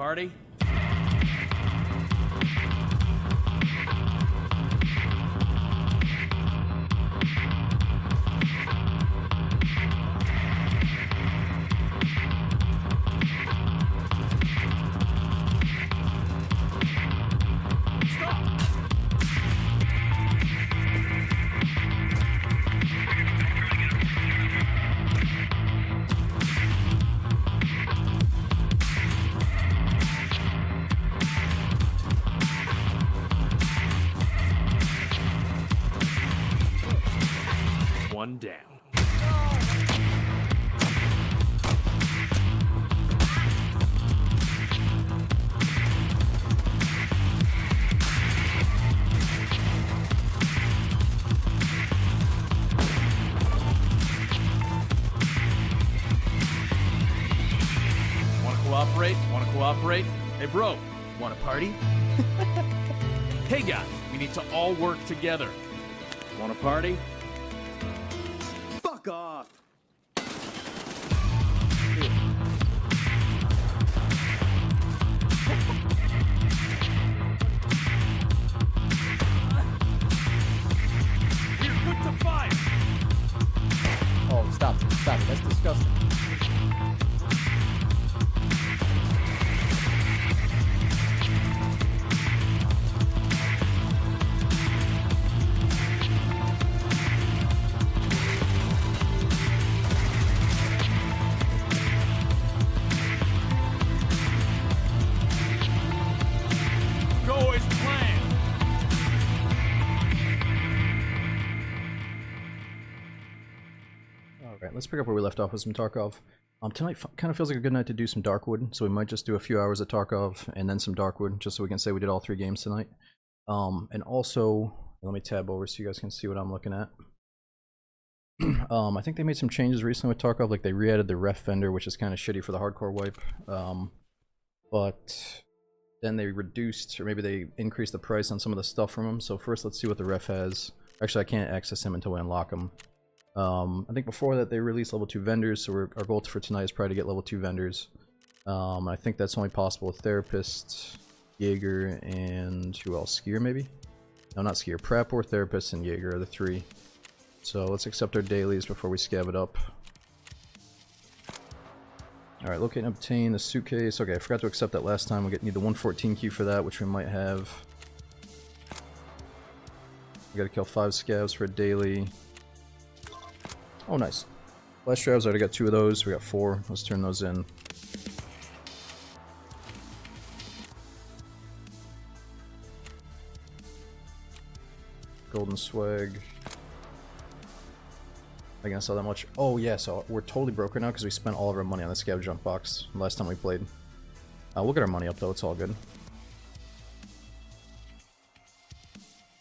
party? One down. Wanna cooperate? Hey bro, wanna party? Hey guys, we need to all work together. Wanna party? Fuck off! We're good to fire! Oh, stop it. Stop it. That's disgusting. Go as planned! Alright, let's pick up where we left off with some Tarkov. Tonight kind of feels like a good night to do some Darkwood, so we might just do a few hours of Tarkov and then some Darkwood, just so we can say we did all 3 games tonight. And also, let me tab over so you guys can see what I'm looking at. I think they made some changes recently with Tarkov, like they re-added the ref vendor, which is kind of shitty for the hardcore wipe. But then they reduced, or maybe they increased the price on some of the stuff from them. So first let's see what the ref has. Actually, I can't access him until we unlock him. I think before that they released level 2 vendors, so our goal for tonight is probably to get level 2 vendors. I think that's only possible with Therapist, Jaeger, and who else? Skier maybe? No, not Skier. Prep or Therapist and Jaeger are the 3. So let's accept our dailies before we scab it up. Alright, locate and obtain the suitcase. Okay, I forgot to accept that last time. We need the 114 key for that, which we might have. We gotta kill 5 scavs for a daily. Oh, nice. Flash drives, I already got 2 of those. We got 4. Let's turn those in. Golden swag. I think I saw that much. Oh yeah, so we're totally broke right now because we spent all of our money on the scav junk box last time we played. We'll get our money up though, it's all good.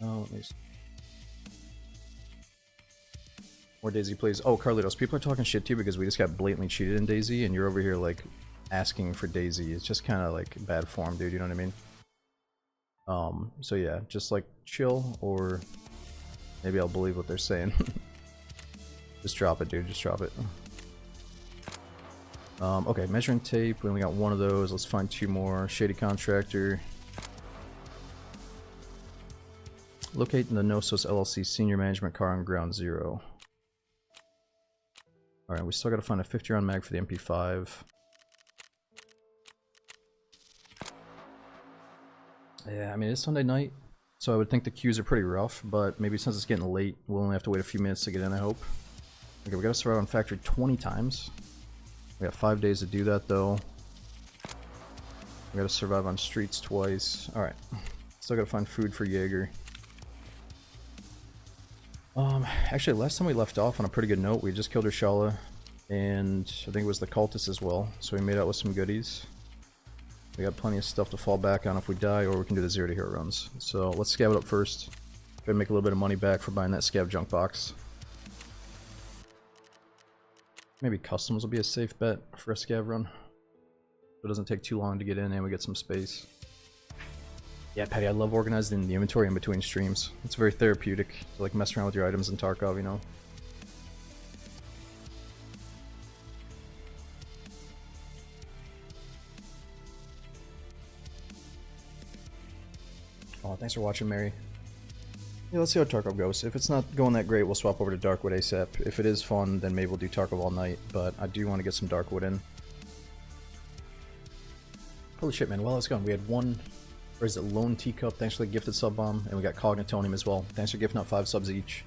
Oh, let me see. More Daisy, please. Oh, Carlitos, people are talking shit to you because we just got blatantly cheated in Daisy, and you're over here, like, asking for Daisy. It's just kind of, like, bad form, dude, you know what I mean? So yeah, just, like, chill, or maybe I'll believe what they're saying. Just drop it, dude, just drop it. Okay, measuring tape, we only got 1 of those. Let's find 2 more. Shady Contractor. Locate the Nosos LLC Senior Management Car on Ground Zero. Alright, we still gotta find a 50 round mag for the MP5. Yeah, I mean, it's Sunday night, so I would think the queues are pretty rough, but maybe since it's getting late, we'll only have to wait a few minutes to get in, I hope. Okay, we gotta survive on factory 20 times. We got 5 days to do that, though. We gotta survive on streets twice. Alright. Still gotta find food for Jaeger. Actually, last time we left off on a pretty good note. We just killed Urshala, and I think it was the cultist as well, so we made out with some goodies. We got plenty of stuff to fall back on if we die, or we can do the 0 to hero runs. So let's scav it up first. Try to make a little bit of money back for buying that scav junk box. Maybe customs will be a safe bet for a scav run. So it doesn't take too long to get in and we get some space. Yeah, Patty, I love organizing the inventory in between streams. It's very therapeutic to like mess around with your items in Tarkov, you know? Oh, thanks for watching, Mary. Yeah, let's see how Tarkov goes. If it's not going that great, we'll swap over to Darkwood ASAP. If it is fun, then maybe we'll do Tarkov all night, but I do want to get some Darkwood in. Holy shit, man. Well, it's gone. We had one, or is it Lone Teacup? Thanks for the gifted sub bomb, and we got Cognitonium as well. Thanks for gifting out 5 subs each.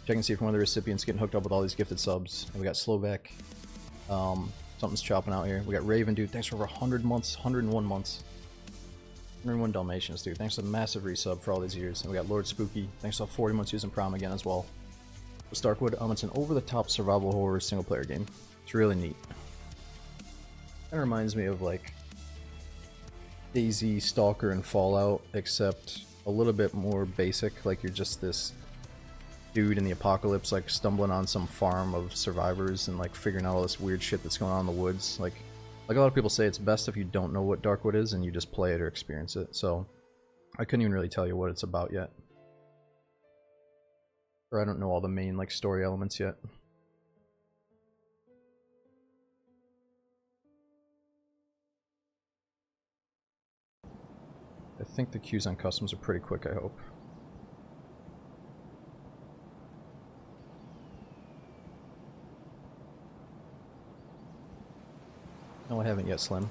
Check and see if one of the recipients getting hooked up with all these gifted subs. And we got Slovak. Something's chopping out here. We got Raven, dude. Thanks for over 100 months, 101 months. 101 Dalmatians, dude. Thanks for the massive resub for all these years. And we got Lord Spooky. Thanks for 40 months using Prom again as well. With Starkwood, it's an over-the-top survival horror single-player game. It's really neat. Kinda reminds me of, like, DayZ, Stalker, and Fallout, except a little bit more basic. Like, you're just this dude in the apocalypse, like, stumbling on some farm of survivors and, like, figuring out all this weird shit that's going on in the woods. Like a lot of people say, it's best if you don't know what Darkwood is and you just play it or experience it. So I couldn't even really tell you what it's about yet. Or I don't know all the main, like, story elements yet. I think the queues on customs are pretty quick, I hope. No, I haven't yet, Slim.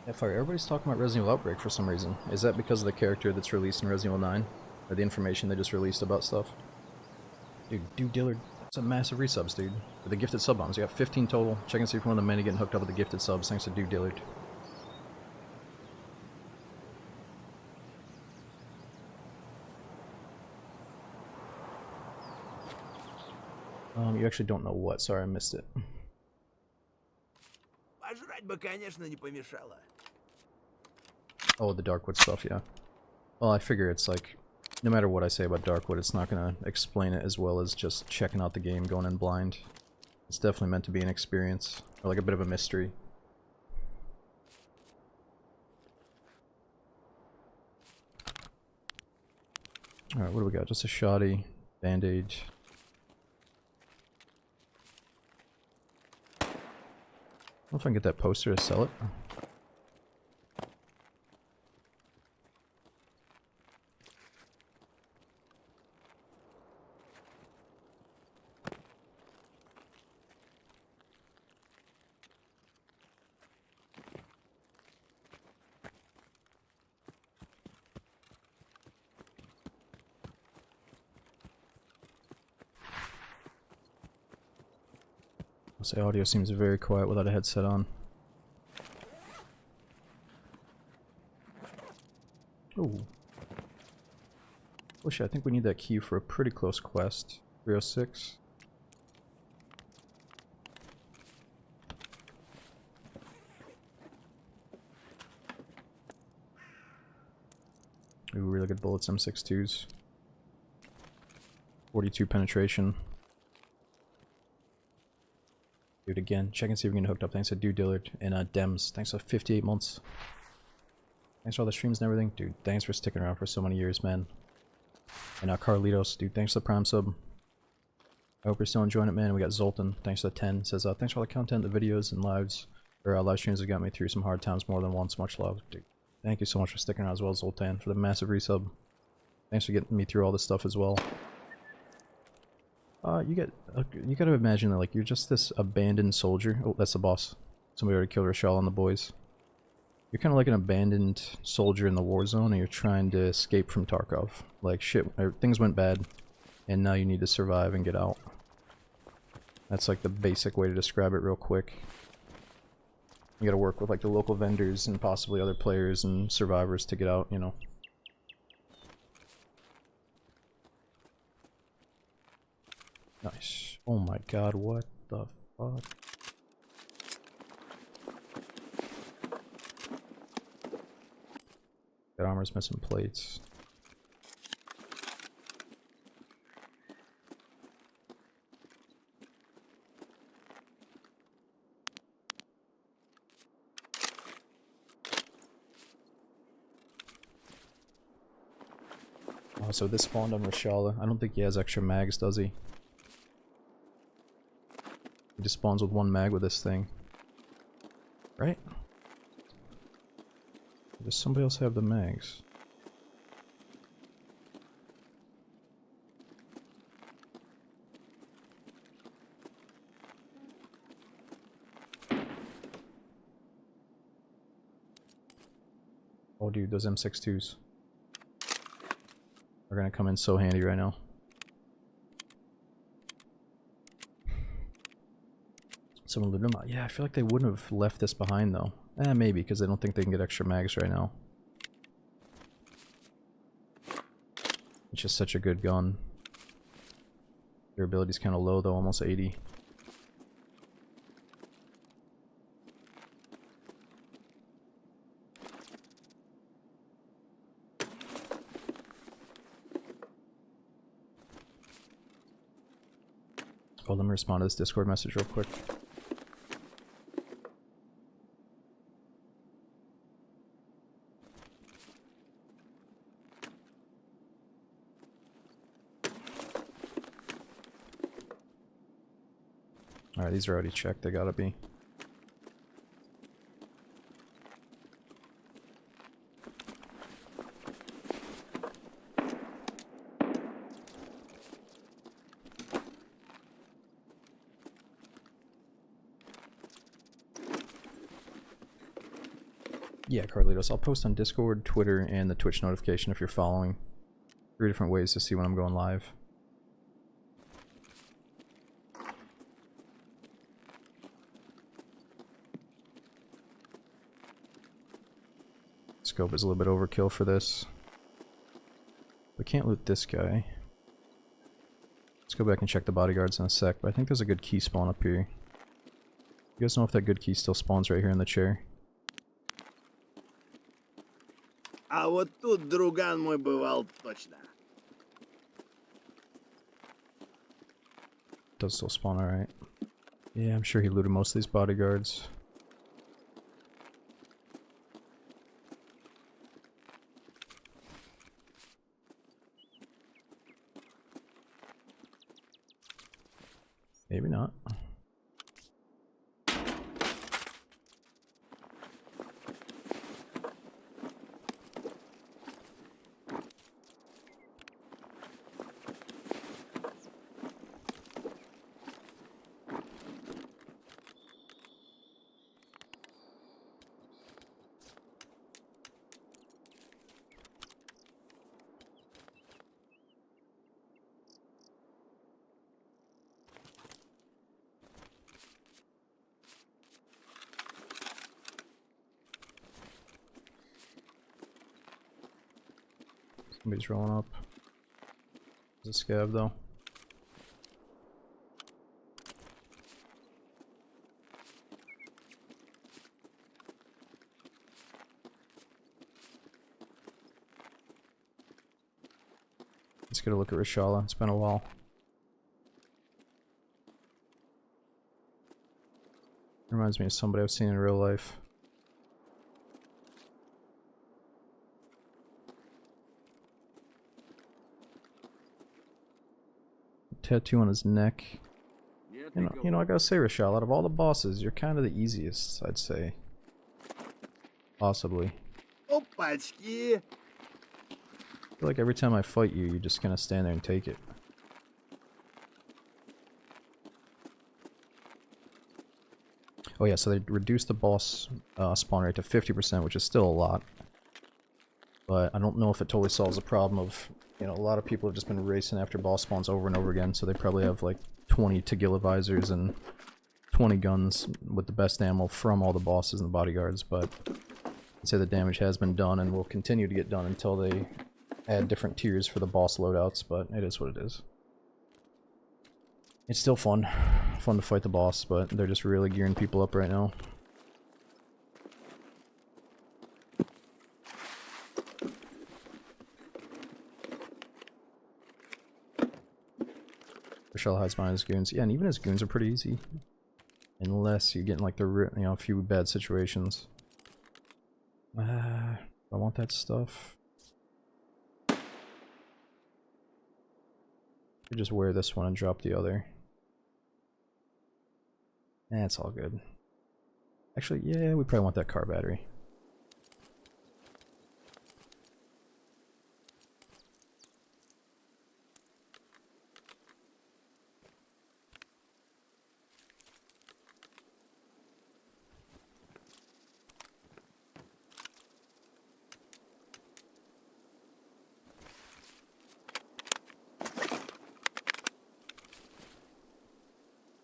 Yeah, Fire, everybody's talking about Resident Evil Outbreak for some reason. Is that because of the character that's released in Resident Evil 9? Or the information they just released about stuff? Dude, Dillard, that's a massive resubs, dude. For the gifted sub bombs, you got 15 total. Check and see if one of the many getting hooked up with the gifted subs, thanks to Dude Dillard. You actually don't know what. Sorry, I missed it. Oh, the Darkwood stuff, yeah. Well, I figure it's like, no matter what I say about Darkwood, it's not gonna explain it as well as just checking out the game, going in blind. It's definitely meant to be an experience, or like a bit of a mystery. Alright, what do we got? Just a shoddy, bandage. I don't know if I can get that poster to sell it. I'll say audio seems very quiet without a headset on. Ooh. Oh shit, I think we need that key for a pretty close quest. 306. Ooh, really good bullets, M62s. 42 penetration. Do it again. Check and see if we can get hooked up. Thanks to Dude Dillard and Dems. Thanks for 58 months. Thanks for all the streams and everything. Dude, thanks for sticking around for so many years, man. And Carlitos, dude, thanks for the Prime sub. I hope you're still enjoying it, man. We got Zoltan, thanks for the 10. Says, thanks for all the content, the videos, and lives. Or live streams that got me through some hard times more than once. Much love. Dude, thank you so much for sticking around as well, Zoltan, for the massive resub. Thanks for getting me through all this stuff as well. You gotta imagine that, like, you're just this abandoned soldier. Oh, that's the boss. Somebody already killed Rashal and the boys. You're kind of like an abandoned soldier in the war zone, and you're trying to escape from Tarkov. Like, shit, things went bad, and now you need to survive and get out. That's like the basic way to describe it real quick. You gotta work with, like, the local vendors and possibly other players and survivors to get out, you know. Nice. Oh my god, what the fuck? That armor's missing plates. Oh, so this spawned on Rashala. I don't think he has extra mags, does he? He just spawns with one mag with this thing. Right? Does somebody else have the mags? Oh dude, those M62s are gonna come in so handy right now. Someone looted them out. Yeah, I feel like they wouldn't have left this behind though. Maybe, because they don't think they can get extra mags right now. It's just such a good gun. Durability's kind of low though, almost 80. Oh, let me respond to this Discord message real quick. Alright, these are already checked, they gotta be. Yeah, Carlitos, I'll post on Discord, Twitter, and the Twitch notification if you're following. 3 different ways to see when I'm going live. Scope is a little bit overkill for this. We can't loot this guy. Let's go back and check the bodyguards in a sec, but I think there's a good key spawn up here. You guys know if that good key still spawns right here in the chair? А вот тут друган мой бывал точно. Does still spawn alright. Yeah, I'm sure he looted most of these bodyguards. Maybe not. Somebody's rolling up. There's a scav though. Let's get a look at Rishala. It's been a while. Reminds me of somebody I've seen in real life. Tattoo on his neck. You know, I gotta say, Rashal, out of all the bosses, you're kind of the easiest, I'd say. Possibly. Опачки! I feel like every time I fight you, you're just gonna stand there and take it. Oh yeah, so they reduced the boss spawn rate to 50%, which is still a lot. But I don't know if it totally solves the problem of, you know, a lot of people have just been racing after boss spawns over and over again, so they probably have like 20 Tagilla visors and 20 guns with the best ammo from all the bosses and the bodyguards, but I'd say the damage has been done and will continue to get done until they add different tiers for the boss loadouts, but it is what it is. It's still fun. Fun to fight the boss, but they're just really gearing people up right now. Rochelle hides behind his goons. Yeah, and even his goons are pretty easy. Unless you get in like the, you know, a few bad situations. I want that stuff. You just wear this one and drop the other. That's all good. Actually, yeah, we probably want that car battery.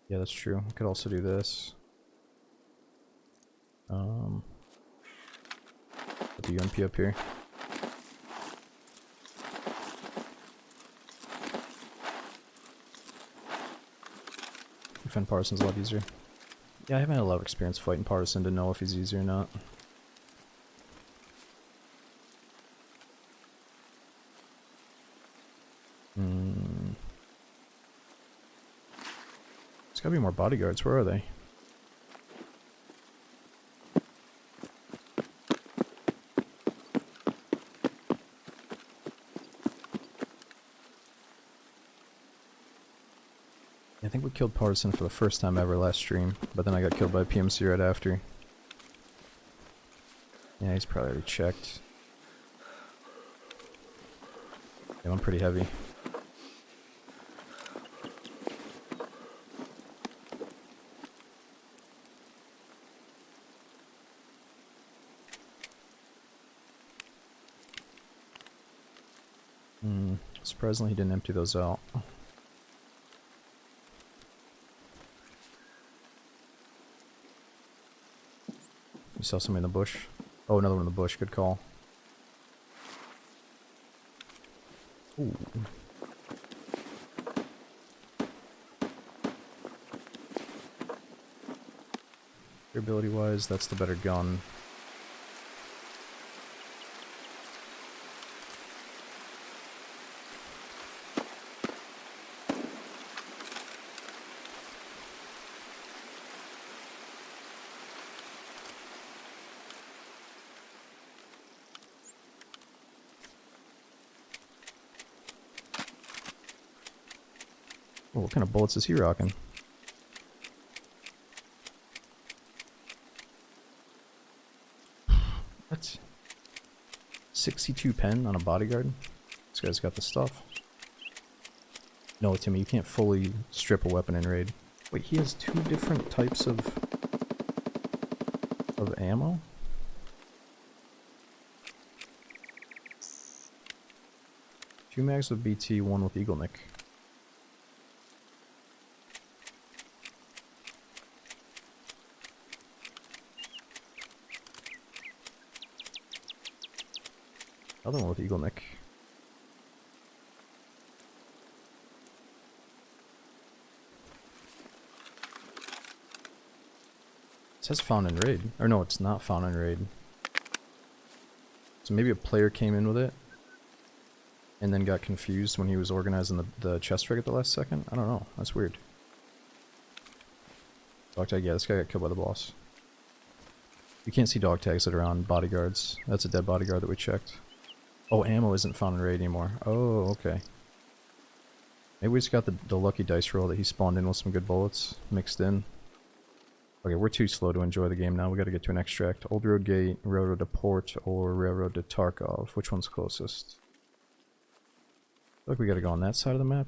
Yeah, that's true. I could also do this. Put the UMP up here. Defend Partisan's a lot easier. Yeah, I haven't had a lot of experience fighting Partisan to know if he's easy or not. There's gotta be more bodyguards. Where are they? I think we killed Partisan for the first time ever last stream, but then I got killed by PMC right after. Yeah, he's probably already checked. Yeah, I'm pretty heavy. Surprisingly, he didn't empty those out. You saw somebody in the bush? Oh, another one in the bush. Good call. Ooh. Durability-wise, that's the better gun. Oh, what kind of bullets is he rocking? What? 62 pen on a bodyguard? This guy's got the stuff. No, Timmy, you can't fully strip a weapon in raid. Wait, he has two different types of ammo? Two mags with BT, one with Eagle Nick. Another one with Eagle Nick. It says found in raid. Or no, it's not found in raid. So maybe a player came in with it and then got confused when he was organizing the chest rig at the last second. I don't know. That's weird. Dog tag, yeah, this guy got killed by the boss. You can't see dog tags that are on bodyguards. That's a dead bodyguard that we checked. Oh, ammo isn't found in raid anymore. Oh, okay. Maybe we just got the lucky dice roll that he spawned in with some good bullets mixed in. Okay, we're too slow to enjoy the game now. We gotta get to an extract. Old Road Gate, Railroad to Port, or Railroad to Tarkov. Which one's closest? I feel like we gotta go on that side of the map.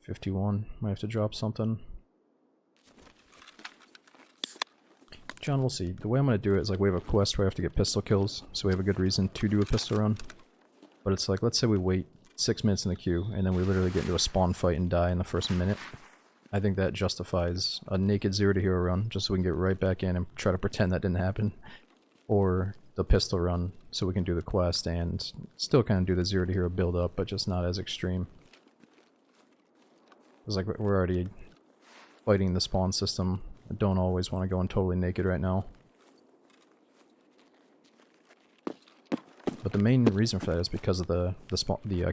$51. Might have to drop something. John, we'll see. The way I'm gonna do it is like we have a quest where I have to get pistol kills, so we have a good reason to do a pistol run. But it's like, let's say we wait 6 minutes in the queue, and then we literally get into a spawn fight and die in the first minute. I think that justifies a naked 0 to hero run, just so we can get right back in and try to pretend that didn't happen. Or the pistol run, so we can do the quest and still kind of do the 0 to hero build up, but just not as extreme. It's like we're already fighting the spawn system. I don't always want to go in totally naked right now. But the main reason for that is because of the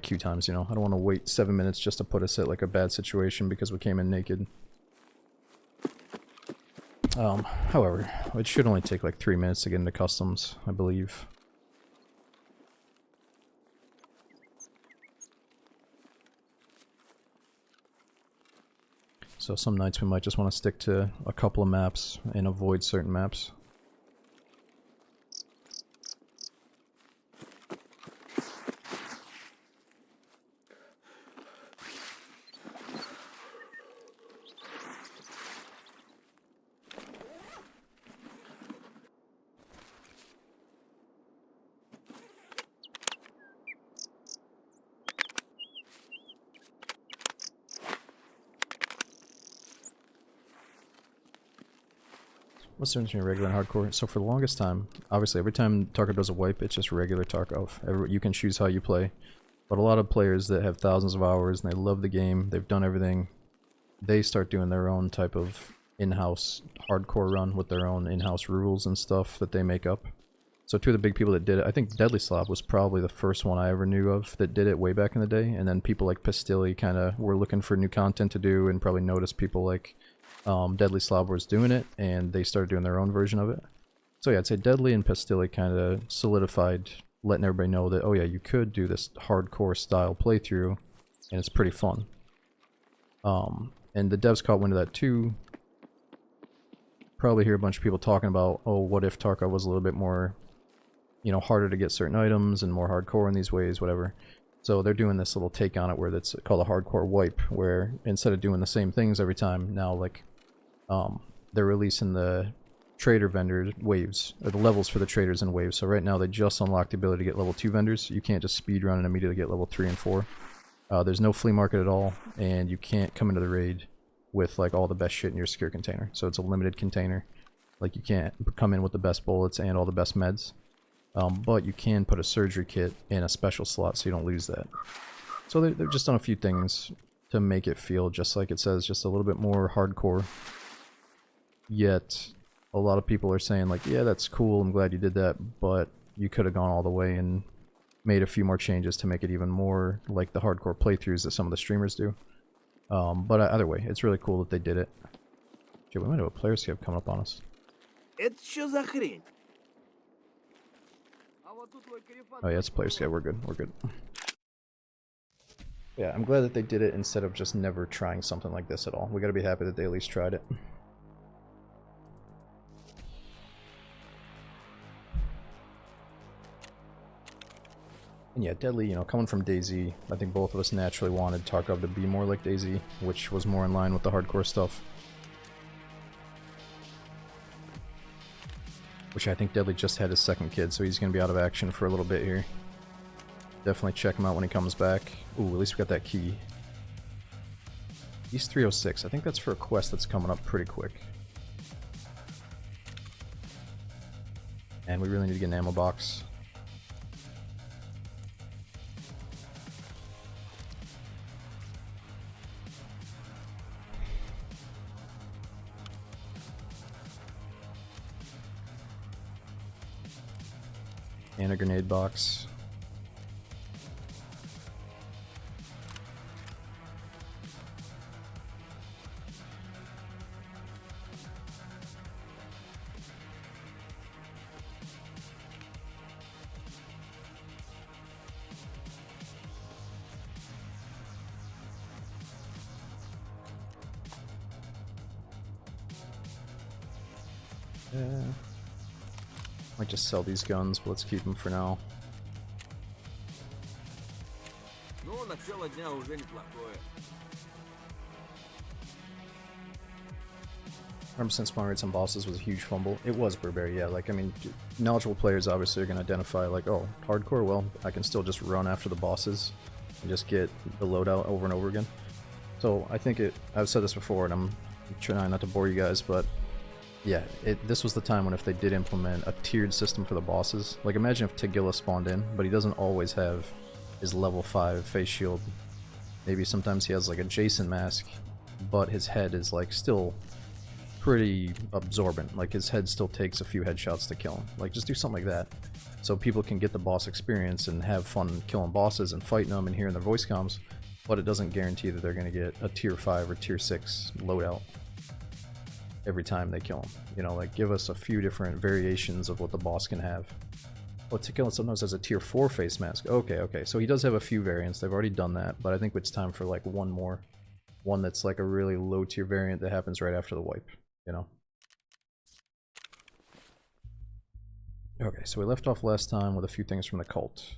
queue times, you know. I don't want to wait 7 minutes just to put us at like a bad situation because we came in naked. However, it should only take like 3 minutes to get into customs, I believe. So some nights we might just want to stick to a couple of maps and avoid certain maps. What's the difference between regular and hardcore? So for the longest time, obviously every time Tarkov does a wipe, it's just regular Tarkov. You can choose how you play. But a lot of players that have thousands of hours and they love the game, they've done everything, they start doing their own type of in-house hardcore run with their own in-house rules and stuff that they make up. So two of the big people that did it, I think Deadly Slob was probably the first one I ever knew of that did it way back in the day, and then people like Pastilli kind of were looking for new content to do and probably noticed people like Deadly Slob was doing it, and they started doing their own version of it. So yeah, I'd say Deadly and Pastilli kind of solidified, letting everybody know that, oh yeah, you could do this hardcore style playthrough, and it's pretty fun. And the devs caught wind of that too. Probably hear a bunch of people talking about, oh, what if Tarkov was a little bit more, you know, harder to get certain items and more hardcore in these ways, whatever. So they're doing this little take on it where that's called a hardcore wipe, where instead of doing the same things every time, now like they're releasing the trader vendor waves, or the levels for the traders in waves. So right now they just unlocked the ability to get level 2 vendors. You can't just speed run and immediately get level 3 and 4. There's no flea market at all, and you can't come into the raid with like all the best shit in your secure container. So it's a limited container. Like you can't come in with the best bullets and all the best meds. But you can put a surgery kit in a special slot so you don't lose that. So they've just done a few things to make it feel just like it says, just a little bit more hardcore. Yet a lot of people are saying like, yeah, that's cool, I'm glad you did that, but you could have gone all the way and made a few more changes to make it even more like the hardcore playthroughs that some of the streamers do. But either way, it's really cool that they did it. Gee, we might have a player scab coming up on us. Это что за хрень? Oh yeah, it's player scab, we're good, we're good. Yeah, I'm glad that they did it instead of just never trying something like this at all. We gotta be happy that they at least tried it. And yeah, Deadly, you know, coming from DayZ, I think both of us naturally wanted Tarkov to be more like DayZ, which was more in line with the hardcore stuff. Which I think Deadly just had his second kid, so he's going to be out of action for a little bit here. Definitely check him out when he comes back. Ooh, at least we got that key. East 306, I think that's for a quest that's coming up pretty quick. And we really need to get an ammo box. And a grenade box. Might just sell these guns, but let's keep them for now. Ну, начало дня уже неплохое. 100% spawn rates on bosses was a huge fumble. It was Burberry, yeah. Like, I mean, knowledgeable players obviously are going to identify, like, oh, hardcore, well, I can still just run after the bosses and just get the loadout over and over again. So, I think I've said this before, and I'm trying not to bore you guys, but yeah, this was the time when if they did implement a tiered system for the bosses, like imagine if Tagilla spawned in, but he doesn't always have his level 5 face shield Maybe sometimes he has like a Jason mask, but his head is like still pretty absorbent. Like his head still takes a few headshots to kill him. Like just do something like that, so people can get the boss experience and have fun killing bosses and fighting them and hearing their voice comms. But it doesn't guarantee that they're gonna get a tier 5 or tier 6 loadout every time they kill him. You know, like give us a few different variations of what the boss can have. Oh, to kill him sometimes has a tier 4 face mask. Okay, so he does have a few variants. They've already done that, but I think it's time for like one more. One that's like a really low tier variant that happens right after the wipe, you know? Okay, so we left off last time with a few things from the cult.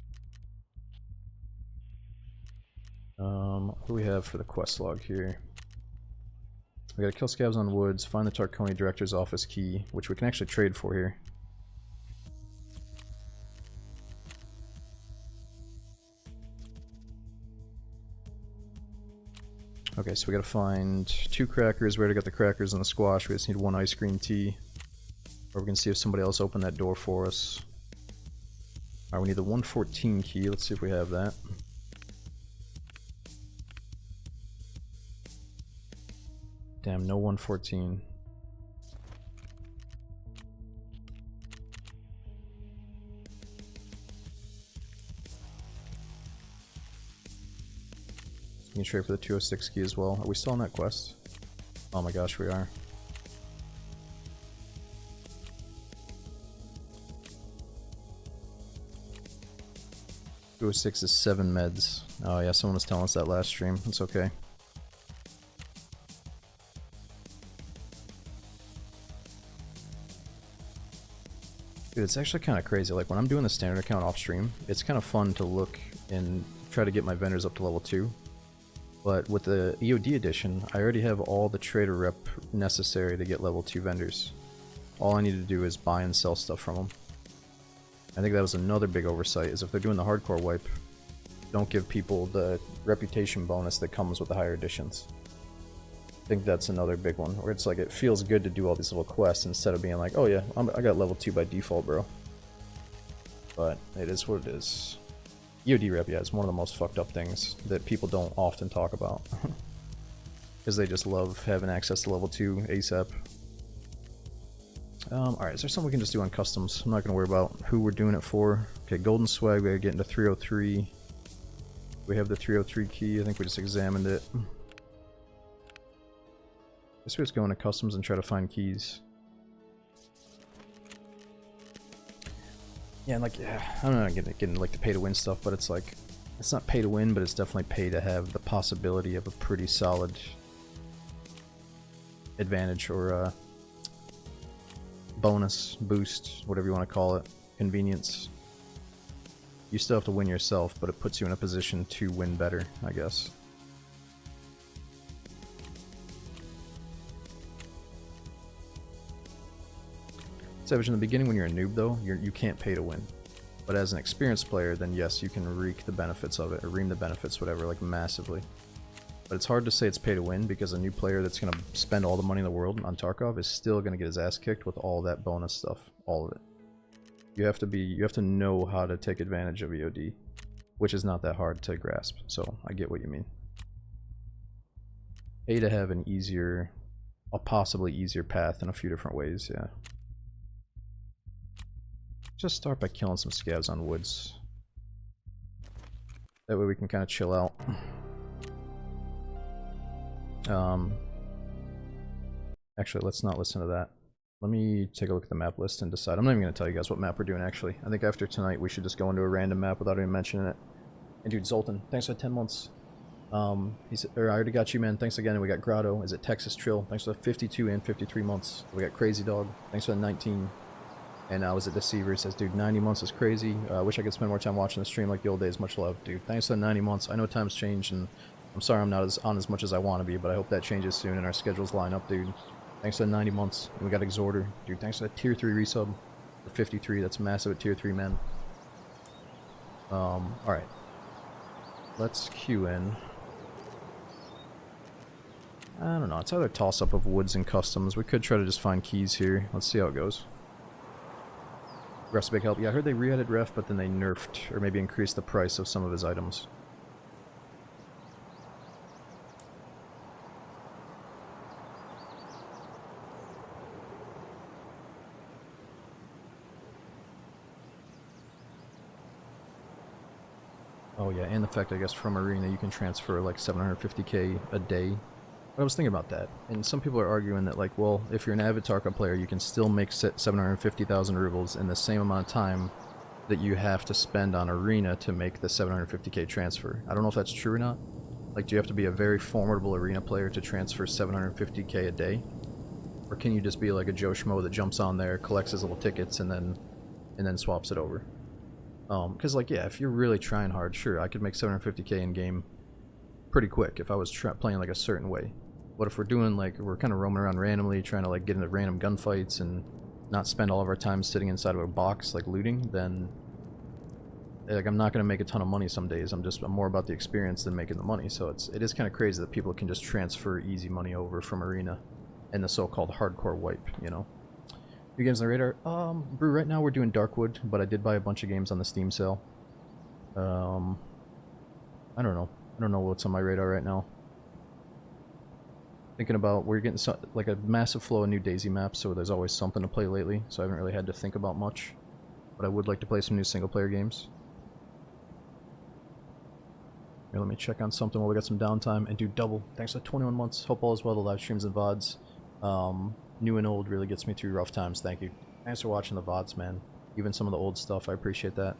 What do we have for the quest log here? We gotta kill scabs on woods, find the Tarkov director's office key, which we can actually trade for here. Okay, so we gotta find 2 crackers. We already got the crackers and the squash. We just need 1 ice cream tea. Or we can see if somebody else opened that door for us. Alright, we need the 114 key. Let's see if we have that. Damn, no 114. You can trade for the 206 key as well. Are we still on that quest? Oh my gosh, we are. .206 is 7 meds. Oh yeah, someone was telling us that last stream. It's okay. Dude, it's actually kind of crazy. Like when I'm doing the standard account off stream, it's kind of fun to look and try to get my vendors up to level 2. But with the EOD edition, I already have all the trader rep necessary to get level 2 vendors. All I need to do is buy and sell stuff from them. I think that was another big oversight, is if they're doing the hardcore wipe, don't give people the reputation bonus that comes with the higher editions. I think that's another big one, where it's like it feels good to do all these little quests instead of being like, oh yeah, I got level 2 by default, bro. But it is what it is. EOD rep, yeah, is one of the most fucked up things that people don't often talk about. Because they just love having access to level 2 ASAP. Alright, is there something we can just do on customs? I'm not going to worry about who we're doing it for. Okay, golden swag, we gotta get into 303. We have the 303 key, I think we just examined it. Guess we just go into customs and try to find keys. Yeah, like, yeah, I'm not getting like the pay to win stuff, but it's like, it's not pay to win, but it's definitely pay to have the possibility of a pretty solid advantage or bonus, boost, whatever you want to call it, convenience. You still have to win yourself, but it puts you in a position to win better, I guess. Savage, in the beginning when you're a noob though, you can't pay to win. But as an experienced player, then yes, you can reap the benefits of it, or ream the benefits, whatever, like massively. But it's hard to say it's pay to win, because a new player that's going to spend all the money in the world on Tarkov is still going to get his ass kicked with all that bonus stuff, all of it. You have to know how to take advantage of EOD, which is not that hard to grasp, so I get what you mean. Pay to have an easier, a possibly easier path in a few different ways, yeah. Just start by killing some scavs on woods. That way we can kind of chill out. Actually, let's not listen to that. Let me take a look at the map list and decide. I'm not even going to tell you guys what map we're doing, actually. I think after tonight we should just go into a random map without even mentioning it. And dude, Zoltan, thanks for the 10 months. I already got you, man. Thanks again. And we got Grotto. Is it Texas Trill? Thanks for the 52 and 53 months. We got Crazy Dog. Thanks for the 19. And was it Deceiver? He says, dude, 90 months is crazy. Wish I could spend more time watching the stream like the old days. Much love, dude. Thanks for the 90 months. I know times change, and I'm sorry I'm not on as much as I want to be, but I hope that changes soon and our schedules line up, dude. Thanks for the 90 months. And we got Exhorter. Dude, thanks for that tier 3 resub for 53. That's massive at tier 3, man. Alright. Let's queue in. I don't know. It's either a toss-up of woods and customs. We could try to just find keys here. Let's see how it goes. Ref's a big help. Yeah, I heard they re-added Ref, but then they nerfed, or maybe increased the price of some of his items. yeah, and the fact, I guess, from Arena you can transfer like 750k a day. But I was thinking about that, and some people are arguing that, like, well, if you're an avid Tarkov player, you can still make 750,000 rubles in the same amount of time that you have to spend on Arena to make the 750k transfer. I don't know if that's true or not. Like, do you have to be a very formidable Arena player to transfer 750k a day? Or can you just be like a Joe Schmo that jumps on there, collects his little tickets, and then swaps it over? Because, like, yeah, if you're really trying hard, sure, I could make 750k in game pretty quick if I was playing like a certain way. But if we're doing, like, we're kind of roaming around randomly, trying to, like, get into random gunfights and not spend all of our time sitting inside of a box, like, looting, then, like, I'm not going to make a ton of money some days. I'm more about the experience than making the money. So it is kind of crazy that people can just transfer easy money over from Arena and the so-called hardcore wipe, you know. New games on the radar. Brew, right now we're doing Darkwood, but I did buy a bunch of games on the Steam sale. I don't know. I don't know what's on my radar right now. Thinking about, we're getting like a massive flow of new DayZ maps, so there's always something to play lately, so I haven't really had to think about much. But I would like to play some new single-player games. Here, let me check on something while we got some downtime, and do double. Thanks for 21 months. Hope all is well, the live streams and VODs. New and old really gets me through rough times, thank you. Thanks for watching the VODs, man. Even some of the old stuff, I appreciate that.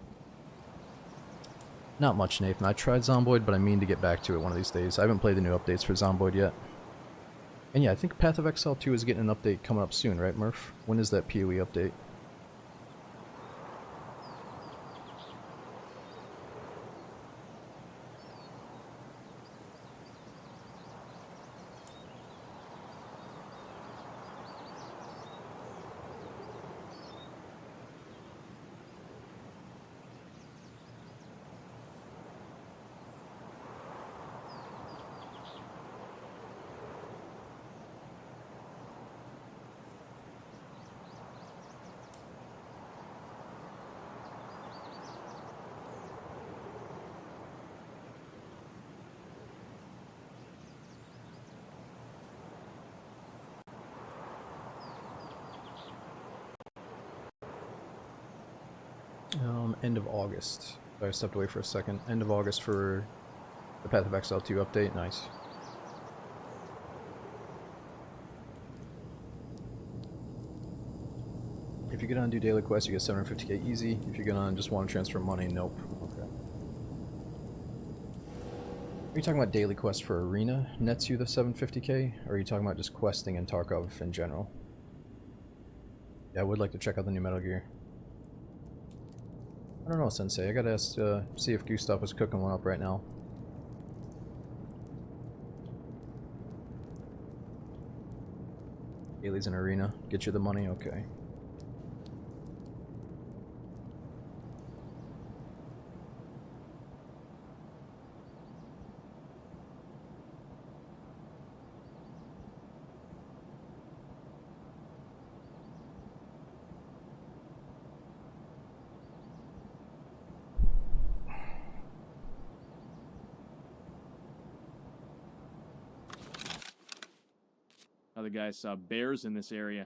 Not much, Nathan. I tried Zomboid, but I mean to get back to it one of these days. I haven't played the new updates for Zomboid yet. And yeah, I think Path of Exile 2 is getting an update coming up soon, right, Murph? When is that PoE update? End of August. Sorry, I stepped away for a second. End of August for the Path of Exile 2 update. Nice. If you get on and do daily quests, you get 750k easy. If you get on and just want to transfer money, nope. Okay. Are you talking about daily quests for Arena nets you the 750k? Or are you talking about just questing in Tarkov in general? Yeah, I would like to check out the new Metal Gear. I don't know, Sensei. I gotta ask, see if Gustav is cooking one up right now. Dailies in Arena. Get you the money? Okay. Other guys saw bears in this area.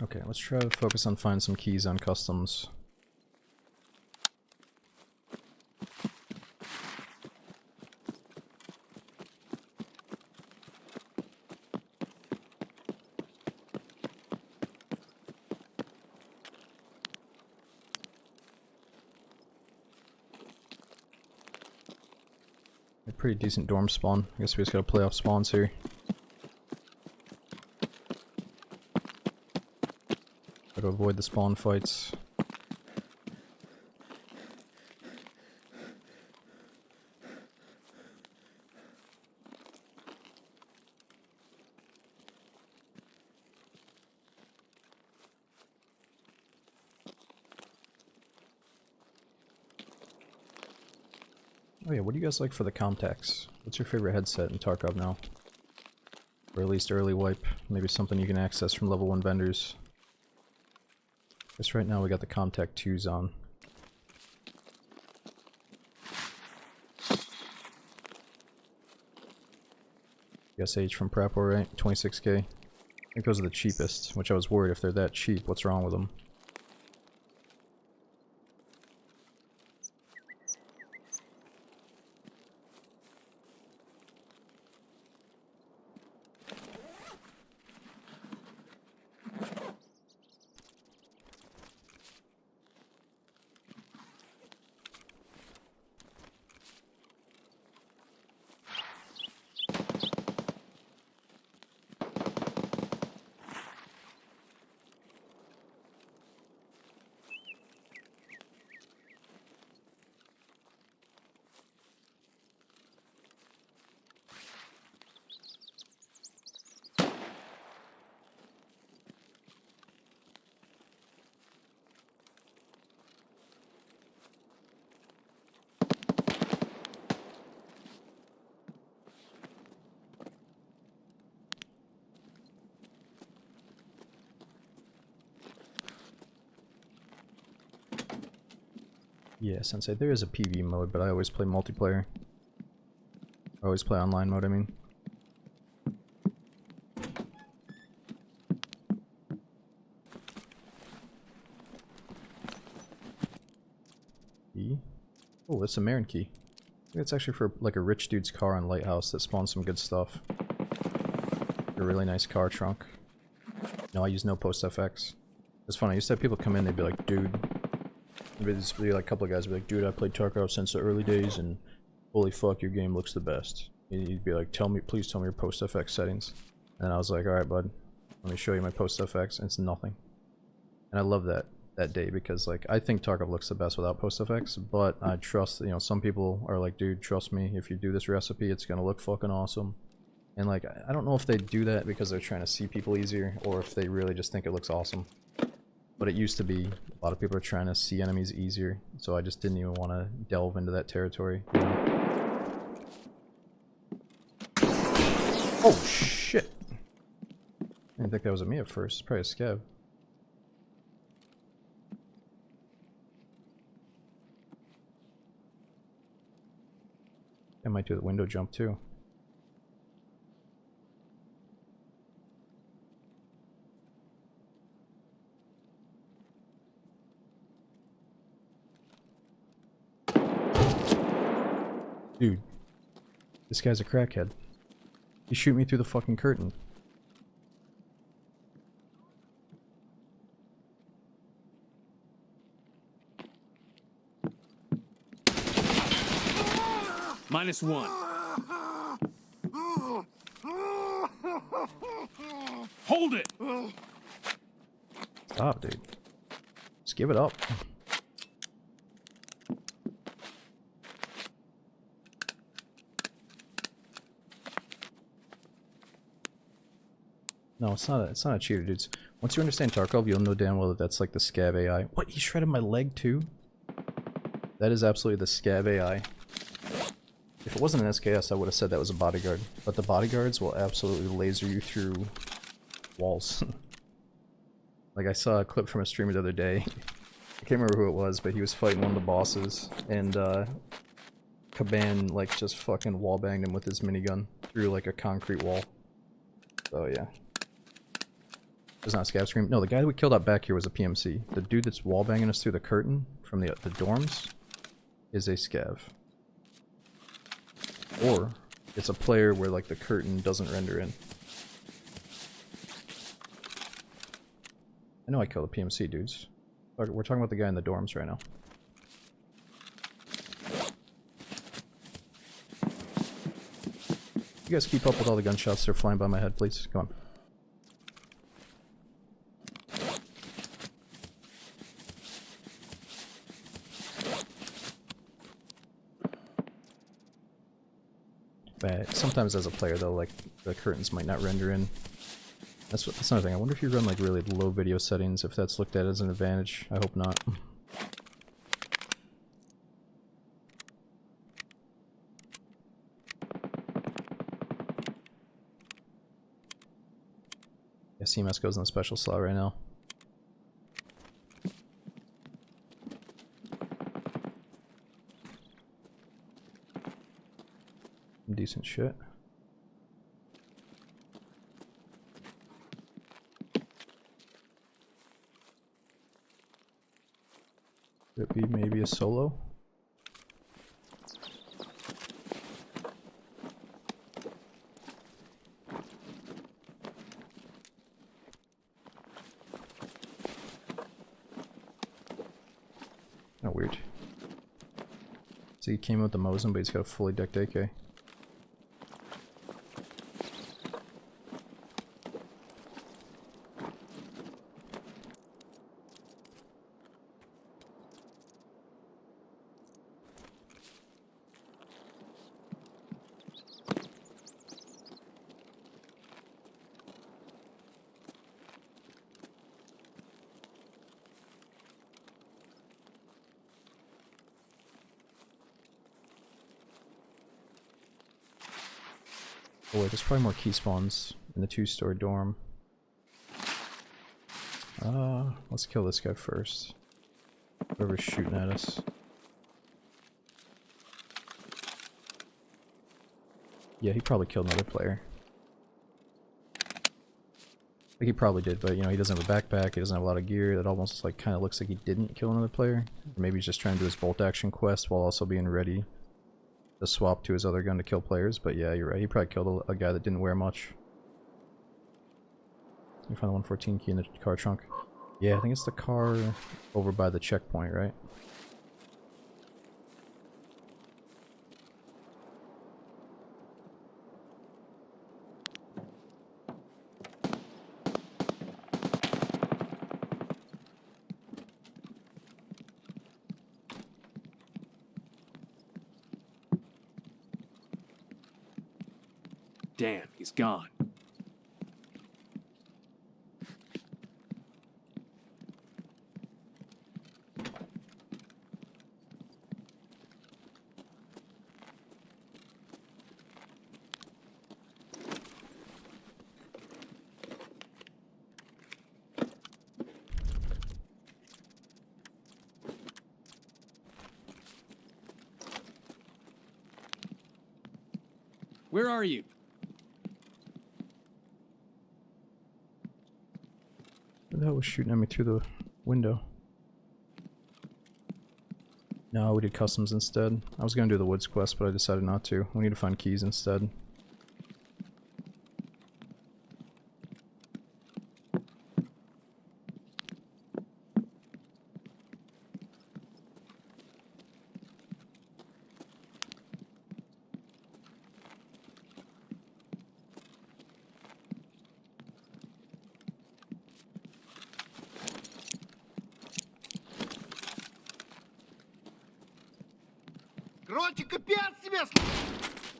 Okay, let's try to focus on finding some keys on customs. A pretty decent dorm spawn. I guess we just gotta play off spawns here. Try to avoid the spawn fights. Oh yeah, what do you guys like for the Comtax? What's your favorite headset in Tarkov now? Or at least early wipe. Maybe something you can access from level 1 vendors. Guess right now we got the Comtac 2s on. SH from Prapor, right? 26k. I think those are the cheapest, which I was worried if they're that cheap, what's wrong with them? Yeah, Sensei, there is a PvE mode, but I always play multiplayer. I always play online mode, I mean. Key? Oh, that's a Marin key. It's actually for like a rich dude's car on Lighthouse that spawns some good stuff. A really nice car trunk. No, I use no post FX. It's funny, I used to have people come in, they'd be like, dude. There'd just be like a couple of guys would be like, dude, I played Tarkov since the early days and holy fuck, your game looks the best. And you'd be like, please tell me your post FX settings. And I was like, alright bud, let me show you my post FX, and it's nothing. And I love that day because like I think Tarkov looks the best without post FX, but I trust, you know, some people are like, dude, trust me, if you do this recipe, it's gonna look fucking awesome. And like, I don't know if they do that because they're trying to see people easier, or if they really just think it looks awesome. But it used to be, a lot of people are trying to see enemies easier, so I just didn't even want to delve into that territory. You know? Oh shit! I didn't think that was a me at first, it's probably a scav. I might do the window jump too. Dude, this guy's a crackhead. He shoot me through the fucking curtain. -1. Hold it! Stop, dude. Just give it up. No, it's not a cheater, dudes. Once you understand Tarkov, you'll know damn well that that's like the scav AI. What? He shredded my leg too? That is absolutely the scav AI. If it wasn't an SKS, I would have said that was a bodyguard. But the bodyguards will absolutely laser you through walls. Like I saw a clip from a streamer the other day. I can't remember who it was, but he was fighting one of the bosses, and Caban like just fucking wallbanged him with his minigun through like a concrete wall. So yeah. It's not a scav scream. No, the guy that we killed out back here was a PMC. The dude that's wallbanging us through the curtain from the dorms is a scav. Or it's a player where like the curtain doesn't render in. I know I killed a PMC, dudes. We're talking about the guy in the dorms right now. You guys keep up with all the gunshots that are flying by my head, please. Come on. But sometimes as a player though, like, the curtains might not render in. That's another thing. I wonder if you run like really low video settings, if that's looked at as an advantage. I hope not. Yeah, CMS goes in the special slot right now. Decent shit. Could it be maybe a solo? Oh, weird. So he came with the Mosin, but he's got a fully decked AK. Oh wait, there's probably more key spawns in the two-story dorm. Let's kill this guy first. Whoever's shooting at us. Yeah, he probably killed another player. Like, he probably did, but you know, he doesn't have a backpack, he doesn't have a lot of gear. That almost like kind of looks like he didn't kill another player. Or maybe he's just trying to do his bolt action quest while also being ready to swap to his other gun to kill players. But yeah, you're right, he probably killed a guy that didn't wear much. You find the 114 key in the car trunk. Yeah, I think it's the car over by the checkpoint, right? Damn, he's gone. Where are you? Who the hell was shooting at me through the window? No, we did customs instead. I was gonna do the woods quest, but I decided not to. We need to find keys instead.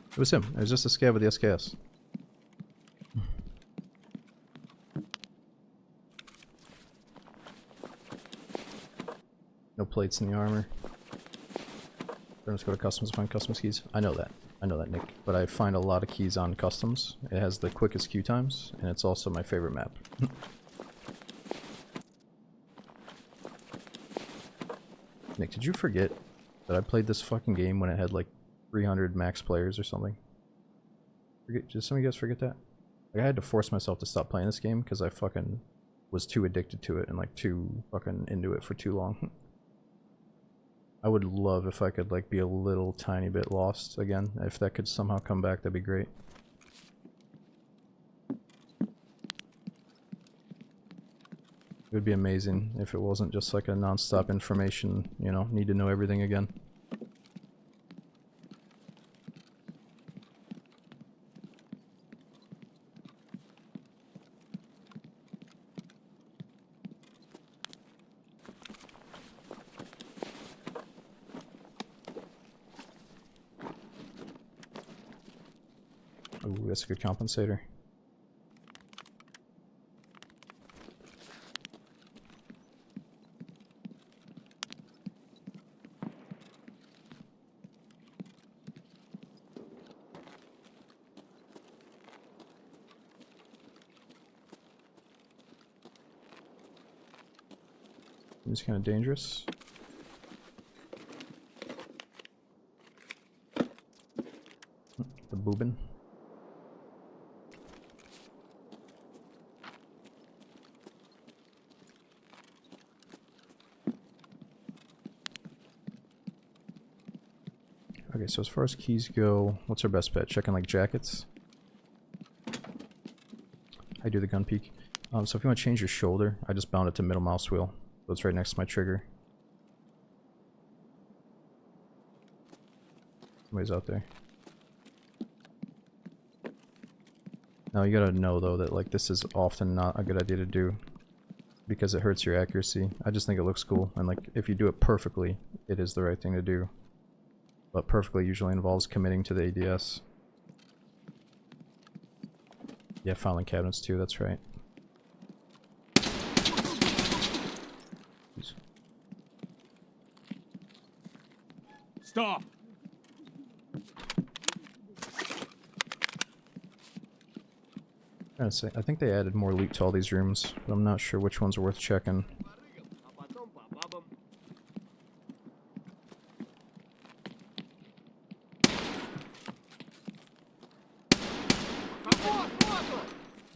It was him. It was just a scav with the SKS. No plates in the armor. Let's go to customs and find customs keys. I know that. I know that, Nick. But I find a lot of keys on customs. It has the quickest queue times, and it's also my favorite map. Nick, did you forget that I played this fucking game when it had like 300 max players or something? Did some of you guys forget that? Like, I had to force myself to stop playing this game because I fucking was too addicted to it and like too fucking into it for too long. I would love if I could like be a little tiny bit lost again. If that could somehow come back, that'd be great. It would be amazing if it wasn't just like a non-stop information, you know, need to know everything again. Ooh, that's a good compensator. It's kind of dangerous. The boobin. Okay, so as far as keys go, what's our best bet? Checking like jackets? I do the gun peek. So if you want to change your shoulder, I just bound it to middle mouse wheel. So it's right next to my trigger. Somebody's out there. Now you gotta know though that like this is often not a good idea to do because it hurts your accuracy. I just think it looks cool, and like if you do it perfectly, it is the right thing to do. But perfectly usually involves committing to the ADS. Yeah, filing cabinets too, that's right. Jeez. Stop! Trying to say, I think they added more loot to all these rooms, but I'm not sure which ones are worth checking. А потом по бабам.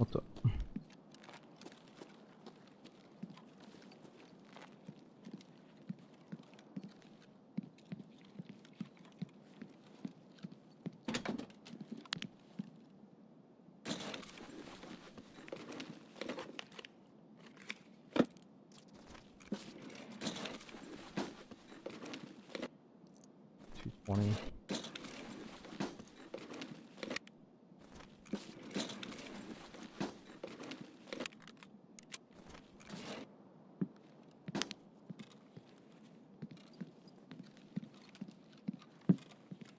What the? $220.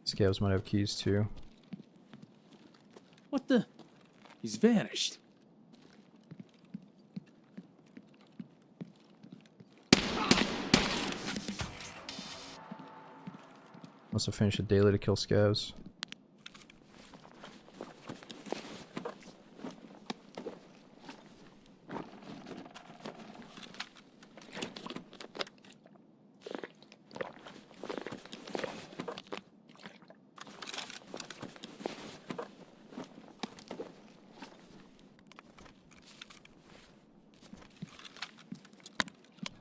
Scavs might have keys too. What the? He's vanished. Must have finished a daily to kill scavs.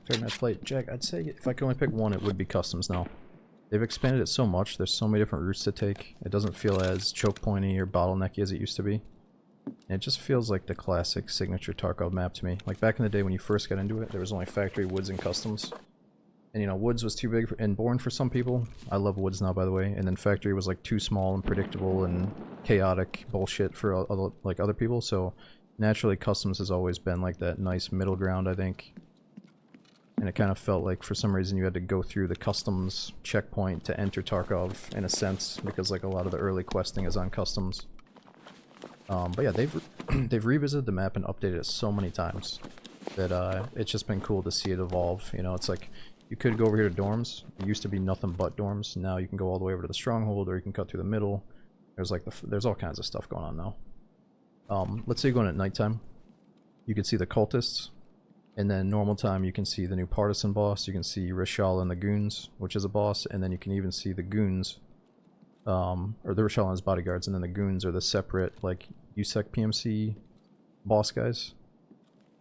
Fair match plate. Jack, I'd say if I could only pick one, it would be customs now. They've expanded it so much, there's so many different routes to take. It doesn't feel as choke pointy or bottlenecky as it used to be. And it just feels like the classic signature Tarkov map to me. Like back in the day when you first got into it, there was only factory, woods, and customs. And you know, woods was too big and boring for some people. I love woods now, by the way. And then factory was like too small and predictable and chaotic bullshit for other people. So naturally, customs has always been like that nice middle ground, I think. And it kind of felt like for some reason you had to go through the customs checkpoint to enter Tarkov in a sense, because like a lot of the early questing is on customs. But yeah, they've revisited the map and updated it so many times that it's just been cool to see it evolve. You know, it's like you could go over here to dorms. It used to be nothing but dorms. Now you can go all the way over to the stronghold, or you can cut through the middle. There's like there's all kinds of stuff going on now. Let's say you're going at nighttime. You can see the cultists. And then normal time you can see the new partisan boss, you can see Rishal and the goons, which is a boss, and then you can even see the goons, or the Rishal and his bodyguards, and then the goons are the separate, like, USEC PMC boss guys.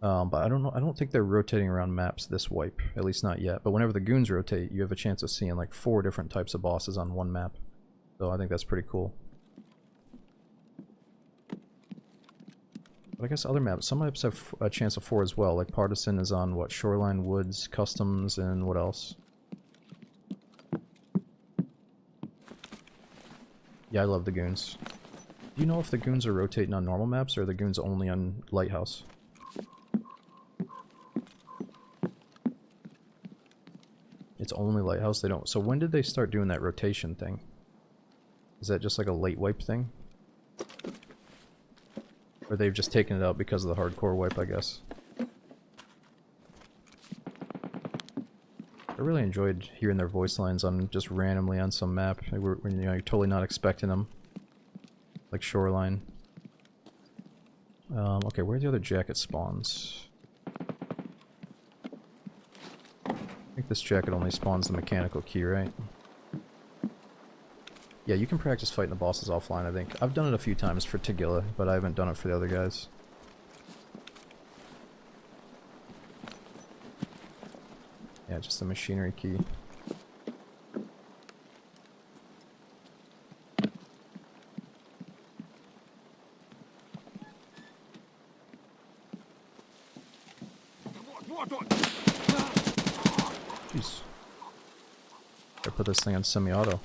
But I don't think they're rotating around maps this wipe, at least not yet. But whenever the goons rotate, you have a chance of seeing like 4 different types of bosses on one map. So I think that's pretty cool. But I guess other maps, some maps have a chance of 4 as well. Like Partisan is on what, Shoreline, Woods, Customs, and what else? Yeah, I love the goons. Do you know if the goons are rotating on normal maps or are the goons only on Lighthouse? It's only Lighthouse? They don't. So when did they start doing that rotation thing? Is that just like a late wipe thing? Or they've just taken it out because of the hardcore wipe, I guess. I really enjoyed hearing their voice lines on just randomly on some map when you know, you're totally not expecting them. Like Shoreline. Okay, where are the other jacket spawns? I think this jacket only spawns the mechanical key, right? Yeah, you can practice fighting the bosses offline, I think. I've done it a few times for Tagilla, but I haven't done it for the other guys. Yeah, just the machinery key. Jeez. Gotta put this thing on semi-auto.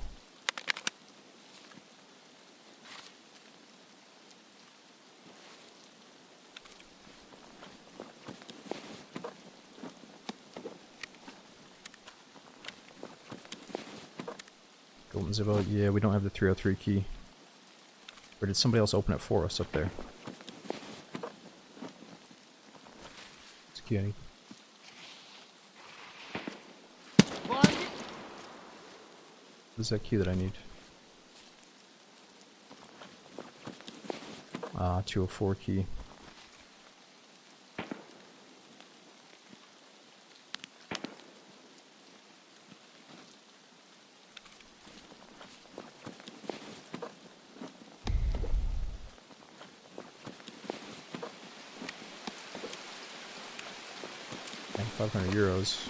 Golden Zibo, yeah, we don't have the 303 key. Or did somebody else open it for us up there? It's key. What is that key that I need? Ah, 204 key. 500 euros.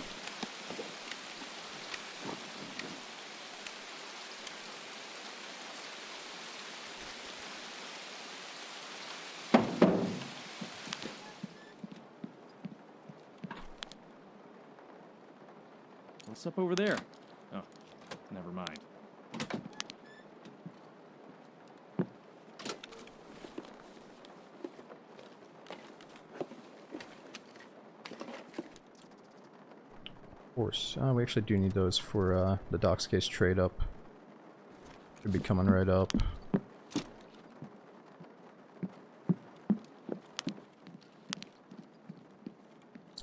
What's up over there? Oh, never mind. Of course. We actually do need those for the docks case trade up. Should be coming right up.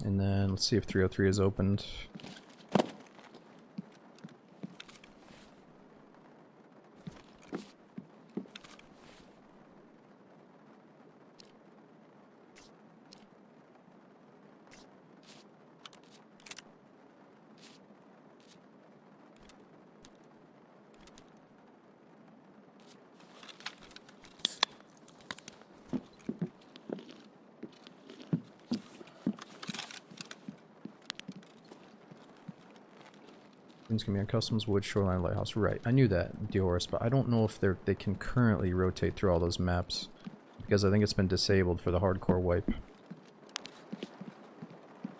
And then let's see if 303 is opened. It's gonna be on Customs, Wood, Shoreline, Lighthouse. Right, I knew that, Dioris, but I don't know if they can currently rotate through all those maps. Because I think it's been disabled for the hardcore wipe.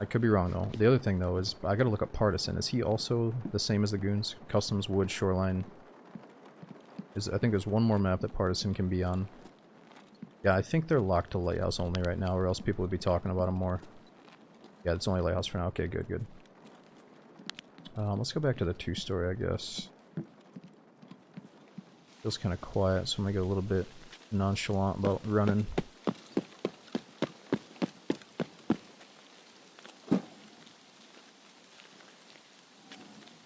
I could be wrong though. The other thing though is, I gotta look up Partisan. Is he also the same as the Goons? Customs, Wood, Shoreline. I think there's one more map that Partisan can be on. Yeah, I think they're locked to Lighthouse only right now, or else people would be talking about them more. Yeah, it's only Lighthouse for now. Okay, good, good. Let's go back to the two-story, I guess. Feels kind of quiet, so I'm gonna get a little bit nonchalant about running.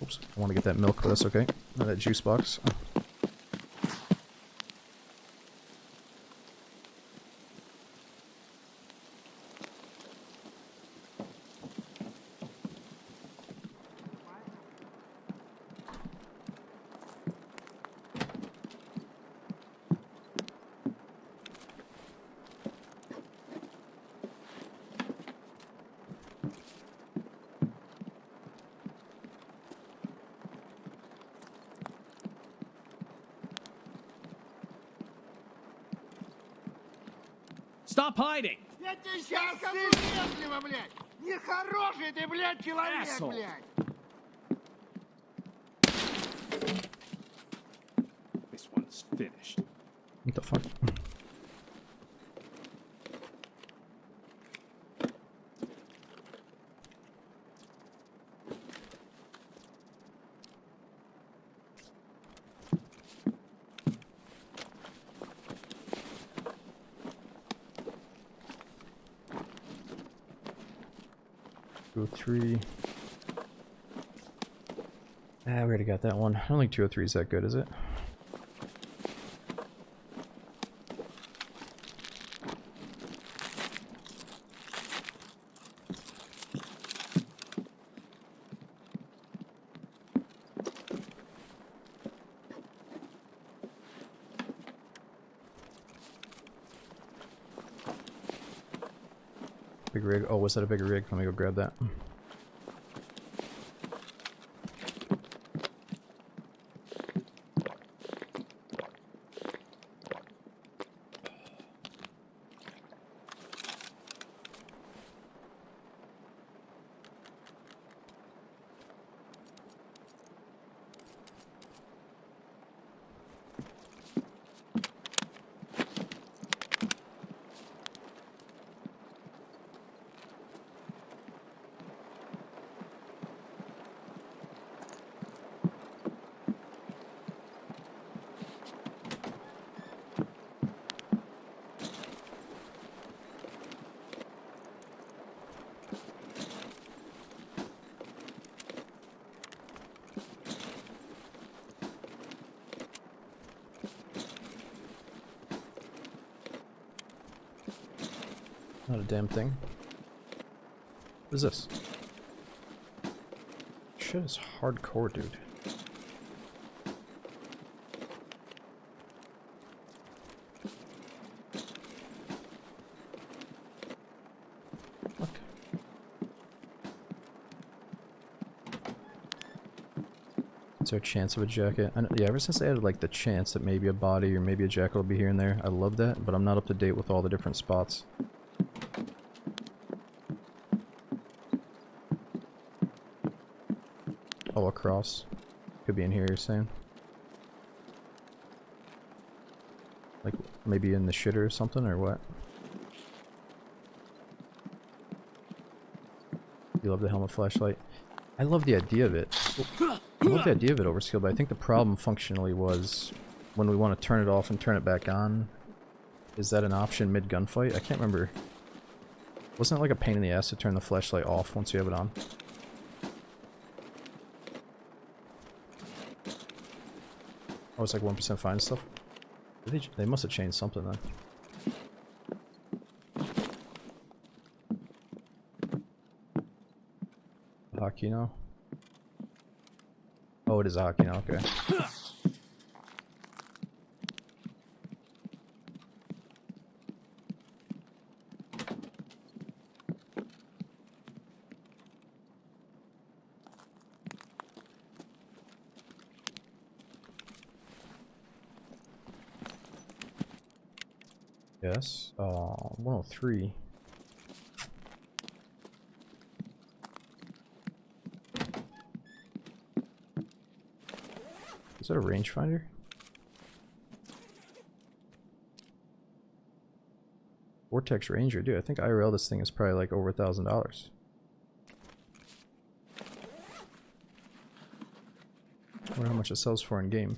Oops, I want to get that milk, but that's okay. Not that juice box. Stop hiding! Я тебе сейчас скажу вежливо, блядь! Нехороший ты, блядь, человек, Asshole. блядь! This one's finished. What the fuck? Go 3. Ah, we already got that one. I don't think 203 is that good, is it? Big rig. Oh, was that a bigger rig? Let me go grab that. Not a damn thing. What is this? Shit is hardcore, dude. Look. Is there a chance of a jacket? Yeah, ever since they added like the chance that maybe a body or maybe a jacket will be here and there, I love that, but I'm not up to date with all the different spots. Oh, across. Could be in here, you're saying? Like, maybe in the shitter or something, or what? You love the helmet flashlight? I love the idea of it. I love the idea of it over skill, but I think the problem functionally was when we want to turn it off and turn it back on. Is that an option mid gunfight? I can't remember. Wasn't it like a pain in the ass to turn the flashlight off once you have it on? Oh, it's like 1% fine stuff. They must have changed something then. Hockey now? Oh, it is hockey now, okay. Yes. 103. Is that a rangefinder? Vortex Ranger, dude. I think IRL this thing is probably like over $1,000. I wonder how much it sells for in game.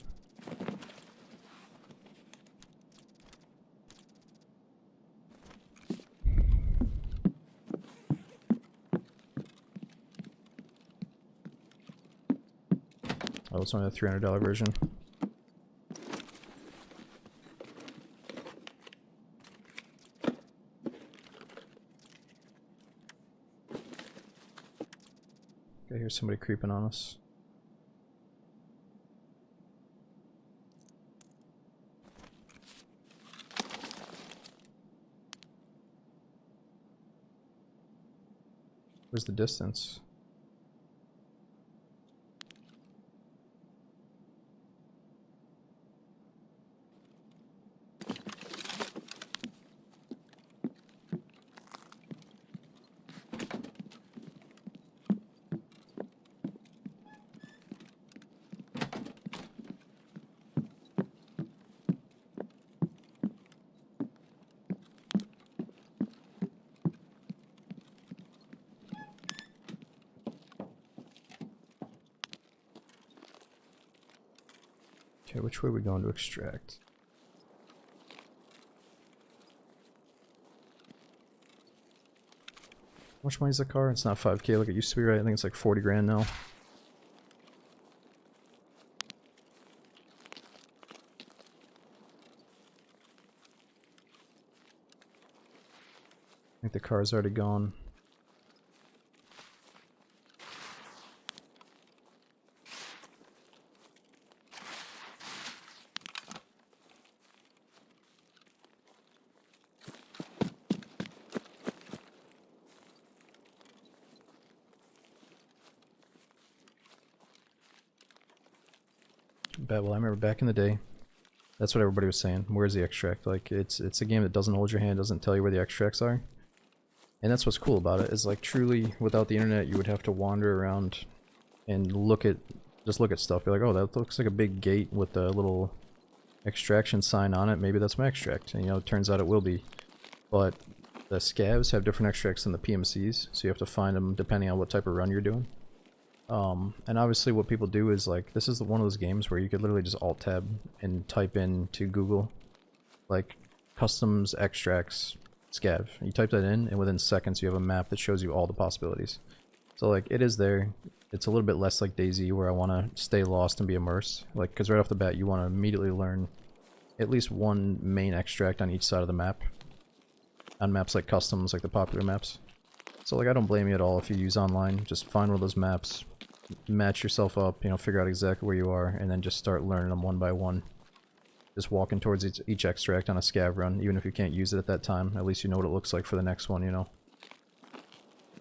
Oh, it's only the $300 version. I hear somebody creeping on us. Where's the distance? Okay, which way are we going to extract? How much money is the car? It's not 5K like it used to be, right? I think it's like 40 grand now. I think the car's already gone. Well, I remember back in the day, that's what everybody was saying. Where's the extract? Like, it's a game that doesn't hold your hand, doesn't tell you where the extracts are. And that's what's cool about it, is like truly, without the internet, you would have to wander around and just look at stuff. Be like, oh, that looks like a big gate with a little extraction sign on it. Maybe that's my extract. And, you know, it turns out it will be. But the scavs have different extracts than the PMCs, so you have to find them depending on what type of run you're doing. And obviously what people do is like, this is one of those games where you could literally just alt-tab and type in to Google, like, customs extracts scav. You type that in, and within seconds you have a map that shows you all the possibilities. So like, it is there. It's a little bit less like DayZ, where I want to stay lost and be immersed. Like, because right off the bat you want to immediately learn at least one main extract on each side of the map. On maps like customs, like the popular maps. So like, I don't blame you at all if you use online. Just find one of those maps, match yourself up, you know, figure out exactly where you are, and then just start learning them one by one. Just walking towards each extract on a scav run, even if you can't use it at that time. At least you know what it looks like for the next one, you know.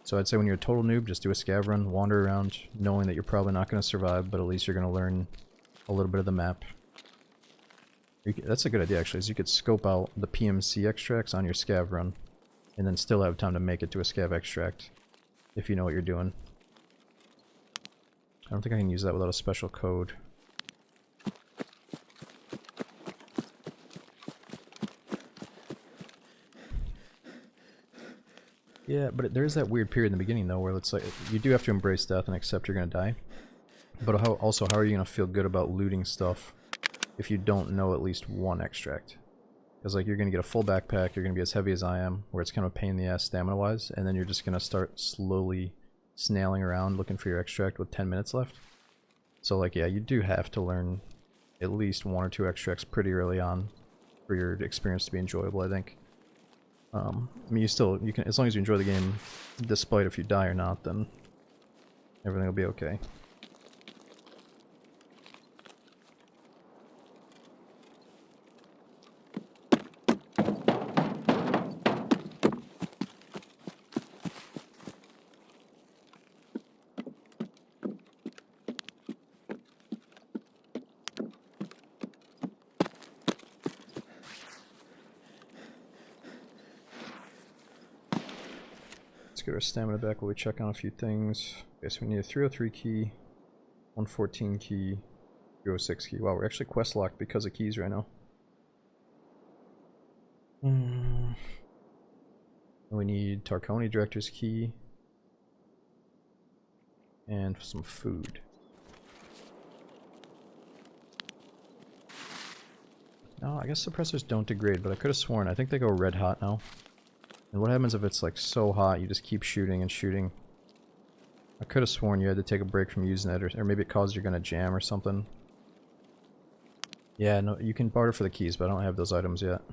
So I'd say when you're a total noob, just do a scav run, wander around, knowing that you're probably not going to survive, but at least you're going to learn a little bit of the map. That's a good idea, actually, is you could scope out the PMC extracts on your scav run, and then still have time to make it to a scav extract, if you know what you're doing. I don't think I can use that without a special code. Yeah, but there's that weird period in the beginning, though, where it's like, you do have to embrace death and accept you're gonna die. But also, how are you gonna feel good about looting stuff if you don't know at least one extract? Because, like, you're gonna get a full backpack, you're gonna be as heavy as I am, where it's kind of a pain in the ass stamina-wise, and then you're just gonna start slowly snailing around looking for your extract with 10 minutes left. So, like, yeah, you do have to learn at least 1 or 2 extracts pretty early on for your experience to be enjoyable, I think. I mean, you can, as long as you enjoy the game, despite if you die or not, then everything will be okay. Let's get our stamina back while we check on a few things. Okay, so we need a 303 key, 114 key, 306 key. Wow, we're actually quest locked because of keys right now. We need Tarkov Director's key. And some food. No, I guess suppressors don't degrade, but I could have sworn. I think they go red hot now. And what happens if it's like so hot you just keep shooting and shooting? I could have sworn you had to take a break from using it, or maybe it caused you're gonna jam or something. Yeah, no, you can barter for the keys, but I don't have those items yet.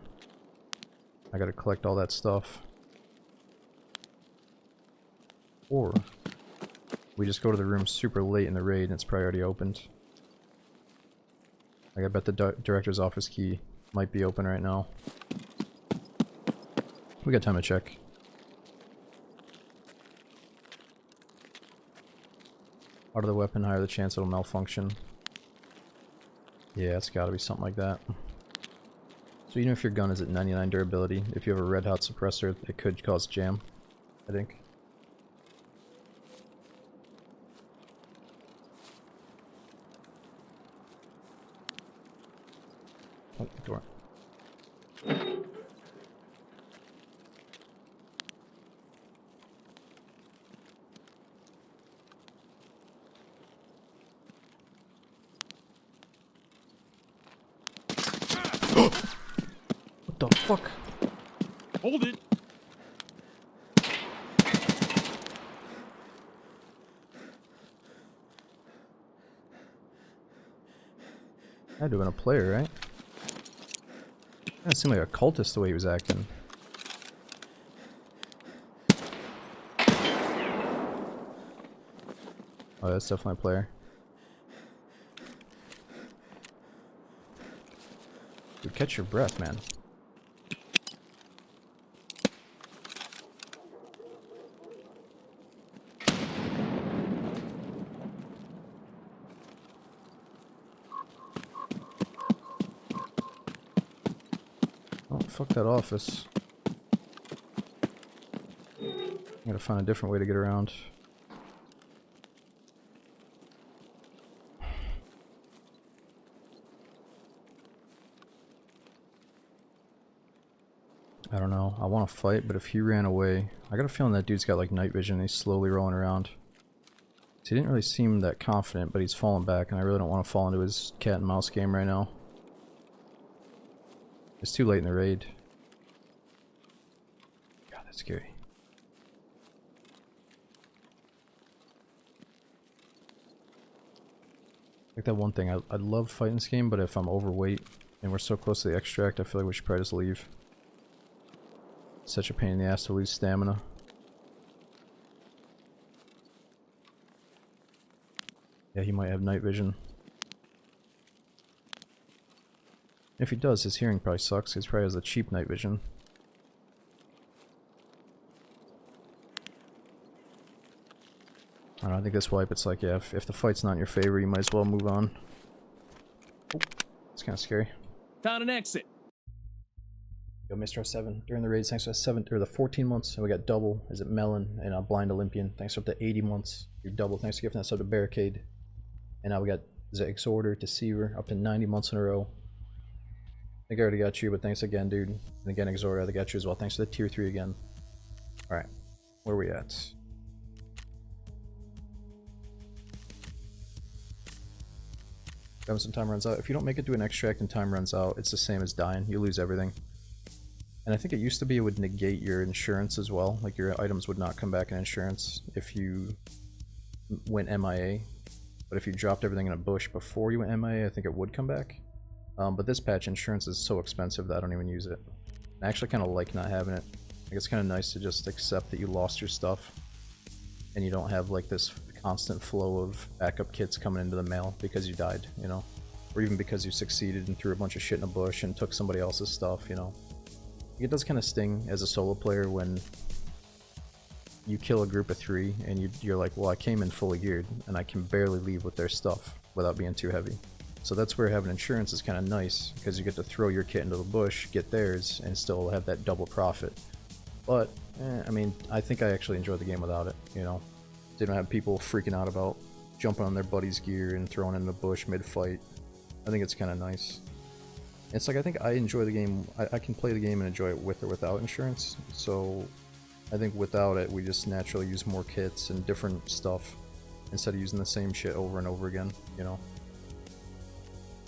I gotta collect all that stuff. Or we just go to the room super late in the raid and it's probably already opened. Like, I bet the director's office key might be open right now. We got time to check. Out of the weapon, higher the chance it'll malfunction. Yeah, it's gotta be something like that. So even if your gun is at 99 durability, if you have a red hot suppressor, it could cause jam, I think. Oh, door. What the fuck? Hold it! Had to have been a player, right? That seemed like a cultist the way he was acting. Oh, that's definitely a player. Dude, catch your breath, man. Oh, fuck that office. I gotta find a different way to get around. I don't know. I want to fight, but if he ran away... I got a feeling that dude's got like night vision and he's slowly rolling around. So he didn't really seem that confident, but he's falling back and I really don't want to fall into his cat and mouse game right now. It's too late in the raid. God, that's scary. Like that one thing, I love fighting this game, but if I'm overweight and we're so close to the extract, I feel like we should probably just leave. Such a pain in the ass to lose stamina. Yeah, he might have night vision. If he does, his hearing probably sucks. He probably has a cheap night vision. I don't think this wipe, it's like, yeah, if the fight's not in your favor, you might as well move on. Oh, it's kind of scary. Found an exit. Yo, Mr. 07, during the raids, thanks for the 7 or the 14 months. And we got double. Is it Melon and Blind Olympian? Thanks for up to 80 months. You're double. Thanks for giving that sub to Barricade. And now we got Exhorter, Deceiver, up to 90 months in a row. I think I already got you, but thanks again, dude. And again, Exhorter, I got you as well. Thanks for the tier 3 again. Alright, where are we at? When some time runs out. If you don't make it to an extract and time runs out, it's the same as dying. You lose everything. And I think it used to be it would negate your insurance as well. Like your items would not come back in insurance if you went MIA. But if you dropped everything in a bush before you went MIA, I think it would come back. But this patch, insurance is so expensive that I don't even use it. I actually kind of like not having it. Like it's kind of nice to just accept that you lost your stuff. And you don't have like this constant flow of backup kits coming into the mail because you died, you know? Or even because you succeeded and threw a bunch of shit in a bush and took somebody else's stuff, you know? It does kind of sting as a solo player when you kill a group of 3 and you're like, well, I came in fully geared and I can barely leave with their stuff without being too heavy. So that's where having insurance is kind of nice because you get to throw your kit into the bush, get theirs, and still have that double profit. But, I mean, I think I actually enjoyed the game without it, you know? Didn't have people freaking out about jumping on their buddy's gear and throwing it in the bush mid-fight. I think it's kind of nice. It's like, I think I enjoy the game, I can play the game and enjoy it with or without insurance, so I think without it we just naturally use more kits and different stuff instead of using the same shit over and over again, you know?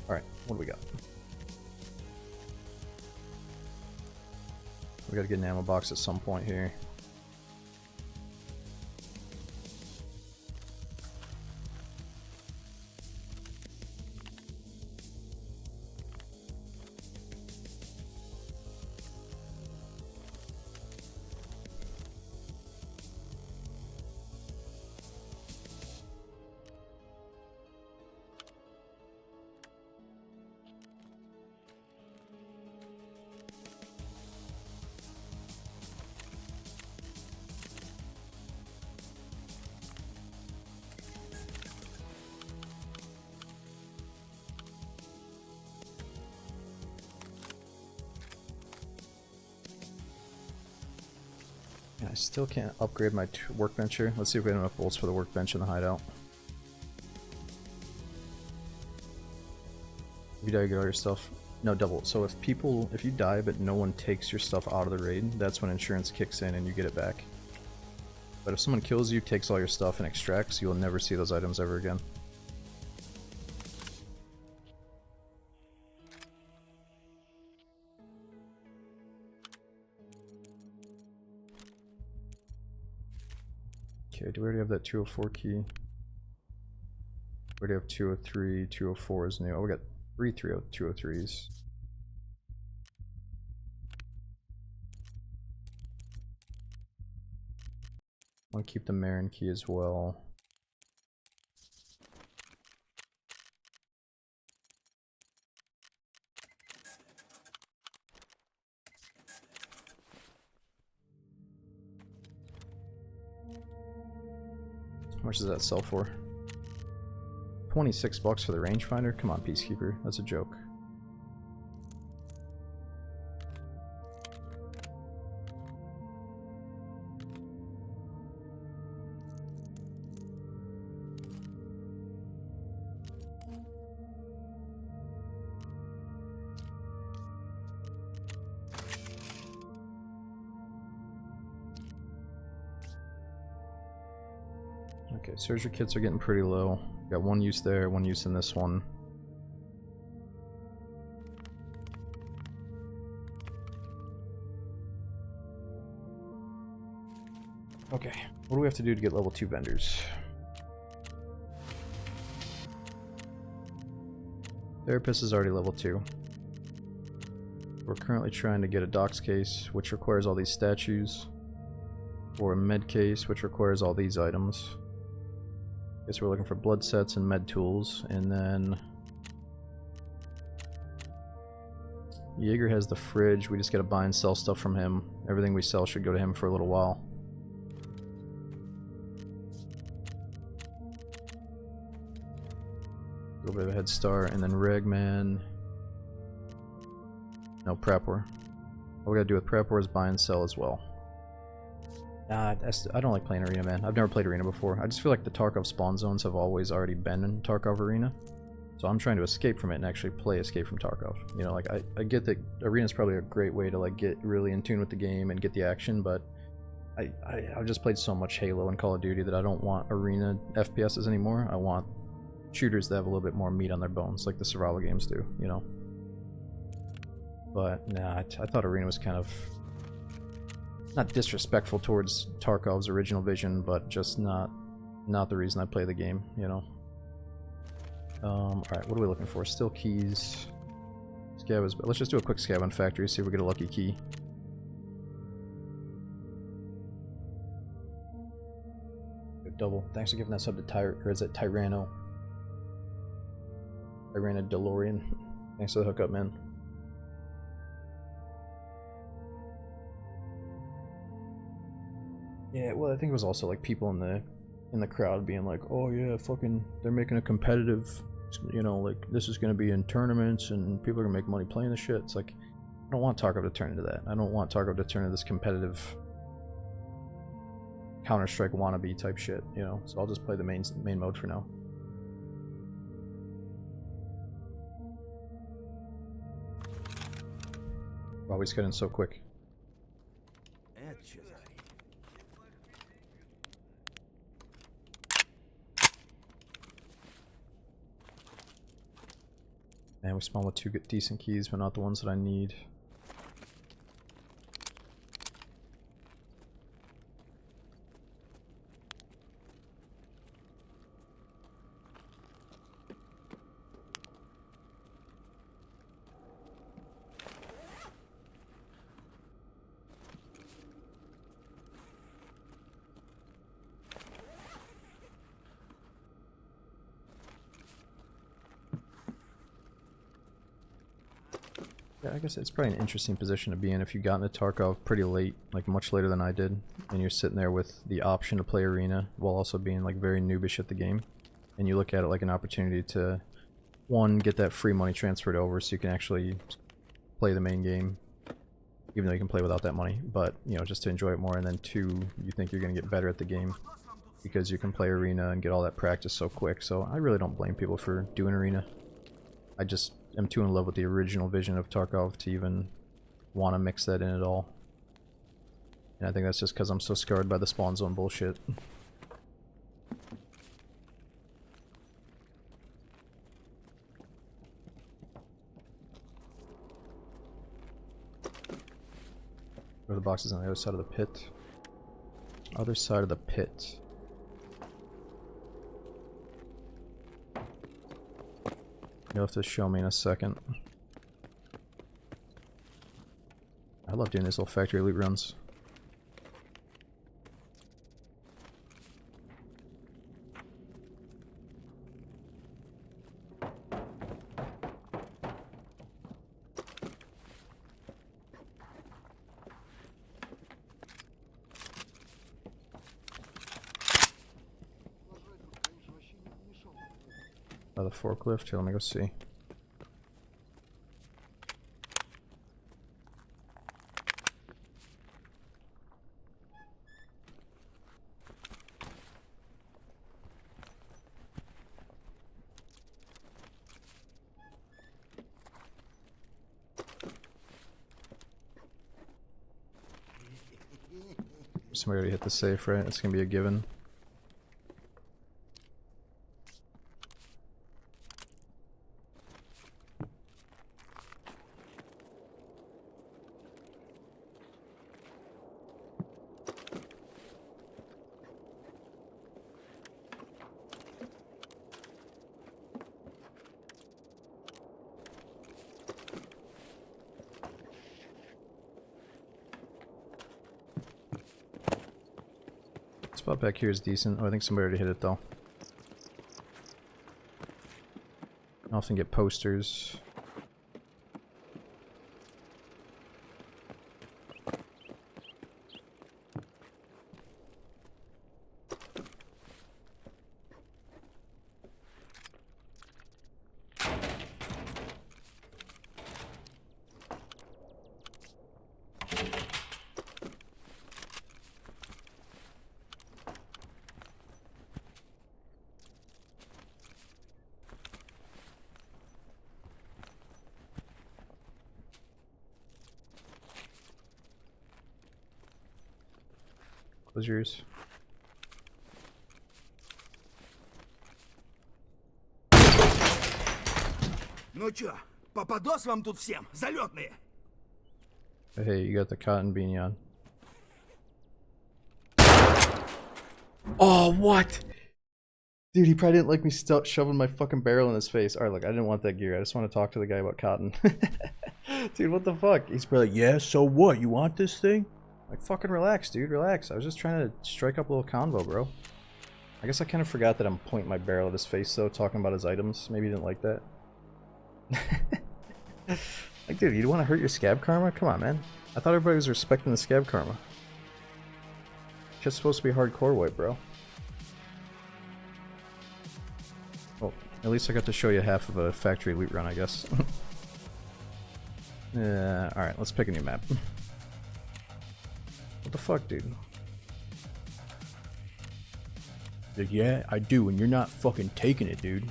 Alright, what do we got? We gotta get an ammo box at some point here. I still can't upgrade my workbench here. Let's see if we have enough bolts for the workbench in the hideout. If you die, you get all your stuff. No, double. So if you die but no one takes your stuff out of the raid, that's when insurance kicks in and you get it back. But if someone kills you, takes all your stuff, and extracts, you'll never see those items ever again. Okay, do we already have that 204 key? We already have 203, 204 is new. Oh, we got 3 203s. I want to keep the Marin key as well. How much does that sell for? 26 bucks for the rangefinder? Come on, Peacekeeper. That's a joke. Okay, surgery kits are getting pretty low. Got one use there, one use in this one. Okay, what do we have to do to get level 2 vendors? Therapist is already level 2. We're currently trying to get a docs case, which requires all these statues, or a med case, which requires all these items. Guess we're looking for blood sets and med tools, and then Jaeger has the fridge. We just gotta buy and sell stuff from him. Everything we sell should go to him for a little while. little bit of a head start, and then Ragman. No, Prepor. All we gotta do with Prepor is buy and sell as well. I don't like playing Arena, man. I've never played Arena before. I just feel like the Tarkov spawn zones have always already been in Tarkov Arena. So I'm trying to escape from it and actually play Escape from Tarkov. You know, like, I get that Arena is probably a great way to, like, get really in tune with the game and get the action, but I've just played so much Halo and Call of Duty that I don't want Arena FPSs anymore. I want shooters that have a little bit more meat on their bones, like the survival games do, you know? But, nah, I thought Arena was kind of... not disrespectful towards Tarkov's original vision, but just not the reason I play the game, you know? Alright, what are we looking for? Still keys. Scab is... let's just do a quick scab on factory, see if we get a lucky key. Double. Thanks for giving that sub to or is it Tyranno? Tyranno DeLorean. Thanks for the hookup, man. Yeah, well, I think it was also like people in the crowd being like, "Oh yeah, fucking, they're making a competitive, you know, like this is gonna be in tournaments and people are gonna make money playing this shit." It's like, I don't want Tarkov to turn into that. I don't want Tarkov to turn into this competitive Counter-Strike wannabe type shit, you know. So I'll just play the main mode for now. Wow, we just got in so quick. Man, we spawned with 2 good, decent keys, but not the ones that I need. Yeah, I guess it's probably an interesting position to be in if you got into Tarkov pretty late, like much later than I did, and you're sitting there with the option to play Arena while also being like very noobish at the game, and you look at it like an opportunity to, one, get that free money transferred over so you can actually play the main game, even though you can play without that money, but, you know, just to enjoy it more, and then two, you think you're going to get better at the game because you can play Arena and get all that practice so quick. So I really don't blame people for doing Arena. I just am too in love with the original vision of Tarkov to even want to mix that in at all. And I think that's just because I'm so scarred by the spawn zone bullshit. Where the box is on the other side of the pit. Other side of the pit. You'll have to show me in a second. I love doing these little factory loot runs. By the forklift, here, let me go see. Somebody already hit the safe, right? It's gonna be a given. Spot back here is decent. Oh, I think somebody already hit it though. I often get posters. Close your ears. Ну чё, попадос вам тут всем, залетные? Hey, you got the cotton beanie on. Oh, what? Dude, he probably didn't like me shoving my fucking barrel in his face. Alright, look, I didn't want that gear. I just want to talk to the guy about cotton. Dude, what the fuck? He's probably like, yeah, so what? You want this thing? Like, fucking relax, dude, relax. I was just trying to strike up a little convo, bro. I guess I kind of forgot that I'm pointing my barrel at his face, though, talking about his items. Maybe he didn't like that. Like, dude, you want to hurt your scab karma? Come on, man. I thought everybody was respecting the scab karma. Just supposed to be hardcore white, bro. Well, at least I got to show you half of a factory loot run, I guess. Yeah, alright, let's pick a new map. What the fuck, dude? Like, yeah, I do, and you're not fucking taking it, dude.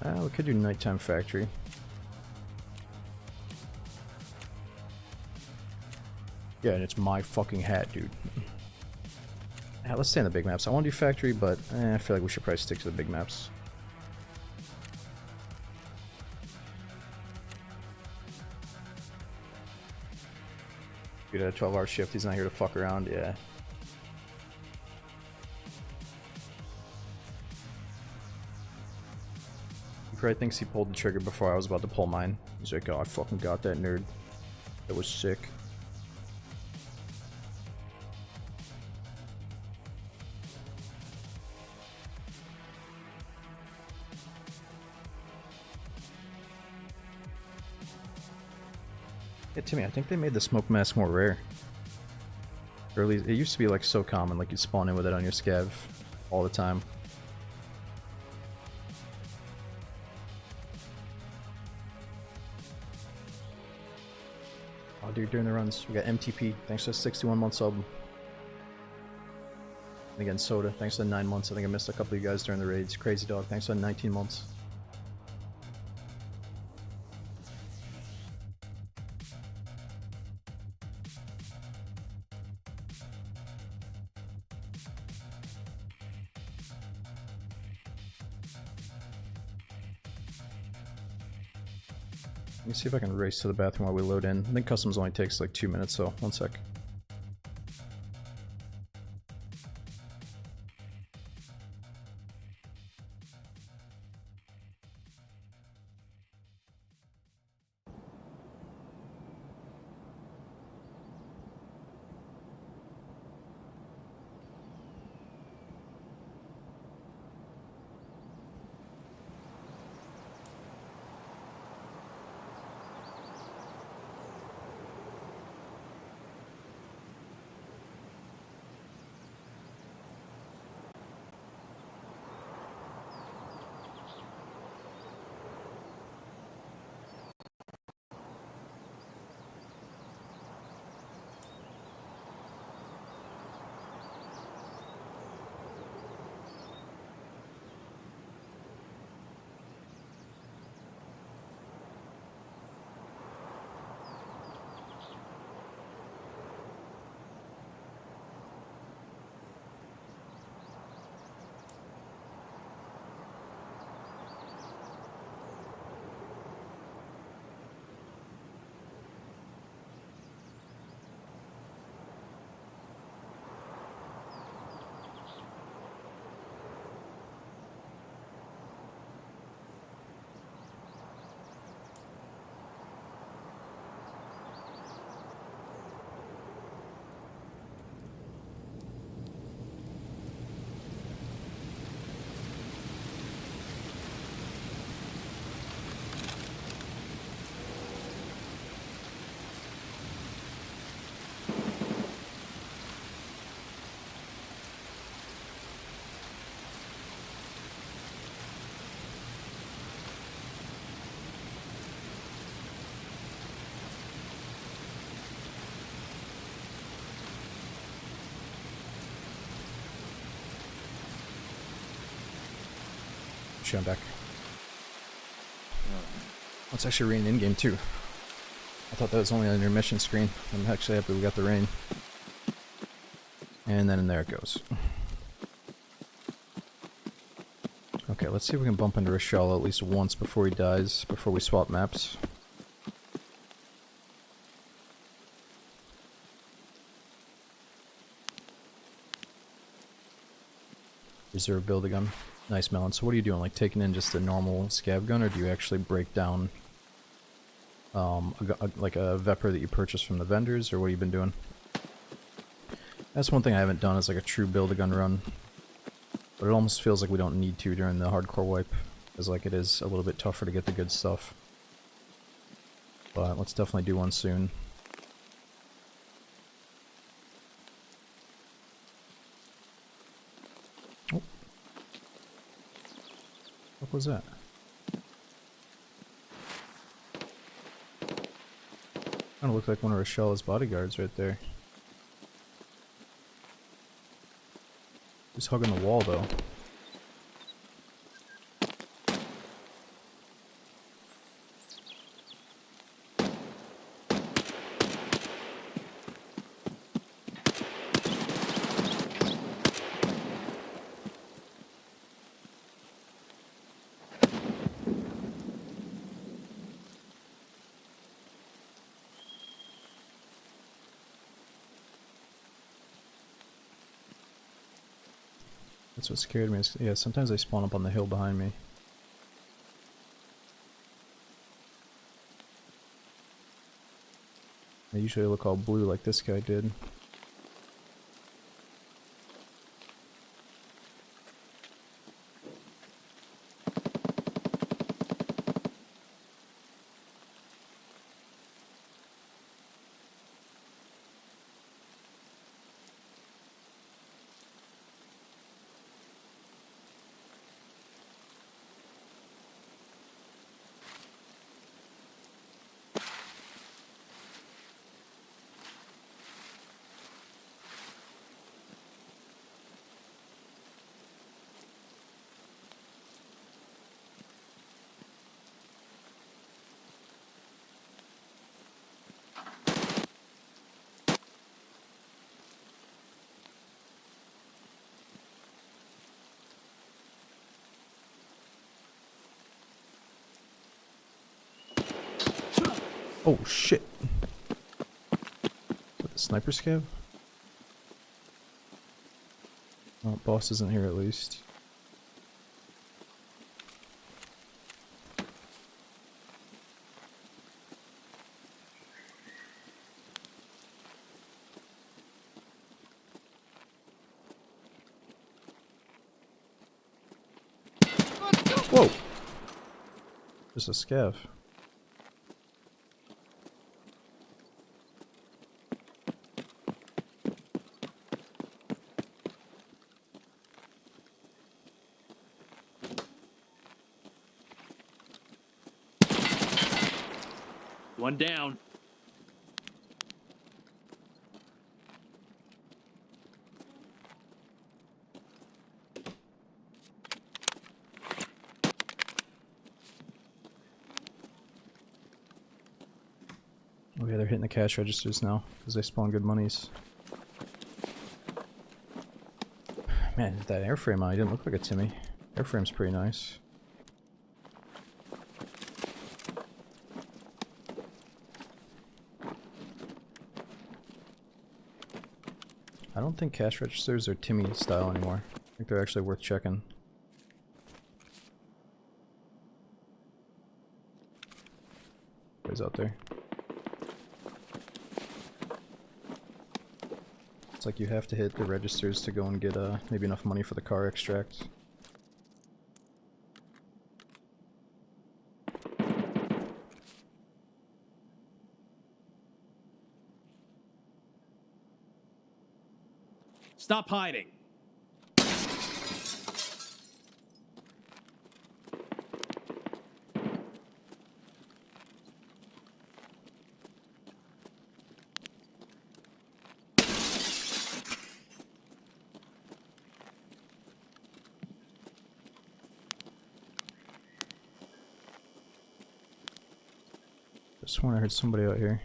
Well, we could do nighttime factory. Yeah, and it's my fucking hat, dude. Yeah, let's stay on the big maps. I want to do factory, but I feel like we should probably stick to the big maps. Good at a 12-hour shift. He's not here to fuck around. Yeah. He probably thinks he pulled the trigger before I was about to pull mine. He's like, oh, I fucking got that, nerd. That was sick. Yeah, Timmy, I think they made the smoke mask more rare. Or at least, it used to be like so common, like you'd spawn in with it on your scav all the time. Oh, dude, during the runs, we got MTP, thanks to the 61-month sub. And again, Soda, thanks to the 9 months. I think I missed a couple of you guys during the raids. Crazy Dog, thanks to the 19 months. Let me see if I can race to the bathroom while we load in. I think customs only takes like 2 minutes, so 1 sec. I'm back. Let's actually read an in-game too. I thought that was only on your mission screen. I'm actually happy we got the rain. And then there it goes. Okay, let's see if we can bump into Rochelle at least once before he dies, before we swap maps. Reserve build a gun. Nice, Melon. So what are you doing? Like taking in just a normal scav gun, or do you actually break down like a Vepr that you purchased from the vendors, or what have you been doing? That's one thing I haven't done is like a true build a gun run. But it almost feels like we don't need to during the hardcore wipe, because like it is a little bit tougher to get the good stuff. But let's definitely do one soon. Oh. What was that? Kinda looked like one of Rochelle's bodyguards right there. He's hugging the wall though. That's what scared me. Yeah, sometimes they spawn up on the hill behind me. They usually look all blue like this guy did. Oh shit! Is that the sniper scav? Oh, boss isn't here at least. Whoa! Just a scav. One down. Oh yeah, they're hitting the cash registers now, because they spawn good monies. Man, that airframe on, he didn't look like a Timmy. Airframe's pretty nice. I don't think cash registers are Timmy style anymore. I think they're actually worth checking. Guys out there. It's like you have to hit the registers to go and get maybe enough money for the car extract. Stop hiding. sworn I heard somebody out here.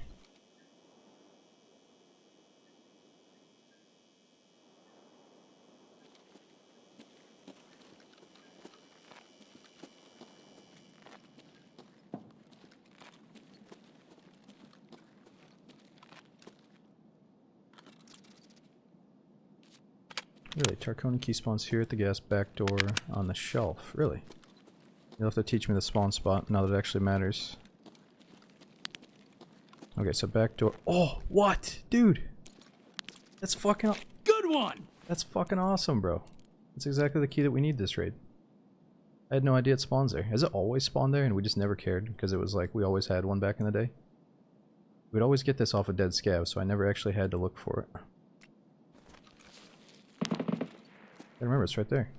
Really, Tarkov key spawns here at the gas back door on the shelf. Really? You'll have to teach me the spawn spot now that it actually matters. Okay, so back door. Oh, what? Dude! That's fucking... Good one! That's fucking awesome, bro. That's exactly the key that we need this raid. I had no idea it spawns there. Has it always spawned there and we just never cared? Because it was like we always had one back in the day? We'd always get this off a dead scav, so I never actually had to look for it. I remember, it's right there.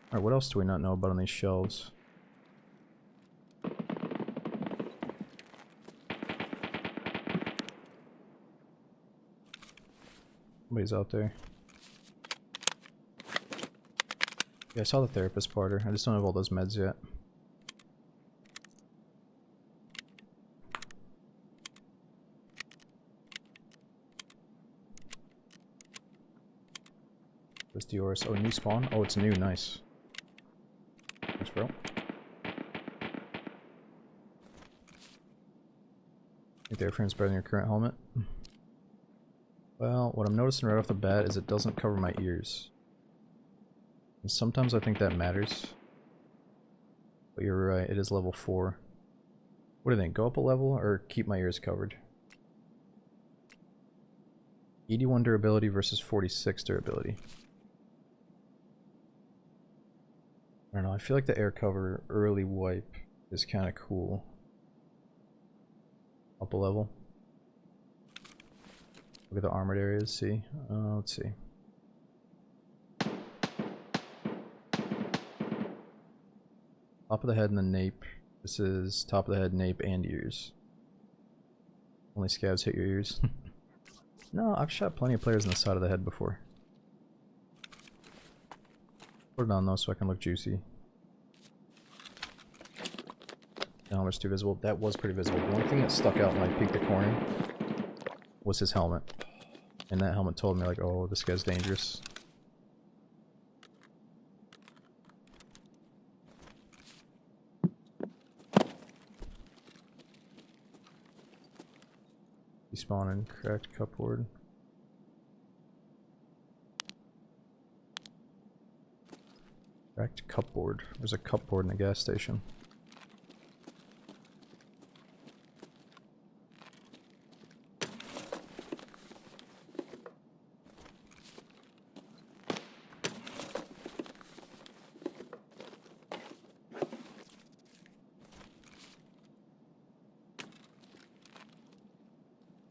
Alright, what else do we not know about on these shelves? Somebody's out there. Yeah, I saw the therapist parter. I just don't have all those meds yet. Where's Dioris? Oh, new spawn? Oh, it's new. Nice. Thanks, bro. Think the airframe's better than your current helmet? Well, what I'm noticing right off the bat is it doesn't cover my ears. And sometimes I think that matters. But you're right, it is level 4. What do you think? Go up a level or keep my ears covered? 81 durability versus 46 durability. I don't know, I feel like the air cover early wipe is kind of cool. Up a level. Look at the armored areas, see? Let's see. Top of the head and the nape. This is top of the head, nape, and ears. Only scavs hit your ears. No, I've shot plenty of players in the side of the head before. Put it on though so I can look juicy. The helmet's too visible. That was pretty visible. The only thing that stuck out when I peeked the corner was his helmet. And that helmet told me like, oh, this guy's dangerous. Despawning, cracked cupboard. Cracked cupboard. There's a cupboard in the gas station.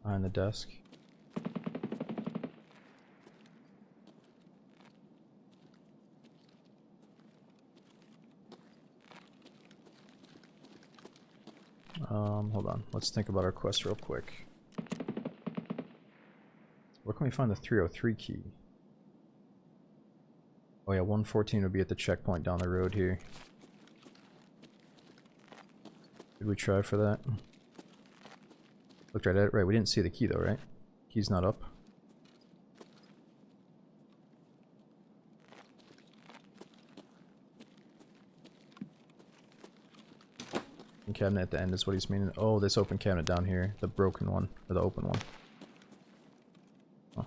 Behind the desk. Hold on. Let's think about our quest real quick. Where can we find the 303 key? Oh yeah, 114 would be at the checkpoint down the road here. Did we try for that? Looked right at it. Right, we didn't see the key though, right? Key's not up. Cabinet at the end is what he's meaning. Oh, this open cabinet down here. The broken one. Or the open one. Oh.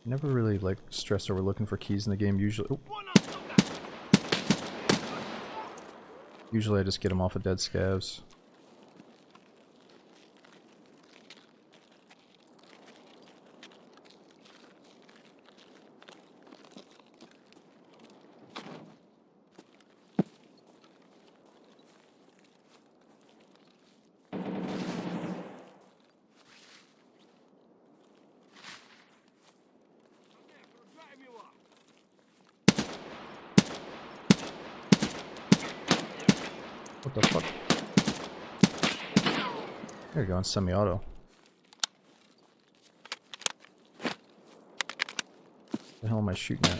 Never really, like, stressed over looking for keys in the game. Usually... Oh. Usually I just get them off of dead scavs. What the fuck? There you go, it's semi-auto. The hell am I shooting at?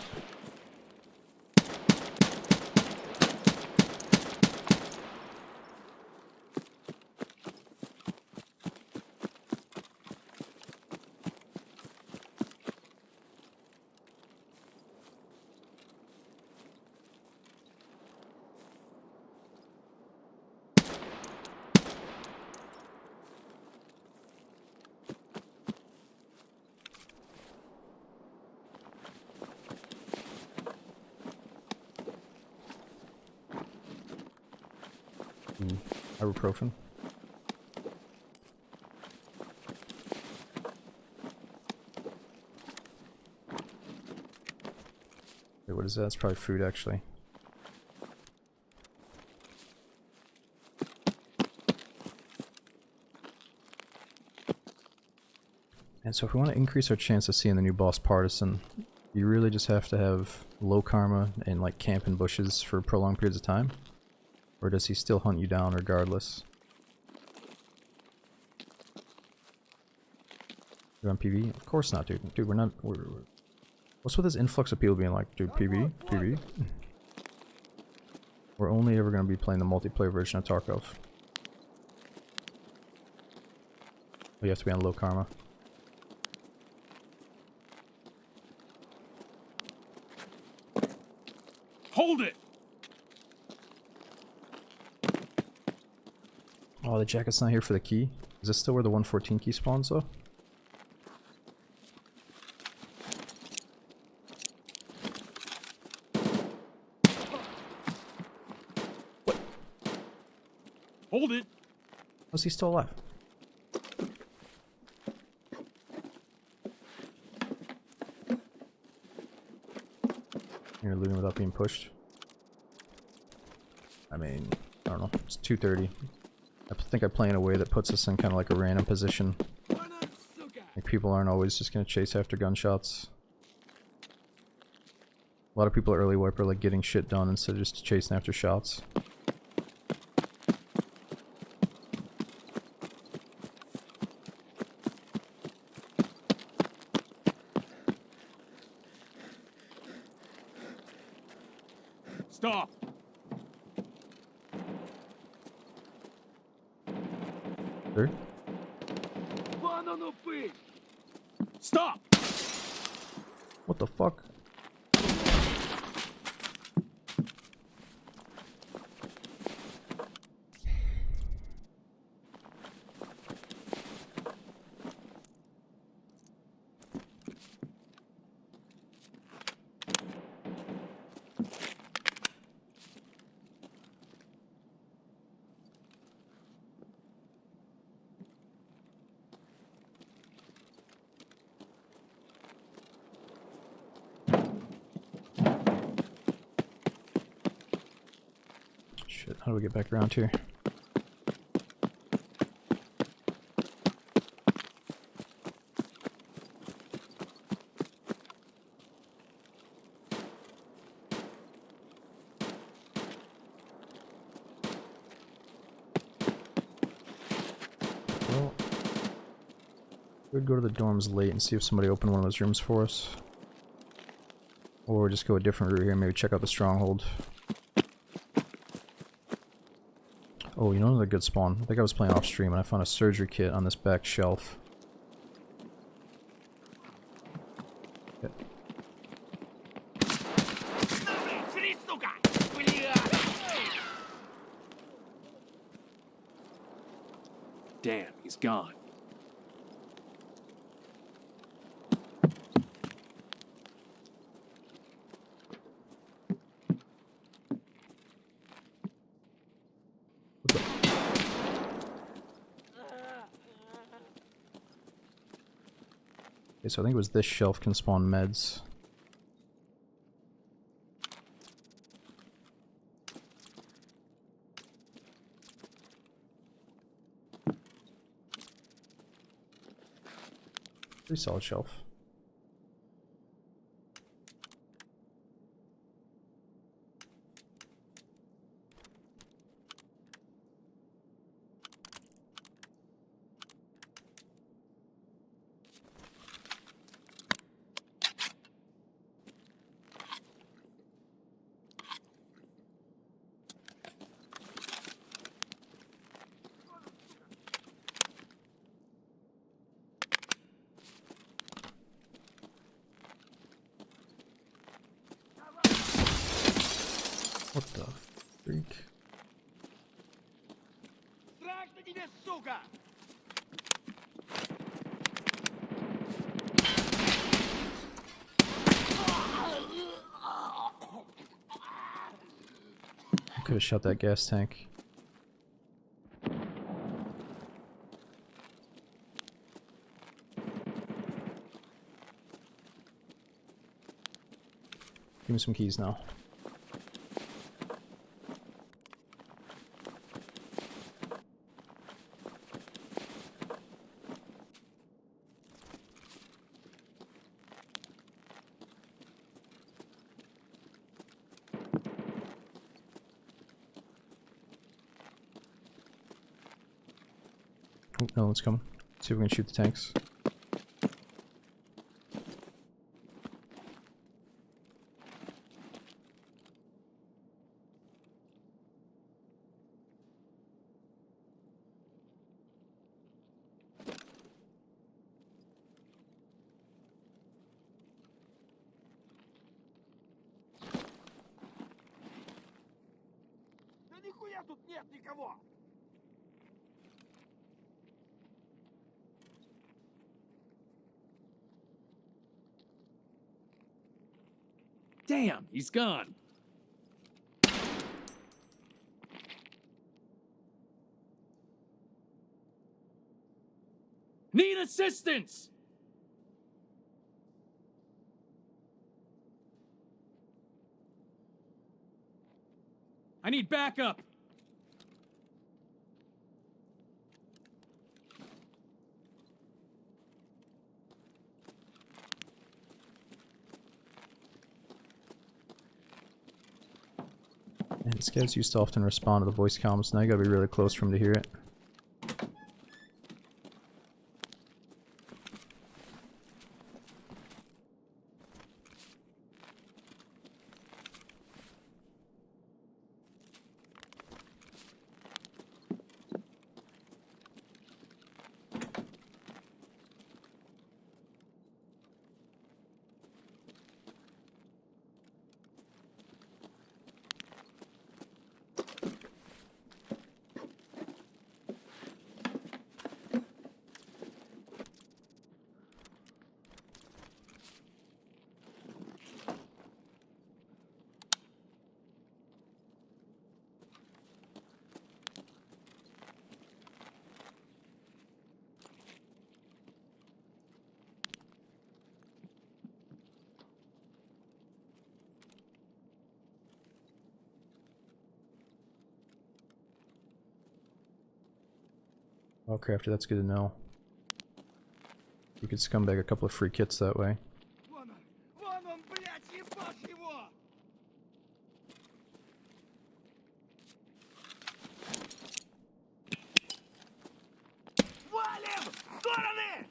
Ibuprofen. Wait, what is that? It's probably food, actually. And so if we want to increase our chance of seeing the new boss Partisan, you really just have to have low karma and like camp in bushes for prolonged periods of time? Or does he still hunt you down regardless? You're on PV? Of course not, dude. Dude, we're not... What's with this influx of people being like, dude, PV? PV? We're only ever going to be playing the multiplayer version of Tarkov. We have to be on low karma. Hold it! Oh, the jacket's not here for the key? Is this still where the 114 key spawns, though? What? Hold it! How's he still alive? You're looting without being pushed. I mean, I don't know. It's 2:30. I think I play in a way that puts us in kind of like a random position. Like people aren't always just gonna chase after gunshots. A lot of people at early wipe are like getting shit done instead of just chasing after shots. Stop! Sure. Stop! What the fuck? Shit, how do we get back around here? Well, we'd go to the dorms late and see if somebody opened one of those rooms for us. Or just go a different route here, maybe check out the stronghold. Oh, you know another good spawn? I think I was playing off stream and I found a surgery kit on this back shelf. Okay. Damn, he's gone. Okay, so I think it was this shelf can spawn meds. Pretty solid shelf. What the freak? Страшно тебе, сука! I could have shot that gas tank. Give me some keys now. Oh, no one's coming. See if we can shoot the tanks. Да нихуя тут нет никого! Damn, he's gone. Need assistance! I need backup! And scavs used to often respond to the voice comms, now you gotta be really close for him to hear it. Oh, Crafty, that's good to know. You could scumbag a couple of free kits that way. Вон он, блядь, ебашь его! Валим! В стороны!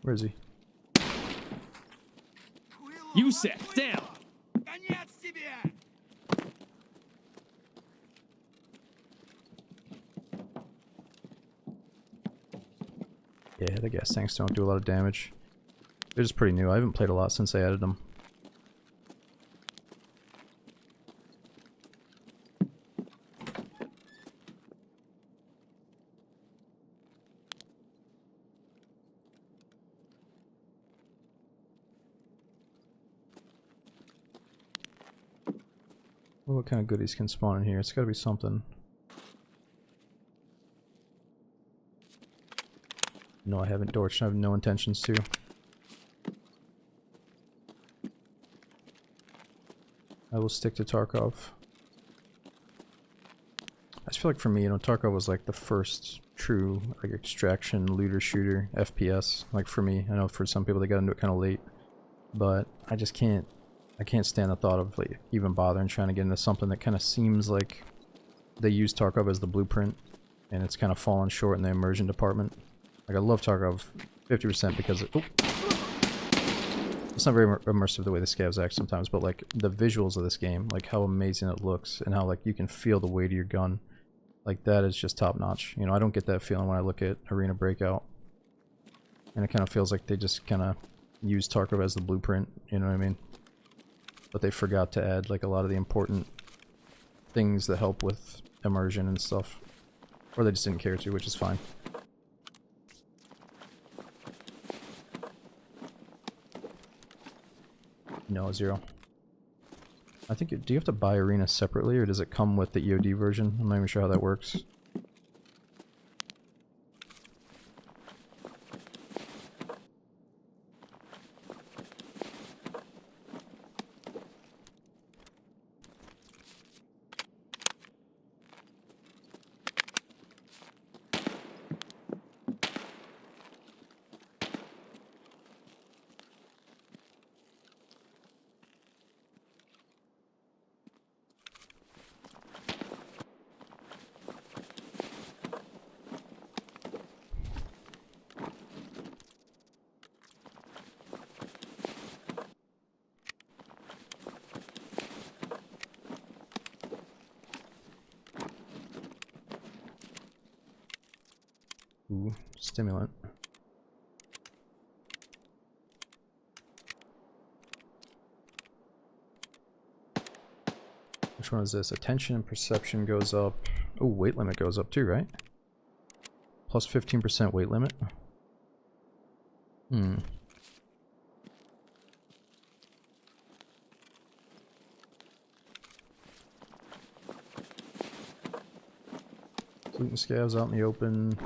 Where is he? You set down! Конец тебе! Yeah, the gas tanks don't do a lot of damage. They're just pretty new. I haven't played a lot since they added them. Well, what kind of goodies can spawn in here? It's gotta be something. No, I haven't torched. I have no intentions to. I will stick to Tarkov. I just feel like for me, you know, Tarkov was like the first true like extraction looter shooter FPS. Like for me, I know for some people they got into it kind of late, but I just can't. I can't stand the thought of like even bothering trying to get into something that kind of seems like they use Tarkov as the blueprint, and it's kind of fallen short in the immersion department. Like I love Tarkov 50% because it, it's not very immersive the way the scavs act sometimes, but like the visuals of this game, like how amazing it looks and how like you can feel the weight of your gun, like that is just top notch. You know, I don't get that feeling when I look at Arena Breakout, and it kind of feels like they just kind of use Tarkov as the blueprint. You know what I mean? But they forgot to add like a lot of the important things that help with immersion and stuff, or they just didn't care to, which is fine. No, 0. I think do you have to buy Arena separately, or does it come with the EOD version? I'm not even sure how that works. Ooh, stimulant. Which one is this? Attention and perception goes up. Oh, weight limit goes up too, right? Plus 15% weight limit. Hmm. Looting scavs out in the open.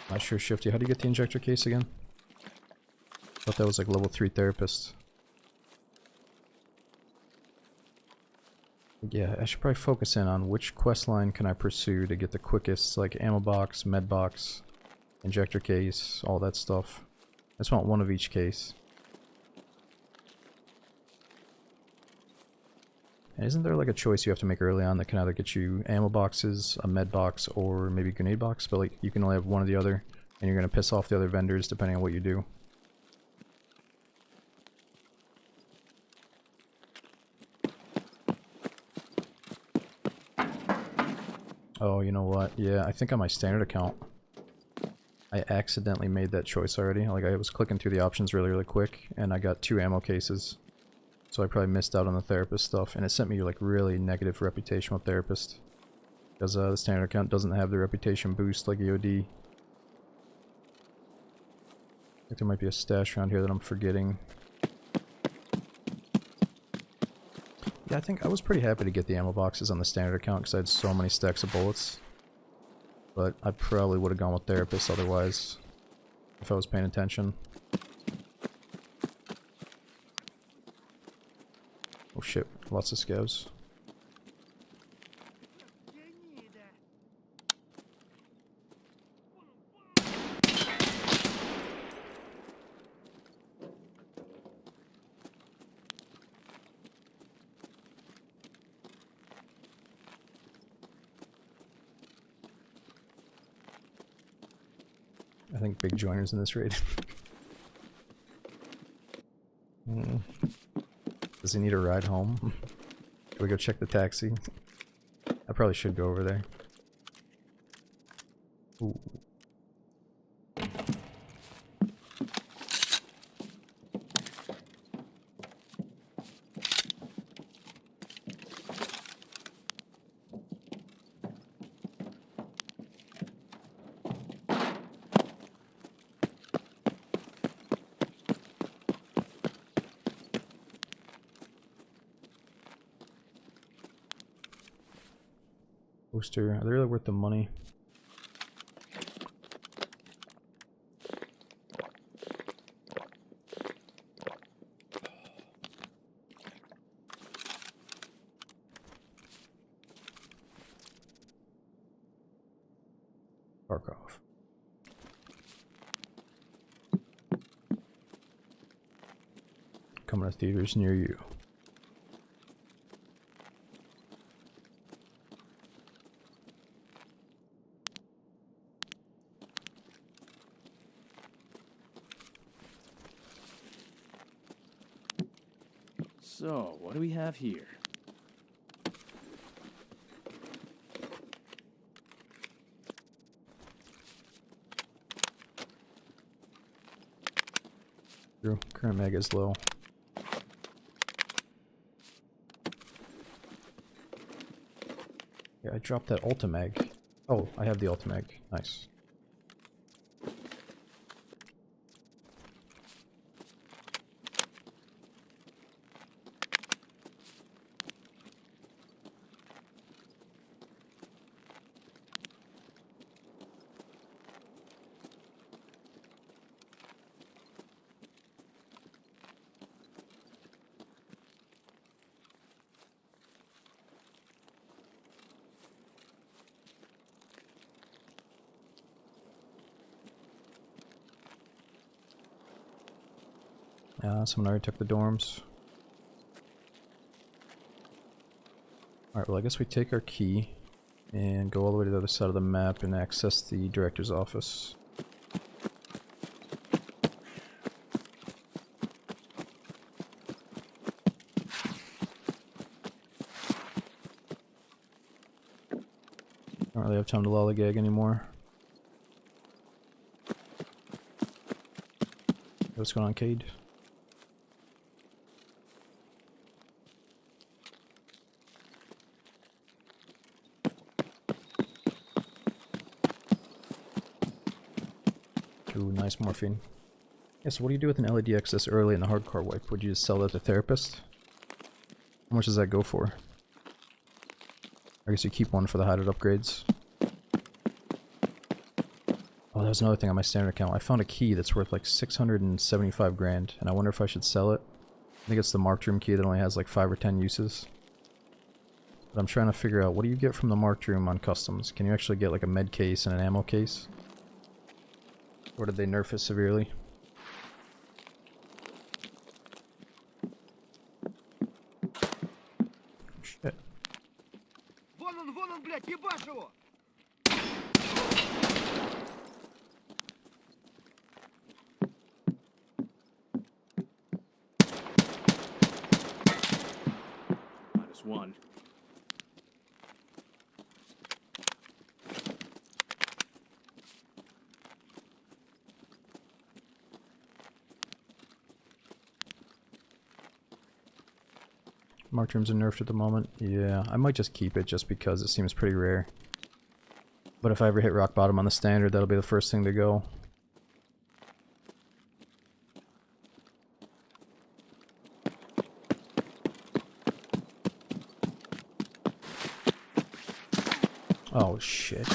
Not sure, Shifty. How do you get the injector case again? Thought that was like level 3 therapist. Yeah, I should probably focus in on which quest line can I pursue to get the quickest, like ammo box, med box, injector case, all that stuff. I just want one of each case. And isn't there like a choice you have to make early on that can either get you ammo boxes, a med box, or maybe a grenade box, but like you can only have one or the other, and you're gonna piss off the other vendors depending on what you do. Oh, you know what? Yeah, I think on my standard account, I accidentally made that choice already. Like, I was clicking through the options really quick, and I got 2 ammo cases. So I probably missed out on the therapist stuff, and it sent me, like, really negative reputation with therapist. Because the standard account doesn't have the reputation boost like EOD. I think there might be a stash around here that I'm forgetting. Yeah, I think I was pretty happy to get the ammo boxes on the standard account because I had so many stacks of bullets. But I probably would have gone with therapist otherwise, if I was paying attention. Oh shit, lots of scavs. I think big joiners in this raid. Does he need a ride home? Can we go check the taxi? I probably should go over there. Ooh. Booster, are they really worth the money? Tarkov. Coming to theaters near you. So, what do we have here? True. Current mag is low. Yeah, I dropped that ultimag. Oh, I have the ultimag. Nice. Someone already took the dorms. Alright, well I guess we take our key and go all the way to the other side of the map and access the director's office. Don't really have time to lollygag anymore. What's going on, Cade? Ooh, nice morphine. Yeah, so what do you do with an LADX this early in the hardcore wipe? Would you just sell that to therapist? How much does that go for? I guess you keep one for the hided upgrades. Oh, there's another thing on my standard account. I found a key that's worth like 675 grand, and I wonder if I should sell it. I think it's the marked room key that only has like 5 or 10 uses. But I'm trying to figure out, what do you get from the marked room on customs? Can you actually get like a med case and an ammo case? Or did they nerf it severely? Shit. Вон он, блядь, ебашь его! -1. Marked rooms are nerfed at the moment. Yeah, I might just keep it just because it seems pretty rare. But if I ever hit rock bottom on the standard, that'll be the first thing to go. Oh shit.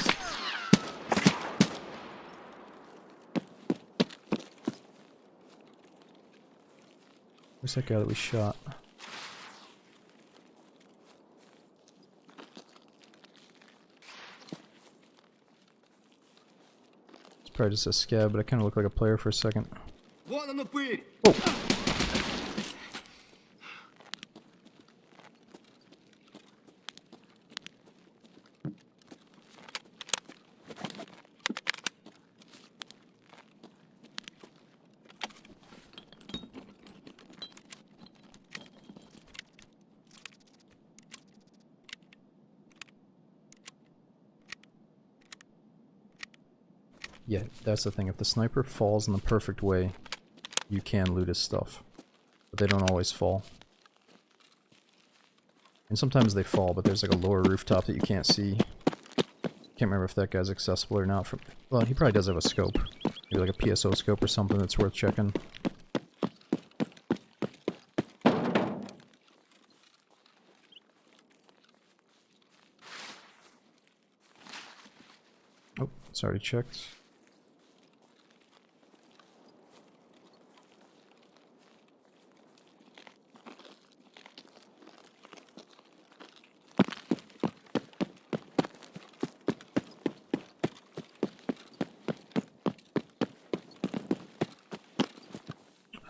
Where's that guy that we shot? It's probably just a scab, but I kind of look like a player for a second. Вон он, упырь! Yeah, that's the thing. If the sniper falls in the perfect way, you can loot his stuff. But they don't always fall. And sometimes they fall, but there's like a lower rooftop that you can't see. Can't remember if that guy's accessible or not. Well, he probably does have a scope. Maybe like a PSO scope or something that's worth checking. Oh, it's already checked.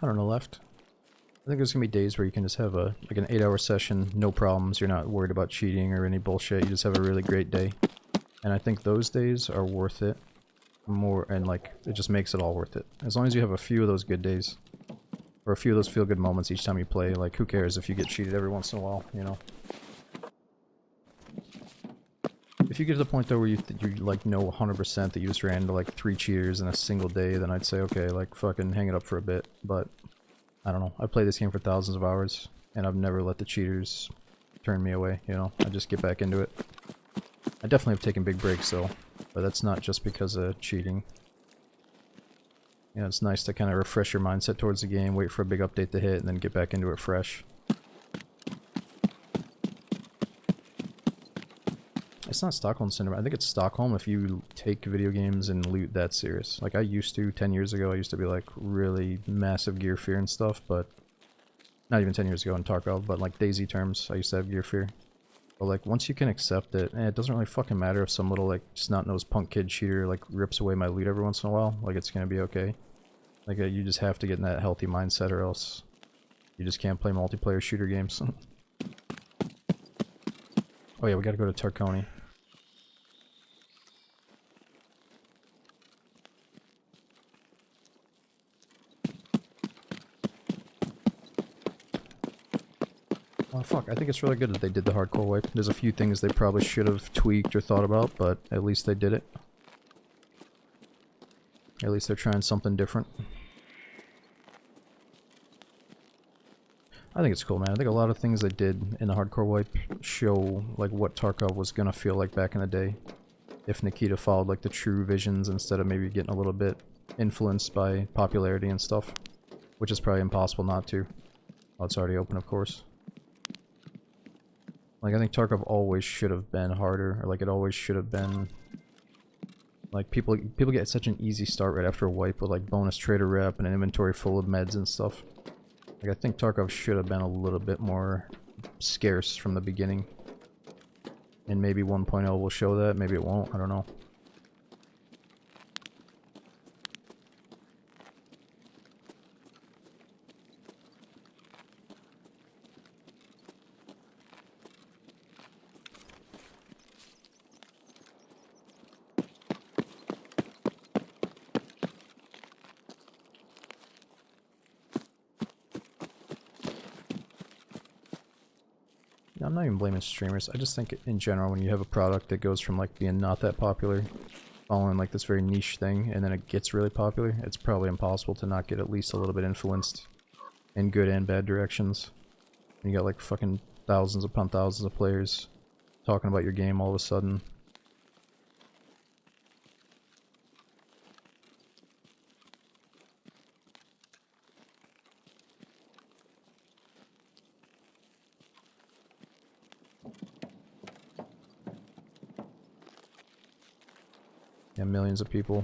I don't know, left. I think there's gonna be days where you can just have a like an 8-hour session, no problems, you're not worried about cheating or any bullshit, you just have a really great day. And I think those days are worth it more, and like it just makes it all worth it. As long as you have a few of those good days. Or a few of those feel good moments each time you play, like who cares if you get cheated every once in a while, you know? If you get to the point though where you like know 100% that you just ran into like 3 cheaters in a single day, then I'd say okay, like fucking hang it up for a bit. But I don't know. I played this game for thousands of hours, and I've never let the cheaters turn me away. You know, I just get back into it. I definitely have taken big breaks though, but that's not just because of cheating. You know, it's nice to kind of refresh your mindset towards the game, wait for a big update to hit, and then get back into it fresh. It's not Stockholm Syndrome. I think it's Stockholm if you take video games and loot that serious. Like I used to 10 years ago, I used to be like really massive gear fear and stuff, but not even 10 years ago in Tarkov, but like DayZ terms, I used to have gear fear. But like once you can accept it, it doesn't really fucking matter if some little like snot-nosed punk kid cheater like rips away my loot every once in a while. Like it's gonna be okay. Like you just have to get in that healthy mindset or else you just can't play multiplayer shooter games. Oh yeah, we gotta go to Tarkoni. Oh fuck, I think it's really good that they did the hardcore wipe. There's a few things they probably should have tweaked or thought about, but at least they did it. At least they're trying something different. I think it's cool, man. I think a lot of things they did in the hardcore wipe show like what Tarkov was gonna feel like back in the day. If Nikita followed like the true visions instead of maybe getting a little bit influenced by popularity and stuff. Which is probably impossible not to. Oh, it's already open, of course. Like, I think Tarkov always should have been harder, or like it always should have been... Like, people get such an easy start right after a wipe with like bonus trader rep and an inventory full of meds and stuff. Like, I think Tarkov should have been a little bit more scarce from the beginning. And maybe 1.0 will show that, maybe it won't, I don't know. I'm not even blaming streamers. I just think in general when you have a product that goes from like being not that popular, following like this very niche thing, and then it gets really popular, it's probably impossible to not get at least a little bit influenced in good and bad directions. And you got like fucking thousands upon thousands of players talking about your game all of a sudden. Yeah, millions of people.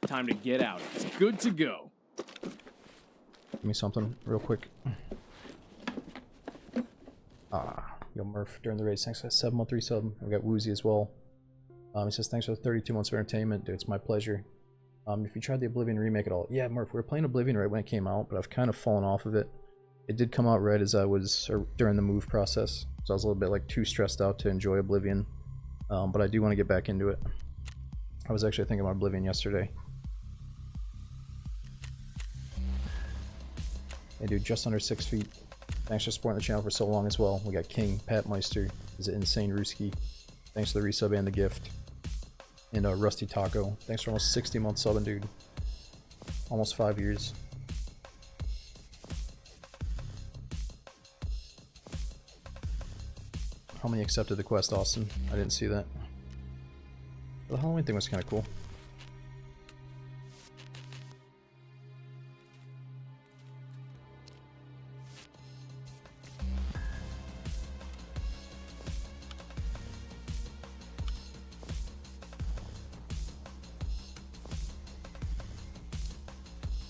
Time to get out. It's good to go. Give me something real quick. Yo Murph, during the race, thanks for that 7-month resub. We got Woozy as well. He says, thanks for the 32 months of entertainment. Dude, it's my pleasure. If you tried the Oblivion remake at all. Yeah, Murph, we were playing Oblivion right when it came out, but I've kind of fallen off of it. It did come out right as I was, or during the move process. So I was a little bit like too stressed out to enjoy Oblivion. But I do want to get back into it. I was actually thinking about Oblivion yesterday. Hey dude, just under 6 feet. Thanks for supporting the channel for so long as well. We got King, Pat Meister, is it Insane Ruski? Thanks for the resub and the gift. And Rusty Taco. Thanks for almost 60 months subbing, dude. Almost 5 years. How many accepted the quest, Austin? I didn't see that. The Halloween thing was kind of cool.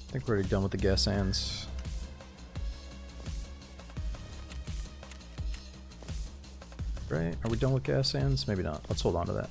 I think we're already done with the gas hands. Right? Are we done with gas hands? Maybe not. Let's hold on to that.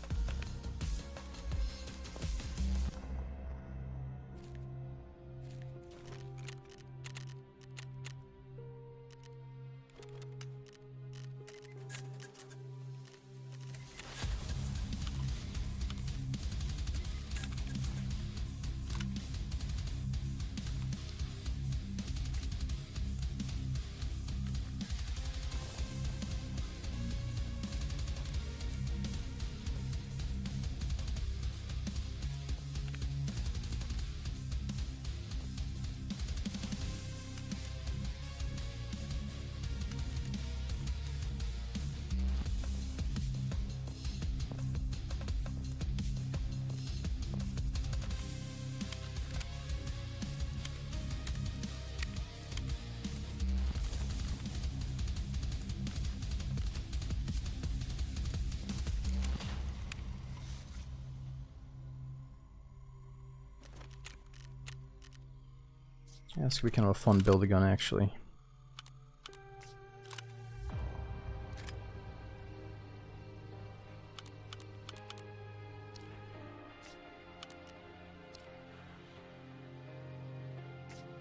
Yeah, this could be kind of a fun build-a-gun, actually.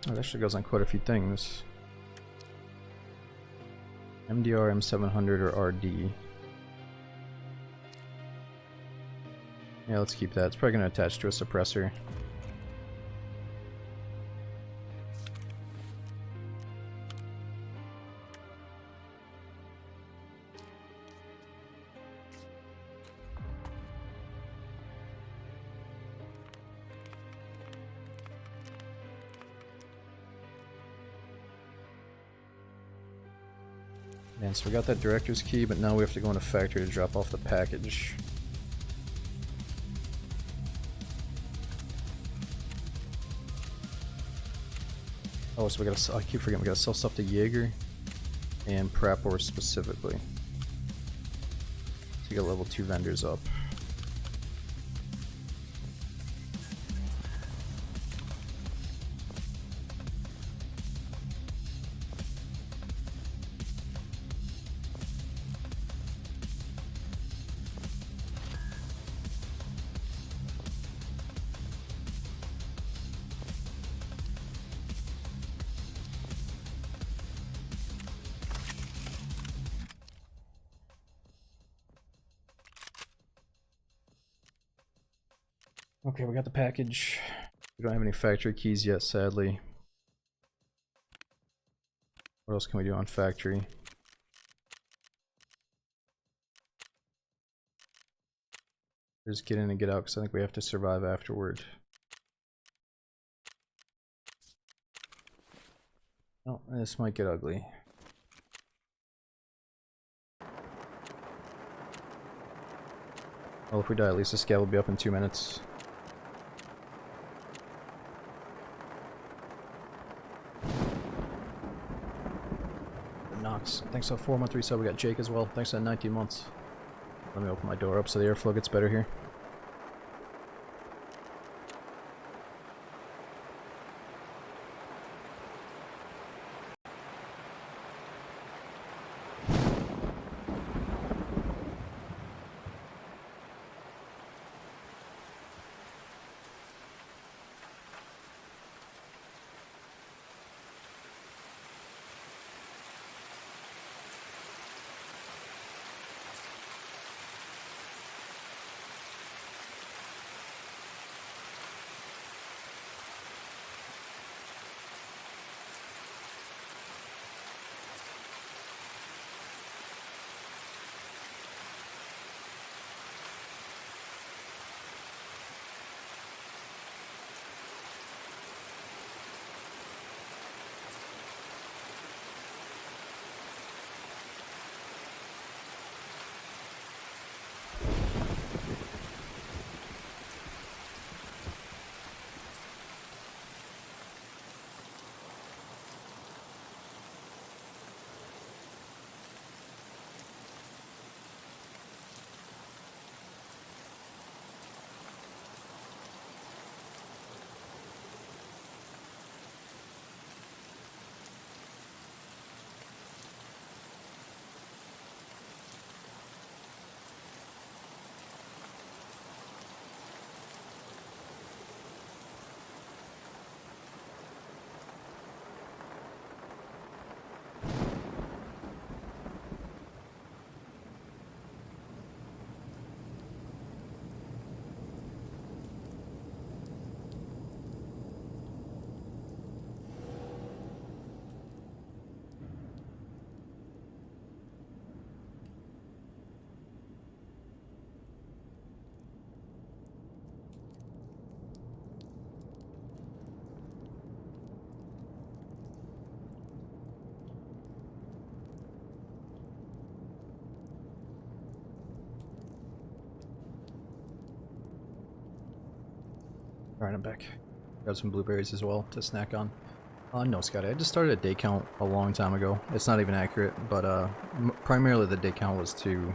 Oh, it actually goes on quite a few things. MDR, M700, or RD. Yeah, let's keep that. It's probably going to attach to a suppressor. Man, so we got that director's key, but now we have to go into factory to drop off the package. Oh, so we gotta, I keep forgetting, we gotta sell stuff to Jaeger and Prapor specifically. So you got level 2 vendors up. Okay, we got the package. We don't have any factory keys yet, sadly. What else can we do on factory? Just get in and get out, because I think we have to survive afterward. Oh, this might get ugly. Well, if we die, at least the scale will be up in 2 minutes. Knox, thanks for 4 month resub. We got Jake as well. Thanks for 19 months. Let me open my door up so the airflow gets better here. Alright, I'm back. Got some blueberries as well to snack on. No, Scotty, I just started a day count a long time ago. It's not even accurate, but primarily the day count was to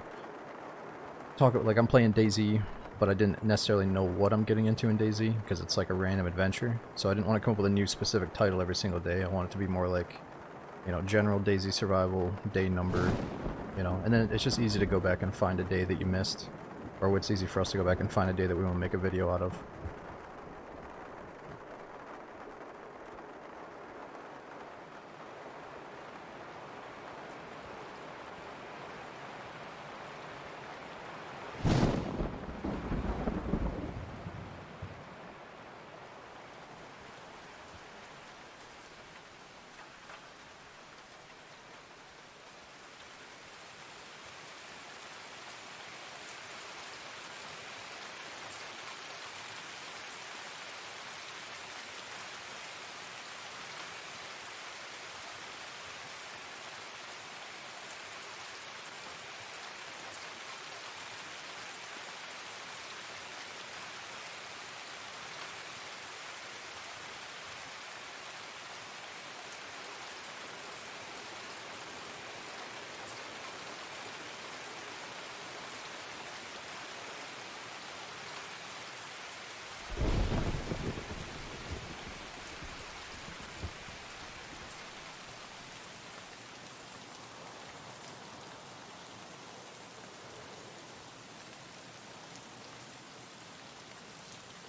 talk, like I'm playing DayZ, but I didn't necessarily know what I'm getting into in DayZ, because it's like a random adventure. So I didn't want to come up with a new specific title every single day. I want it to be more like, you know, general DayZ survival, day number, you know, and then it's just easy to go back and find a day that you missed. Or it's easy for us to go back and find a day that we want to make a video out of.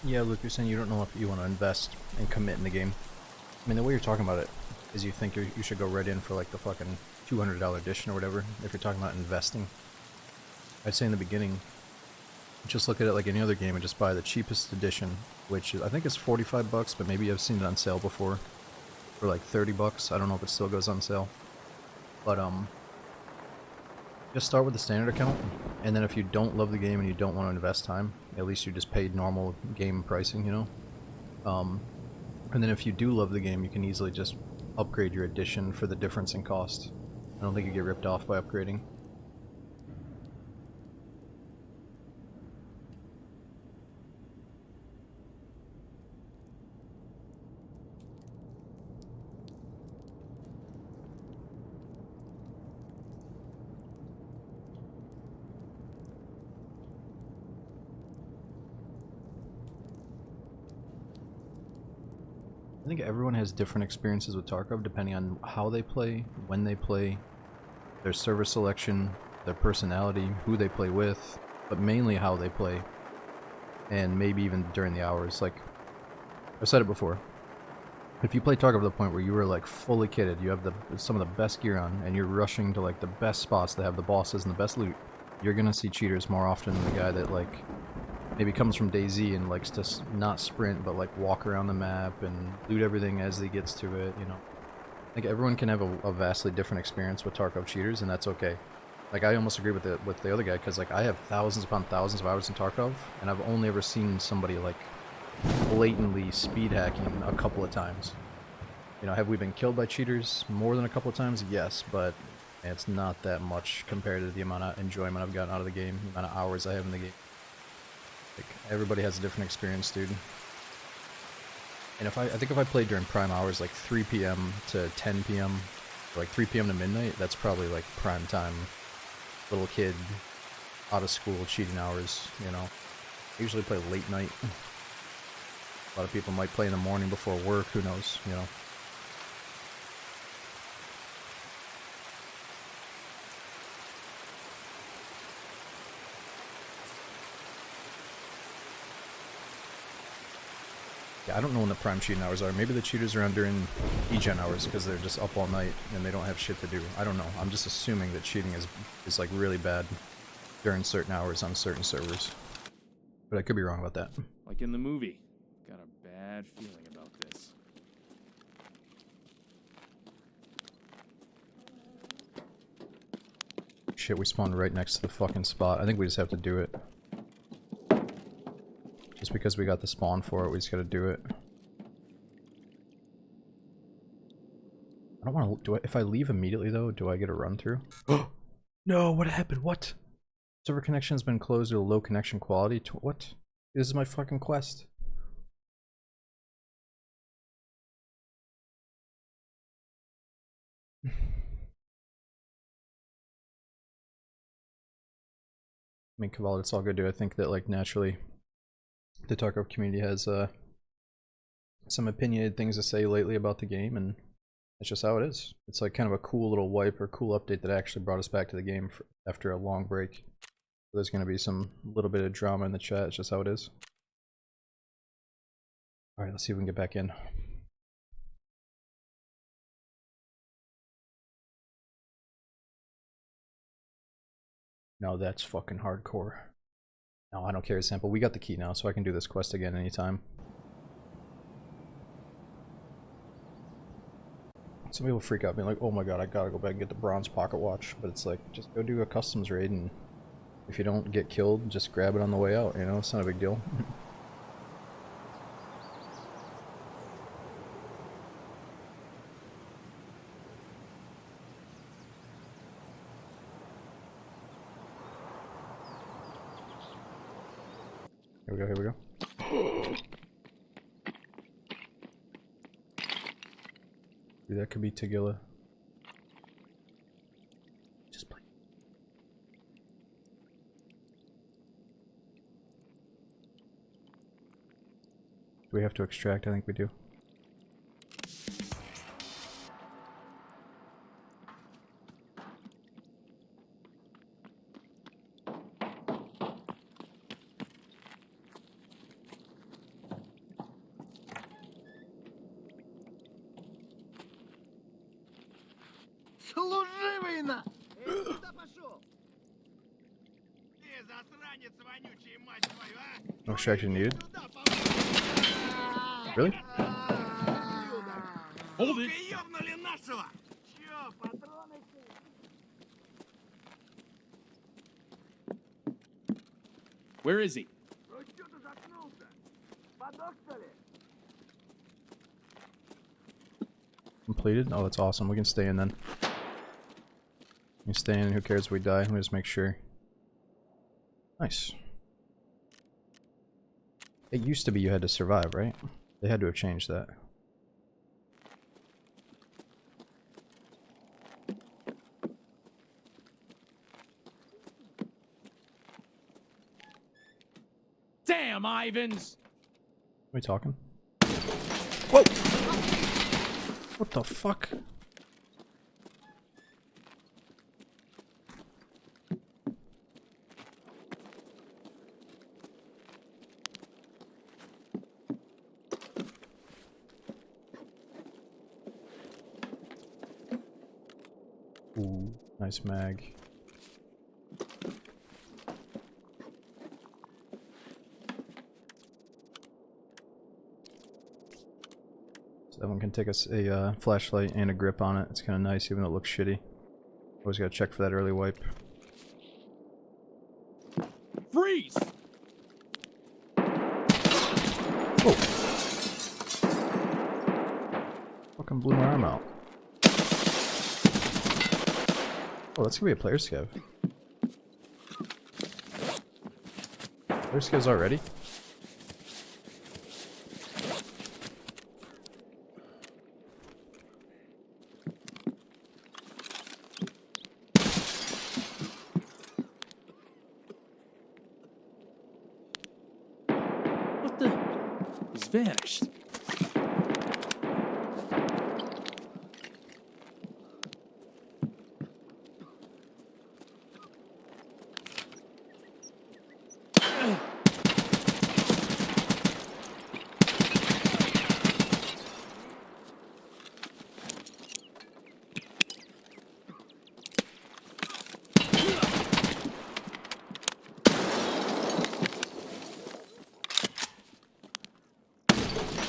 Yeah, Luke, you're saying you don't know if you want to invest and commit in the game. I mean, the way you're talking about it is you think you should go right in for like the fucking $200 edition or whatever, if you're talking about investing. I'd say in the beginning, just look at it like any other game and just buy the cheapest edition, which is, I think is 45 bucks, but maybe I've seen it on sale before for like 30 bucks. I don't know if it still goes on sale. But just start with the standard account, and then if you don't love the game and you don't want to invest time, at least you just paid normal game pricing, you know? And then if you do love the game, you can easily just upgrade your edition for the difference in cost. I don't think you get ripped off by upgrading. I think everyone has different experiences with Tarkov depending on how they play, when they play, their server selection, their personality, who they play with, but mainly how they play, and maybe even during the hours. Like, I've said it before, if you play Tarkov to the point where you are like fully kitted, you have some of the best gear on, and you're rushing to like the best spots that have the bosses and the best loot, you're gonna see cheaters more often than the guy that like maybe comes from DayZ and likes to not sprint but like walk around the map and loot everything as he gets to it, you know. Like everyone can have a vastly different experience with Tarkov cheaters, and that's okay. Like I almost agree with the other guy, because like I have thousands upon thousands of hours in Tarkov, and I've only ever seen somebody like blatantly speed hacking a couple of times. You know, have we been killed by cheaters more than a couple of times? Yes, but it's not that much compared to the amount of enjoyment I've gotten out of the game, the amount of hours I have in the game. Like, everybody has a different experience, dude. And I think if I played during prime hours, like 3 p.m. to 10 p.m., or like 3 p.m. to midnight, that's probably like prime time, little kid, out of school cheating hours, you know. I usually play late night. A lot of people might play in the morning before work, who knows, you know. Yeah, I don't know when the prime cheating hours are. Maybe the cheaters are on during EGen hours because they're just up all night and they don't have shit to do. I don't know. I'm just assuming that cheating is like really bad during certain hours on certain servers. But I could be wrong about that. Like in the movie. Got a bad feeling about this. Shit, we spawned right next to the fucking spot. I think we just have to do it. Just because we got the spawn for it, we just gotta do it. I don't want to. If I leave immediately though, do I get a run through? No, what happened? What? Server connection has been closed due to low connection quality. What? This is my fucking quest. I mean, Cavallo, it's all good, dude. I think that like naturally, the Tarkov community has some opinionated things to say lately about the game, and that's just how it is. It's like kind of a cool little wipe or cool update that actually brought us back to the game after a long break. There's going to be some little bit of drama in the chat. It's just how it is. Alright, let's see if we can get back in. No, that's fucking hardcore. No, I don't carry a sample. We got the key now, so I can do this quest again anytime. Some people freak out being like, oh my god, I gotta go back and get the bronze pocket watch. But it's like, just go do a customs raid, and if you don't get killed, just grab it on the way out, you know? It's not a big deal. Here we go, here we go. Dude, that could be Tagilla. Just play. Do we have to extract? I think we do. Служивый на! Эй, куда пошел? Ты засранец вонючий, мать твою, а! No extraction needed. Сюда, Really? Hold it! Сука, ёбнули нашего! Чё, патроны? Where is he? Ну чё ты заткнулся? Подох, что ли? Completed? Oh, that's awesome. We can stay in then. We can stay in. Who cares if we die? Let me just make sure. Nice. It used to be you had to survive, right? They had to have changed that. Damn, Ivans! Are we talking? Whoa! What the fuck? Ooh, nice mag. So that one can take us a flashlight and a grip on it. It's kind of nice, even though it looks shitty. Always gotta check for that early wipe. Freeze! Whoa! Fucking blew my arm out. Oh, that's gonna be a player scav. Player scavs already? What the? He's vanished.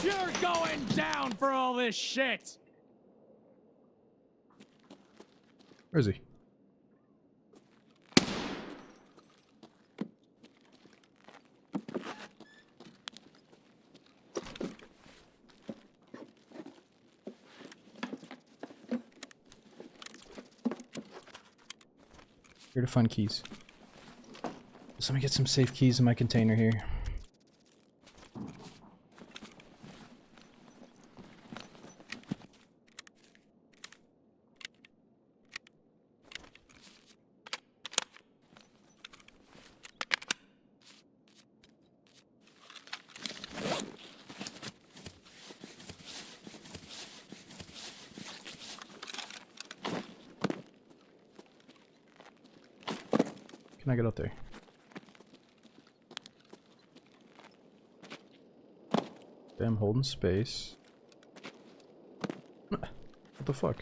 You're going down for all this shit! Where is he? Here to find keys. So let me get some safe keys in my container here. Can I get up there? Okay, I'm holding space. What the fuck?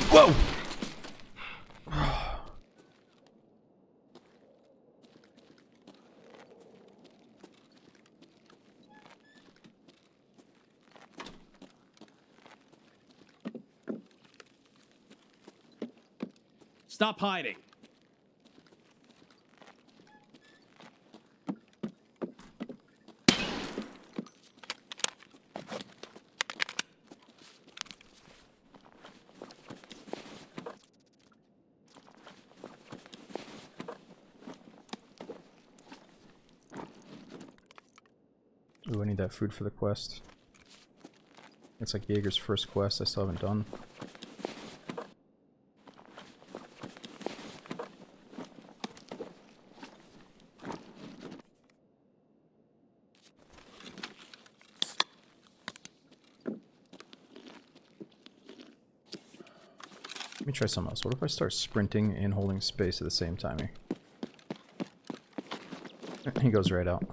Whoa! Stop hiding. Ooh, I need that food for the quest. It's like Jaeger's first quest I still haven't done. Let me try something else. What if I start sprinting and holding space at the same time here? He goes right out.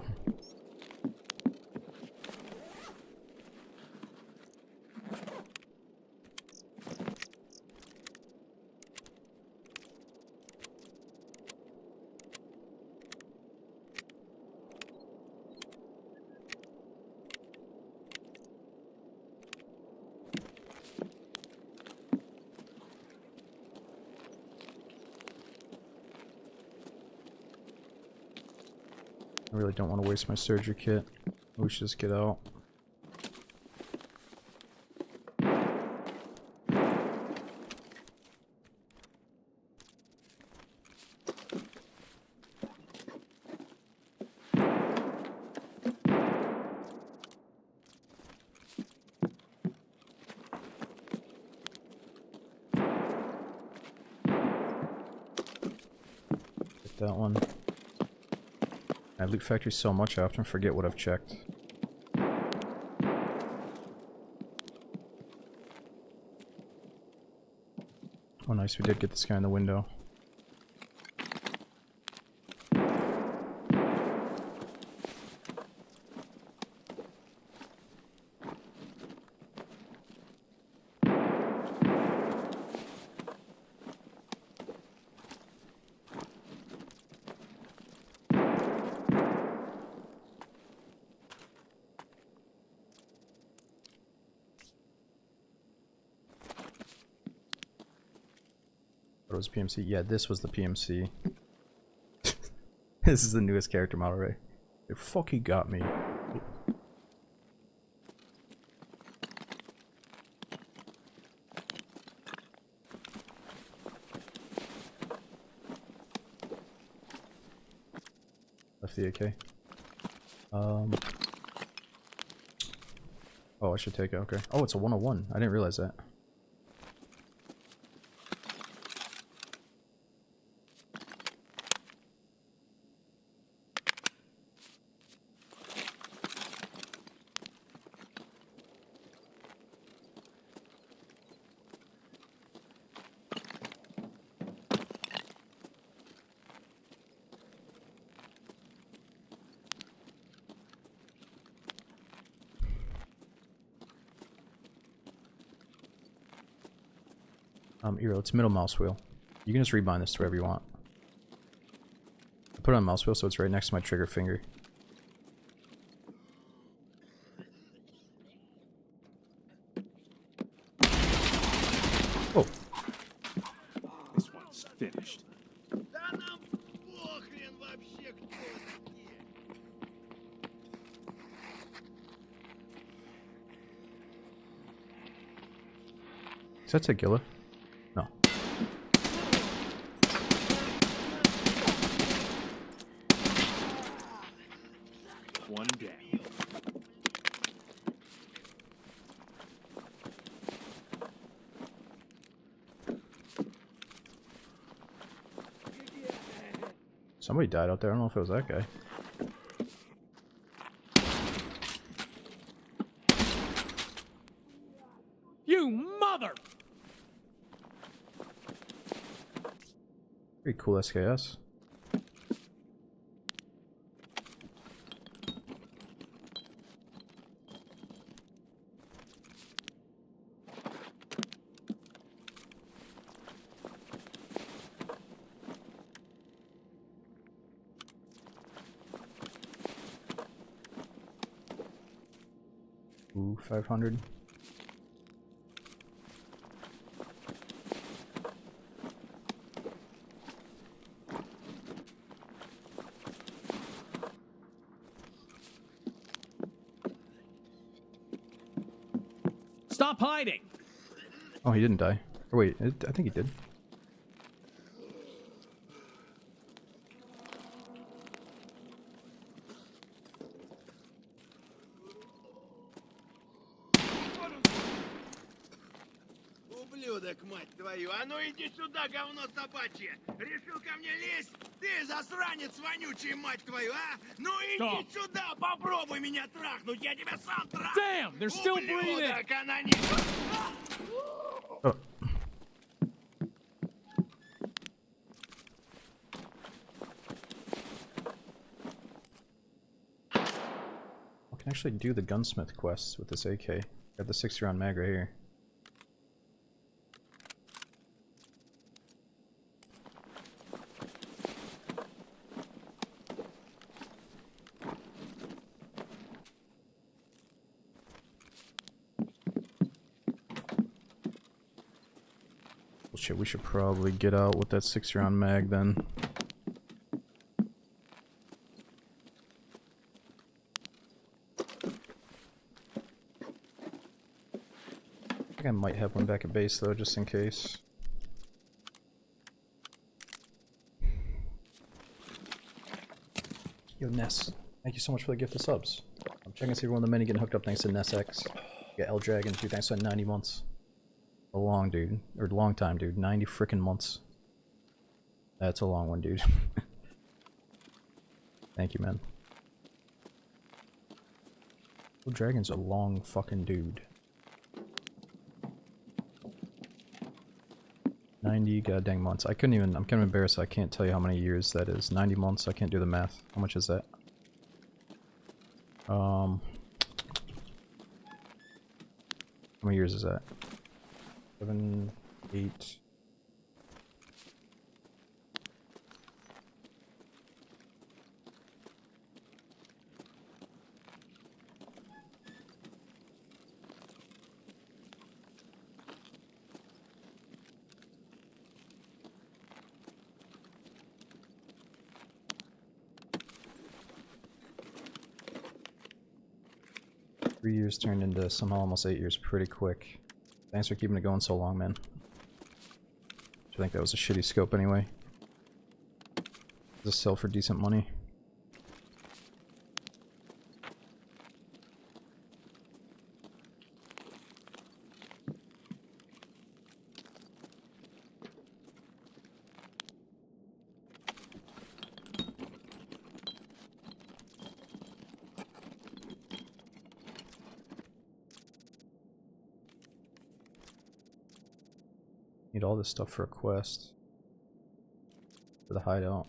I really don't want to waste my surgery kit. We should just get out. That one. I loot factory so much I often forget what I've checked. Oh nice, we did get this guy in the window. What was PMC? Yeah, this was the PMC. This is the newest character model, right? They fucking got me. Left the AK. Oh, I should take it, okay. Oh, it's a 101. I didn't realize that. Eero, it's middle mouse wheel. You can just rebind this to wherever you want. I put it on mouse wheel so it's right next to my trigger finger. Oh. This one's finished. Да нам похрен вообще кто такие. Is that Tagilla? No. One down. Somebody died out there. I don't know if it was that guy. You mother! Pretty cool SKS. Ooh, 500. Stop hiding! Oh, he didn't die. Or wait, I think he did. Ублюдок, мать твою! А ну иди сюда, говно собачье! Решил ко мне лезть? Ты засранец вонючий, мать твою, а? Ну иди Stop. сюда, попробуй меня трахнуть, я тебя сам трахну! Damn, they're still breathing! Ублюдок, она не... Oh. I can actually do the gunsmith quests with this AK. Got the 60-round mag right here. Well, shit, we should probably get out with that 60-round mag then. I might have one back at base though, just in case. Yo, Ness, thank you so much for the gift of subs. I'm checking to see one of the many getting hooked up thanks to NessX. Yeah, L Dragon, dude, thanks for 90 months. A long, dude. Or long time, dude. 90 frickin' months. That's a long one, dude. Thank you, man. L Dragon's a long fucking dude. 90 goddamn months. I couldn't even, I'm kind of embarrassed. I can't tell you how many years that is. 90 months, I can't do the math. How much is that? How many years is that? 7, 8. Three years turned into somehow almost 8 years pretty quick. Thanks for keeping it going so long, man. I think that was a shitty scope anyway. Does it sell for decent money? Need all this stuff for a quest. For the hideout.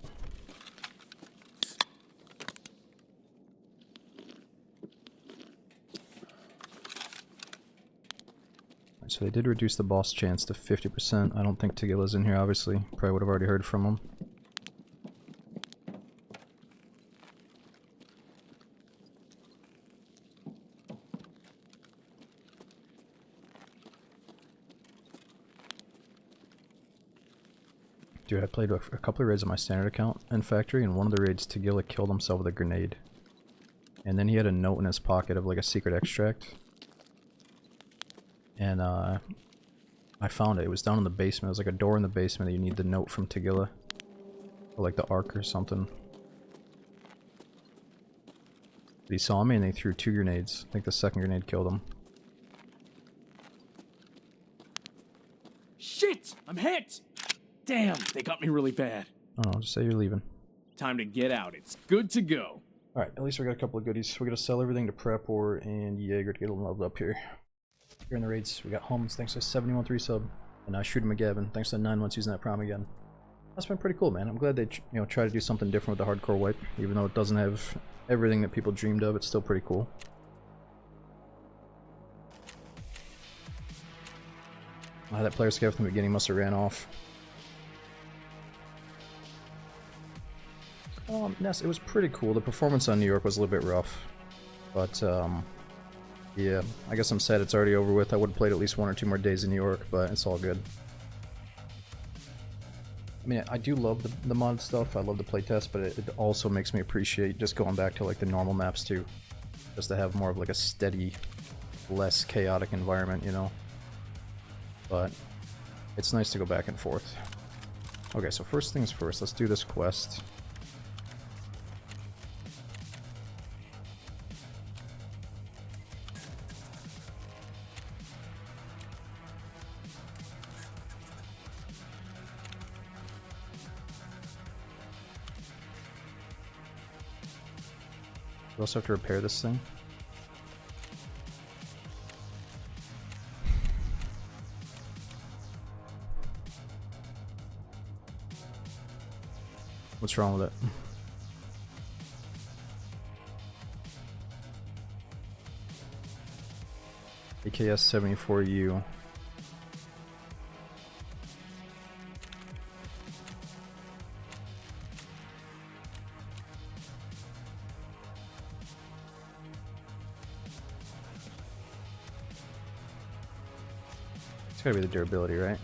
So they did reduce the boss chance to 50%. I don't think Tegila's in here, obviously. Probably would have already heard from him. Dude, I played a couple of raids on my standard account in Factory, and one of the raids, Tegila killed himself with a grenade. And then he had a note in his pocket of like a secret extract. And I found it. It was down in the basement. It was like a door in the basement that you need the note from Tegila. Or like the Ark or something. But he saw me and they threw 2 grenades. I think the second grenade killed him. Shit! I'm hit! Damn, they got me really bad. Oh, just say you're leaving. Time to get out. It's good to go. Alright, at least we got a couple of goodies. We gotta sell everything to Prep War and Jaeger to get them leveled up here. Here in the raids, we got Hums, thanks to 71 3 sub. And Shooter McGavin, thanks to 9 months using that prom again. That's been pretty cool, man. I'm glad they try to do something different with the hardcore wipe. Even though it doesn't have everything that people dreamed of, it's still pretty cool. That player scared from the beginning must have ran off. Ness, it was pretty cool. The performance on New York was a little bit rough. But, yeah, I guess I'm sad it's already over with. I would have played at least 1 or 2 more days in New York, but it's all good. I mean, I do love the mod stuff. I love the playtest, but it also makes me appreciate just going back to, like, the normal maps, too. Just to have more of, like, a steady, less chaotic environment, you know? But it's nice to go back and forth. Okay, so first things first, let's do this quest. We also have to repair this thing. What's wrong with it? AKS 74U. It's gotta be the durability, right?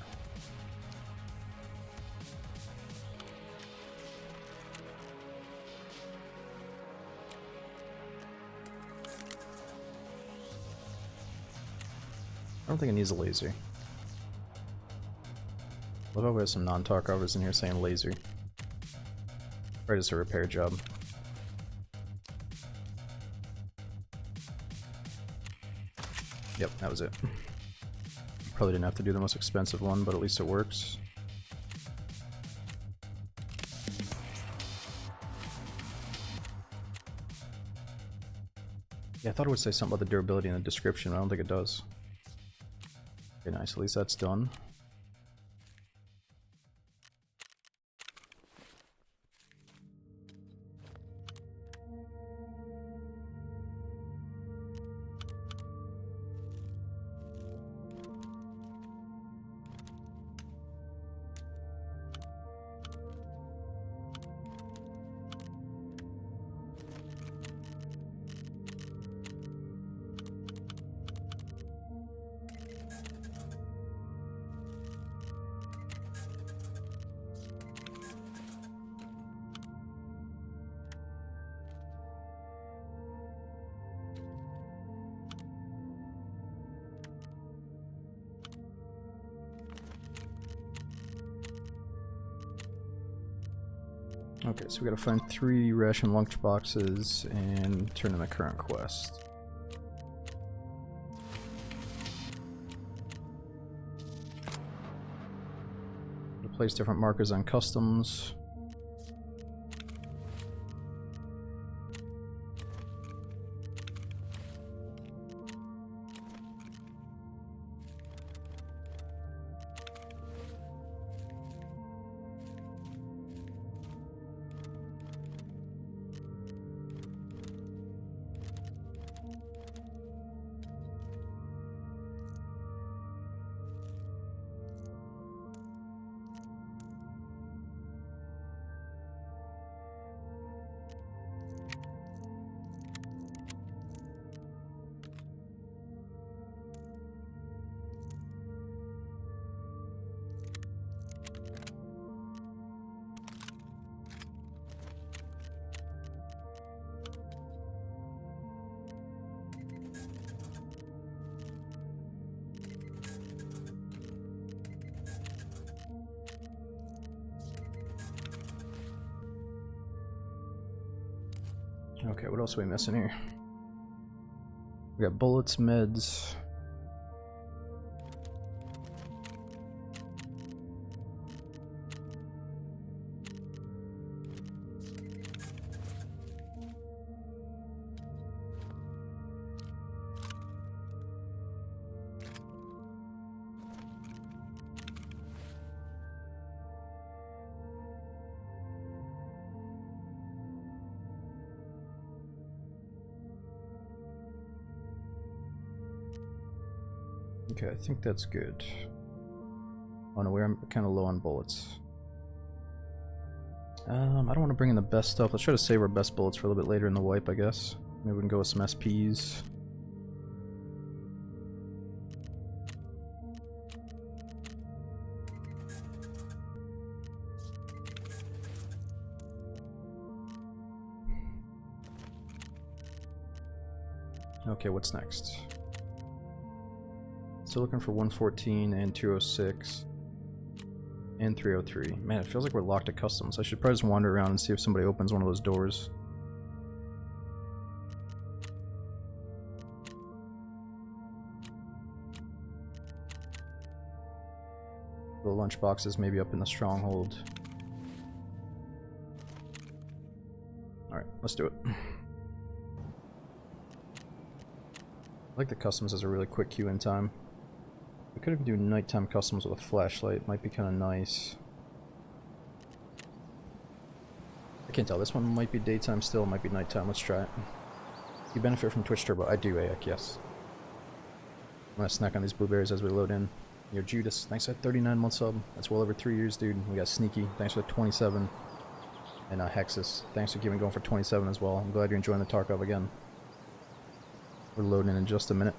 I don't think it needs a laser. What about we have some non-Tarkovers in here saying laser? Or just a repair job. Yep, that was it. Probably didn't have to do the most expensive one, but at least it works. Yeah, I thought it would say something about the durability in the description, but I don't think it does. Okay, nice. At least that's done. Okay, so we gotta find 3 ration lunch boxes and turn in the current quest. Place different markers on customs. Okay, what else are we missing here? We got bullets, meds. Okay, I think that's good. Oh no, we're kind of low on bullets. I don't want to bring in the best stuff. Let's try to save our best bullets for a little bit later in the wipe, I guess. Maybe we can go with some SPs. Okay, what's next? Still looking for 114 and 206 and 303. Man, it feels like we're locked to customs. I should probably just wander around and see if somebody opens one of those doors. The lunch boxes maybe up in the stronghold. Alright, let's do it. I like the customs as a really quick queue in time. We could even do nighttime customs with a flashlight, might be kind of nice. I can't tell, this one might be daytime still, might be nighttime, let's try it. You benefit from Twitch Turbo, I do, Ayak, yes. I'm gonna snack on these blueberries as we load in. Yo, Judas, thanks for that 39-month sub, that's well over 3 years, dude. We got Sneaky, thanks for the 27. And Hexus, thanks for keeping going for 27 as well. I'm glad you're enjoying the Tarkov again. We're loading in just a minute.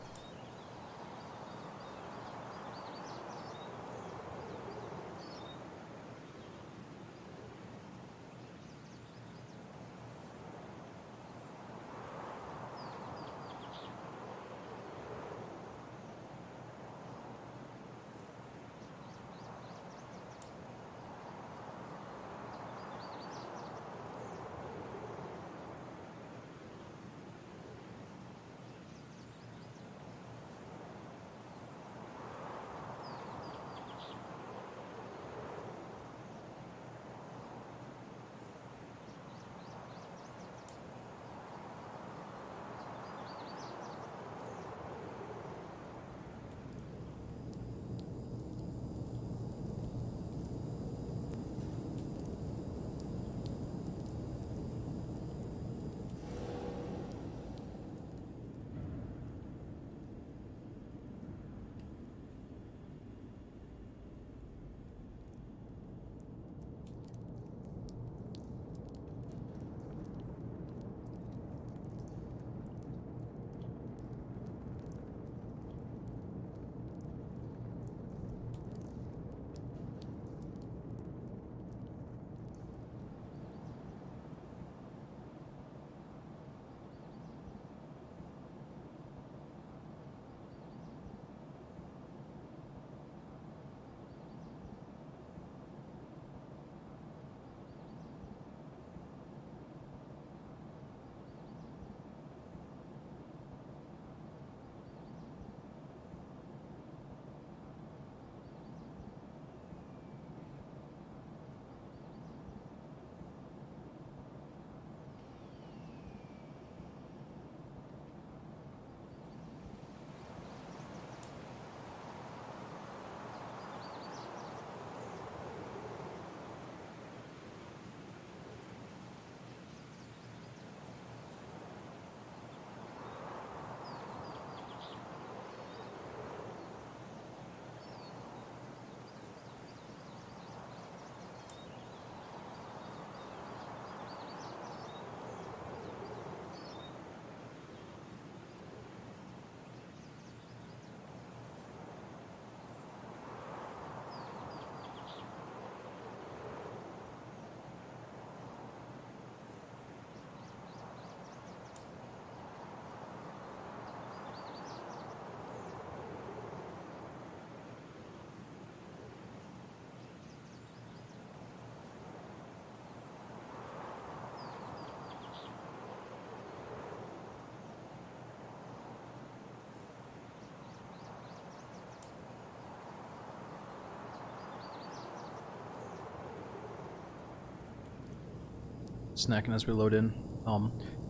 snacking as we load in.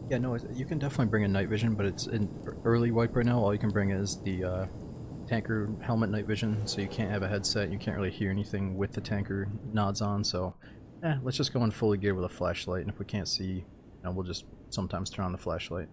Yeah, no, you can definitely bring in night vision, but it's in early wipe right now. All you can bring is the tanker helmet night vision, so you can't have a headset. You can't really hear anything with the tanker nods on. So, let's just go in fully geared with a flashlight, and if we can't see, you know, we'll just sometimes turn on the flashlight.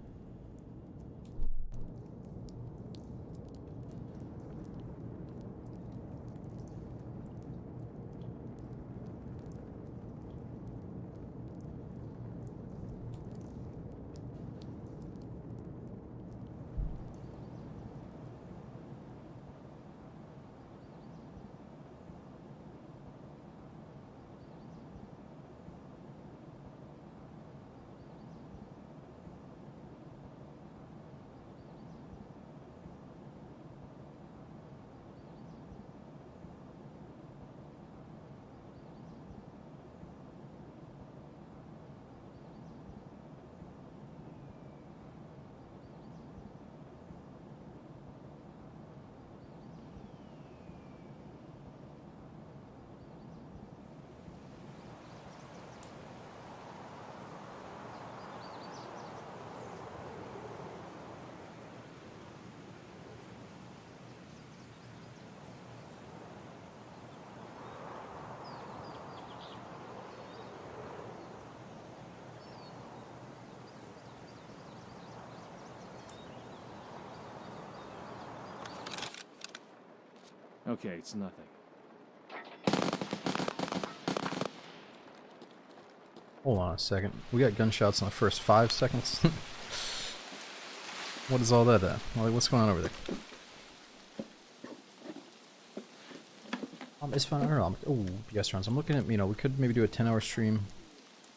Okay, it's nothing. Hold on a second. We got gunshots in the first 5 seconds. What is all that at? What's going on over there? It's fun. I don't know. Oh, yes, friends. I'm looking at, you know, we could maybe do a 10-hour stream.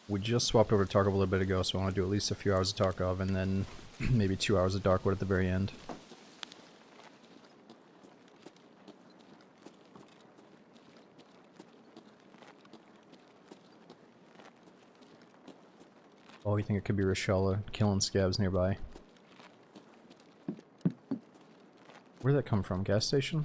We just swapped over to Tarkov a little bit ago, so I want to do at least a few hours of Tarkov and then maybe 2 hours of Darkwood at the very end. Oh, you think it could be Rashala killing scabs nearby? Where did that come from? Gas station?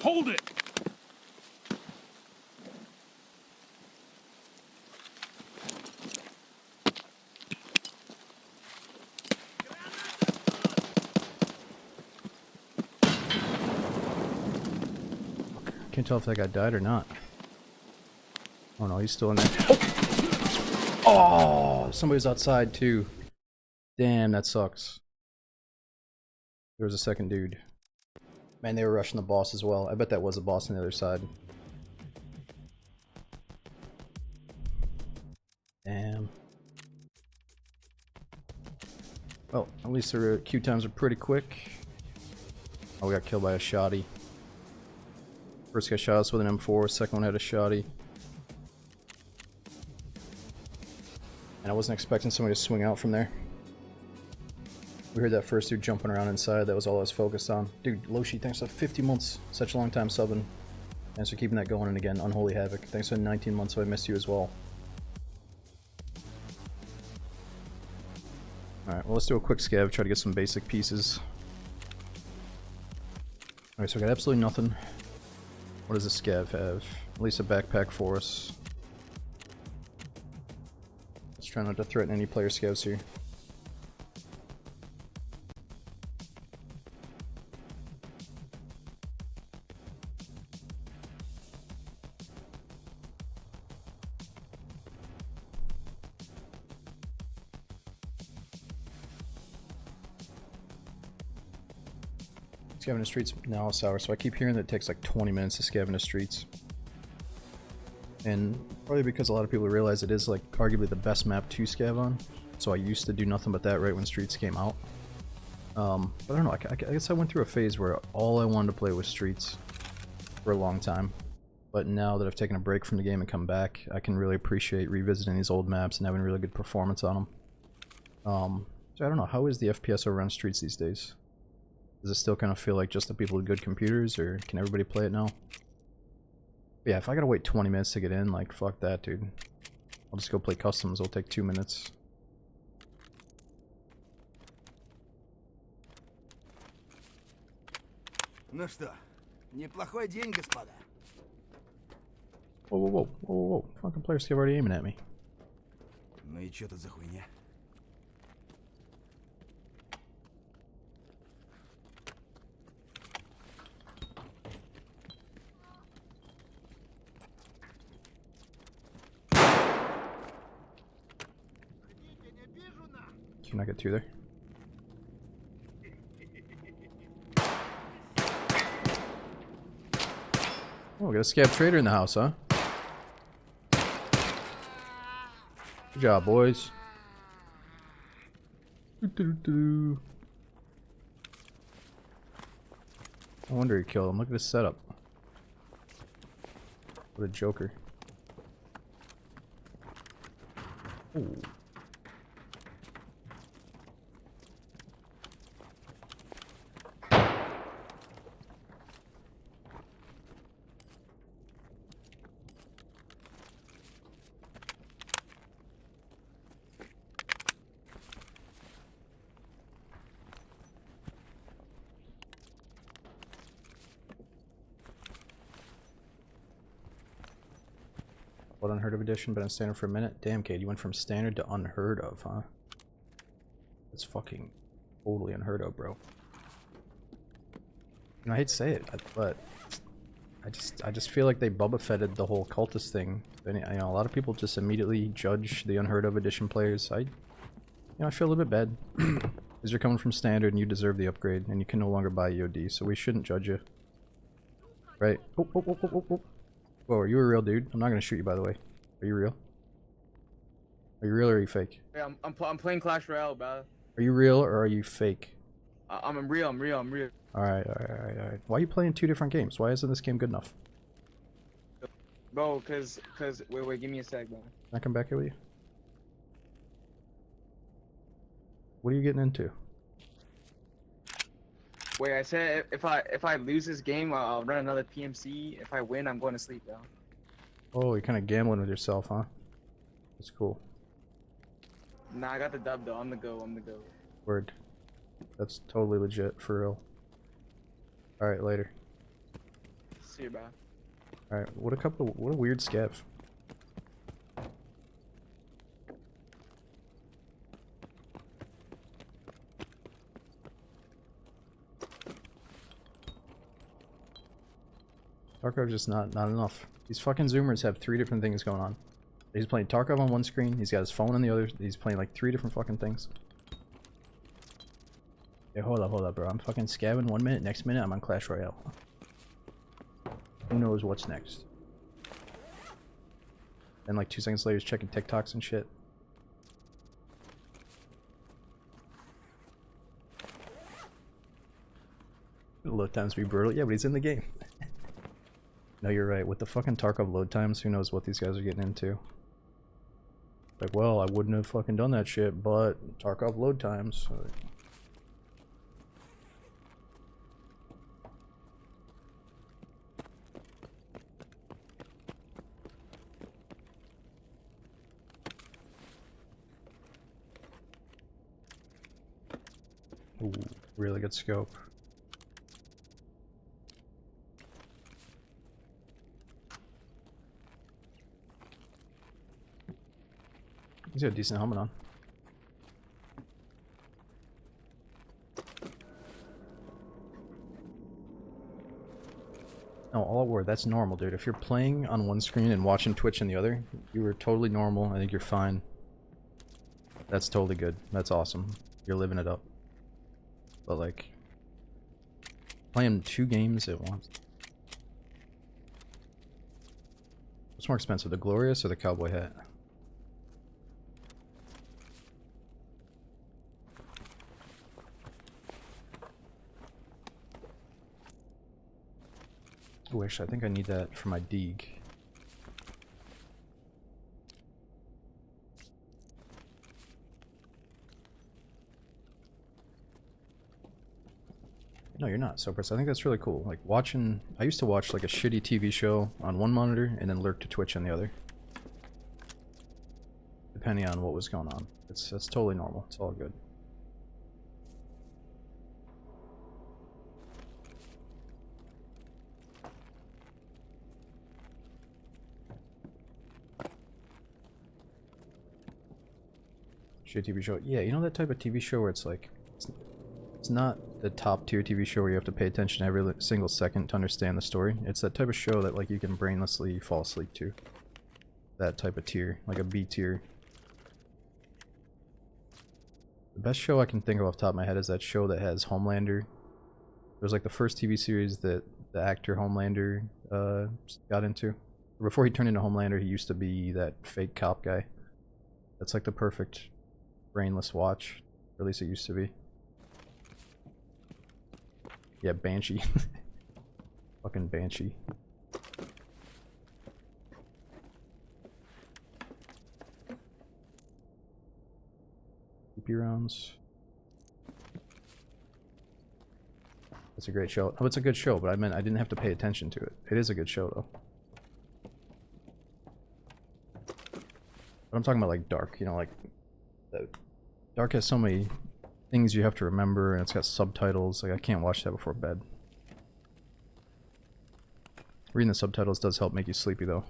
Hold it! Can't tell if that guy died or not. Oh no, he's still in there. Oh, somebody's outside too. Damn, that sucks. There was a second dude. Man, they were rushing the boss as well. I bet that was a boss on the other side. Damn. Well, at least their queue times are pretty quick. Oh, we got killed by a shoddy. First guy shot us with an M4, second one had a shoddy. And I wasn't expecting somebody to swing out from there. We heard that first dude jumping around inside, that was all I was focused on. Dude, Loshi, thanks for 50 months. Such a long time subbing. Thanks for keeping that going, and again, Unholy Havoc. Thanks for 19 months, so I missed you as well. Alright, well let's do a quick scav, try to get some basic pieces. Alright, so we got absolutely nothing. What does this scav have? At least a backpack for us. Let's try not to threaten any player scavs here. Scav in the streets now sour, so I keep hearing that it takes like 20 minutes to scav in the streets. And probably because a lot of people realize it is like arguably the best map to scav on. So I used to do nothing but that right when streets came out. But I don't know, I guess I went through a phase where all I wanted to play was streets for a long time. But now that I've taken a break from the game and come back, I can really appreciate revisiting these old maps and having really good performance on them. So I don't know, how is the FPS over on streets these days? Does it still kind of feel like just the people with good computers, or can everybody play it now? But yeah, if I gotta wait 20 minutes to get in, like, fuck that, dude. I'll just go play customs, it'll take 2 minutes. Ну что, неплохой день, господа. Whoa, whoa, whoa, whoa, whoa, whoa. Fucking players keep already aiming at me. Ну и чё тут за хуйня? Can I get two there? Oh, we got a scab trader in the house, huh? Good job, boys. No wonder he killed him. Look at this setup. What a joker. Ooh. What unheard of edition, but on standard for a minute? Damn, Kate, you went from standard to unheard of, huh? That's fucking totally unheard of, bro. You know, I hate to say it, but I just feel like they Boba Fetted the whole cultist thing. And, you know, a lot of people just immediately judge the unheard of edition players. I feel a little bit bad because you're coming from standard and you deserve the upgrade, and you can no longer buy EOD, so we shouldn't judge you, right? Oh, oh, oh, oh, oh, oh. Whoa, are you a real dude? I'm not gonna shoot you, by the way. Are you real? Are you real or are you fake? Yeah, I'm playing Clash Royale, bro. Are you real or are you fake? I'm real. Alright, alright. Why are you playing two different games? Why isn't this game good enough? Bro, cause wait, give me a sec, bro. Can I come back here with you? What are you getting into? Wait, I said if I lose this game, I'll run another PMC. If I win, I'm going to sleep, bro. Oh, you're kind of gambling with yourself, huh? That's cool. Nah, I got the dub though. I'm the go. Word. That's totally legit, for real. Alright, later. See you, bro. Alright, what a weird scav. Tarkov's just not enough. These fucking Zoomers have 3 different things going on. He's playing Tarkov on one screen, he's got his phone on the other, he's playing like 3 different fucking things. Hey, hold up, bro. I'm fucking scabbing 1 minute, next minute I'm on Clash Royale. Who knows what's next? And like 2 seconds later he's checking TikToks and shit. The load times be brutal. Yeah, but he's in the game. No, you're right. With the fucking Tarkov load times, who knows what these guys are getting into. Like, well, I wouldn't have fucking done that shit, but Tarkov load times. Ooh, really good scope. He's got a decent helmet on. No, all word, that's normal, dude. If you're playing on one screen and watching Twitch on the other, you are totally normal. I think you're fine. That's totally good. That's awesome. You're living it up. But like, Playing 2 games at once. What's more expensive, the Glorious or the cowboy hat? Oh, actually, I think I need that for my dig. No, you're not, Sopris. I think that's really cool. Like, watching... I used to watch, like, a shitty TV show on one monitor and then lurk to Twitch on the other. Depending on what was going on. That's totally normal. It's all good. Shitty TV show. Yeah, you know that type of TV show where it's like... It's not the top tier TV show where you have to pay attention every single second to understand the story. It's that type of show that like you can brainlessly fall asleep to. That type of tier, like a B tier. The best show I can think of off the top of my head is that show that has Homelander. It was like the first TV series that the actor Homelander got into. Before he turned into Homelander, he used to be that fake cop guy. That's like the perfect brainless watch. Or at least it used to be. Yeah, Banshee. Fucking Banshee. PP rounds. That's a great show. Oh, it's a good show, but I meant I didn't have to pay attention to it. It is a good show, though. But I'm talking about, like, Dark. You know, like... Dark has so many things you have to remember, and it's got subtitles. Like, I can't watch that before bed. Reading the subtitles does help make you sleepy, though.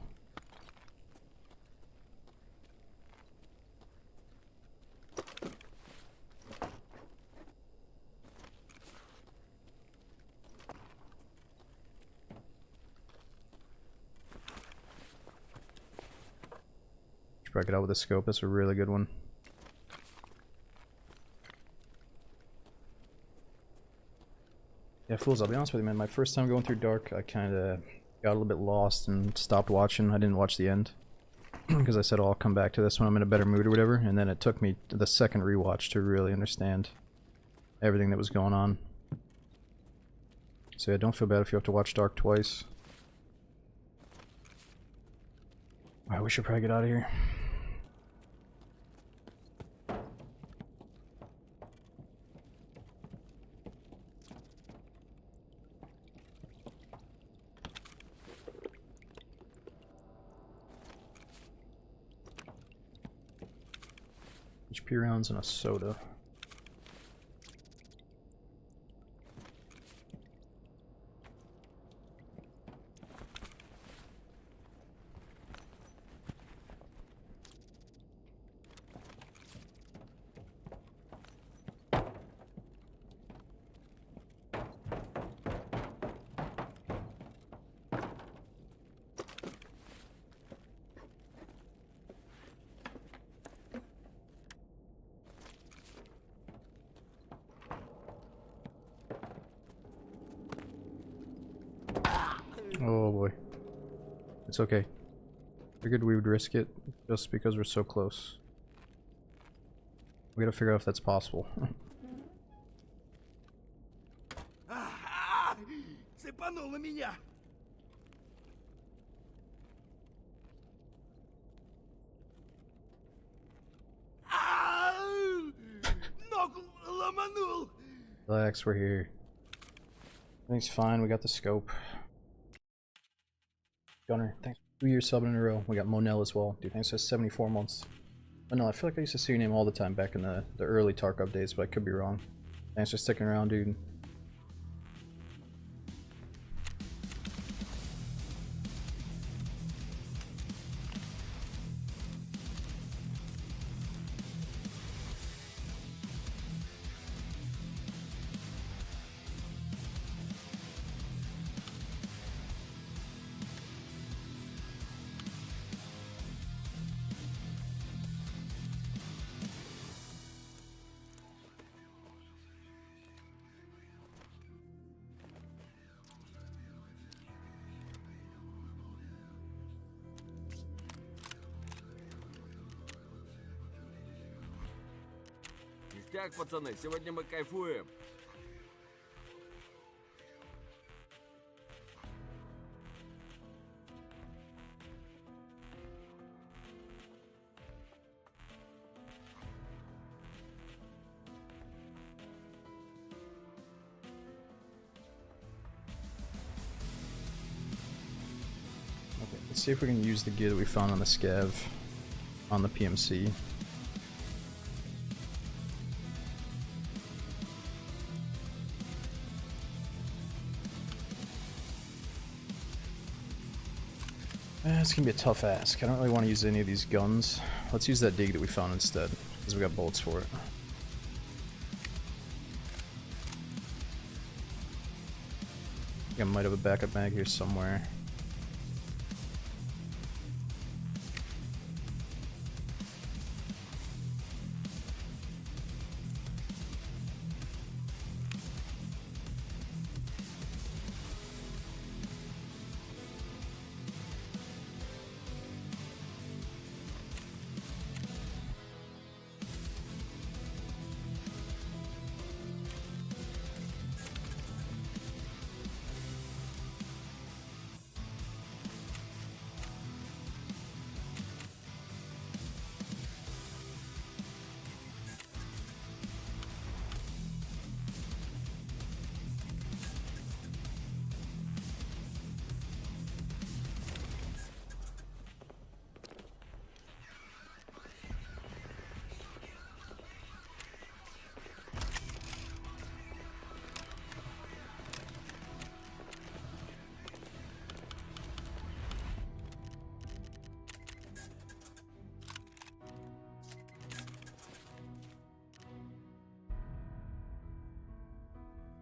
Should probably get out with a scope. That's a really good one. Yeah, fools, I'll be honest with you, man. My first time going through Dark, I kind of got a little bit lost and stopped watching. I didn't watch the end. Because I said, oh, I'll come back to this when I'm in a better mood or whatever. And then it took me to the second rewatch to really understand everything that was going on. So yeah, don't feel bad if you have to watch Dark twice. Alright, we should probably get out of here. HP rounds and a soda. Oh boy. It's okay. Figured we would risk it just because we're so close. We gotta figure out if that's possible. Цепануло меня. Ногу ломанул. Relax, we're here. Everything's fine, we got the scope. Gunner, thanks for 2 years subbing in a row. We got Monel as well. Dude, thanks for 74 months. Oh no, I feel like I used to see your name all the time back in the early Tarkov days, but I could be wrong. Thanks for sticking around, dude. Ништяк, пацаны, сегодня мы кайфуем. Okay, let's see if we can use the gear that we found on the scav on the PMC. It's gonna be a tough ask. I don't really want to use any of these guns. Let's use that dig that we found instead, because we got bullets for it. I think I might have a backup mag here somewhere.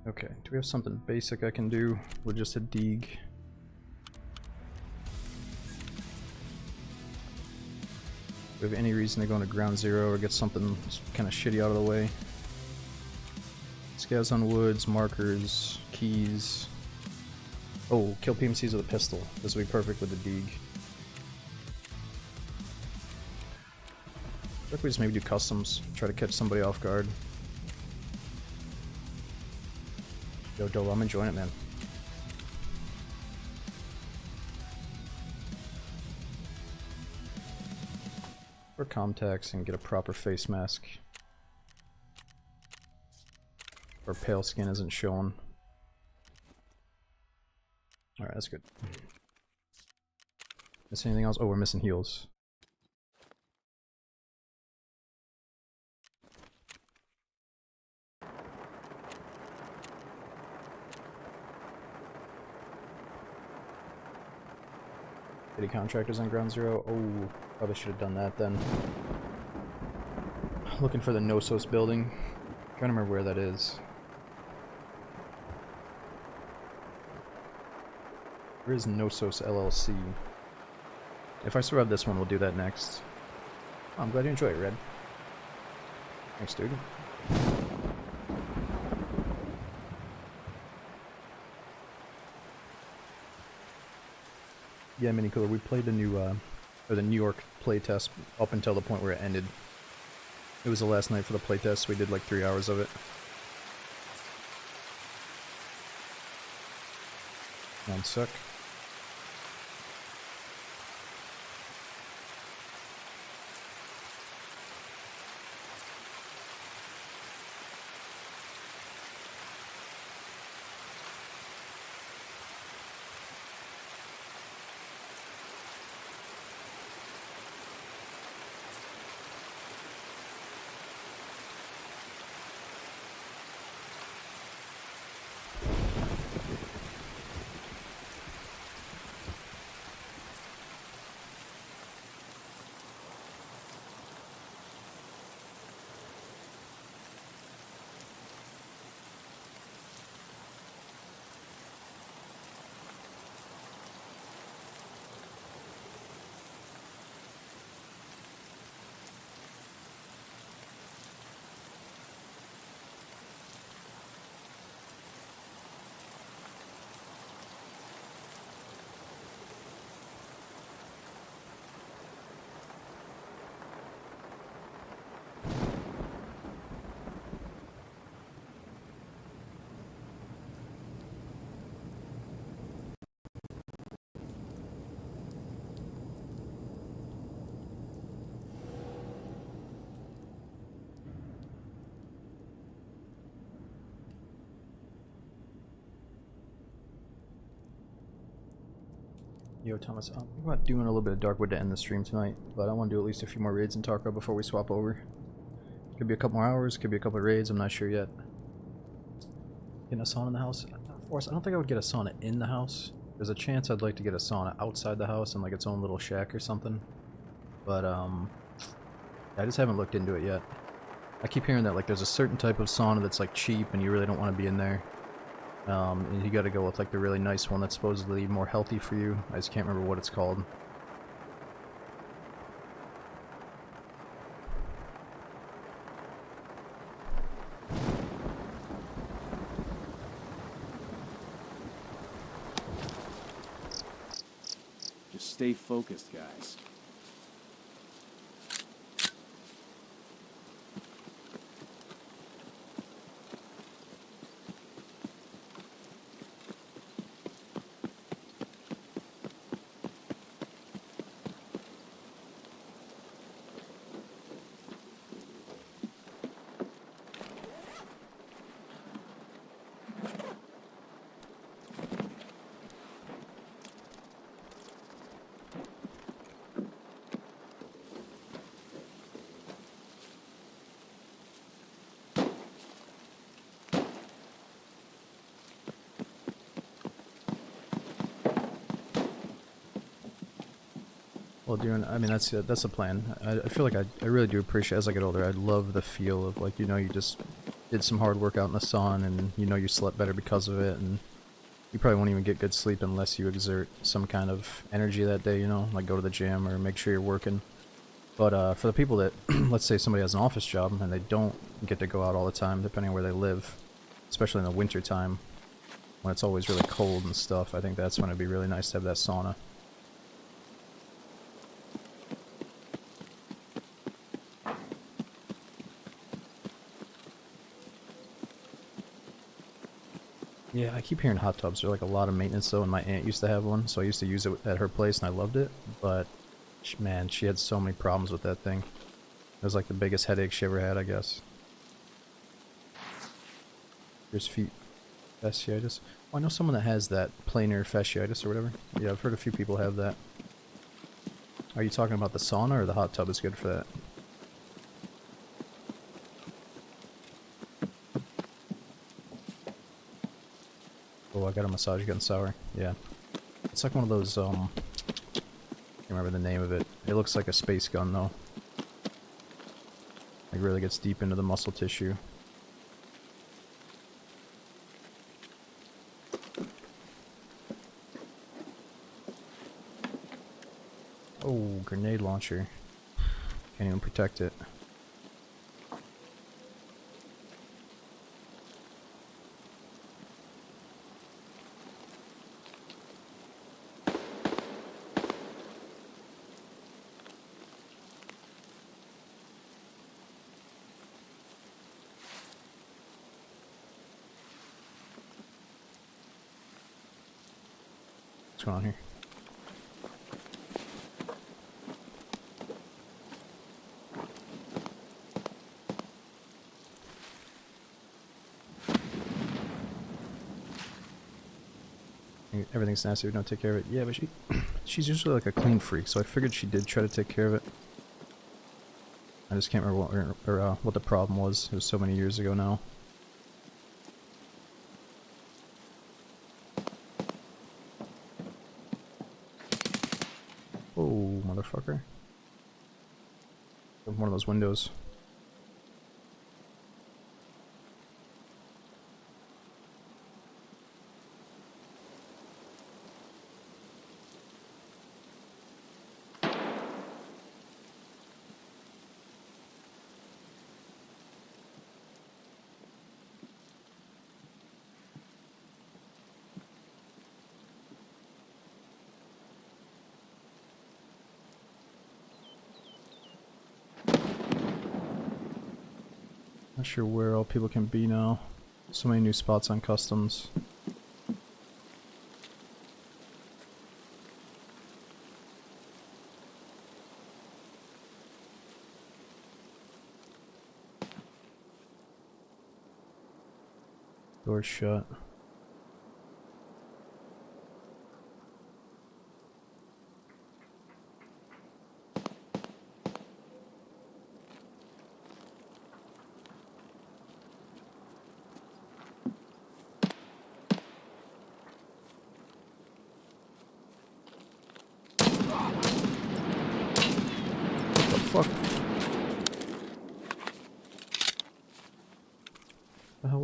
Okay, do we have something basic I can do with just a dig? Do we have any reason to go into ground zero or get something kind of shitty out of the way? Scavs on woods, markers, keys. Oh, kill PMCs with a pistol. This will be perfect with the dig. I think we just maybe do customs, try to catch somebody off guard. Yo, Dolo, I'm enjoying it, man. Or contacts and get a proper face mask. Or pale skin isn't shown. Alright, that's good. Miss anything else? Oh, we're missing heals. City contractors on ground zero. Oh, probably should have done that then. Looking for the Nosos building. Trying to remember where that is. Where is Nosos LLC? If I survive this one, we'll do that next. Oh, I'm glad you enjoy it, Red. Thanks, dude. Yeah, Mini Cooler, we played the new, or the New York playtest up until the point where it ended. It was the last night for the playtest, we did like 3 hours of it. 1 sec. Yo, Thomas, I'm thinking about doing a little bit of Darkwood to end the stream tonight, but I want to do at least a few more raids in Tarkov before we swap over. Could be a couple more hours, could be a couple of raids, I'm not sure yet. Getting a sauna in the house? Of course, I don't think I would get a sauna in the house. There's a chance I'd like to get a sauna outside the house in like its own little shack or something. But, I just haven't looked into it yet. I keep hearing that like there's a certain type of sauna that's like cheap and you really don't want to be in there. And you gotta go with like the really nice one that's supposedly more healthy for you. I just can't remember what it's called. Just stay focused, guys. Well, dude, I mean, that's the plan. I feel like I really do appreciate, as I get older, I love the feel of, like, you know, you just did some hard work out in the sun, and, you know, you slept better because of it, and you probably won't even get good sleep unless you exert some kind of energy that day, you know, like go to the gym or make sure you're working. But for the people that, let's say somebody has an office job, and they don't get to go out all the time, depending on where they live, especially in the winter time, when it's always really cold and stuff, I think that's when it'd be really nice to have that sauna. Yeah, I keep hearing hot tubs are like a lot of maintenance though, and my aunt used to have one, so I used to use it at her place and I loved it, but man, she had so many problems with that thing. It was like the biggest headache she ever had, I guess. Here's feet fasciitis. Oh, I know someone that has that planar fasciitis or whatever. Yeah, I've heard a few people have that. Are you talking about the sauna or the hot tub is good for that? Oh, I got a massage gun sour. Yeah. It's like one of those, I can't remember the name of it. It looks like a space gun, though. Like, really gets deep into the muscle tissue. Oh, grenade launcher. Can't even protect it. What's going on here? Everything's nasty, we don't take care of it. Yeah, but she's usually like a clean freak, so I figured she did try to take care of it. I just can't remember what the problem was. It was so many years ago now. Oh, motherfucker. One of those windows. Not sure where all people can be now. So many new spots on customs. Doors shut.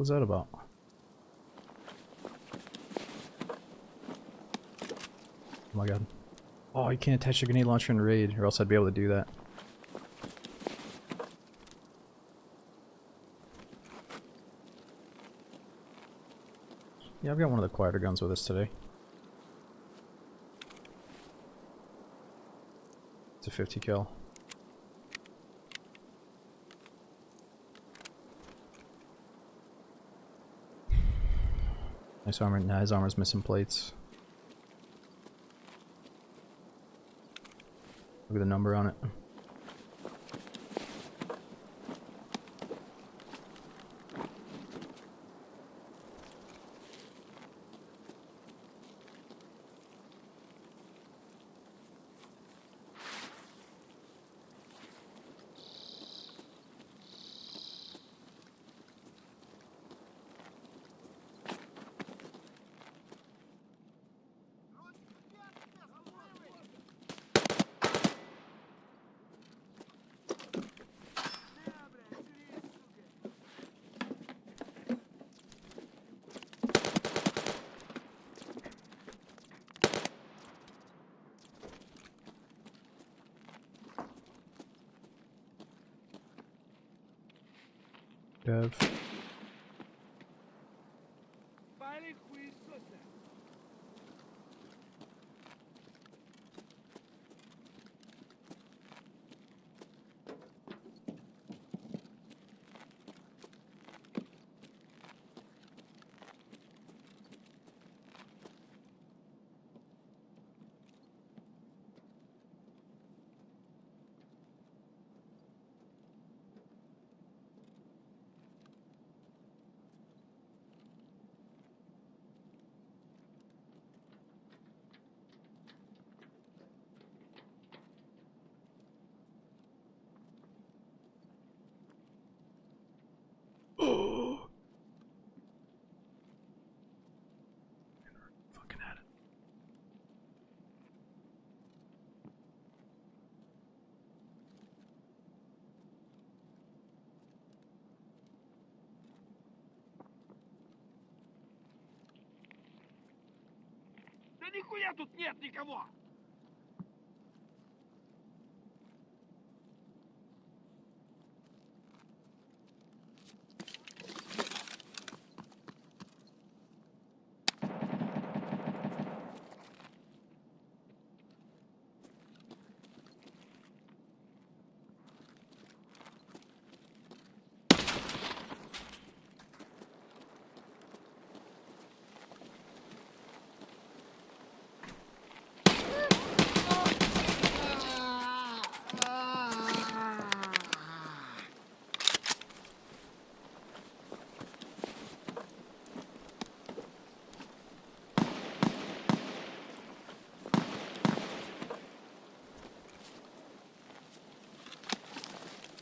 was that about? Oh my god. Oh, you can't attach a grenade launcher in raid, or else I'd be able to do that. Yeah, I've got one of the quieter guns with us today. It's a 50 kill. Nice armor. Nah, his armor's missing plates. Look at the number on it. Dev. Fucking at it. Да нихуя тут нет никого!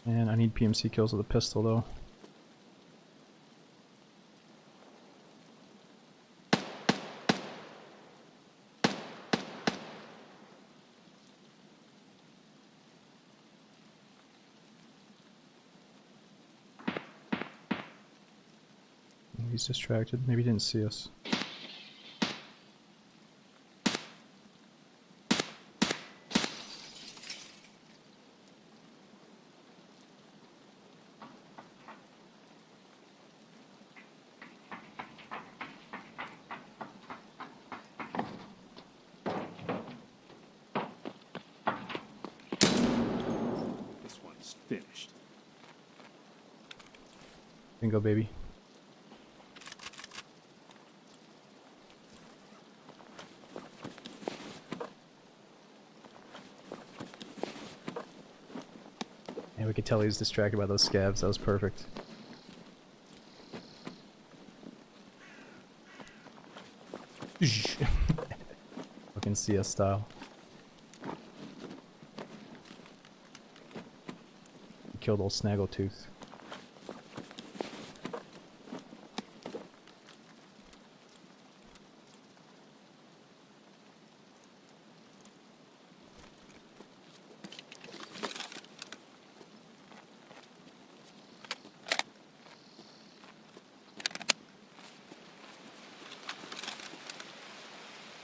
And I need PMC kills with a pistol though. He's distracted. Maybe he didn't see us. This one's finished. Bingo, baby. And we could tell he was distracted by those scavs. That was perfect. Fucking CS style. He killed old Snaggletooth.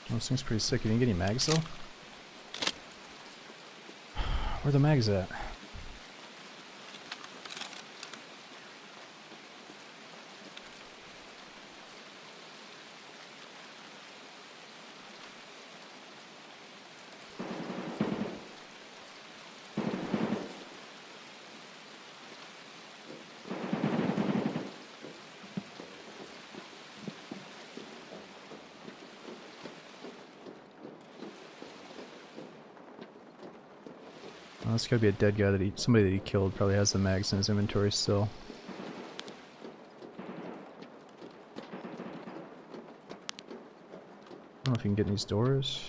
Oh, this thing's pretty sick. You didn't get any mags though? Where the mags at? Oh, this gotta be a dead guy that somebody that he killed probably has the mags in his inventory still. I don't know if you can get in these doors.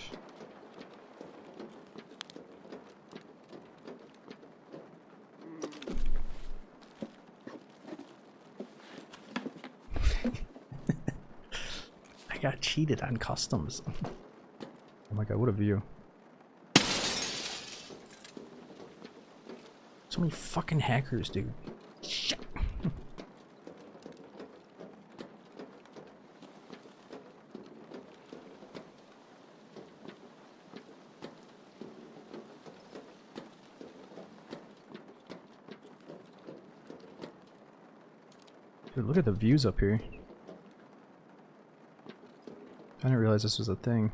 I got cheated on customs. Oh my god, what a view. So many fucking hackers, dude. Shit. Dude, look at the views up here. I didn't realize this was a thing.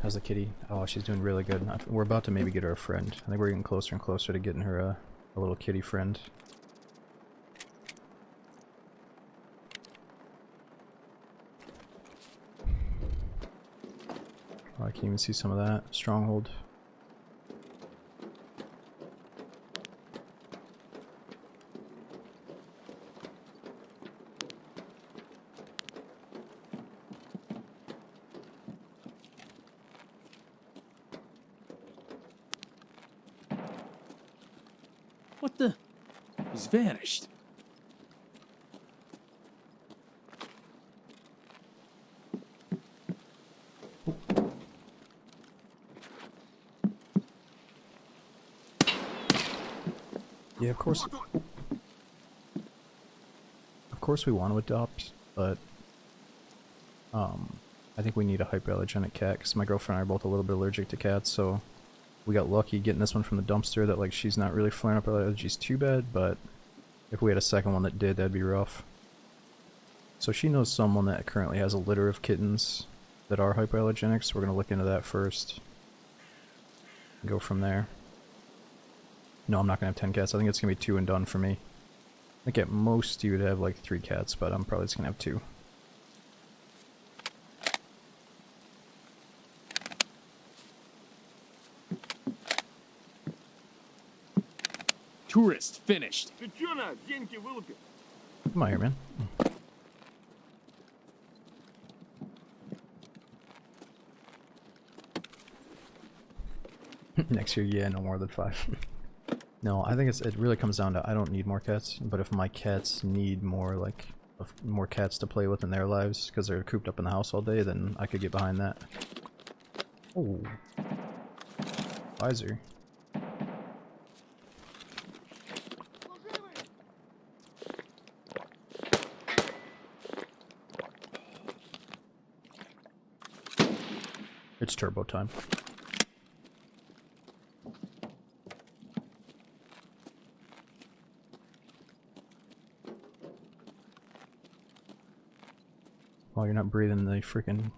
How's the kitty? Oh, she's doing really good. We're about to maybe get her a friend. I think we're getting closer and closer to getting her a little kitty friend. Oh, I can even see some of that. Stronghold. What the? He's vanished. Yeah, of course. Of course we want to adopt, but I think we need a hyperallergenic cat because my girlfriend and I are both a little bit allergic to cats, so we got lucky getting this one from the dumpster that like she's not really flaring up allergies too bad, but if we had a second one that did, that'd be rough. So she knows someone that currently has a litter of kittens that are hyperallergenic, so we're going to look into that first and go from there. No, I'm not going to have 10 cats. I think it's going to be 2 and done for me. I think at most you would have like 3 cats, but I'm probably just going to have 2. Tourist finished. Ты чё на, деньги вылупил? Come on here, man. Next year, yeah, no more than 5. No, I think it really comes down to I don't need more cats, but if my cats need more more cats to play with in their lives because they're cooped up in the house all day, then I could get behind that. Oh, visor. It's turbo time. Well, you're not breathing the freaking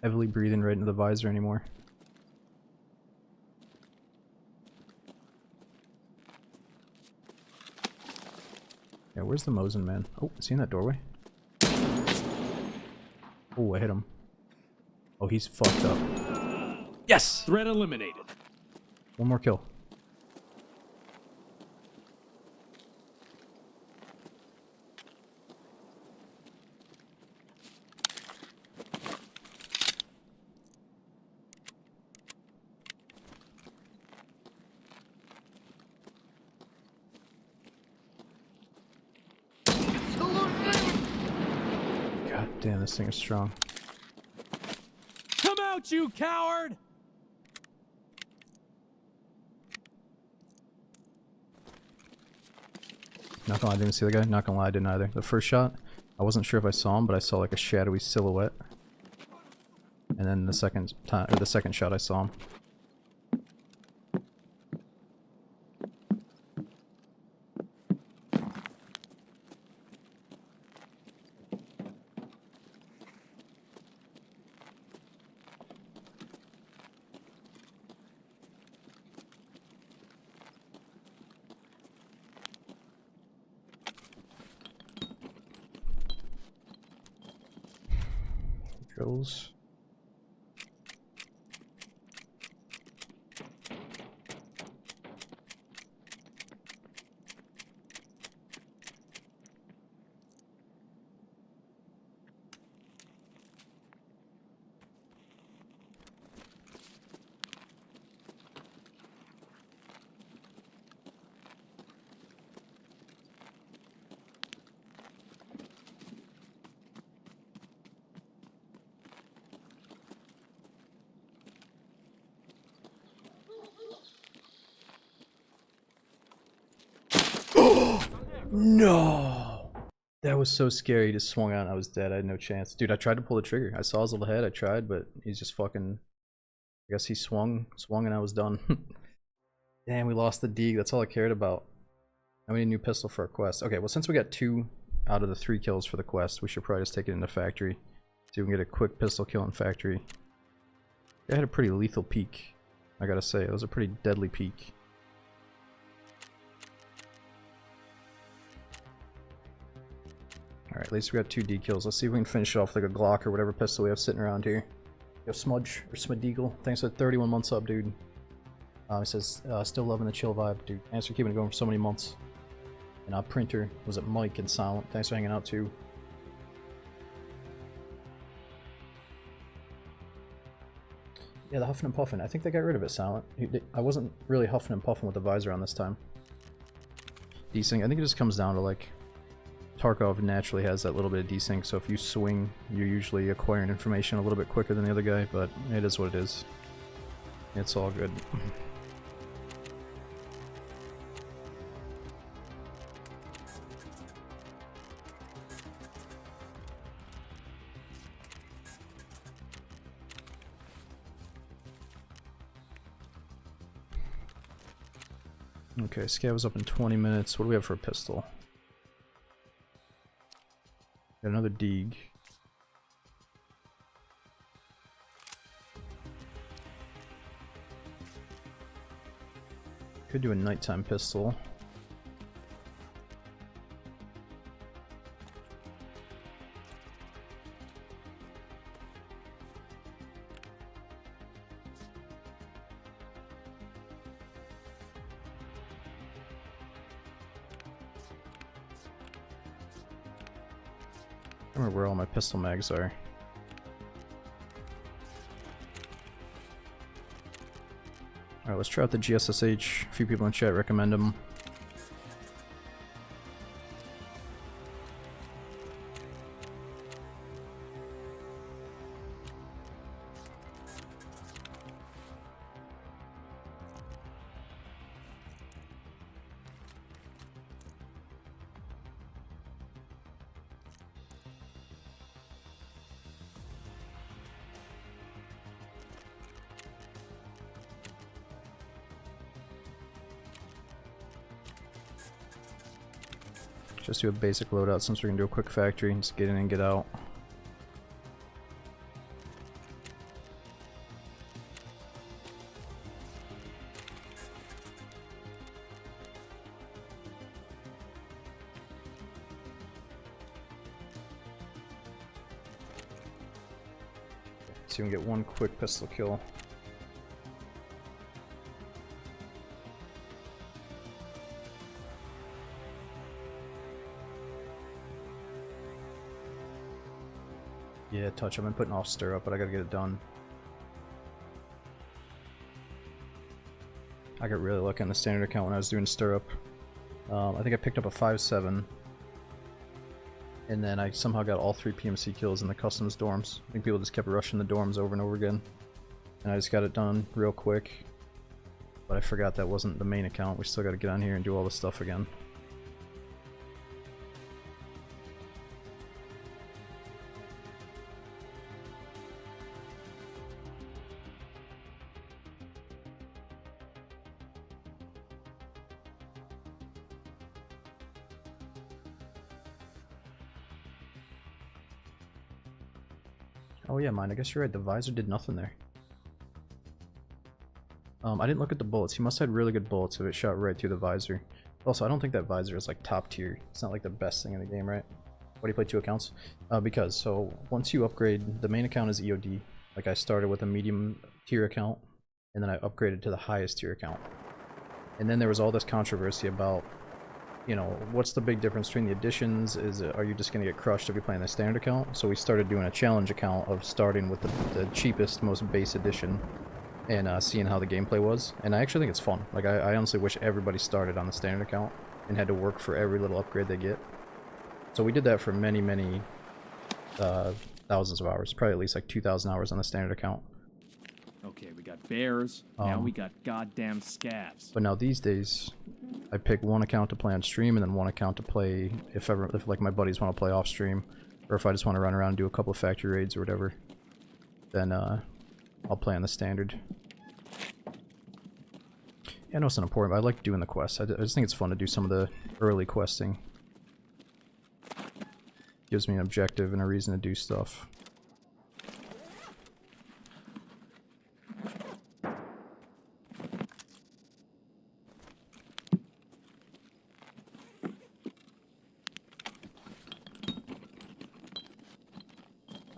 heavily breathing right into the visor anymore. Yeah, where's the Mosin man? Oh, is he in that doorway? Oh, I hit him. Oh, he's fucked up. Yes! Threat eliminated. One more kill. God damn, this thing is strong. Come out, you coward! Not gonna lie, I didn't see the guy. Not gonna lie, I didn't either. The first shot, I wasn't sure if I saw him, but I saw like a shadowy silhouette. And then the second time, or the second shot, I saw him. Drills. No! That was so scary. He just swung out and I was dead. I had no chance. Dude, I tried to pull the trigger. I saw his little head. I tried, but he's just fucking... I guess he swung and I was done. Damn, we lost the Deeg. That's all I cared about. I need a new pistol for our quest. Okay, well, since we got 2 out of the 3 kills for the quest, we should probably just take it into factory. See if we can get a quick pistol kill in factory. I had a pretty lethal peek, I gotta say. It was a pretty deadly peek. Alright, at least we got 2 D kills. Let's see if we can finish it off with like a Glock or whatever pistol we have sitting around here. Yo, Smudge, or Smadeagle, thanks for 31 months up, dude. He says, still loving the chill vibe, dude. Thanks for keeping it going for so many months. And Printer, was it Mike and Silent? Thanks for hanging out too. Yeah, the huffing and puffing. I think they got rid of it, Silent. I wasn't really huffing and puffing with the visor on this time. Desync, I think it just comes down to like... Tarkov naturally has that little bit of desync, so if you swing, you're usually acquiring information a little bit quicker than the other guy, but it is what it is. It's all good. Okay, scav was up in 20 minutes. What do we have for a pistol? Got another Deeg. Could do a nighttime pistol. I don't remember where all my pistol mags are. Alright, let's try out the GSSH. A few people in chat recommend them. Just do a basic loadout since we're gonna do a quick factory and just get in and get out. So you can get one quick pistol kill. Yeah, touch. I've been putting off stirrup, but I gotta get it done. I got really lucky on the standard account when I was doing stirrup. I think I picked up a 5.7. And then I somehow got all 3 PMC kills in the customs dorms. I think people just kept rushing the dorms over and over again. And I just got it done real quick. But I forgot that wasn't the main account. We still gotta get on here and do all this stuff again. Oh yeah, mine. I guess you're right. The visor did nothing there. I didn't look at the bullets. He must have had really good bullets if it shot right through the visor. Also, I don't think that visor is like top tier. It's not like the best thing in the game, right? Why do you play 2 accounts? Because, so once you upgrade, the main account is EOD. Like I started with a medium tier account, and then I upgraded to the highest tier account. And then there was all this controversy about, you know, what's the big difference between the editions? Are you just going to get crushed if you're playing the standard account? So we started doing a challenge account of starting with the cheapest, most base edition, and seeing how the gameplay was. And I actually think it's fun. Like I honestly wish everybody started on the standard account and had to work for every little upgrade they get. So we did that for many, many thousands of hours, probably at least like 2,000 hours on the standard account. Okay, we got bears. Now we got goddamn scavs. But now these days, I pick one account to play on stream and then one account to play if like my buddies want to play off stream, or if I just want to run around and do a couple of factory raids or whatever. Then I'll play on the standard. Yeah, I know it's not important, but I like doing the quests. I just think it's fun to do some of the early questing. Gives me an objective and a reason to do stuff.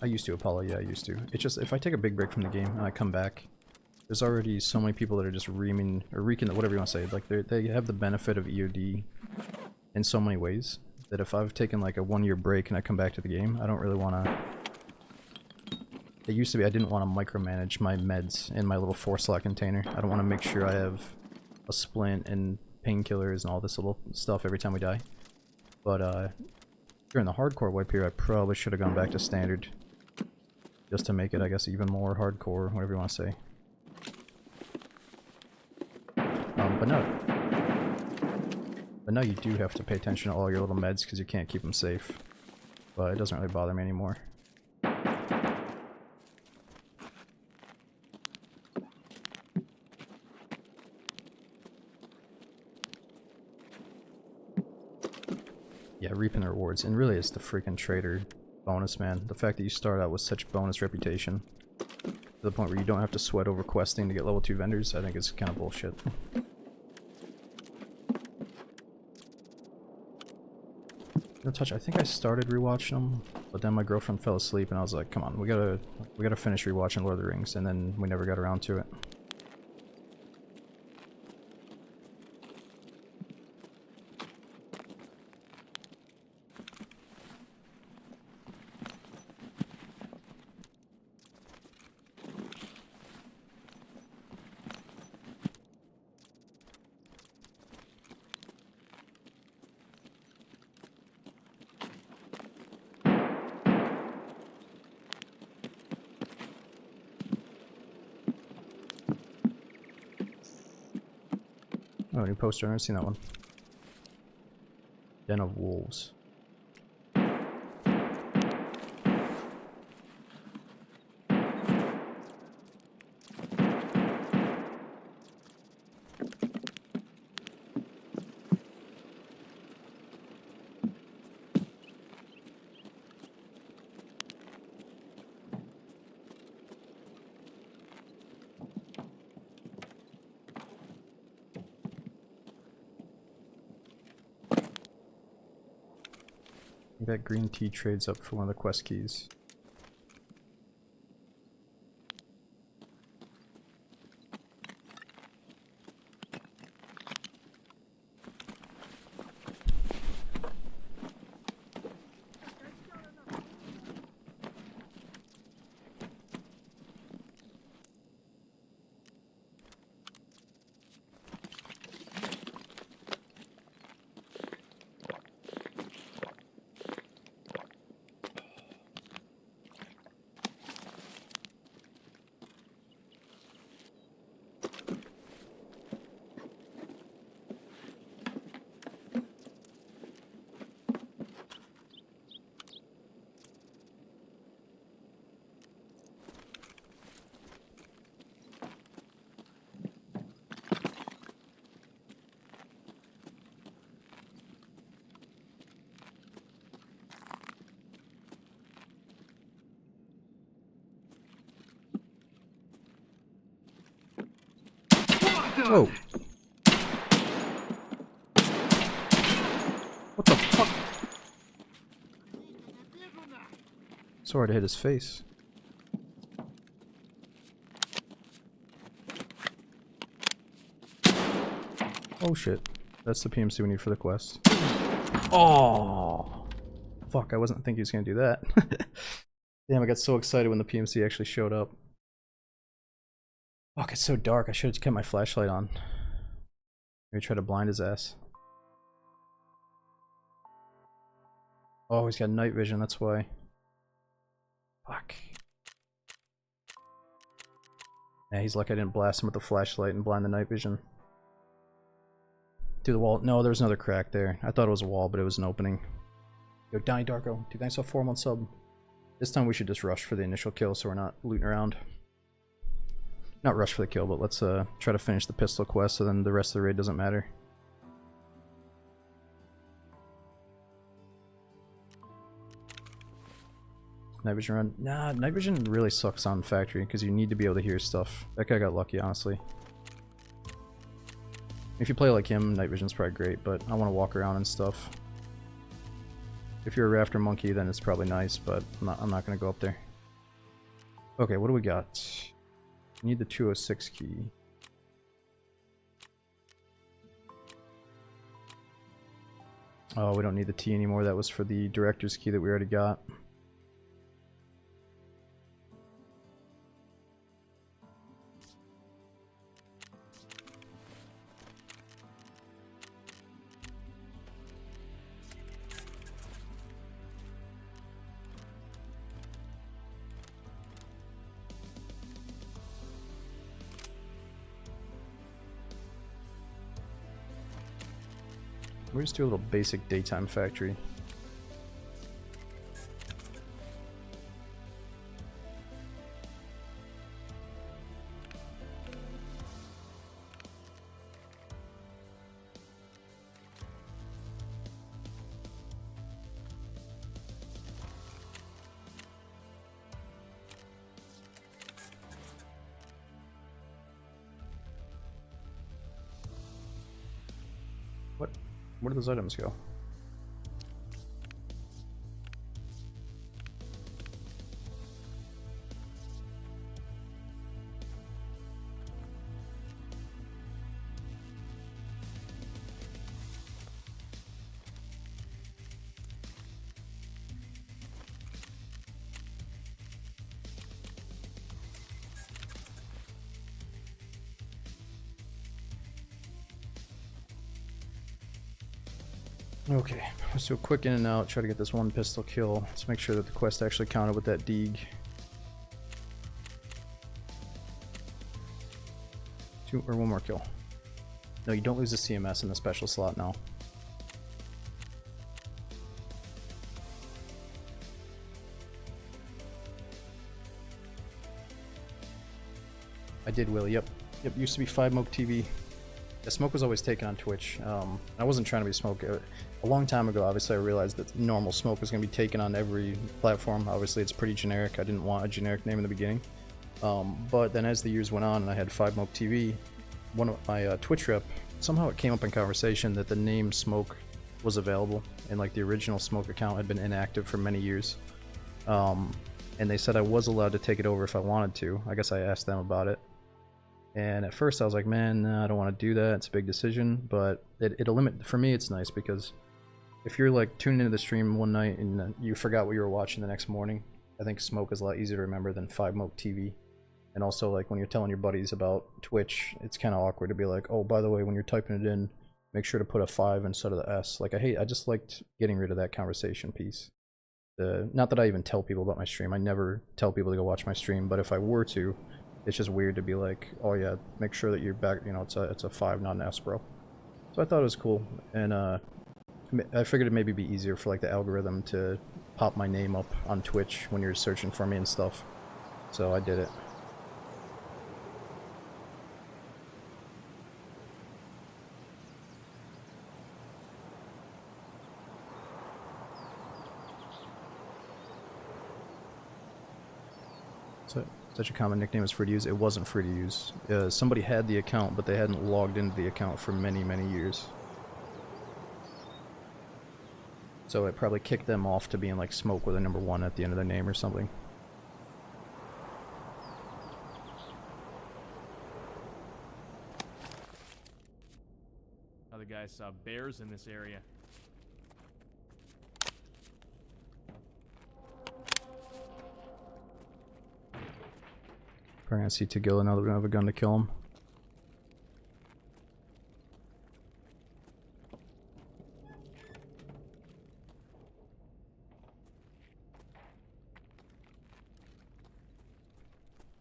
I used to, Apollo, yeah, I used to. It's just, if I take a big break from the game and I come back, there's already so many people that are just reeking, whatever you want to say. Like, they have the benefit of EOD in so many ways, that if I've taken like a 1-year break and I come back to the game, I don't really want to... It used to be I didn't want to micromanage my meds in my little 4-slot container. I don't want to make sure I have a splint and painkillers and all this little stuff every time we die. But during the hardcore wipe here, I probably should have gone back to standard. Just to make it, I guess, even more hardcore, whatever you want to say. But now you do have to pay attention to all your little meds because you can't keep them safe. But it doesn't really bother me anymore. Yeah, reaping the rewards. And really it's the freaking trader bonus, man. The fact that you start out with such bonus reputation to the point where you don't have to sweat over questing to get level 2 vendors, I think is kind of bullshit. No touch. I think I started rewatching them, but then my girlfriend fell asleep and I was like, come on, we gotta finish rewatching Lord of the Rings, and then we never got around to it. Oh, new poster. I've never seen that one. Den of Wolves. That green tea trades up for one of the quest keys. Whoa. What the fuck? So hard to hit his face. Oh shit. That's the PMC we need for the quest. Oh! Fuck, I wasn't thinking he was gonna do that. Damn, I got so excited when the PMC actually showed up. Fuck, it's so dark. I should have kept my flashlight on. Maybe try to blind his ass. Oh, he's got night vision, that's why. Fuck. Yeah, he's lucky I didn't blast him with the flashlight and blind the night vision. Through the wall. No, there's another crack there. I thought it was a wall, but it was an opening. Yo, Donnie Darko, dude, thanks for 4-month sub. This time we should just rush for the initial kill so we're not looting around. Not rush for the kill, but let's try to finish the pistol quest so then the rest of the raid doesn't matter. Night vision run. Nah, night vision really sucks on factory because you need to be able to hear stuff. That guy got lucky, honestly. If you play like him, night vision's probably great, but I want to walk around and stuff. If you're a rafter monkey, then it's probably nice, but I'm not going to go up there. Okay, what do we got? We need the 206 key. Oh, we don't need the T anymore. That was for the director's key that we already got. We'll just do a little basic daytime factory. What? Where do those items go? Okay, let's do a quick in and out, try to get this one pistol kill. Let's make sure that the quest actually counted with that Deeg. One more kill. No, you don't lose the CMS in the special slot now. I did, Willie, yep. Yep, used to be 5Moke TV. Yeah, Smoke was always taken on Twitch. I wasn't trying to be Smoke. A long time ago, obviously, I realized that normal Smoke was going to be taken on every platform. Obviously, it's pretty generic. I didn't want a generic name in the beginning. But then as the years went on and I had 5Moke TV, one of my Twitch rep, somehow it came up in conversation that the name Smoke was available, and like the original Smoke account had been inactive for many years. And they said I was allowed to take it over if I wanted to. I guess I asked them about it. And at first I was like, man, nah, I don't want to do that. It's a big decision, but it'll limit. For me, it's nice because if you're like tuning into the stream one night and you forgot what you were watching the next morning, I think Smoke is a lot easier to remember than 5Moke TV. And also, like, when you're telling your buddies about Twitch, it's kind of awkward to be like, oh, by the way, when you're typing it in, make sure to put a 5 instead of the S. Like, I just liked getting rid of that conversation piece. Not that I even tell people about my stream. I never tell people to go watch my stream, but if I were to, it's just weird to be like, oh yeah, make sure that you're back, you know, it's a 5, not an S, bro. So I thought it was cool, and I figured it'd maybe be easier for like the algorithm to pop my name up on Twitch when you're searching for me and stuff. So I did it. That's it. Such a common nickname as free to use. It wasn't free to use. Somebody had the account, but they hadn't logged into the account for many, many years. So it probably kicked them off to being like Smoke with a number 1 at the end of their name or something. Other guys saw bears in this area. Probably gonna see Tagilla now that we don't have a gun to kill him.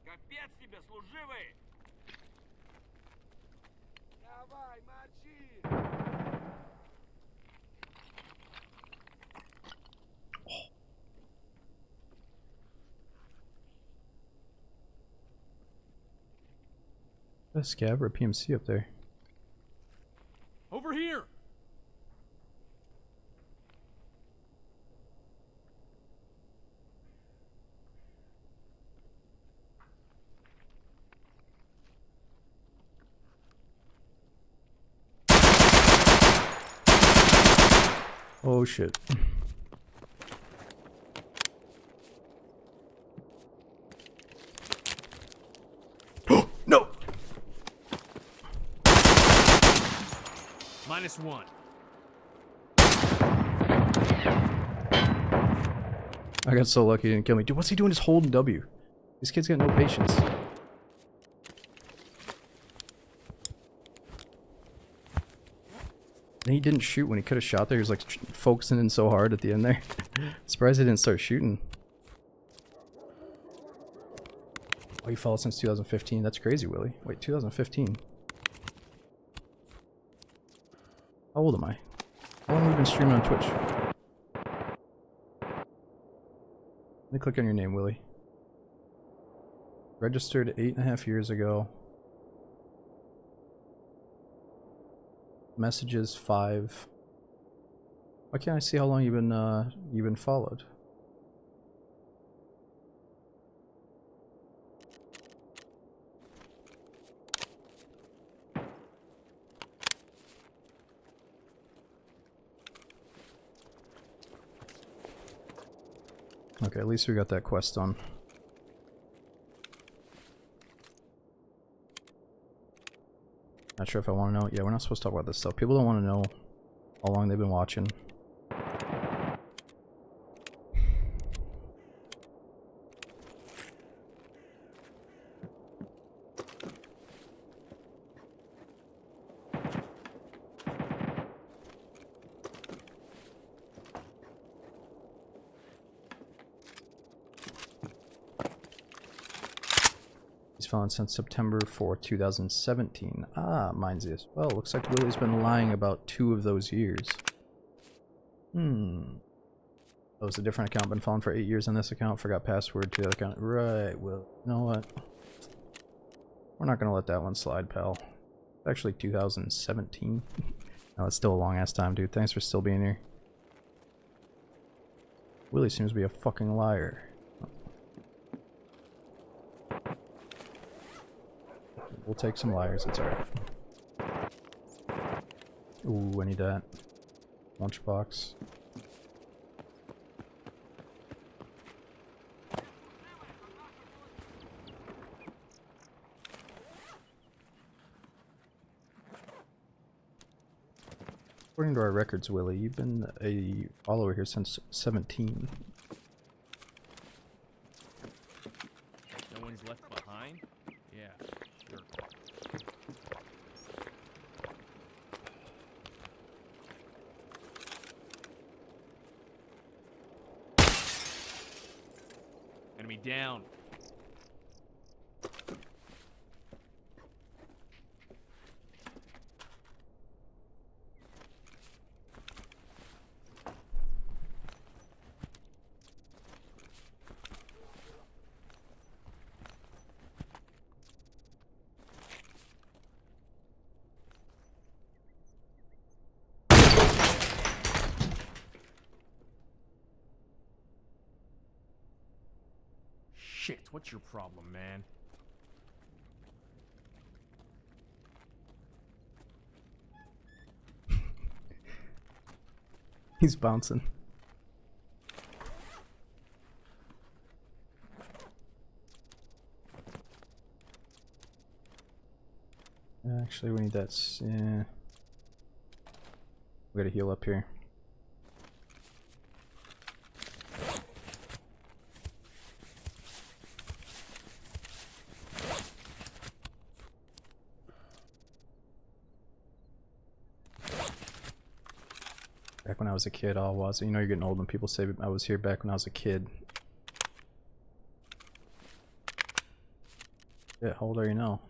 Капец тебе, служивый! Давай, мочи! A scav or a PMC up there. Over here! Oh shit. No! -1. I got so lucky he didn't kill me. Dude, what's he doing just holding W? These kids got no patience. And he didn't shoot when he could have shot there. He was like focusing in so hard at the end there. Surprised he didn't start shooting. Oh, you followed since 2015. That's crazy, Willie. Wait, 2015. How old am I? How long have you been streaming on Twitch? Let me click on your name, Willie. Registered 8.5 years ago. Messages 5. Why can't I see how long you've been followed? Okay, at least we got that quest done. Not sure if I want to know. Yeah, we're not supposed to talk about this stuff. People don't want to know how long they've been watching. He's followed since September 4th, 2017. Ah, mine's this. Well, looks like Willie's been lying about 2 of those years. That was a different account. Been following for 8 years on this account. Forgot password to the other account. Right, well, you know what? We're not gonna let that one slide, pal. It's actually 2017. No, it's still a long ass time, dude. Thanks for still being here. Willie seems to be a fucking liar. We'll take some liars, it's alright. Ooh, I need that. Lunchbox. According to our records, Willie, you've been a follower here since 17. No one's left behind? Yeah, sure. Enemy down. Shit, what's your problem, man? He's bouncing. Actually, we need that. Yeah. We gotta heal up here. Back when I was a kid, all was. You know, you're getting old when people say I was here back when I was a kid. Yeah, how old are you now?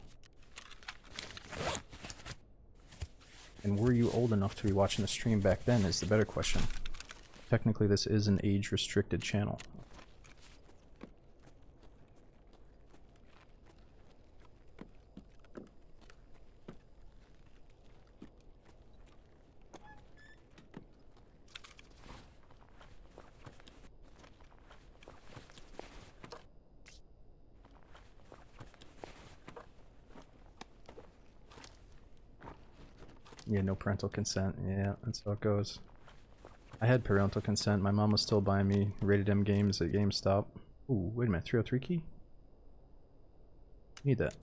And were you old enough to be watching the stream back then is the better question. Technically, this is an age-restricted channel. Yeah, no parental consent. Yeah, that's how it goes. I had parental consent. My mom was still buying me rated M games at GameStop. Ooh, wait a minute. 303 key? Need that.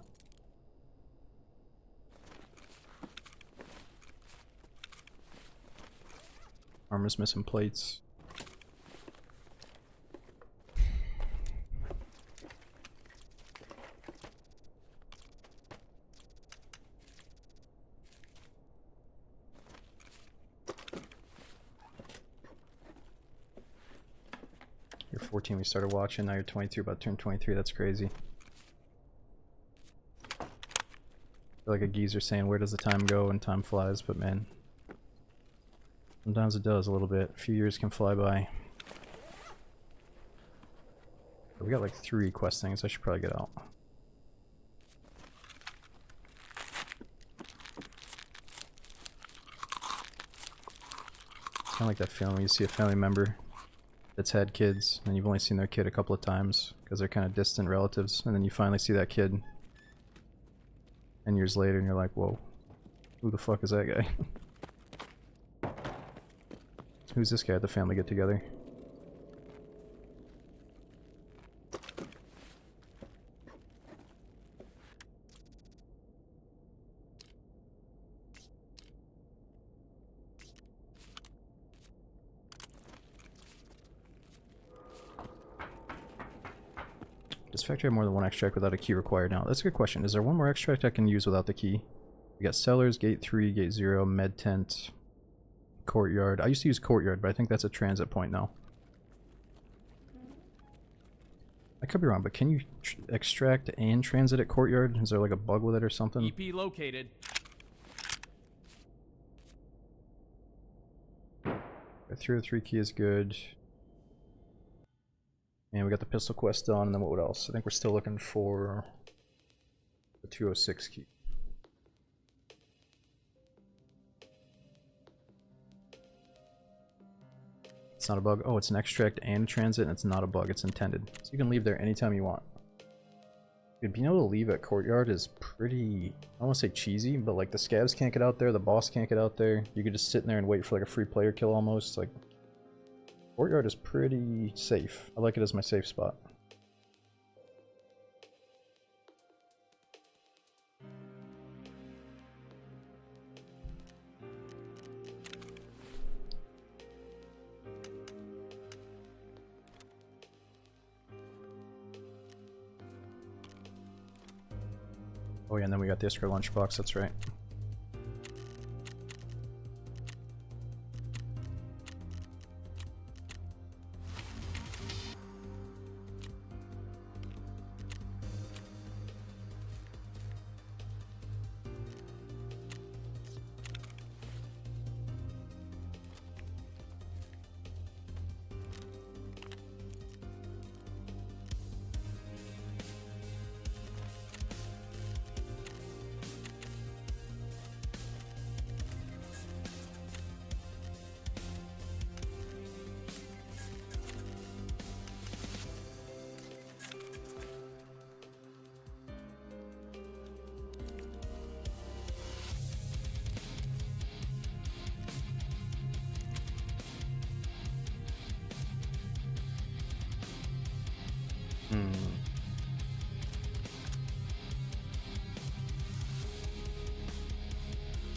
Armor's missing plates. You're 14, we started watching, now you're 22, about to turn 23, that's crazy. I feel like a geezer saying, where does the time go? And time flies, but man, sometimes it does a little bit. A few years can fly by. We got like 3 quest things, I should probably get out. It's kind of like that feeling when you see a family member that's had kids and you've only seen their kid a couple of times because they're kind of distant relatives, and then you finally see that kid 10 years later and you're like, whoa, who the fuck is that guy? Who's this guy at the family get together? Does factory have more than one extract without a key required now? That's a good question. Is there one more extract I can use without the key? We got cellars, gate 3, gate 0, med tent, courtyard. I used to use courtyard, but I think that's a transit point now. I could be wrong, but can you extract and transit at courtyard? Is there like a bug with it or something? EP located. The 303 key is good. And we got the pistol quest done, and then what else? I think we're still looking for the 206 key. It's not a bug. Oh, it's an extract and a transit, and it's not a bug. It's intended. So you can leave there anytime you want. Dude, being able to leave at courtyard is pretty, I don't want to say cheesy, but like the scavs can't get out there, the boss can't get out there. You could just sit in there and wait for like a free player kill almost. Like, courtyard is pretty safe. I like it as my safe spot. Oh yeah, and then we got the escrow lunchbox, that's right.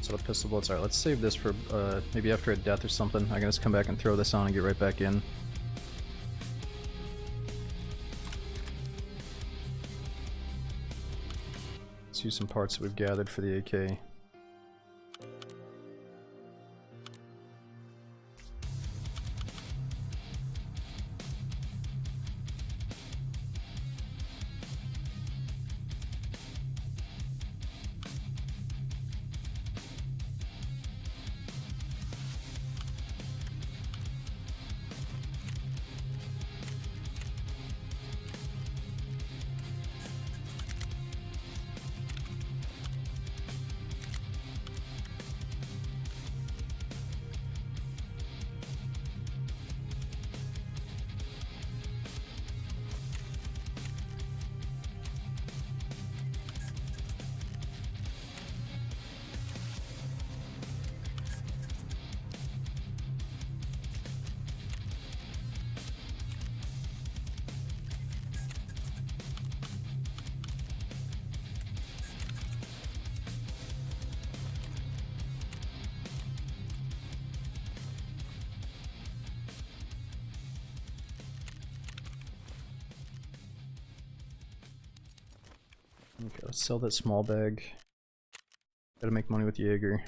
Max out of pistol bullets. Alright, let's save this for maybe after a death or something. I can just come back and throw this on and get right back in. Let's use some parts that we've gathered for the AK. Okay, let's sell that small bag. Gotta make money with Jaeger.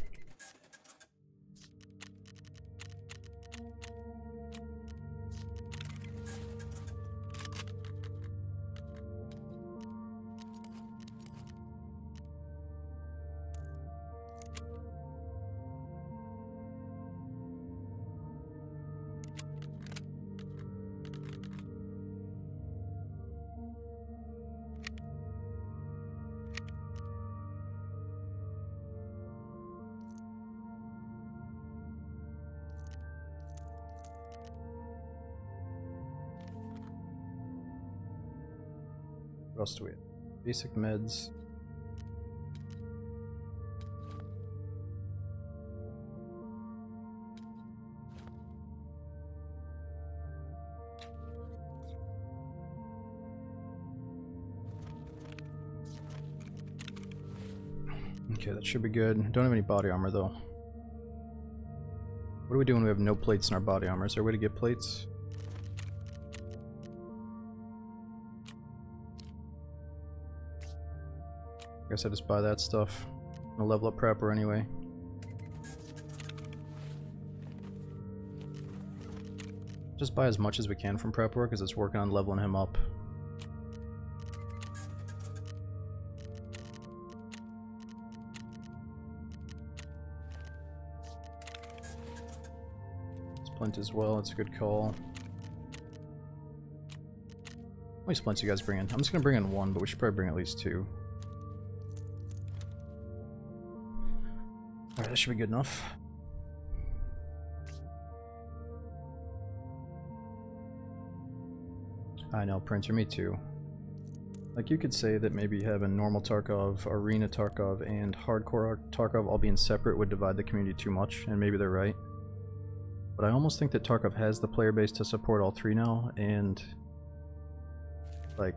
What else do we have? Basic meds. Okay, that should be good. Don't have any body armor though. What do we do when we have no plates in our body armor? Is there a way to get plates? I guess I just buy that stuff. I'm gonna level up Prepper anyway. Just buy as much as we can from Prepper because it's working on leveling him up. Splint as well, that's a good call. How many splints you guys bring in? I'm just gonna bring in one, but we should probably bring at least two. Alright, that should be good enough. I know, Printer, me too. Like, you could say that maybe having normal Tarkov, arena Tarkov, and hardcore Tarkov all being separate would divide the community too much, and maybe they're right. But I almost think that Tarkov has the player base to support all three now, and like,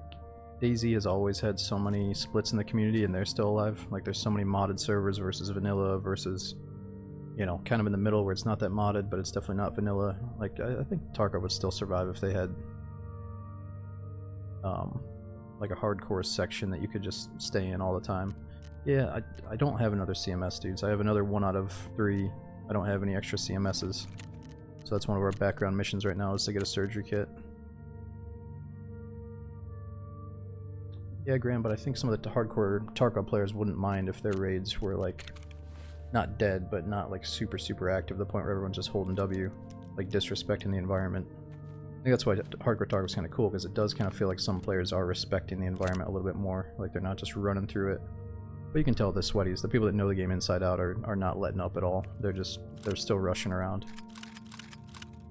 DayZ has always had so many splits in the community and they're still alive. Like, there's so many modded servers versus vanilla versus, you know, kind of in the middle where it's not that modded but it's definitely not vanilla. Like, I think Tarkov would still survive if they had like a hardcore section that you could just stay in all the time. Yeah, I don't have another CMS, dudes. I have another 1 out of 3. I don't have any extra CMSs. So that's one of our background missions right now, is to get a surgery kit. Yeah, Graham, but I think some of the hardcore Tarkov players wouldn't mind if their raids were, like, not dead, but not, like, super active to the point where everyone's just holding W, like, disrespecting the environment. I think that's why hardcore Tarkov is kind of cool, because it does kind of feel like some players are respecting the environment a little bit more, like they're not just running through it. But you can tell the sweaties, the people that know the game inside out are not letting up at all. They're still rushing around.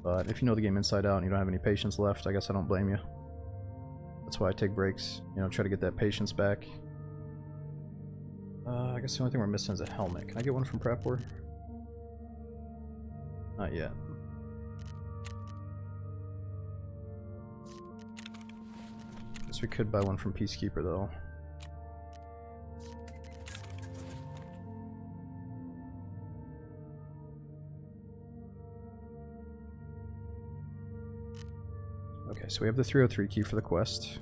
But if you know the game inside out and you don't have any patience left, I guess I don't blame you. That's why I take breaks, you know, try to get that patience back. I guess the only thing we're missing is a helmet. Can I get one from Prep War? Not yet. Guess we could buy one from Peacekeeper though. we have the 303 key for the quest.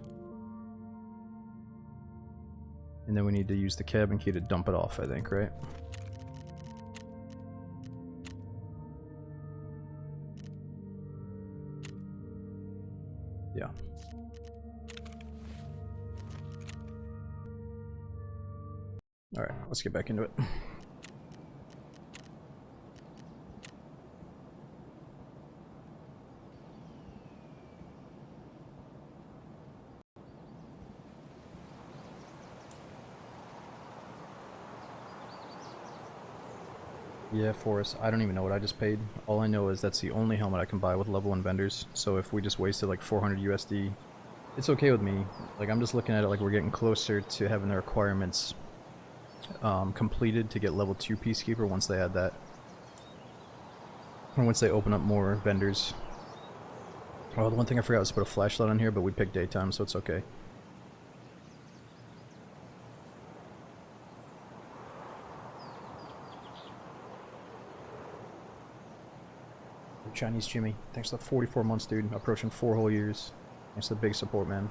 And then we need to use the cabin key to dump it off, I think, right? Yeah. Alright, let's get back into it. Yeah, Forrest, I don't even know what I just paid. All I know is that's the only helmet I can buy with level 1 vendors, so if we just wasted like 400 USD, it's okay with me. Like, I'm just looking at it like we're getting closer to having the requirements completed to get level 2 Peacekeeper once they add that. Or once they open up more vendors. Oh, the one thing I forgot was to put a flashlight on here, but we picked daytime, so it's okay. Chinese Jimmy, thanks for the 44 months, dude. Approaching 4 whole years. Thanks for the big support, man.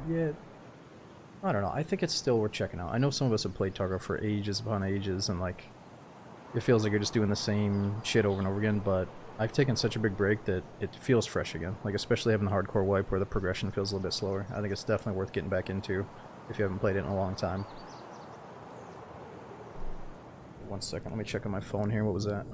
Yeah, I don't know. I think it's still worth checking out. I know some of us have played Tarkov for ages upon ages, and like, it feels like you're just doing the same shit over and over again, but I've taken such a big break that it feels fresh again. Like, especially having the hardcore wipe where the progression feels a little bit slower. I think it's definitely worth getting back into if you haven't played it in a long time. 1 second, let me check on my phone here. What was that?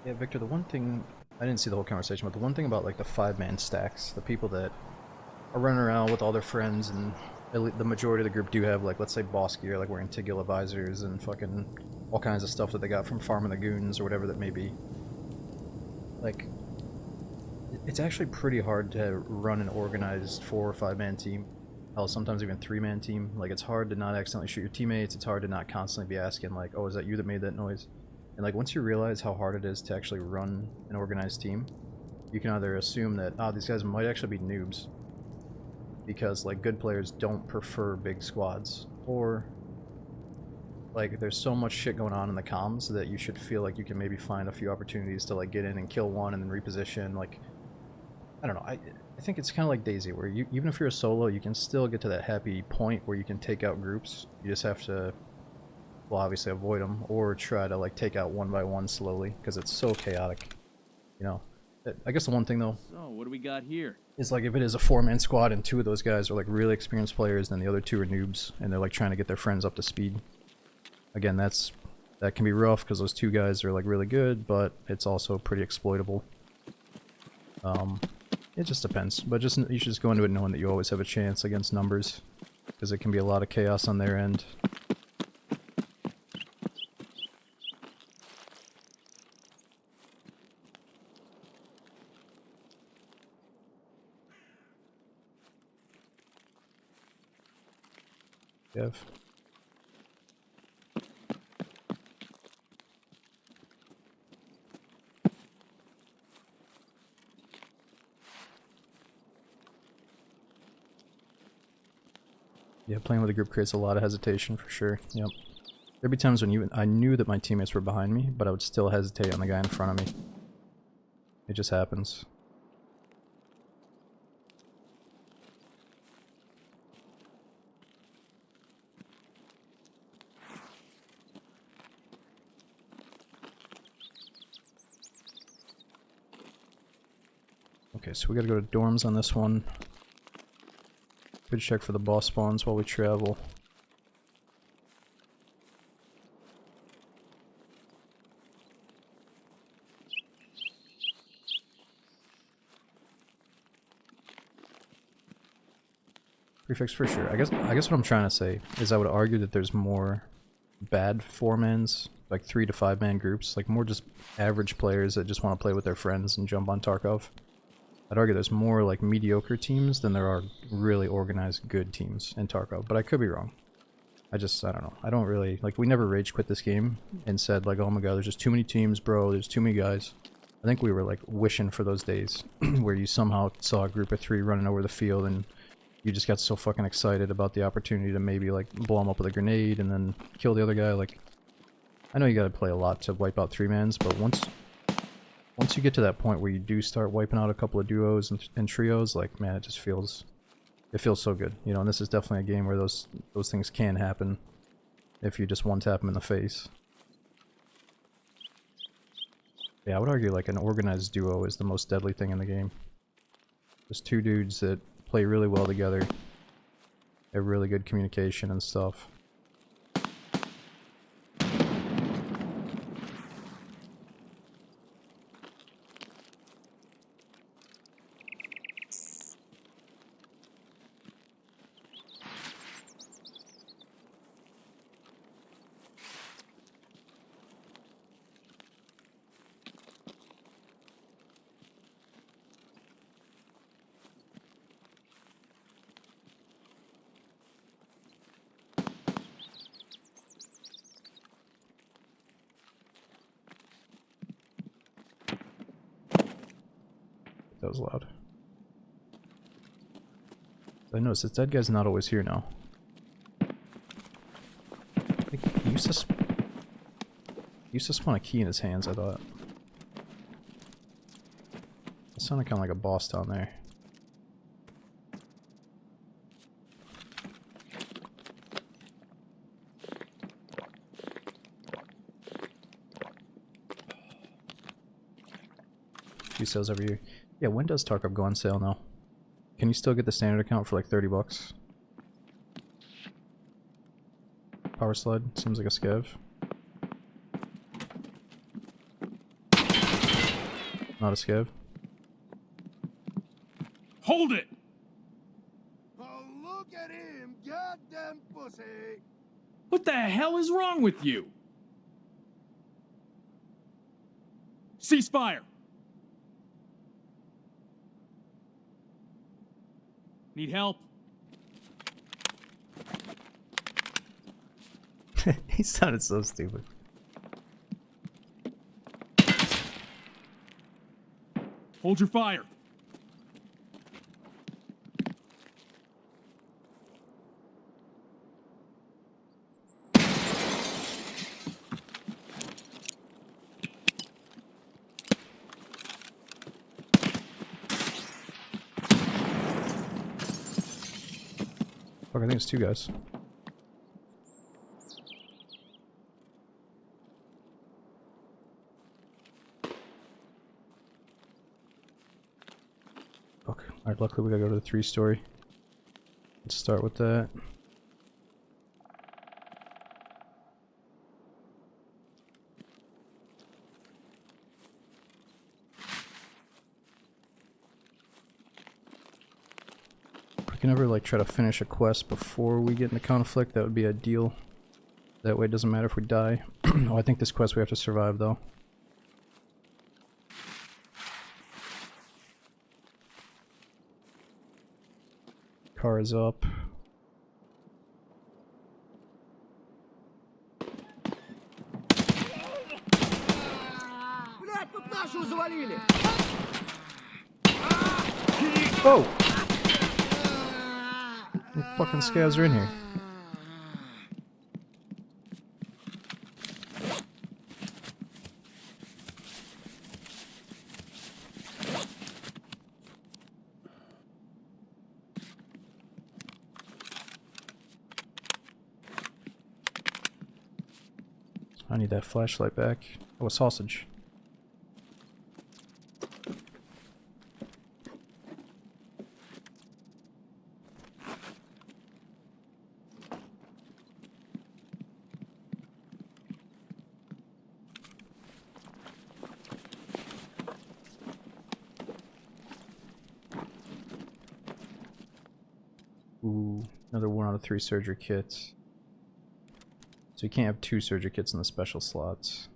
Yeah, Victor, the one thing, I didn't see the whole conversation, but the one thing about like the 5-man stacks, the people that are running around with all their friends, and the majority of the group do have, like, let's say boss gear, like wearing Tigula visors and fucking all kinds of stuff that they got from farming the goons or whatever that may be. Like, it's actually pretty hard to run an organized 4 or 5-man team. Hell, sometimes even 3-man team. Like, it's hard to not accidentally shoot your teammates. It's hard to not constantly be asking, like, oh, is that you that made that noise? And like, once you realize how hard it is to actually run an organized team, you can either assume that, oh, these guys might actually be noobs because like good players don't prefer big squads, or like there's so much shit going on in the comms that you should feel like you can maybe find a few opportunities to like get in and kill one and then reposition. Like, I don't know, I think it's kind of like DayZ, where you, even if you're a solo, you can still get to that happy point where you can take out groups. You just have to, well, obviously avoid them, or try to like take out one by one slowly, because it's so chaotic, you know. I guess the one thing though So, what do we got here? is like if it is a 4-man squad and 2 of those guys are like really experienced players, then the other 2 are noobs, and they're like trying to get their friends up to speed. Again, that can be rough because those 2 guys are like really good, but it's also pretty exploitable. It just depends, but you should just go into it knowing that you always have a chance against numbers, because it can be a lot of chaos on their end. Kev. Yeah, playing with a group creates a lot of hesitation for sure. Yep. There'd be times when I knew that my teammates were behind me, but I would still hesitate on the guy in front of me. It just happens. Okay, so we gotta go to dorms on this one. Could check for the boss spawns while we travel. Prefix for sure. I guess what I'm trying to say is I would argue that there's more bad 4-mans, like 3 to 5-man groups, like more just average players that just want to play with their friends and jump on Tarkov. I'd argue there's more like mediocre teams than there are really organized good teams in Tarkov, but I could be wrong. I don't know. I don't really, like, we never rage quit this game and said like, oh my god, there's just too many teams, bro, there's too many guys. I think we were like wishing for those days where you somehow saw a group of 3 running over the field and you just got so fucking excited about the opportunity to maybe like blow them up with a grenade and then kill the other guy. Like, I know you gotta play a lot to wipe out 3-mans, but once you get to that point where you do start wiping out a couple of duos and trios, like, man, it feels so good, you know. And this is definitely a game where those things can happen if you just one-tap them in the face. Yeah, I would argue like an organized duo is the most deadly thing in the game. There's 2 dudes that play really well together, have really good communication and stuff. That was loud. I noticed this dead guy's not always here now. He used to spawn a key in his hands, I thought. It sounded kind of like a boss down there. Few sales every year. Yeah, when does Tarkov go on sale now? Can you still get the standard account for like 30 bucks? Power slide seems like a scav. Not a scav. Hold it! Oh, look at him, goddamn pussy! What the hell is wrong with you? Ceasefire! Need help? He sounded so stupid. Hold your fire. Fuck, I think it's 2 guys. Alright, luckily we gotta go to the 3-story. Let's start with that. We can never like try to finish a quest before we get into conflict. That would be ideal. That way it doesn't matter if we die. Oh, I think this quest we have to survive though. Car is up. Блядь, тут нашу завалили! Oh! The fucking scavs are in here. I need that flashlight back. Oh, a sausage. Ooh, another 1 out of 3 surgery kits. So you can't have 2 surgery kits in the special slots.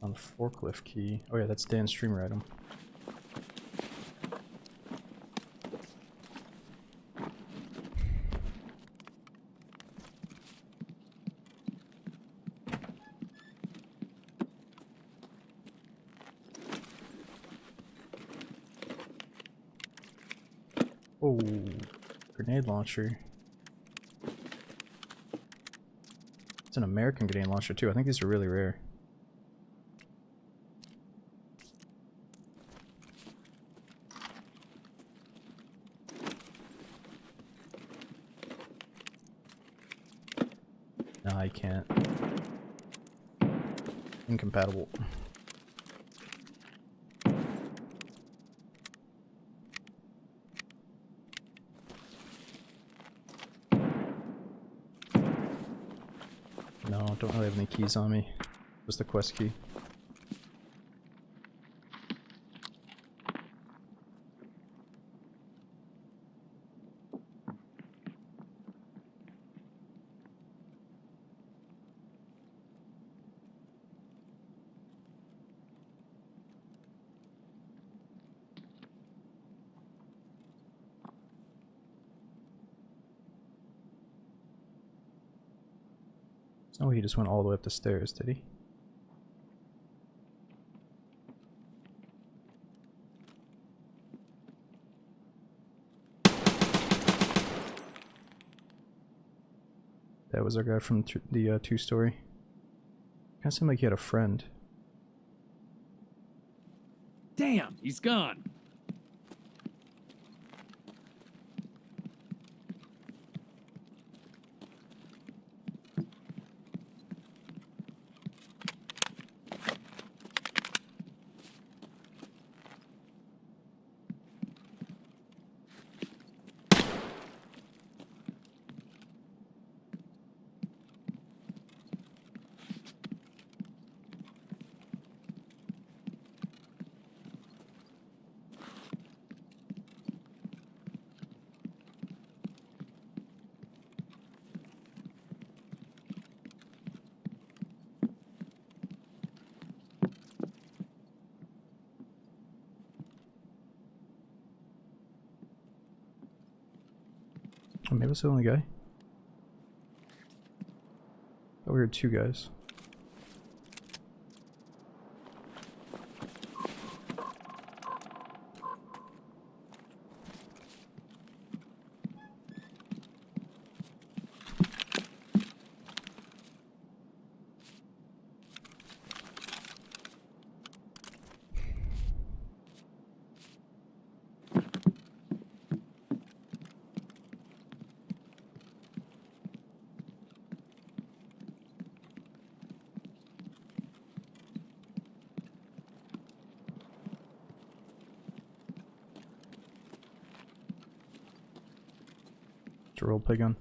On the forklift key. Oh yeah, that's Dan's streamer item. Oh, grenade launcher. It's an American grenade launcher too. I think these are really rare. No, I can't. Incompatible. No, don't really have any keys on me. Just the quest key. Oh, he just went all the way up the stairs, did he? That was our guy from the 2-story. Kinda seemed like he had a friend. Damn, he's gone. Oh, maybe it's the only guy. Oh, we heard 2 guys. It's a roleplay gun.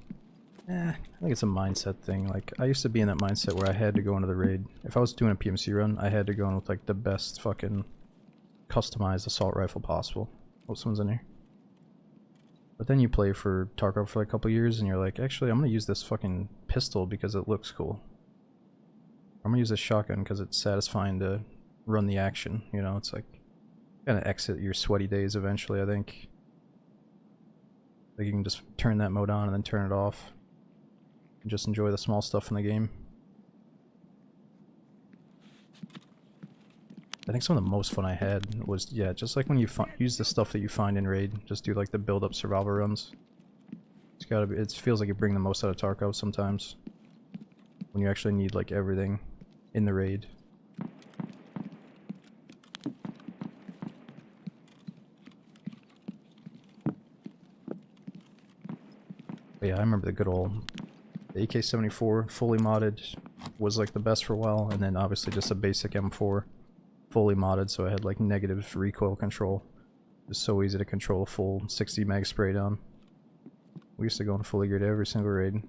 I think it's a mindset thing. Like, I used to be in that mindset where I had to go into the raid. If I was doing a PMC run, I had to go in with like the best fucking customized assault rifle possible. Oh, someone's in here. But then you play for Tarkov for like a couple years and you're like, actually, I'm gonna use this fucking pistol because it looks cool. I'm gonna use this shotgun because it's satisfying to run the action. You know, it's like, kind of exit your sweaty days eventually, I think. Like, you can just turn that mode on and then turn it off. And just enjoy the small stuff in the game. I think some of the most fun I had was, yeah, just like when you use the stuff that you find in raid, just do like the build-up survival runs. It's gotta be, it feels like you bring the most out of Tarkov sometimes. When you actually need like everything in the raid. But yeah, I remember the good old AK-74 fully modded was like the best for a while, and then obviously just a basic M4 fully modded, so I had like negative recoil control. It was so easy to control a full 60 mag spray down. We used to go in fully geared every single raid,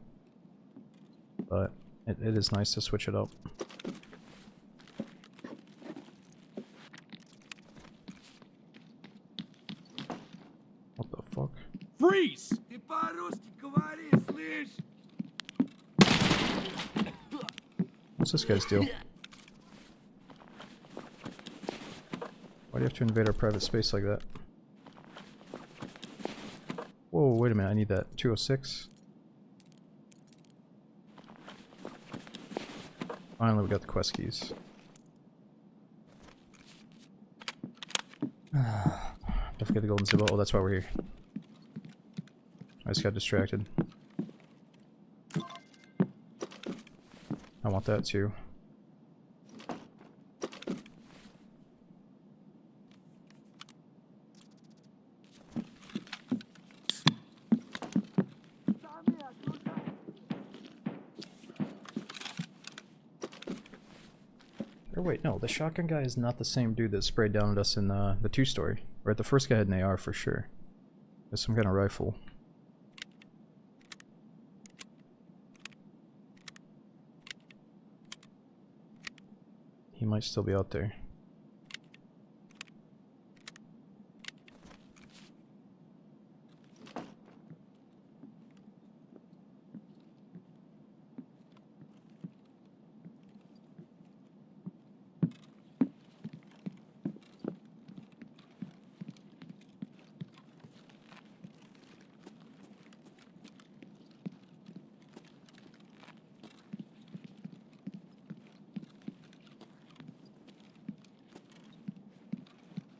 but it is nice to switch it up. What the fuck? Freeze! Ты по-русски говори, слышь? What's this guy's deal? Why do you have to invade our private space like that? Whoa, wait a minute, I need that. 206? Finally, we got the quest keys. Don't forget the golden symbol. Oh, that's why we're here. I just got distracted. I want that too. Or wait, no, the shotgun guy is not the same dude that sprayed down at us in the 2-story. Right, the first guy had an AR for sure. There's some kind of rifle. He might still be out there.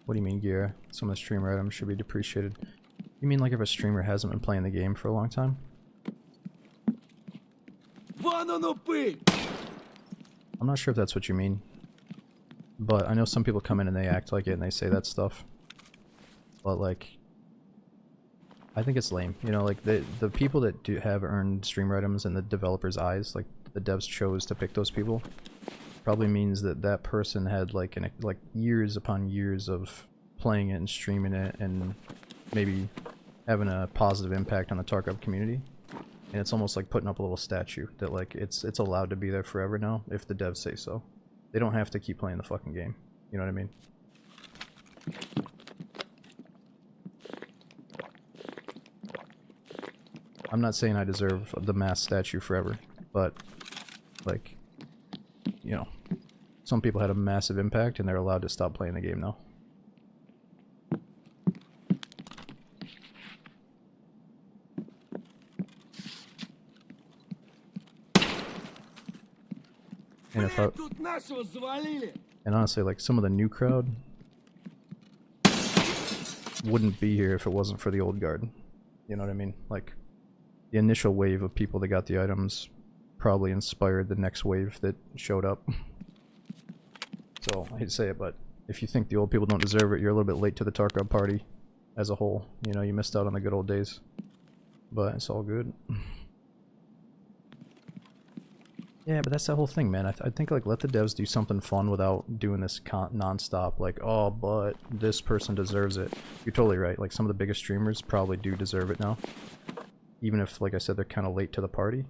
What do you mean, gear? Some of the streamer items should be depreciated. You mean like if a streamer hasn't been playing the game for a long time? I'm not sure if that's what you mean. But I know some people come in and they act like it and they say that stuff. But like, I think it's lame. You know, like the people that do have earned streamer items in the developer's eyes, like the devs chose to pick those people, probably means that that person had like years upon years of playing it and streaming it and maybe having a positive impact on the Tarkov community. And it's almost like putting up a little statue that like it's allowed to be there forever now if the devs say so. They don't have to keep playing the fucking game. You know what I mean? I'm not saying I deserve the mass statue forever, but like, you know, some people had a massive impact and they're allowed to stop playing the game now. And if I, and honestly, like some of the new crowd wouldn't be here if it wasn't for the old guard. You know what I mean? Like the initial wave of people that got the items probably inspired the next wave that showed up. So I hate to say it, but if you think the old people don't deserve it, you're a little bit late to the Tarkov party as a whole. You know, you missed out on the good old days. But it's all good. Yeah, but that's the whole thing, man. I think, like, let the devs do something fun without doing this non-stop, like, oh, but this person deserves it. You're totally right. Like, some of the biggest streamers probably do deserve it now. even if, like I said, they're kind of late to the party.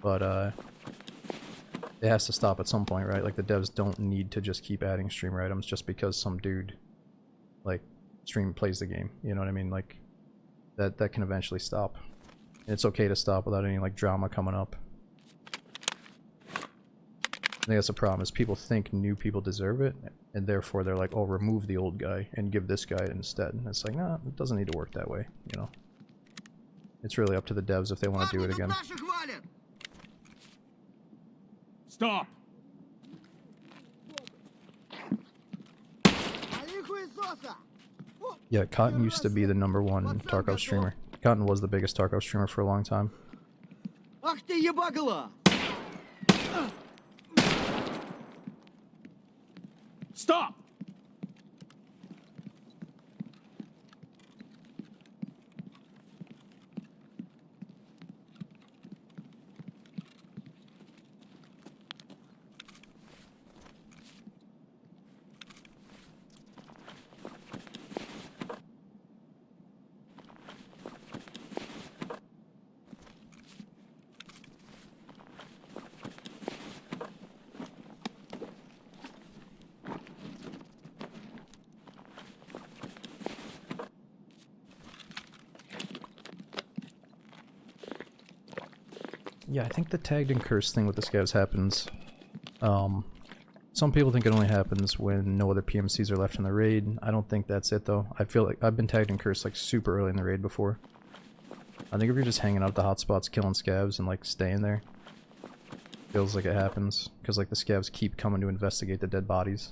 But it has to stop at some point, right? Like the devs don't need to just keep adding streamer items just because some dude like plays the game. You know what I mean? Like that can eventually stop. And it's okay to stop without any like drama coming up. I think that's the problem, is people think new people deserve it, and therefore they're like, oh, remove the old guy and give this guy instead. And it's like, nah, it doesn't need to work that way, you know? It's really up to the devs if they want to do it again. Stop! Yeah, Cotton used to be the #1 Tarkov streamer. Cotton was the biggest Tarkov streamer for a long time. Ах ты ебагла! Stop! Yeah, I think the tagged and cursed thing with the scavs happens. Some people think it only happens when no other PMCs are left in the raid. I don't think that's it though. I feel like I've been tagged and cursed like super early in the raid before. I think if you're just hanging out at the hotspots killing scavs and like staying there, feels like it happens. Because like the scavs keep coming to investigate the dead bodies.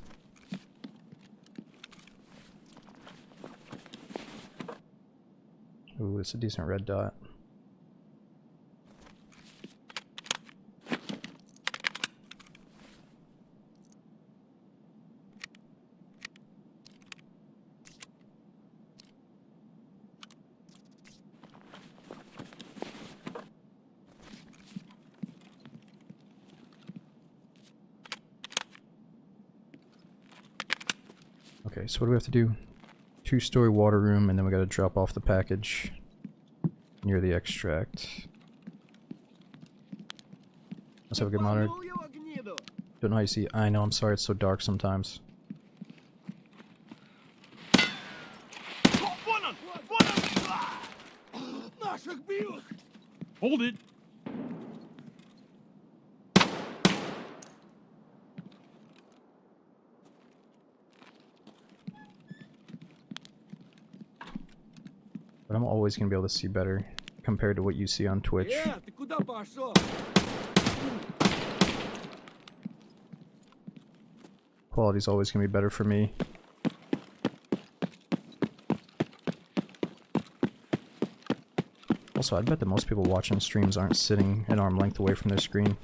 Ooh, it's a decent red dot. Okay, so what do we have to do? 2-story water room, and then we gotta drop off the package near the extract. Let's have a good monitor. Don't know how you see. I know, I'm sorry, it's so dark sometimes. Hold it! But I'm always gonna be able to see better compared to what you see on Twitch. Ты куда пошел? Quality's always gonna be better for me. Also, I bet that most people watching streams aren't sitting an arm length away from their screen.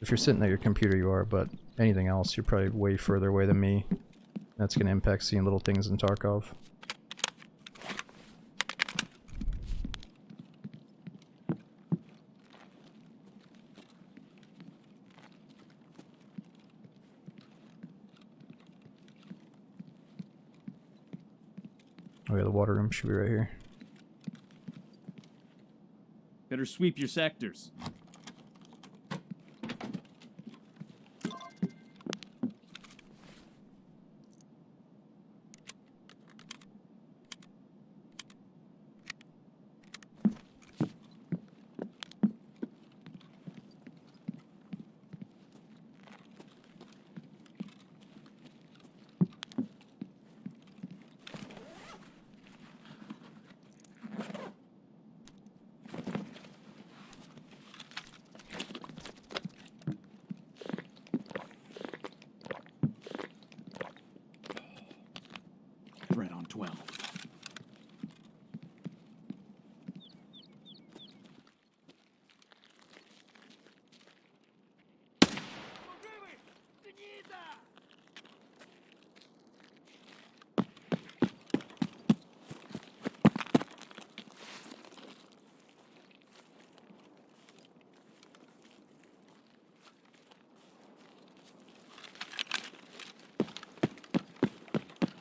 If you're sitting at your computer, you are, but anything else, you're probably way further away than me. That's gonna impact seeing little things in Tarkov. Oh yeah, the water room should be right here. Better sweep your sectors. Right on 12.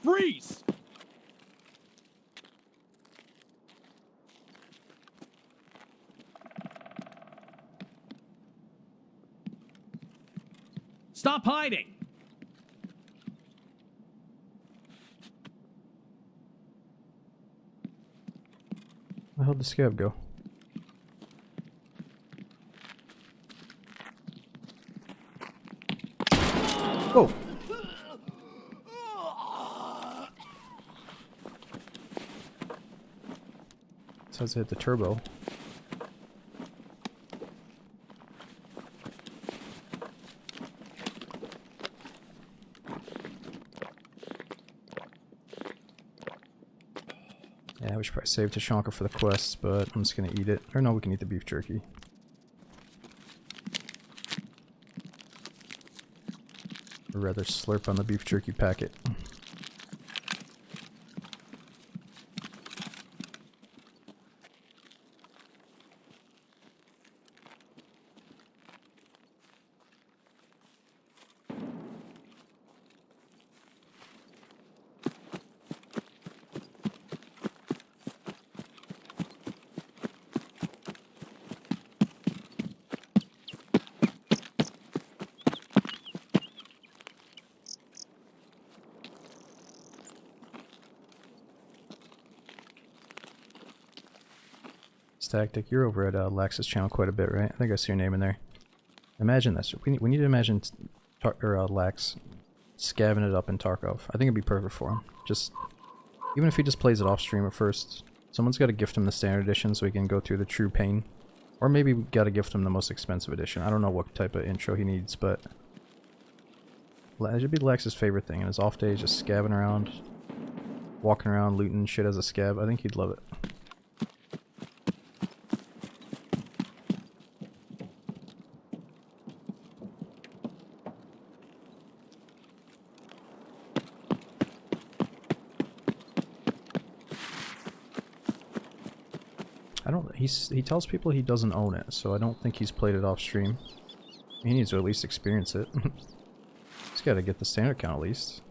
Freeze! Stop hiding! Where the hell did the scab go? Whoa! Says I hit the turbo. Yeah, we should probably save Tashanka for the quests, but I'm just gonna eat it. Or no, we can eat the beef jerky. Or rather slurp on the beef jerky packet. Tactic, you're over at Lax's channel quite a bit, right? I think I see your name in there. Imagine this. We need to imagine Lax scabbing it up in Tarkov. I think it'd be perfect for him. Just even if he just plays it off stream at first, someone's got to gift him the standard edition so he can go through the true pain, or maybe we got to gift him the most expensive edition. I don't know what type of intro he needs, but it should be Lax's favorite thing. And his off days, just scabbing around, walking around, looting shit as a scab. I think he'd love it. He tells people he doesn't own it, so I don't think he's played it off stream. He needs to at least experience it. He's got to get the standard count at least.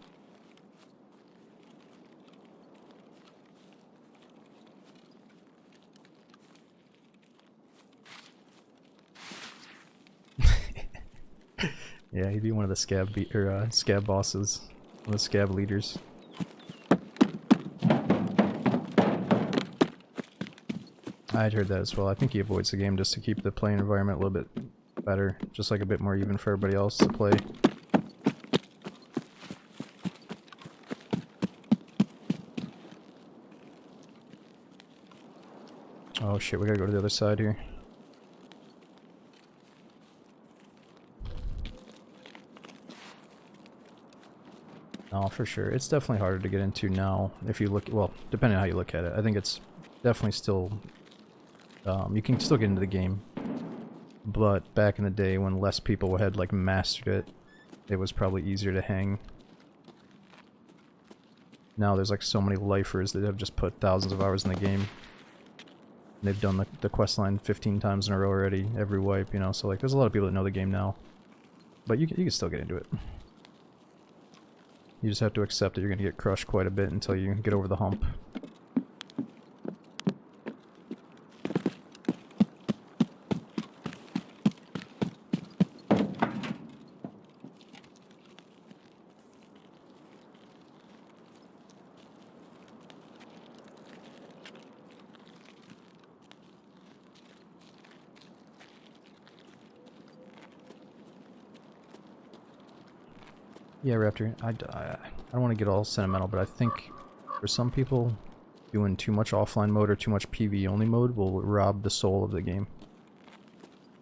Yeah, he'd be one of the scab bosses, one of the scab leaders. I'd heard that as well. I think he avoids the game just to keep the playing environment a little bit better, just like a bit more even for everybody else to play. Oh shit, we gotta go to the other side here. No, for sure. It's definitely harder to get into now if you look, well, depending on how you look at it. I think it's definitely still, you can still get into the game. But back in the day when less people had like mastered it, it was probably easier to hang. Now there's like so many lifers that have just put thousands of hours in the game. They've done the quest line 15 times in a row already, every wipe, you know, so like there's a lot of people that know the game now. But you can still get into it. You just have to accept that you're going to get crushed quite a bit until you get over the hump. Yeah, Raptor, I don't want to get all sentimental, but I think for some people, doing too much offline mode or too much PvE only mode will rob the soul of the game.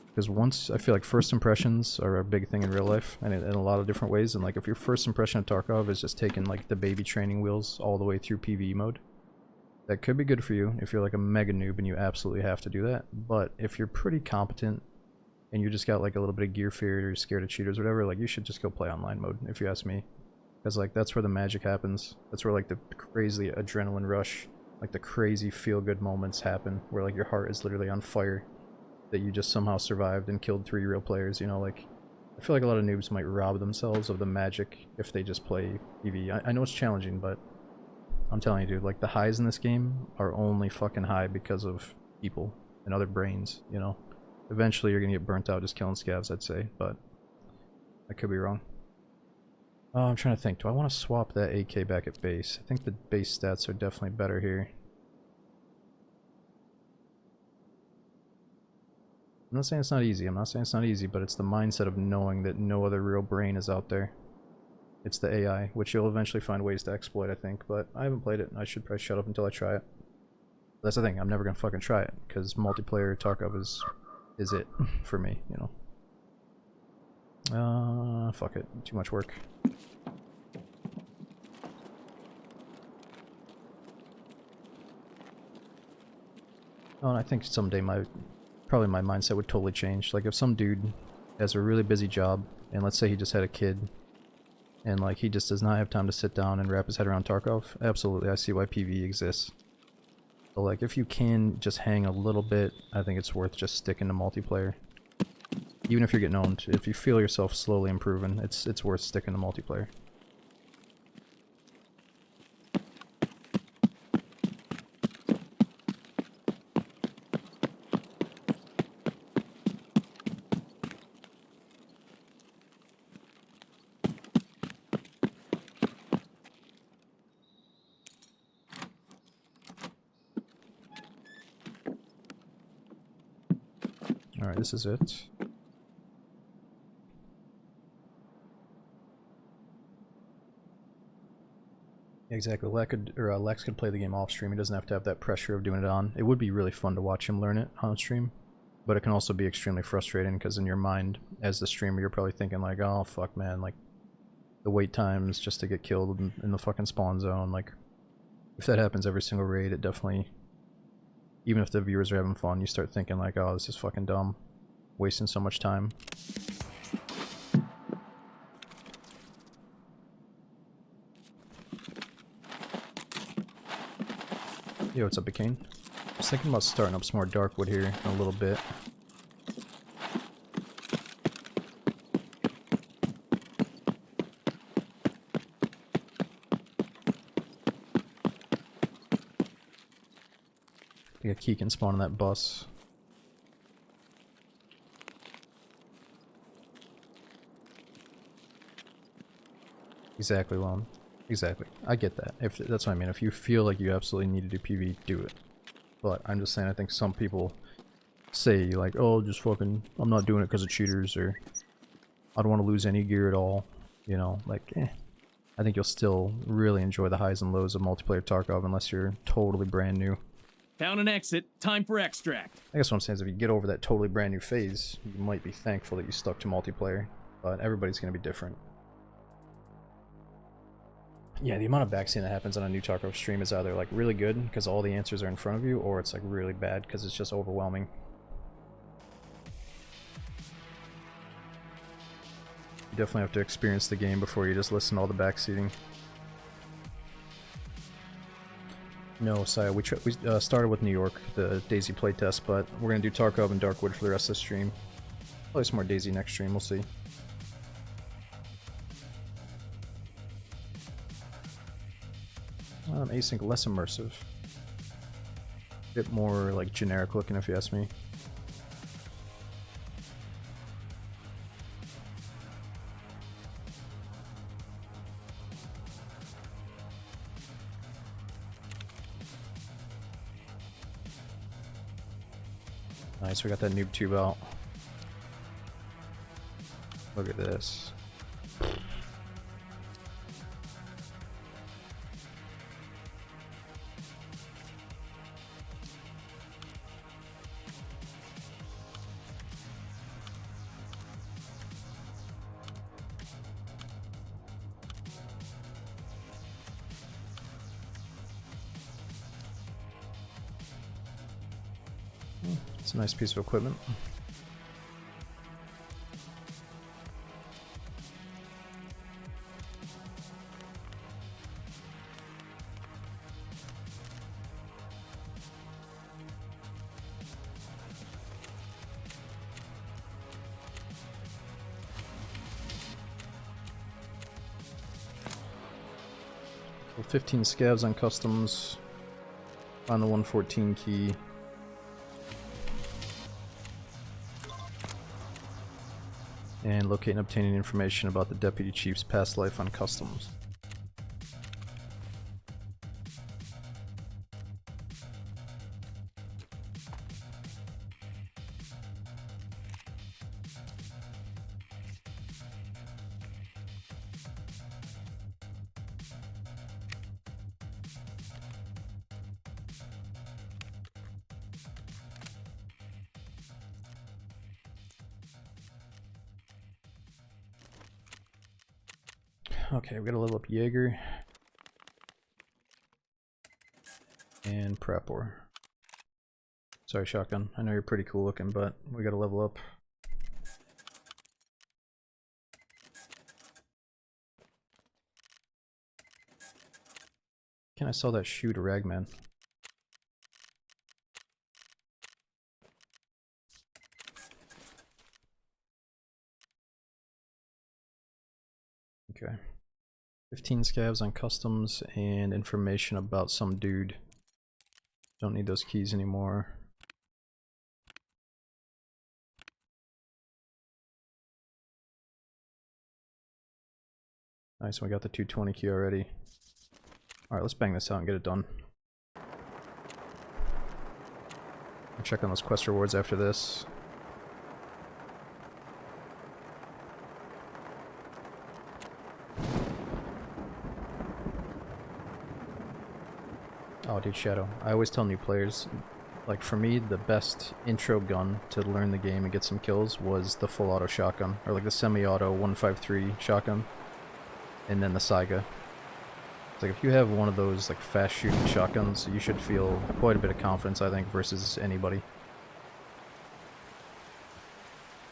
Because once, I feel like first impressions are a big thing in real life, and in a lot of different ways, and like if your first impression of Tarkov is just taking like the baby training wheels all the way through PvE mode, that could be good for you if you're like a mega noob and you absolutely have to do that. But if you're pretty competent, and you just got like a little bit of gear fear or you're scared of cheaters or whatever, like you should just go play online mode, if you ask me. Because like that's where the magic happens. That's where like the crazy adrenaline rush, like the crazy feel-good moments happen, where like your heart is literally on fire, that you just somehow survived and killed 3 real players, you know, like I feel like a lot of noobs might rob themselves of the magic if they just play PvE. I know it's challenging, but I'm telling you dude, like the highs in this game are only fucking high because of people and other brains, you know. Eventually you're gonna get burnt out just killing scavs, I'd say, but I could be wrong. Oh, I'm trying to think. Do I want to swap that AK back at base? I think the base stats are definitely better here. I'm not saying it's not easy. I'm not saying it's not easy, but it's the mindset of knowing that no other real brain is out there. It's the AI, which you'll eventually find ways to exploit, I think, but I haven't played it, and I should probably shut up until I try it. That's the thing, I'm never gonna fucking try it, because multiplayer Tarkov is it for me, you know. Fuck it. Too much work. Oh, and I think someday probably my mindset would totally change. Like if some dude has a really busy job, and let's say he just had a kid, and like he just does not have time to sit down and wrap his head around Tarkov, absolutely, I see why PvE exists. But like if you can just hang a little bit, I think it's worth just sticking to multiplayer. Even if you're getting owned, if you feel yourself slowly improving, it's worth sticking to multiplayer. Alright, this is it. Exactly. Lex could play the game off stream. He doesn't have to have that pressure of doing it on. It would be really fun to watch him learn it on stream, but it can also be extremely frustrating because in your mind, as the streamer, you're probably thinking like, "Oh fuck, man! Like the wait times just to get killed in the fucking spawn zone." Like, if that happens every single raid, it definitely, even if the viewers are having fun, you start thinking like, "Oh, this is fucking dumb, wasting so much time." Yo, what's up, Bikane? I was thinking about starting up some more Darkwood here in a little bit. I think a key can spawn on that bus. Exactly, Lone. Exactly. I get that. If that's what I mean. If you feel like you absolutely need to do PvE, do it. But I'm just saying, I think some people say like, "Oh, just fucking, I'm not doing it because of cheaters," or "I don't want to lose any gear at all." You know, like, I think you'll still really enjoy the highs and lows of multiplayer Tarkov unless you're totally brand new. Found an exit. Time for extract. I guess what I'm saying is if you get over that totally brand new phase, you might be thankful that you stuck to multiplayer. But everybody's going to be different. Yeah, the amount of backseating that happens on a new Tarkov stream is either like really good because all the answers are in front of you, or it's like really bad because it's just overwhelming. You definitely have to experience the game before you just listen to all the backseating. No, Saya, we started with New York, the Daisy playtest, but we're going to do Tarkov and Darkwood for the rest of the stream. Probably some more Daisy next stream, we'll see. Async less immersive. Bit more like generic looking if you ask me. Nice, we got that noob tube out. Look at this. It's a nice piece of equipment. So 15 scavs on customs. On the 114 key. And locate and obtaining information about the deputy chief's past life on customs. Okay, we gotta level up Jaeger and Prepor. Sorry, shotgun. I know you're pretty cool looking, but we gotta level up. Can I sell that shoe to Ragman? Okay. 15 scavs on customs and information about some dude. Don't need those keys anymore. Nice, we got the 220 key already. Alright, let's bang this out and get it done. I'll check on those quest rewards after this. Oh dude, Shadow. I always tell new players, like for me, the best intro gun to learn the game and get some kills was the full auto shotgun, or like the semi-auto 153 shotgun, and then the Saiga. It's like if you have one of those like fast shooting shotguns, you should feel quite a bit of confidence, I think, versus anybody.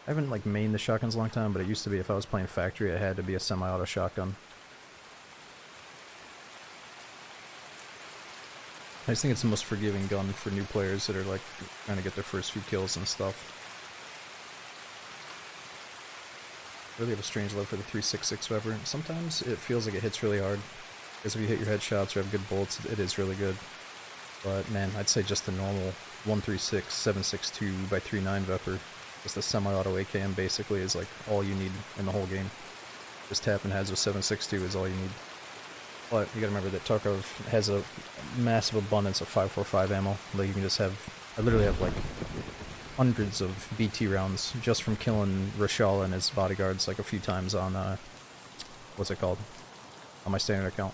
I haven't like mained the shotguns a long time, but it used to be if I was playing factory, it had to be a semi-auto shotgun. I just think it's the most forgiving gun for new players that are like trying to get their first few kills and stuff. Really have a strange love for the 366 Weber. Sometimes it feels like it hits really hard, because if you hit your headshots or have good bullets, it is really good. But man, I'd say just the normal 136, 762 by 39 Weber, just the semi-auto AKM basically is like all you need in the whole game. Just tapping heads with 762 is all you need. But you gotta remember that Tarkov has a massive abundance of 545 ammo. Like you can just have, I literally have like hundreds of BT rounds just from killing Rashala and his bodyguards like a few times on, what's it called? On my standard account.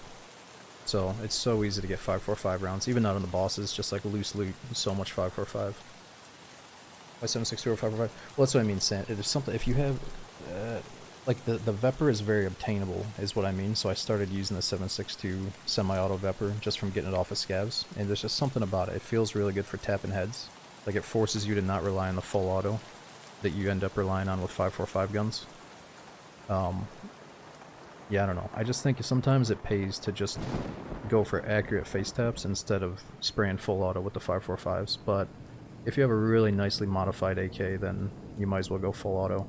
So it's so easy to get 545 rounds, even not on the bosses, just like loose loot, so much 545. Why 762 or 545? Well, that's what I mean, Sam. There's something, if you have, like the Vepr is very obtainable, is what I mean, so I started using the 762 semi-auto Vepr just from getting it off of scavs, and there's just something about it. It feels really good for tapping heads. Like it forces you to not rely on the full auto that you end up relying on with 545 guns. Yeah, I don't know. I just think sometimes it pays to just go for accurate face taps instead of spraying full auto with the 545s, but if you have a really nicely modified AK, then you might as well go full auto.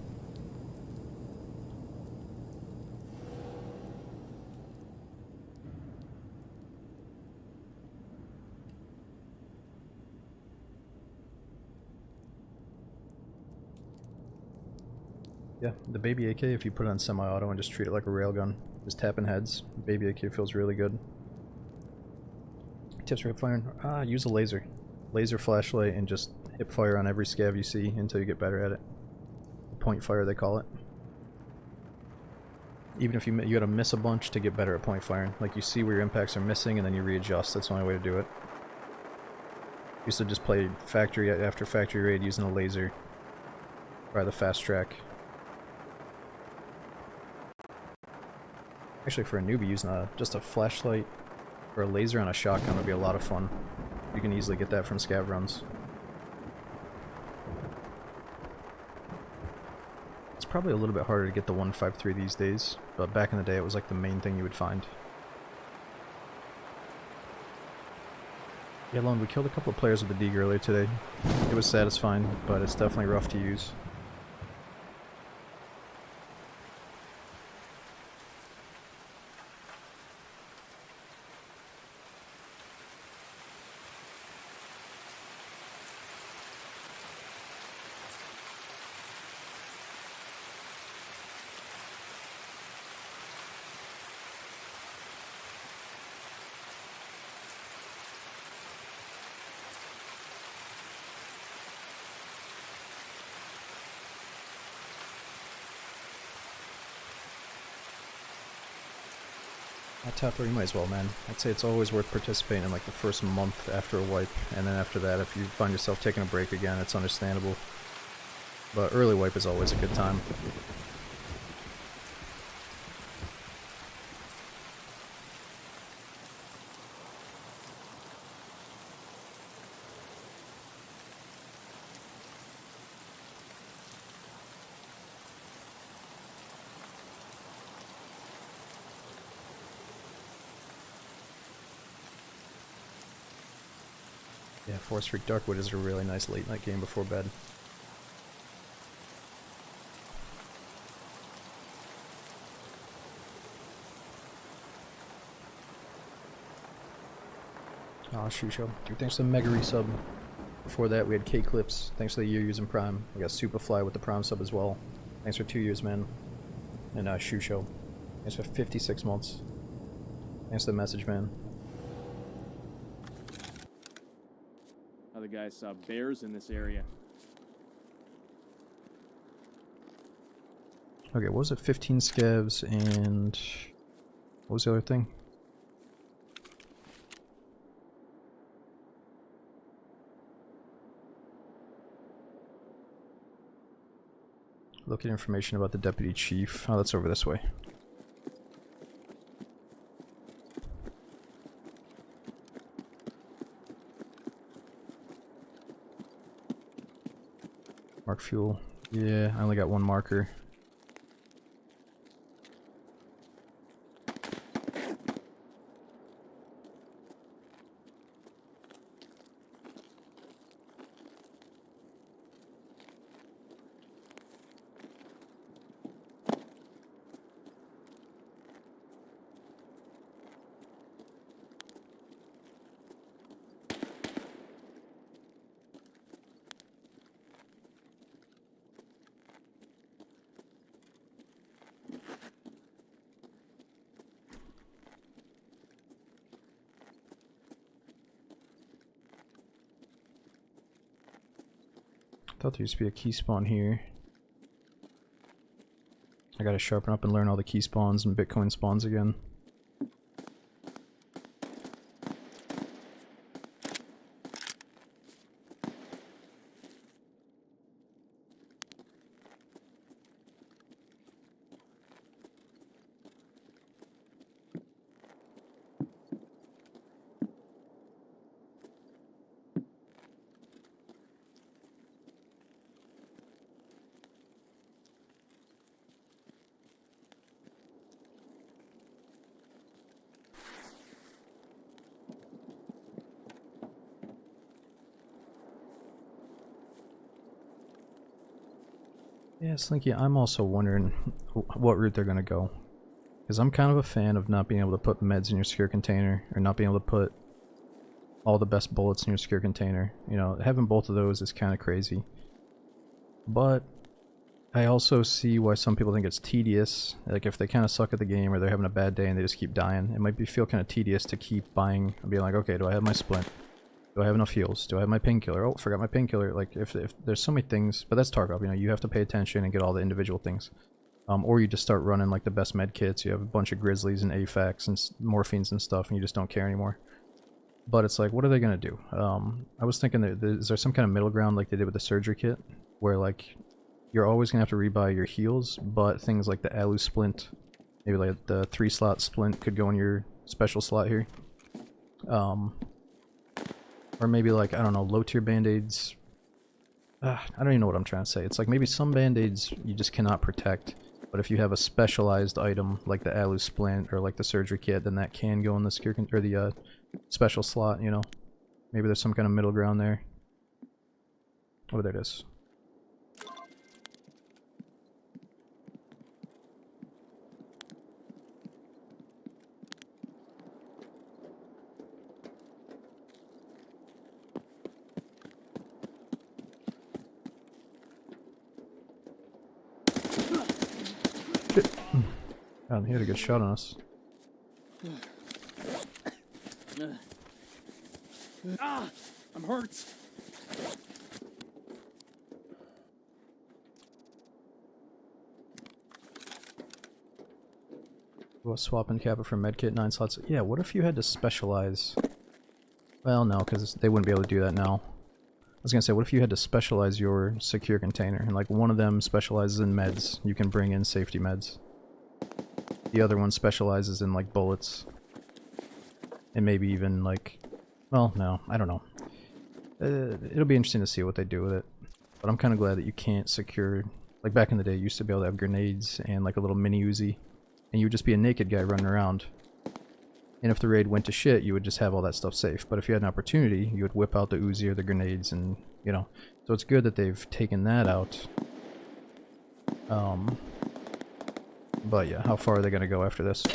Yeah, the baby AK, if you put it on semi-auto and just treat it like a railgun, just tapping heads, baby AK feels really good. Tips for hip firing? Use a laser. Laser flashlight and just hip fire on every scav you see until you get better at it. Point fire, they call it. Even if you gotta miss a bunch to get better at point firing. Like you see where your impacts are missing and then you readjust, that's the only way to do it. Used to just play factory after factory raid using a laser. Try the fast track. Actually, for a newbie, using just a flashlight or a laser on a shotgun would be a lot of fun. You can easily get that from scav runs. It's probably a little bit harder to get the 153 these days, but back in the day it was like the main thing you would find. Yeah, Lone, we killed a couple of players with the Deeg earlier today. It was satisfying, but it's definitely rough to use. At top 30, you might as well, man. I'd say it's always worth participating in like the first month after a wipe, and then after that, if you find yourself taking a break again, it's understandable. But early wipe is always a good time. Yeah, Forest Freak Darkwood is a really nice late night game before bed. Aw, Shusho. Dude, thanks for the mega resub. Before that, we had K-Clips. Thanks for the year using Prime. We got Superfly with the Prime sub as well. Thanks for 2 years, man. And Shusho. Thanks for 56 months. Thanks for the message, man. Other guys saw bears in this area. Okay, what was it? 15 scavs and... what was the other thing? Look at information about the deputy chief. Oh, that's over this way. Mark fuel. Yeah, I only got one marker. Thought there used to be a key spawn here. I gotta sharpen up and learn all the key spawns and Bitcoin spawns again. Yeah, Slinky, I'm also wondering what route they're gonna go. Because I'm kind of a fan of not being able to put meds in your secure container, or not being able to put all the best bullets in your secure container. You know, having both of those is kind of crazy. But I also see why some people think it's tedious. Like if they kind of suck at the game or they're having a bad day and they just keep dying, it might feel kind of tedious to keep buying and being like, okay, do I have my splint? Do I have enough heals? Do I have my painkiller? Oh, forgot my painkiller. Like, if there's so many things, but that's Tarkov, you know, you have to pay attention and get all the individual things. Or you just start running, like, the best med kits. You have a bunch of grizzlies and AFACs and morphines and stuff, and you just don't care anymore. But it's like, what are they gonna do? I was thinking, is there some kind of middle ground like they did with the surgery kit? Where, like, you're always gonna have to rebuy your heals, but things like the Alu splint, maybe like the 3-slot splint could go in your special slot here. Or maybe like, I don't know, low tier band-aids. I don't even know what I'm trying to say. It's like maybe some band-aids you just cannot protect, but if you have a specialized item like the Alu splint or like the surgery kit, then that can go in the secure or the special slot, you know. Maybe there's some kind of middle ground there. Oh, there it is. God, he had a good shot on us. Ah! I'm hurt! Well, swap and cap it for medkit, 9 slots. Yeah, what if you had to specialize? Well, no, because they wouldn't be able to do that now. I was gonna say, what if you had to specialize your secure container, and like one of them specializes in meds, you can bring in safety meds. The other one specializes in like bullets. And maybe even like, well, no, I don't know. It'll be interesting to see what they do with it. But I'm kind of glad that you can't secure, like back in the day you used to be able to have grenades and like a little mini Uzi. And you would just be a naked guy running around. And if the raid went to shit, you would just have all that stuff safe. But if you had an opportunity, you would whip out the Uzi or the grenades and, you know. So it's good that they've taken that out. But yeah, how far are they going to go after this?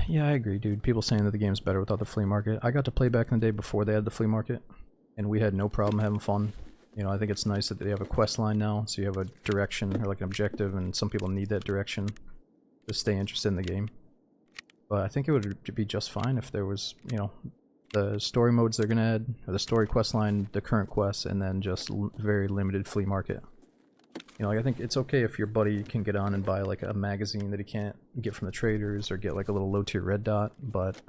Yeah, I agree, dude. People saying that the game's better without the flea market. I got to play back in the day before they had the flea market, and we had no problem having fun. You know, I think it's nice that they have a quest line now, so you have a direction, or like an objective, and some people need that direction to stay interested in the game. But I think it would be just fine if there was, you know, the story modes they're gonna add, or the story quest line, the current quests, and then just very limited flea market. You know, like I think it's okay if your buddy can get on and buy like a magazine that he can't get from the traders, or get like a little low tier red dot, but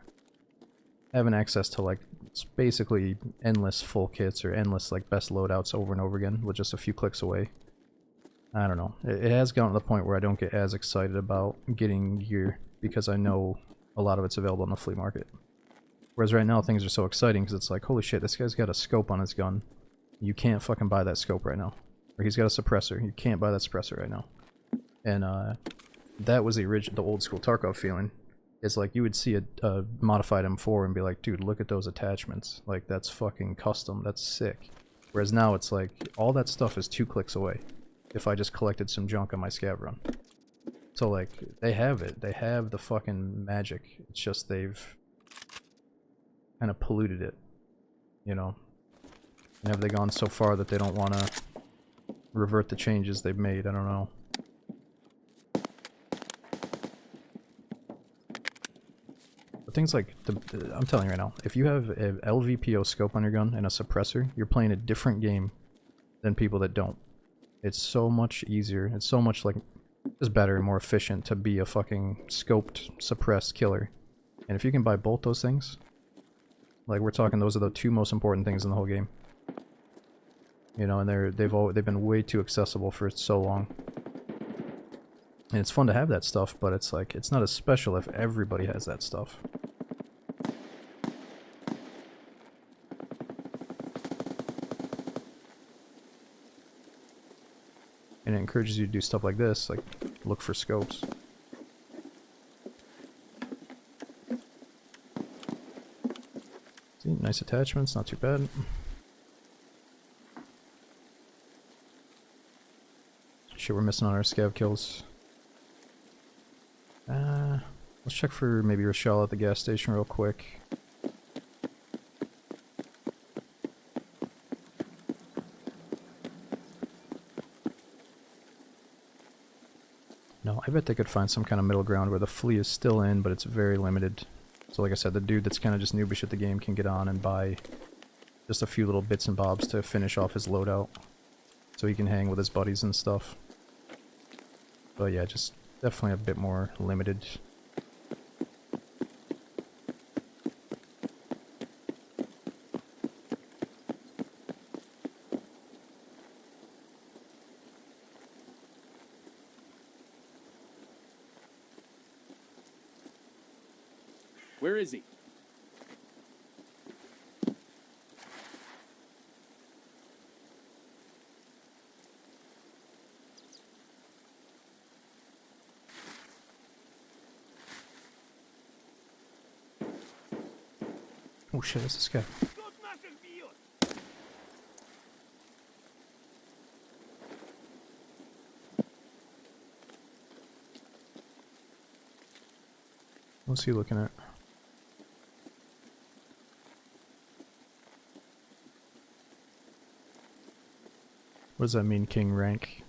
having access to like basically endless full kits or endless like best loadouts over and over again with just a few clicks away. I don't know. It has gotten to the point where I don't get as excited about getting gear because I know a lot of it's available in the flea market. Whereas right now things are so exciting because it's like, holy shit, this guy's got a scope on his gun. You can't fucking buy that scope right now. Or he's got a suppressor. You can't buy that suppressor right now. And that was the old school Tarkov feeling. It's like you would see a modified M4 and be like, dude, look at those attachments. Like, that's fucking custom. That's sick. Whereas now it's like, all that stuff is 2 clicks away if I just collected some junk on my scav run. So like, they have it. They have the fucking magic. It's just they've kind of polluted it, you know? And have they gone so far that they don't want to revert the changes they've made? I don't know. But things like, I'm telling you right now, if you have a LVPO scope on your gun and a suppressor, you're playing a different game than people that don't. It's so much easier. It's so much like, just better and more efficient to be a fucking scoped, suppressed killer. And if you can buy both those things, like we're talking, those are the 2 most important things in the whole game. You know, and they've been way too accessible for so long. And it's fun to have that stuff, but it's like, it's not as special if everybody has that stuff. And it encourages you to do stuff like this, like look for scopes. See, nice attachments, not too bad. Shit, we're missing on our scav kills. Let's check for maybe Rochelle at the gas station real quick. No, I bet they could find some kind of middle ground where the flea is still in, but it's very limited. So like I said, the dude that's kind of just noobish at the game can get on and buy just a few little bits and bobs to finish off his loadout, so he can hang with his buddies and stuff. But yeah, just definitely a bit more limited. Where is he? Oh shit, that's this guy. Тут наших бьют! What's he looking at? What does that mean, King rank?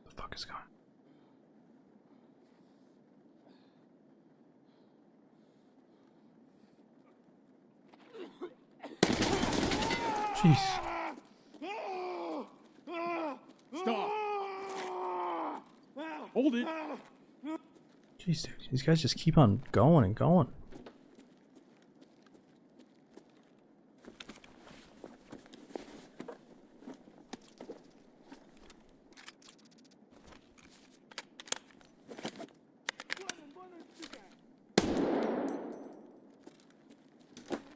The fuck is going? Jeez. Stop. Hold it. Jeez, dude. These guys just keep on going and going.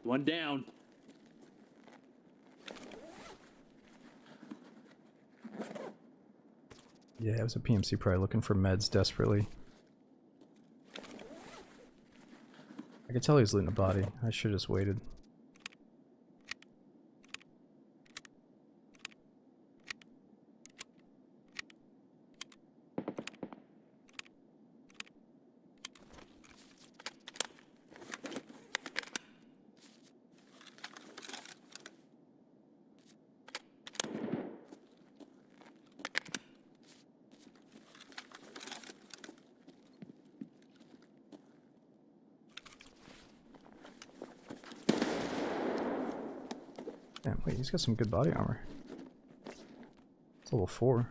One down. Yeah, it was a PMC probably looking for meds desperately. I could tell he was looting a body. I should have just waited. Damn, wait, he's got some good body armor. It's level 4.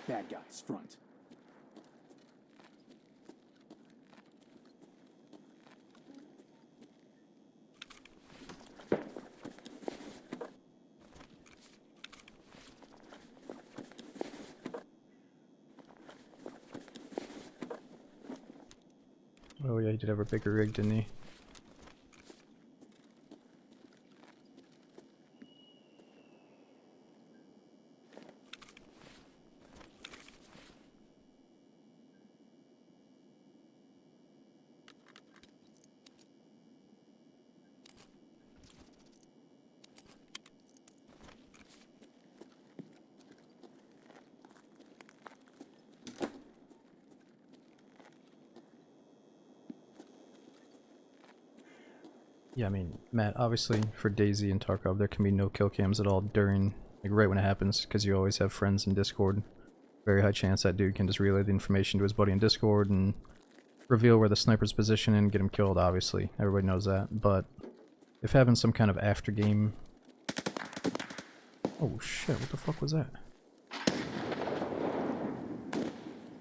Bad guys, front. Oh yeah, he did have a bigger rig, didn't he? Yeah, I mean, Matt, obviously for Daisy and Tarkov there can be no kill cams at all during, like right when it happens, because you always have friends in Discord. Very high chance that dude can just relay the information to his buddy in Discord and reveal where the sniper's position and get him killed, obviously. Everybody knows that. But if having some kind of after game... Oh shit, what the fuck was that?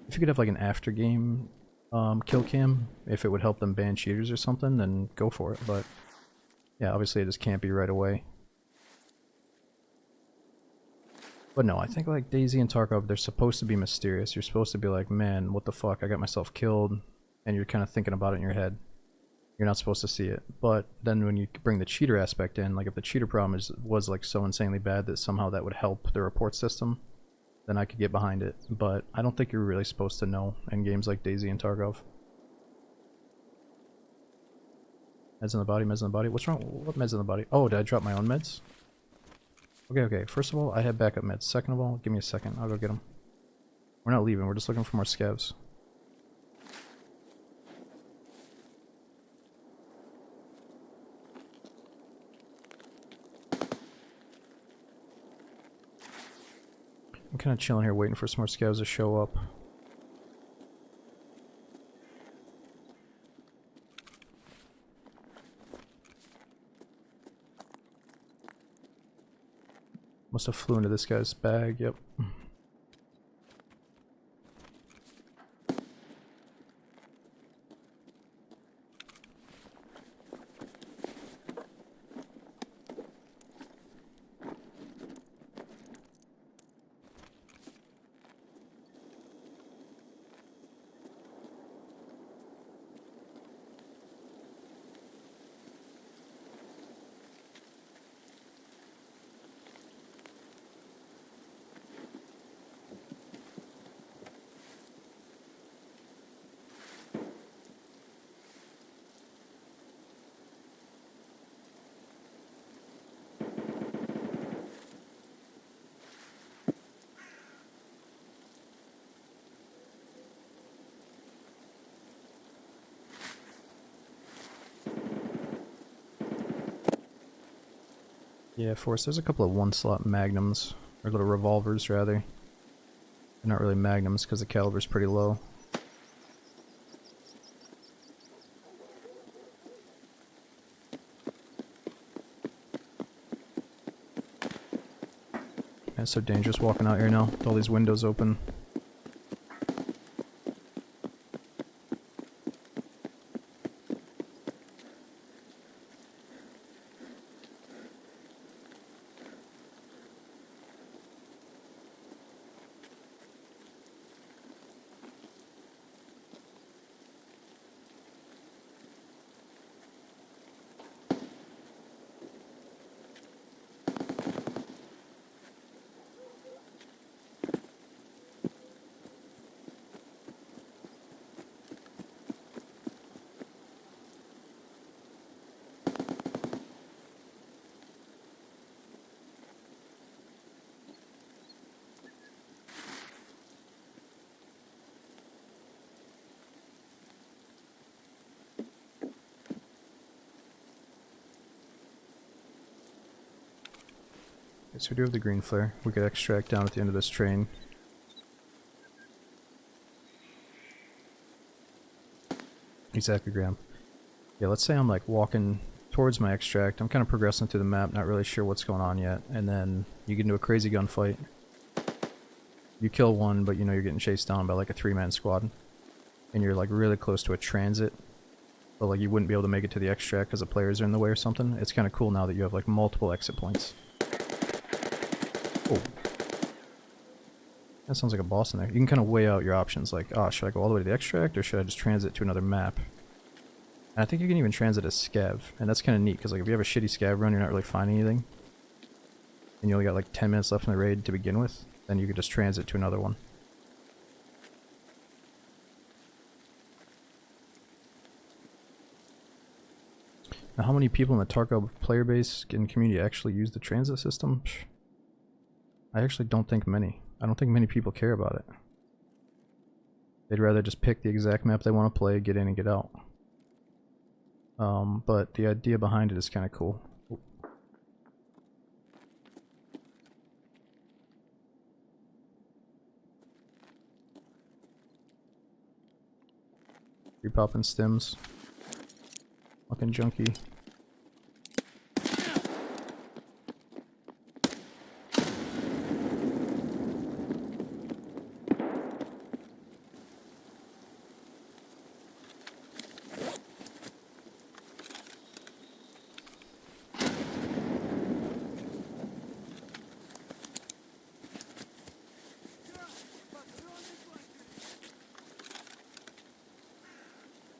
If you could have like an after game kill cam, if it would help them ban cheaters or something, then go for it. But yeah, obviously it just can't be right away. But no, I think like Daisy and Tarkov, they're supposed to be mysterious. You're supposed to be like, man, what the fuck, I got myself killed, and you're kind of thinking about it in your head. You're not supposed to see it. But then when you bring the cheater aspect in, like if the cheater problem was like so insanely bad that somehow that would help the report system, then I could get behind it. But I don't think you're really supposed to know in games like Daisy and Tarkov. Meds in the body, meds in the body. What's wrong? What meds in the body? Oh, did I drop my own meds? Okay, okay. First of all, I have backup meds. Second of all, give me a second. I'll go get them. We're not leaving. We're just looking for more scavs. I'm kind of chilling here waiting for some more scavs to show up. Must have flew into this guy's bag, yep. Yeah, Force, there's a couple of one-slot magnums, or little revolvers, rather. They're not really magnums because the caliber's pretty low. Yeah, it's so dangerous walking out here now, with all these windows open. Okay, so we do have the green flare. We could extract down at the end of this train. Exactly, Graham. Yeah, let's say I'm like walking towards my extract. I'm kind of progressing through the map, not really sure what's going on yet. And then you get into a crazy gunfight. You kill one, but you know you're getting chased down by like a 3-man squad. And you're like really close to a transit. But like you wouldn't be able to make it to the extract because the players are in the way or something. It's kind of cool now that you have like multiple exit points. Oh. That sounds like a boss in there. You can kind of weigh out your options, like, oh, should I go all the way to the extract, or should I just transit to another map? And I think you can even transit as scav, and that's kind of neat, because like, if you have a shitty scav run, you're not really finding anything, and you only got like 10 minutes left in the raid to begin with, then you could just transit to another one. Now, how many people in the Tarkov player base and community actually use the transit system? I actually don't think many. I don't think many people care about it. They'd rather just pick the exact map they want to play, get in and get out. But the idea behind it is kind of cool. Free popping stims. Fucking junkie.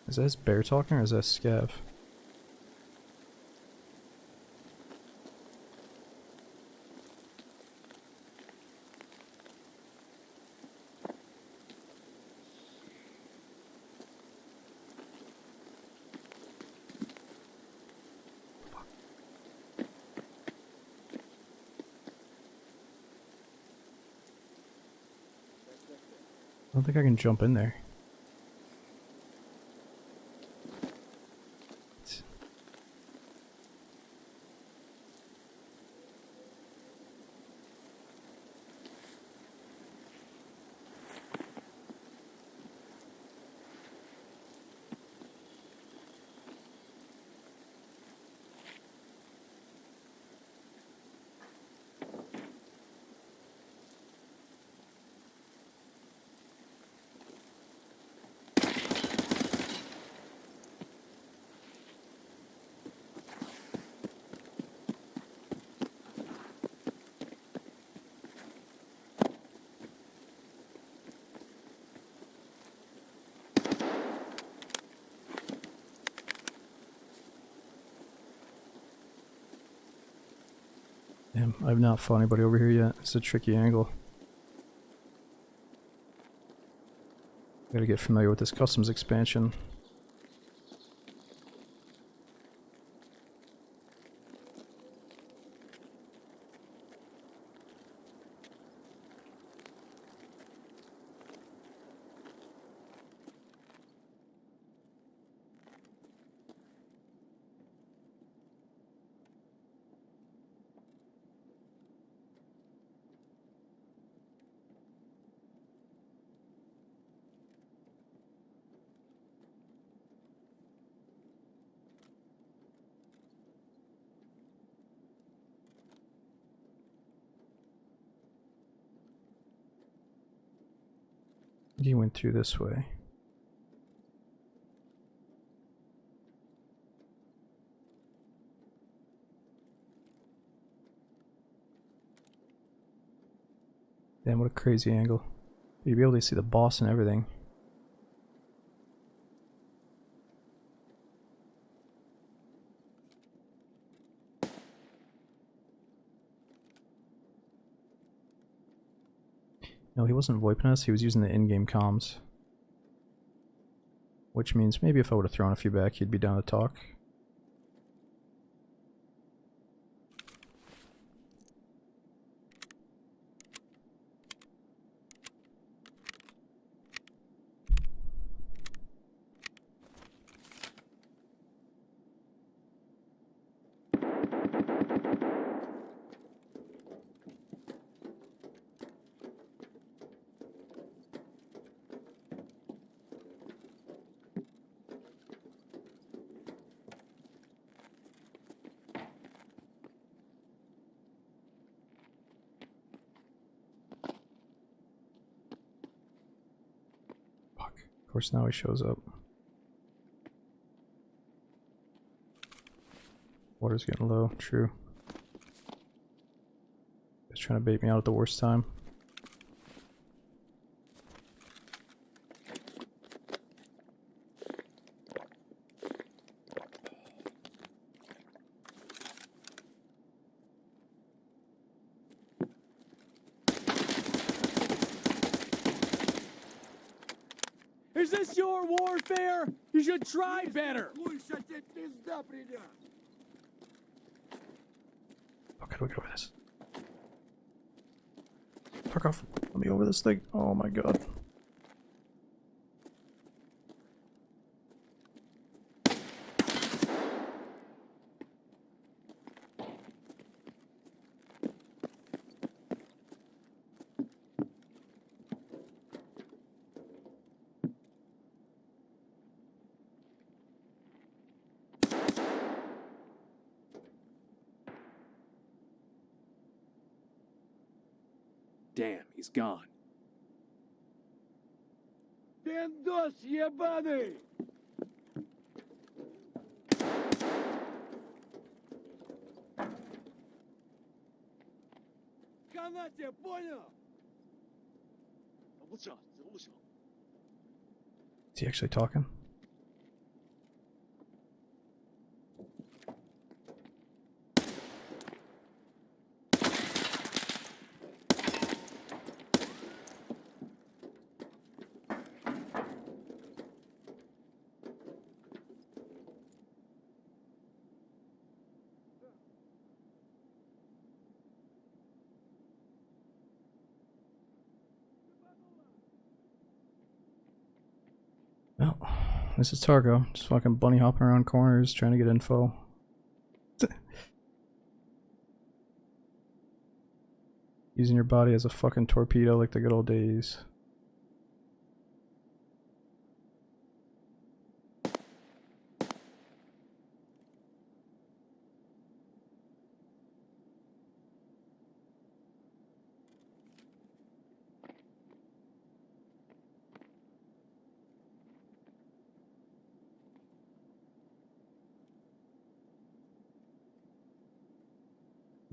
Is that his bear talking or is that Scav? I don't think I can jump in there. Damn, I've not fought anybody over here yet. It's a tricky angle. Gotta get familiar with this customs expansion. He went through this way. Damn, what a crazy angle. You'd be able to see the boss and everything. No, he wasn't VoIPing us, he was using the in-game comms. Which means maybe if I would have thrown a few back, he'd be down to talk. Of course, now he shows up. Water's getting low, true. He's trying to bait me out at the worst time. Is this your warfare? You should try better. Хуй, ща тебе пизда придет. Okay, do we get over this? Tarkov, let me over this thing. Oh my god. Damn, he's gone. Пиндос ебаный! Канате, понял? Is he actually talking? Well, this is Targo, just fucking bunny hopping around corners trying to get info. Using your body as a fucking torpedo like the good old days.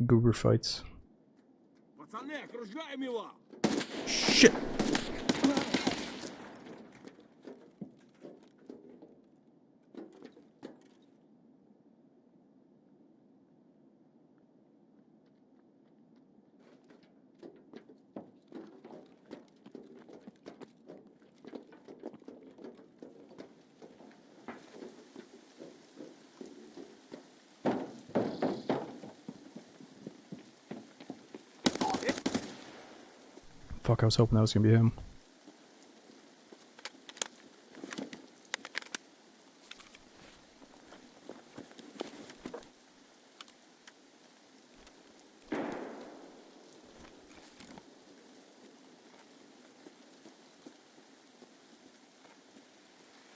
Goober fights. Пацаны, окружаем его! Shit! fuck, I was hoping that was gonna be him.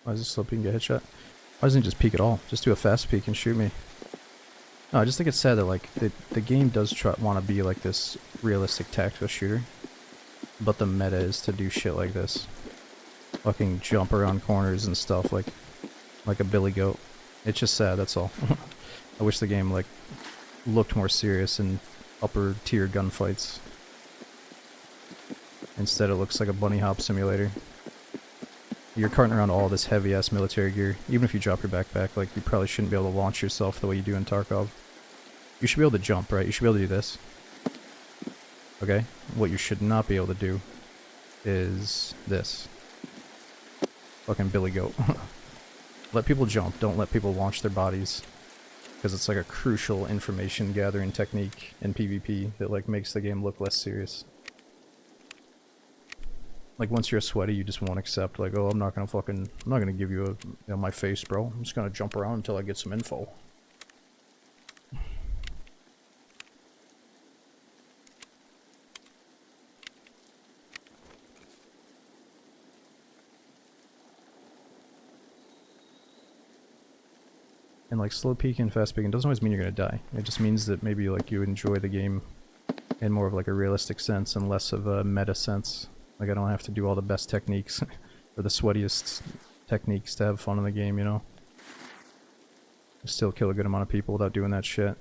Why is this slow peek and get headshot? Why doesn't he just peek at all? Just do a fast peek and shoot me. No, I just think it's sad that like the game does want to be like this realistic tactical shooter, but the meta is to do shit like this, fucking jump around corners and stuff like a billy goat. It's just sad. That's all. I wish the game like looked more serious in upper tier gunfights. Instead, it looks like a bunny hop simulator. You're carting around all this heavy ass military gear. Even if you drop your backpack, like you probably shouldn't be able to launch yourself the way you do in Tarkov. You should be able to jump, right? You should be able to do this. Okay? What you should not be able to do is this. Fucking billy goat. Let people jump, don't let people launch their bodies. Because it's like a crucial information gathering technique in PvP that like makes the game look less serious. Like once you're a sweaty, you just won't accept like, oh, I'm not gonna give you my face, bro. I'm just gonna jump around until I get some info. And like slow peeking, fast peeking doesn't always mean you're gonna die. It just means that maybe like you enjoy the game in more of like a realistic sense and less of a meta sense. Like I don't have to do all the best techniques or the sweatiest techniques to have fun in the game, you know? Still kill a good amount of people without doing that shit.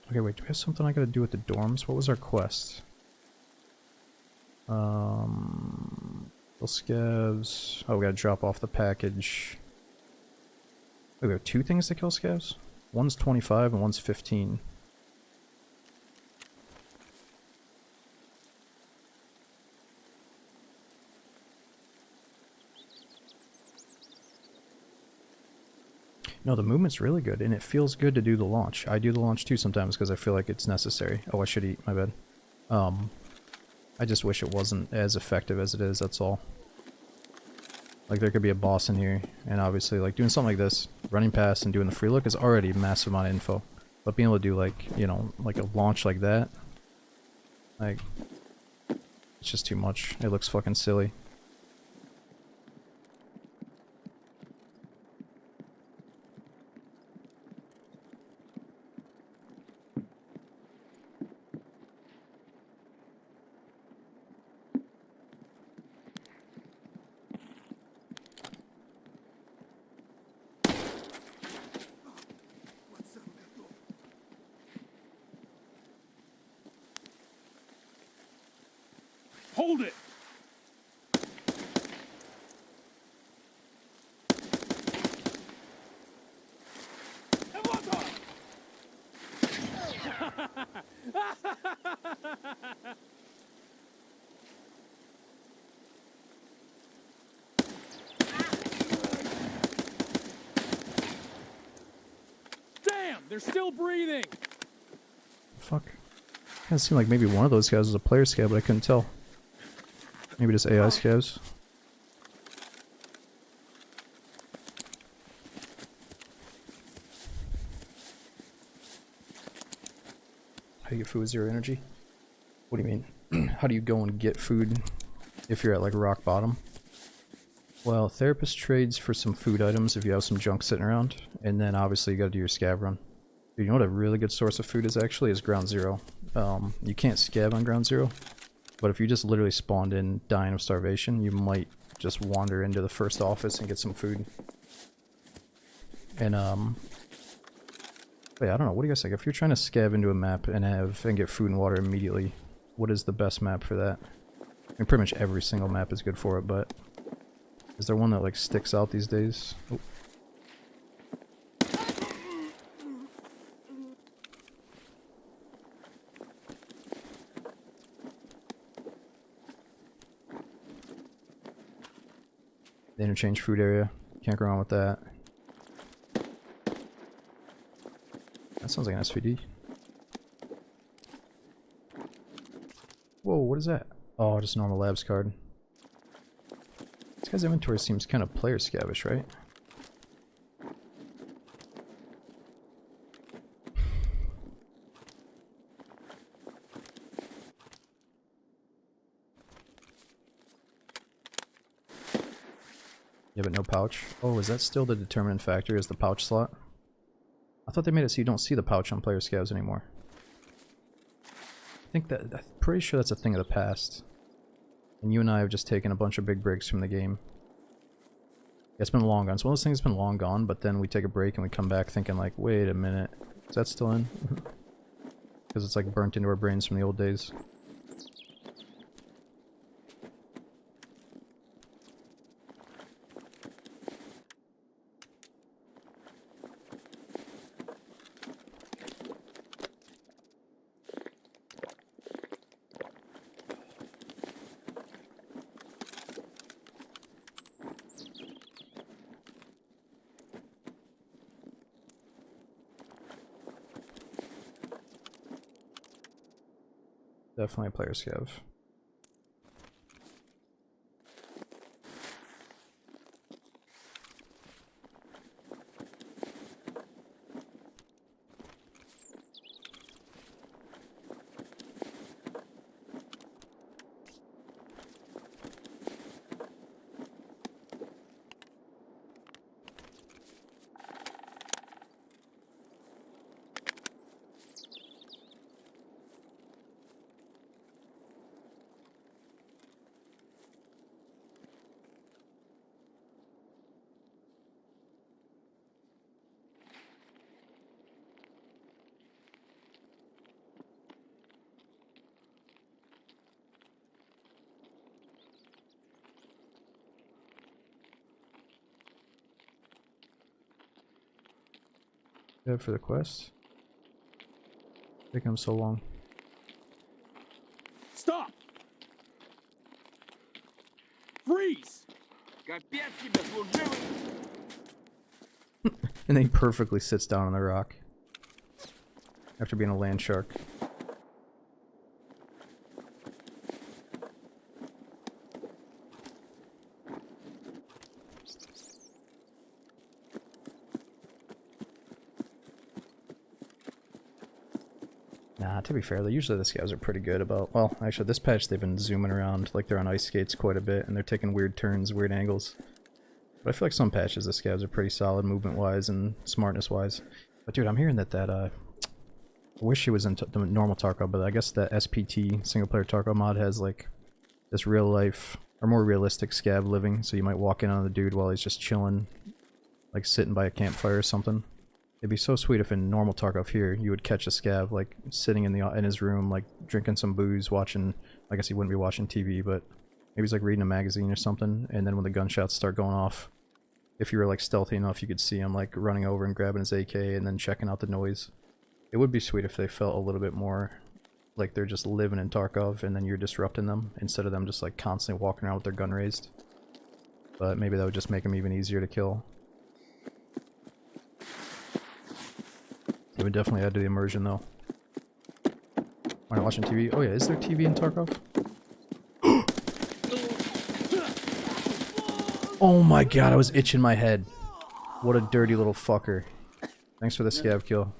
Okay, wait, do we have something I gotta do with the dorms? What was our quest? Scavs. Oh, we gotta drop off the package. Wait, we have two things to kill scavs? One's 25 and one's 15. No, the movement's really good, and it feels good to do the launch. I do the launch too sometimes because I feel like it's necessary. Oh, I should eat, my bad. I just wish it wasn't as effective as it is, that's all. Like, there could be a boss in here, and obviously, like, doing something like this, running past and doing the free look is already a massive amount of info. But being able to do, like, you know, like a launch like that, like, it's just too much. It looks fucking silly. Hold it! Damn, they're still breathing! Fuck. Kinda seemed like maybe one of those guys was a player scav, but I couldn't tell. Maybe just AI scavs. How do you get food with 0 energy? What do you mean? How do you go and get food if you're at like rock bottom? Well, therapist trades for some food items if you have some junk sitting around, and then obviously you gotta do your scav run. You know what a really good source of food is actually? Is ground zero. You can't scav on ground zero, but if you just literally spawned in dying of starvation, you might just wander into the first office and get some food. And wait, I don't know, what do you guys think? If you're trying to scav into a map and get food and water immediately, what is the best map for that? I mean, pretty much every single map is good for it, but is there one that like sticks out these days? Oh. interchange food area. Can't go wrong with that. That sounds like an SVD. Whoa, what is that? Oh, just a normal labs card. This guy's inventory seems kind of player scavish, right? Yeah, but no pouch. Oh, is that still the determinant factor, is the pouch slot? I thought they made it so you don't see the pouch on player scavs anymore. I think that, I'm pretty sure that's a thing of the past. And you and I have just taken a bunch of big breaks from the game. Yeah, it's been long gone. It's one of those things that's been long gone, but then we take a break and we come back thinking like, wait a minute, is that still in? Because it's like burnt into our brains from the old days. Definitely a player scav. Yeah, for the quest. Taking them so long. Stop! Freeze! Капец тебе, служивый! And then he perfectly sits down on the rock. After being a land shark. Nah, to be fair, usually the scavs are pretty good about... Well, actually, this patch they've been zooming around like they're on ice skates quite a bit, and they're taking weird turns, weird angles. But I feel like some patches the scavs are pretty solid movement-wise and smartness-wise. But dude, I'm hearing that I wish it was in the normal Tarkov, but I guess the SPT, single-player Tarkov mod, has like this real-life, or more realistic scav living, so you might walk in on the dude while he's just chilling, like sitting by a campfire or something. It'd be so sweet if in normal Tarkov here, you would catch a scav, like, sitting in his room, like, drinking some booze, watching... I guess he wouldn't be watching TV, but maybe he's, like, reading a magazine or something, and then when the gunshots start going off, if you were, like, stealthy enough, you could see him, like, running over and grabbing his AK and then checking out the noise. It would be sweet if they felt a little bit more like they're just living in Tarkov, and then you're disrupting them, instead of them just, like, constantly walking around with their gun raised. But maybe that would just make them even easier to kill. It would definitely add to the immersion, though. Why not watching TV? Oh yeah, is there TV in Tarkov? Oh my god, I was itching my head. What a dirty little fucker. Thanks for the scav kill.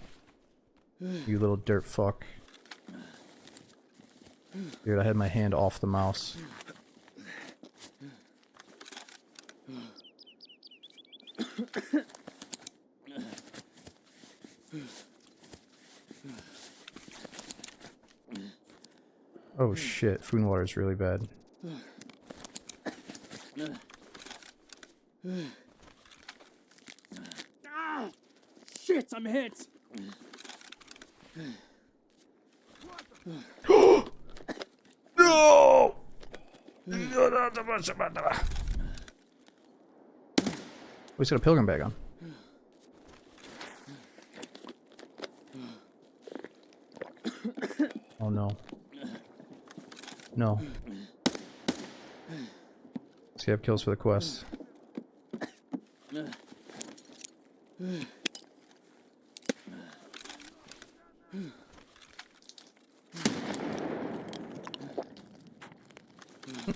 You little dirt fuck. Dude, I had my hand off the mouse. Oh shit, food and water is really bad. Ah! Shit, I'm hit! No! He's got a pilgrim bag on. Oh no. No. Scav kills for the quest. Look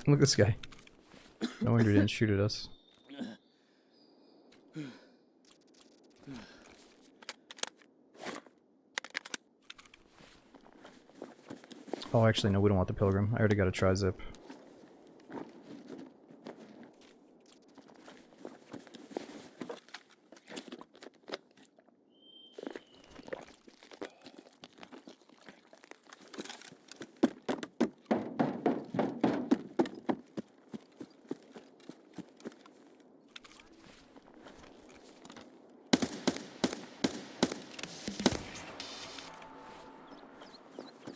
at this guy. No wonder he didn't shoot at us. Oh, actually, no, we don't want the pilgrim. I already got a tri-zip.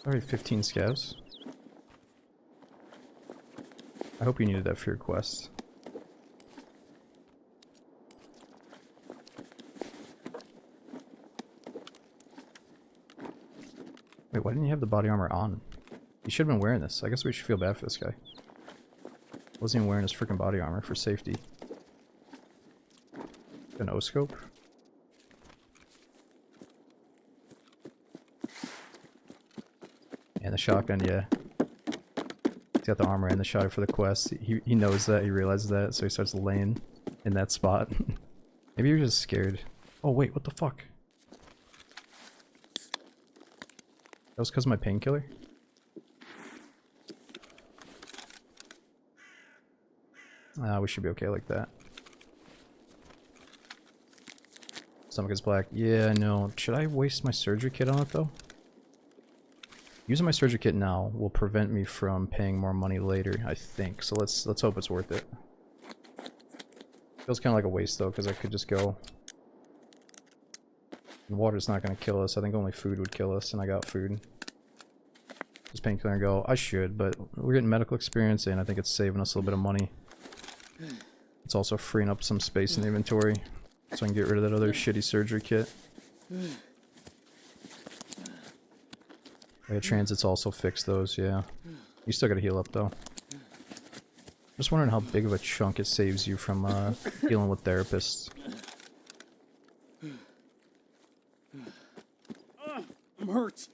Already 15 scavs. I hope you needed that for your quest. Wait, why didn't you have the body armor on? You should have been wearing this. I guess we should feel bad for this guy. Wasn't even wearing his freaking body armor for safety. An O-scope? And the shotgun, yeah. He's got the armor and the shotgun for the quest. He knows that, he realizes that, so he starts laying in that spot. Maybe you're just scared. Oh wait, what the fuck? That was because of my painkiller? Ah, we should be okay like that. Stomach is black. Yeah, I know. Should I waste my surgery kit on it though? Using my surgery kit now will prevent me from paying more money later, I think. So let's hope it's worth it. Feels kind of like a waste though, because I could just go. And water's not going to kill us. I think only food would kill us, and I got food. Just painkiller and go. I should, but we're getting medical experience, and I think it's saving us a little bit of money. It's also freeing up some space in the inventory, so I can get rid of that other shitty surgery kit. Yeah, transits also fix those, yeah. You still gotta heal up though. Just wondering how big of a chunk it saves you from dealing with therapists. I'm hurt.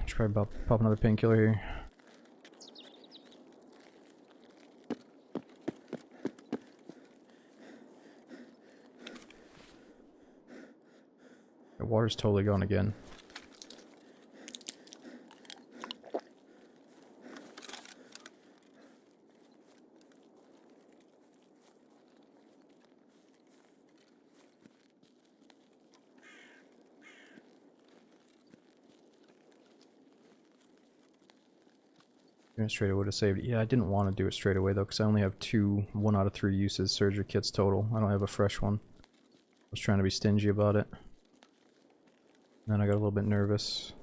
Should probably pop another painkiller here. The water's totally gone again. Doing it straight away would have saved it. Yeah, I didn't want to do it straight away though, because I only have 1 out of 3 uses surgery kits total. I don't have a fresh one. I was trying to be stingy about it. And then I got a little bit nervous.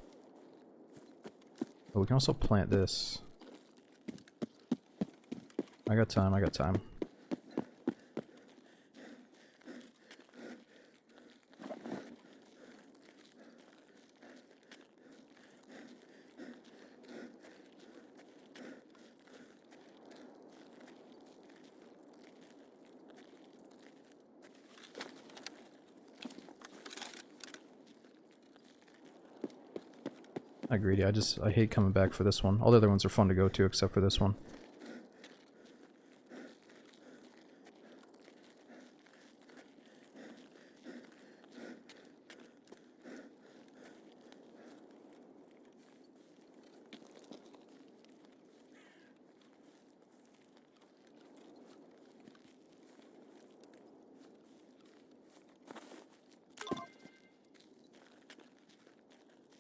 Oh, we can also plant this. I got time, I got time. I agree, yeah, I hate coming back for this one. All the other ones are fun to go to except for this one.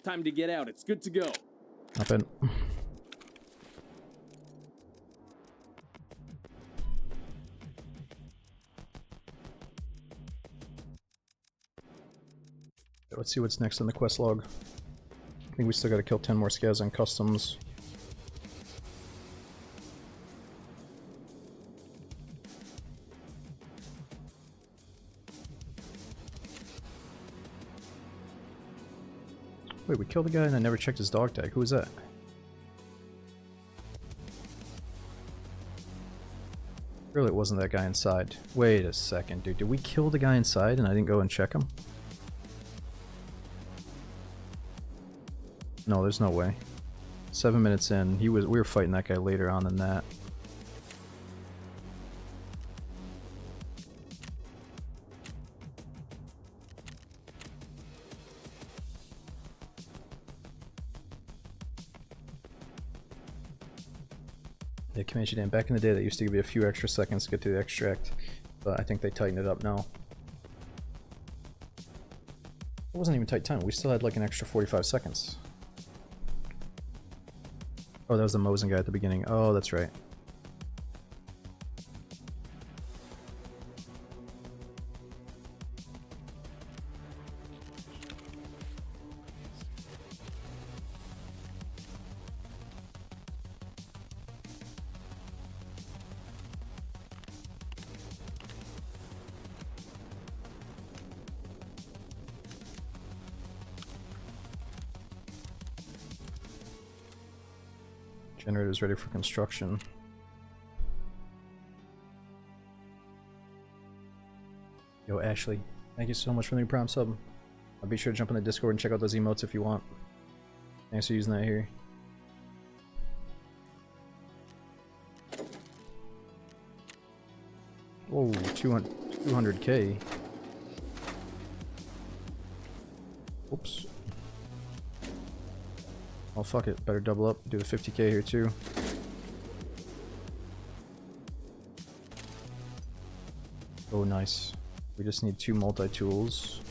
Time to get out. It's good to go. Hop in. Let's see what's next in the quest log. I think we still gotta kill 10 more scavs on customs. Wait, we killed a guy and I never checked his dog tag. Who was that? Surely it wasn't that guy inside. Wait a second, dude. Did we kill the guy inside and I didn't go and check him? No, there's no way. 7 minutes in, we were fighting that guy later on than that. Yeah, Comanche Dam. Back in the day, that used to give you a few extra seconds to get to the extract, but I think they tightened it up now. It wasn't even tight time. We still had like an extra 45 seconds. Oh, that was the Mosin guy at the beginning. Oh, that's right. Generator's ready for construction. Yo, Ashley, thank you so much for the new Prime sub. I'll be sure to jump in the Discord and check out those emotes if you want. Thanks for using that here. Whoa, 200k. Oops. Oh fuck it, better double up, do the 50k here too. Oh nice. We just need 2 multi-tools.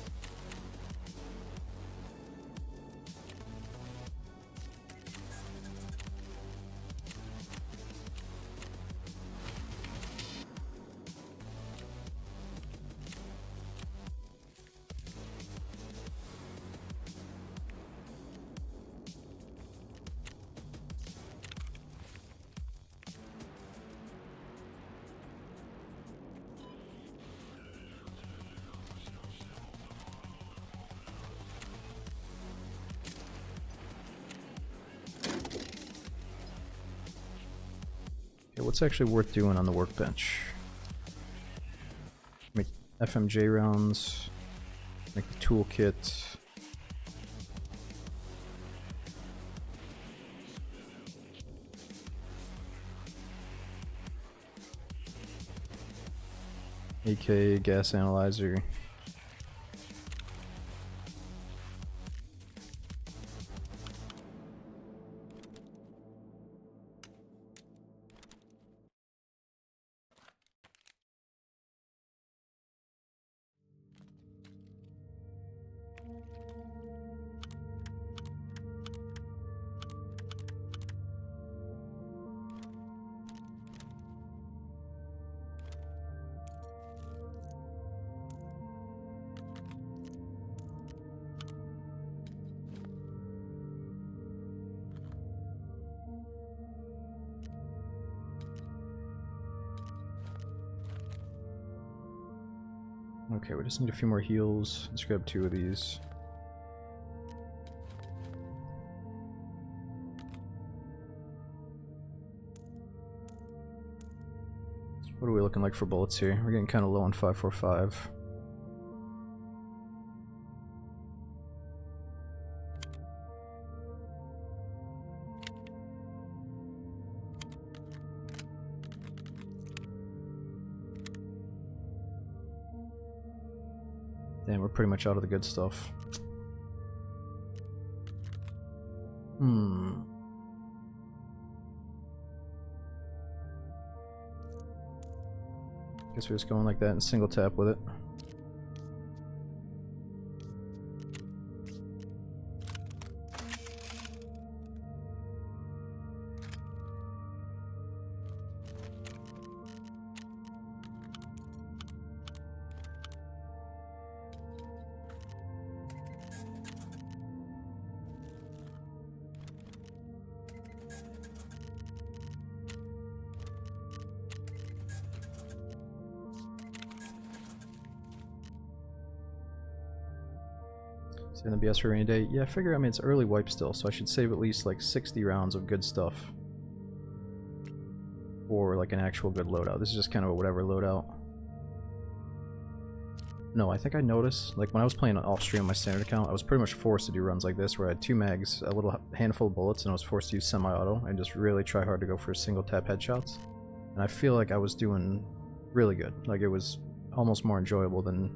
What's actually worth doing on the workbench? Make FMJ rounds, make the toolkit. AK, gas analyzer. Okay, we just need a few more heals. Let's grab 2 of these. What are we looking like for bullets here? We're getting kind of low on 545. Damn, we're pretty much out of the good stuff. Guess we're just going like that and single tap with it. Save the BS for a rainy day. Yeah, I figure, I mean, it's early wipe still, so I should save at least like 60 rounds of good stuff. Or like an actual good loadout. This is just kind of a whatever loadout. No, I think I noticed, like when I was playing off stream on my standard account, I was pretty much forced to do runs like this where I had 2 mags, a little handful of bullets, and I was forced to use semi-auto and just really try hard to go for single tap headshots. And I feel like I was doing really good. Like it was almost more enjoyable than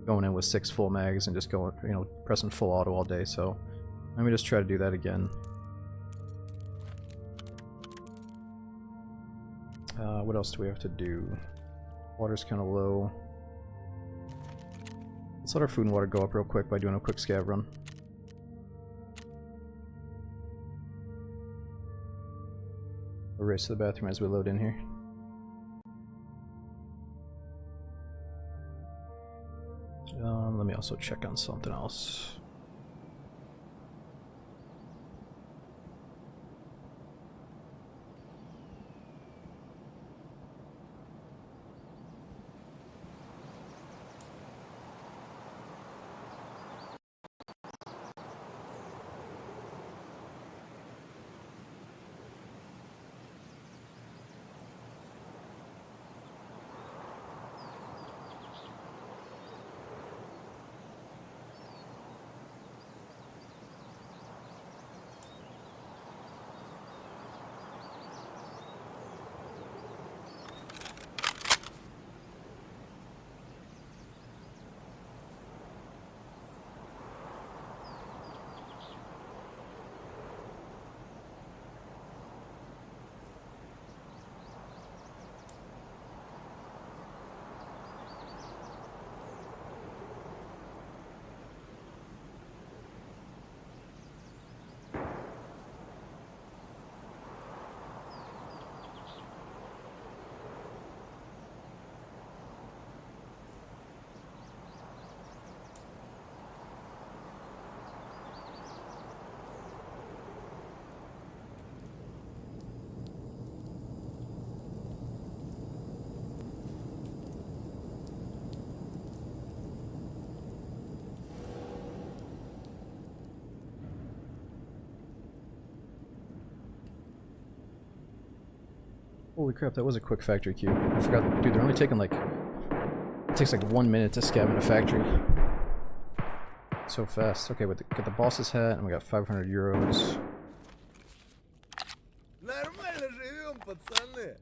going in with 6 full mags and just going, you know, pressing full auto all day. So let me just try to do that again. What else do we have to do? Water's kind of low. Let's let our food and water go up real quick by doing a quick scav run. We'll race to the bathroom as we load in here. Let me also check on something else. Holy crap, that was a quick factory queue. I forgot, dude, they're only taking like, it takes like 1 minute to scab in a factory. So fast. Okay, got the boss's hat, and we got 500 euros. Нормально живем, пацаны.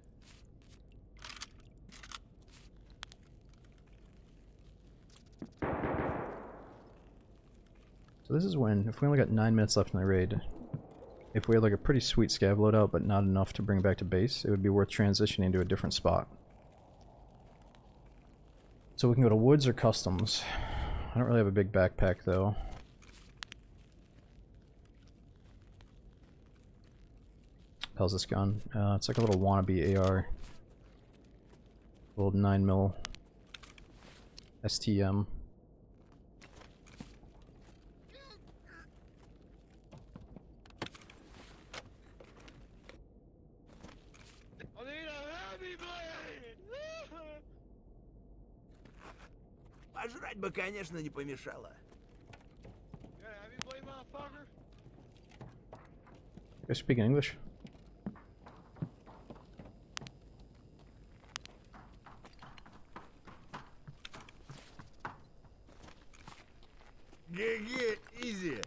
So this is when, if we only got 9 minutes left in the raid, if we had like a pretty sweet scav loadout but not enough to bring back to base, it would be worth transitioning to a different spot. So we can go to woods or customs. I don't really have a big backpack though. How's this gun? It's like a little wannabe AR. Little 9mm STM. Пожрать бы, конечно, не помешало. You guys speaking English? Ге-ге, изи.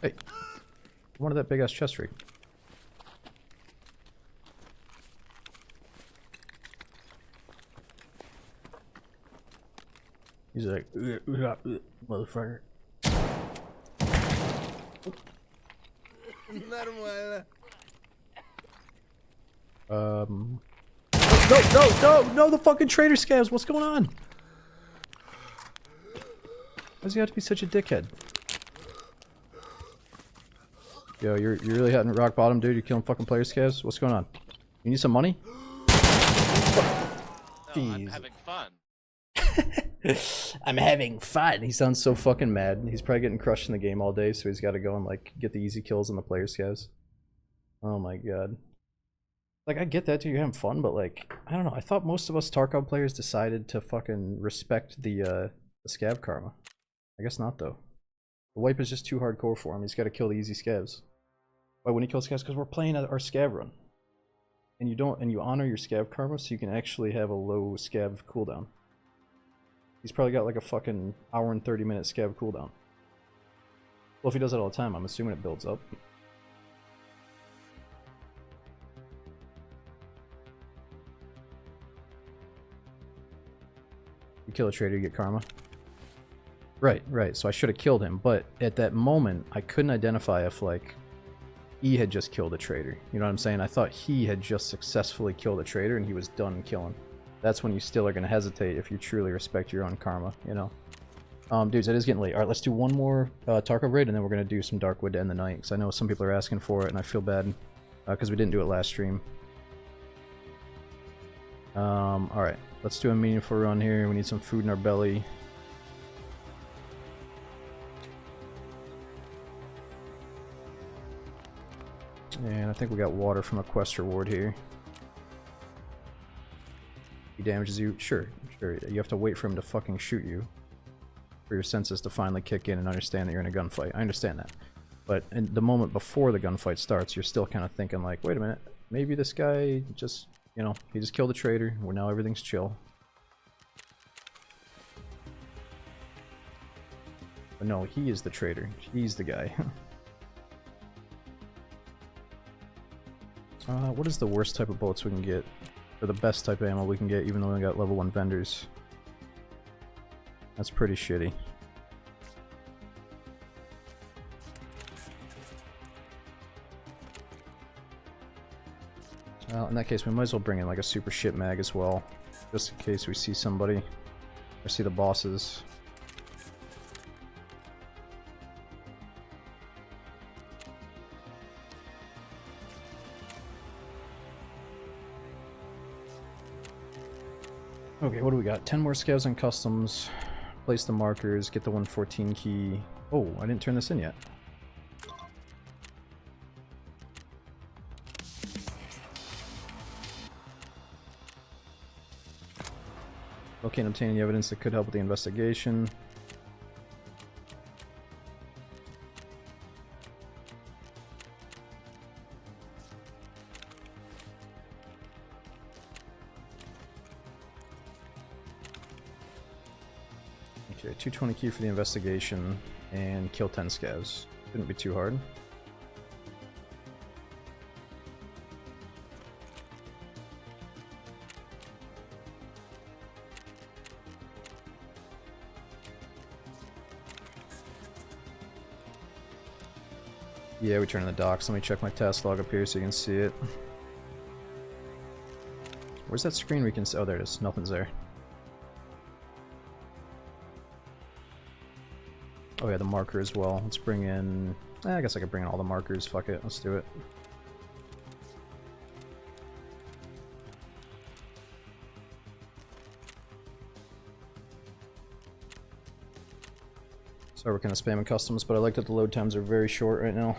Hey, I wanted that big ass chest rig. He's like, motherfucker. Нормально. No, the fucking traitor scabs, what's going on? Why does he have to be such a dickhead? Yo, you're really hitting rock bottom, dude. You're killing fucking player scabs. What's going on? You need some money? No, I'm having fun. I'm having fun. He sounds so fucking mad. He's probably getting crushed in the game all day, so he's got to go and like get the easy kills on the player scavs. Oh my god. Like, I get that, dude. You're having fun, but like, I don't know. I thought most of us Tarkov players decided to fucking respect the scav karma. I guess not, though. The wipe is just too hardcore for him. He's got to kill the easy scavs. Why wouldn't he kill scavs? Because we're playing our scav run. And you honor your scav karma so you can actually have a low scav cooldown. He's probably got like a fucking hour and 30-minute scav cooldown. Well, if he does it all the time, I'm assuming it builds up. You kill a traitor, you get karma. Right, so I should have killed him, but at that moment, I couldn't identify if, like, he had just killed a traitor. You know what I'm saying? I thought he had just successfully killed a traitor and he was done killing. That's when you still are going to hesitate if you truly respect your own karma, you know? Dudes, it is getting late. Alright, let's do one more Tarkov raid, and then we're going to do some Darkwood to end the night, because I know some people are asking for it, and I feel bad, because we didn't do it last stream. Alright, let's do a meaningful run here. We need some food in our belly. And I think we got water from a quest reward here. He damages you? Sure. You have to wait for him to fucking shoot you. For your senses to finally kick in and understand that you're in a gunfight. I understand that. But in the moment before the gunfight starts, you're still kind of thinking like, wait a minute, maybe this guy just, you know, he just killed a traitor, well now everything's chill. But no, he is the traitor. He's the guy. What is the worst type of bullets we can get? Or the best type of ammo we can get, even though we got level 1 vendors? That's pretty shitty. Well, in that case, we might as well bring in like a super shit mag as well. Just in case we see somebody. Or see the bosses. Okay, what do we got? 10 more scavs and customs. Place the markers, get the 114 key. Oh, I didn't turn this in yet. Locate and obtain any evidence that could help with the investigation. Okay, 220 key for the investigation, and kill 10 scavs. Shouldn't be too hard. Yeah, we turn in the docks. Let me check my task log up here so you can see it. Where's that screen we can see? Oh, there it is. Nothing's there. Oh yeah, the marker as well. Let's bring in... I guess I could bring in all the markers. Fuck it, let's do it. Sorry we're kind of spamming customs, but I like that the load times are very short right now.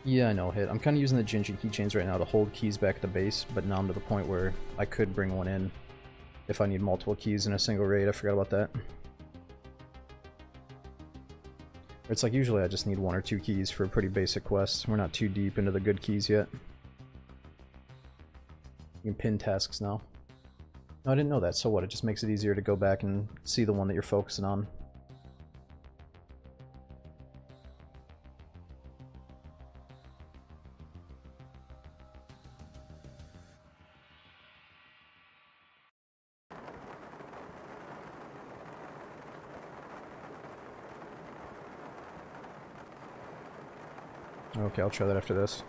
Yeah, I know, Hit. I'm kind of using the Gingy keychains right now to hold keys back at the base, but now I'm to the point where I could bring one in if I need multiple keys in a single raid. I forgot about that. It's like usually I just need 1 or 2 keys for a pretty basic quest. We're not too deep into the good keys yet. You can pin tasks now. No, I didn't know that. So what? It just makes it easier to go back and see the one that you're focusing on. Okay, I'll try that after this.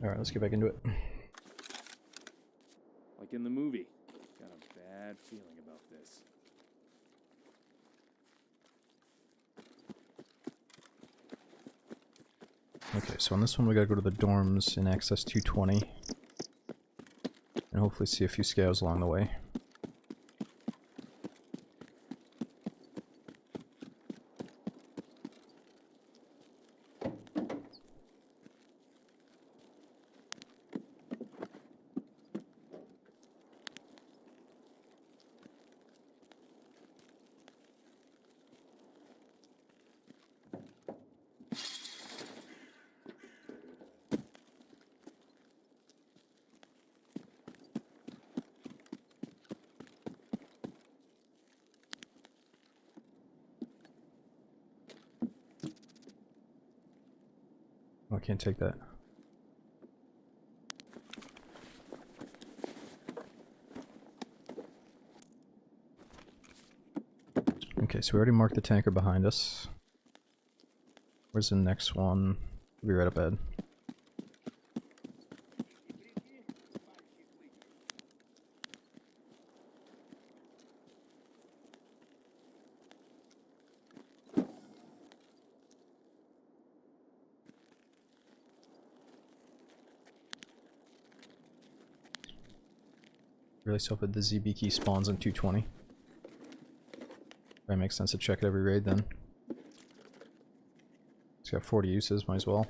Alright, let's get back into it. Like in the movie. Got a bad feeling about this. Okay, so on this one we gotta go to the dorms in access 220. And hopefully see a few scouts along the way. Oh, I can't take that. Okay, so we already marked the tanker behind us. Where's the next one? We'll be right up ahead. Really so if the ZB key spawns in 220. That makes sense to check it every raid then. It's got 40 uses, might as well.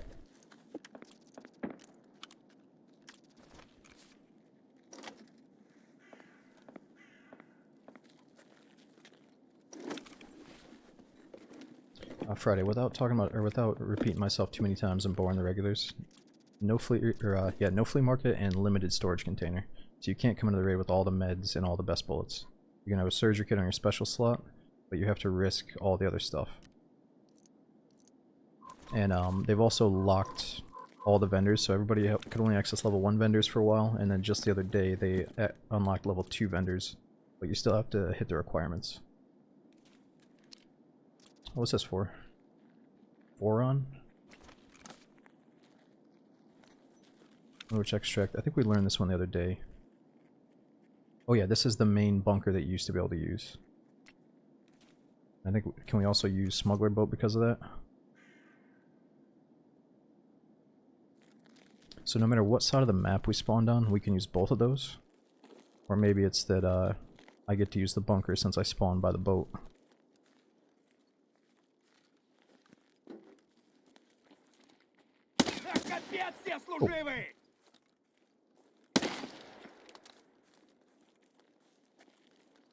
Friday, without talking about or without repeating myself too many times and boring the regulars. No flea no flea market and limited storage container. So you can't come into the raid with all the meds and all the best bullets. You can have a surgery kit on your special slot, but you have to risk all the other stuff. And they've also locked all the vendors, so everybody could only access level 1 vendors for a while, and then just the other day they unlocked level 2 vendors, but you still have to hit the requirements. What's this for? Boron? Which extract? I think we learned this one the other day. Oh yeah, this is the main bunker that you used to be able to use. I think, can we also use smuggler boat because of that? So no matter what side of the map we spawned on, we can use both of those. Or maybe it's that I get to use the bunker since I spawned by the boat. Oh.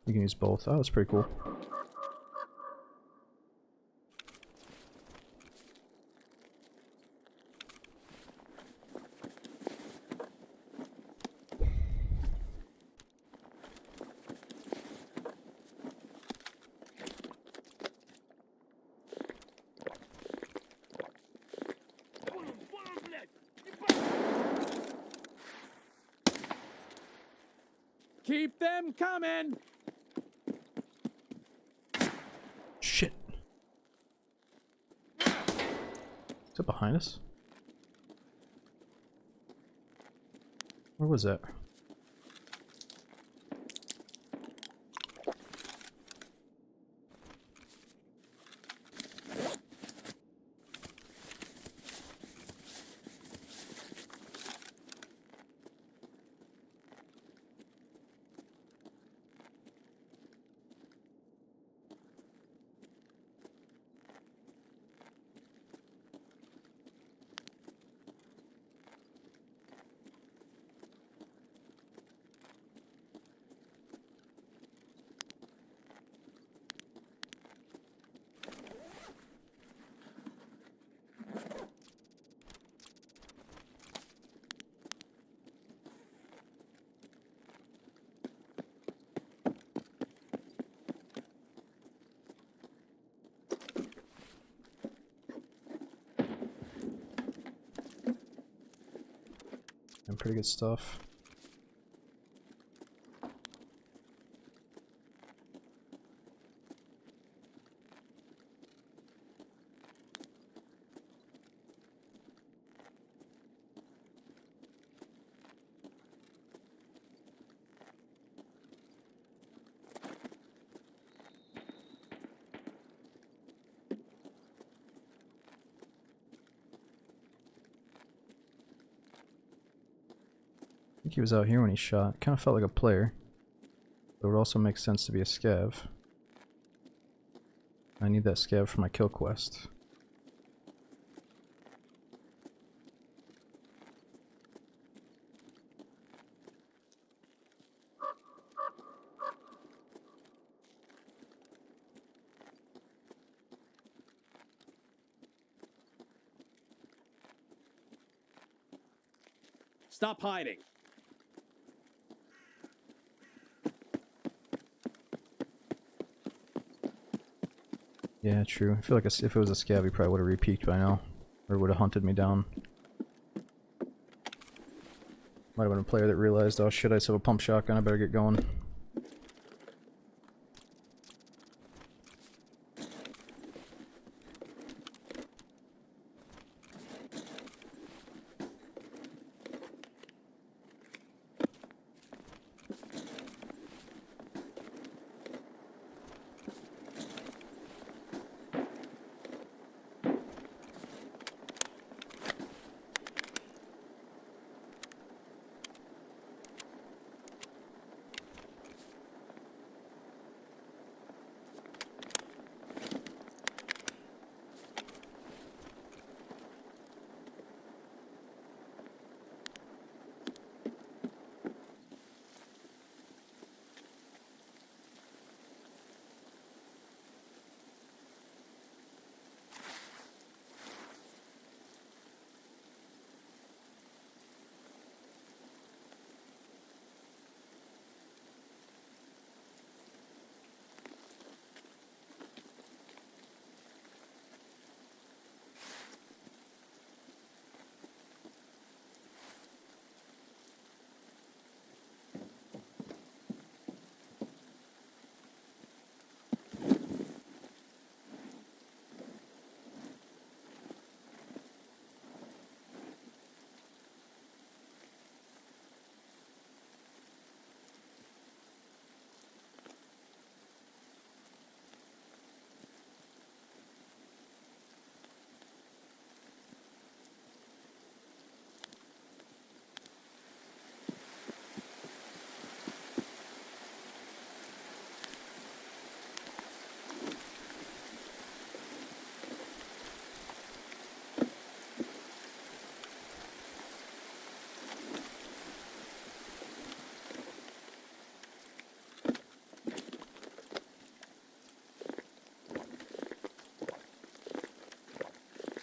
You can use both. Oh, that's pretty cool. Keep them coming! Shit. Is it behind us? Where was that? And pretty good stuff. think he was out here when he shot. Kind of felt like a player. But it would also make sense to be a scav. I need that scav for my kill quest. Stop hiding. Yeah, true. I feel like if it was a scav, he probably would have re-peeked by now. Or would have hunted me down. Might have been a player that realized, oh shit, I just have a pump shotgun, I better get going.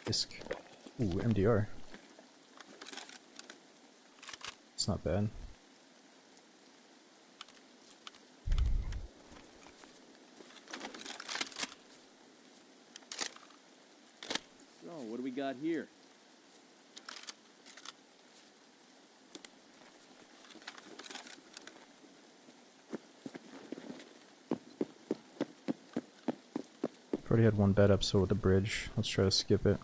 Disc. Ooh, MDR. It's not bad. So, what do we got here? I've already had one bad episode with the bridge. Let's try to skip it.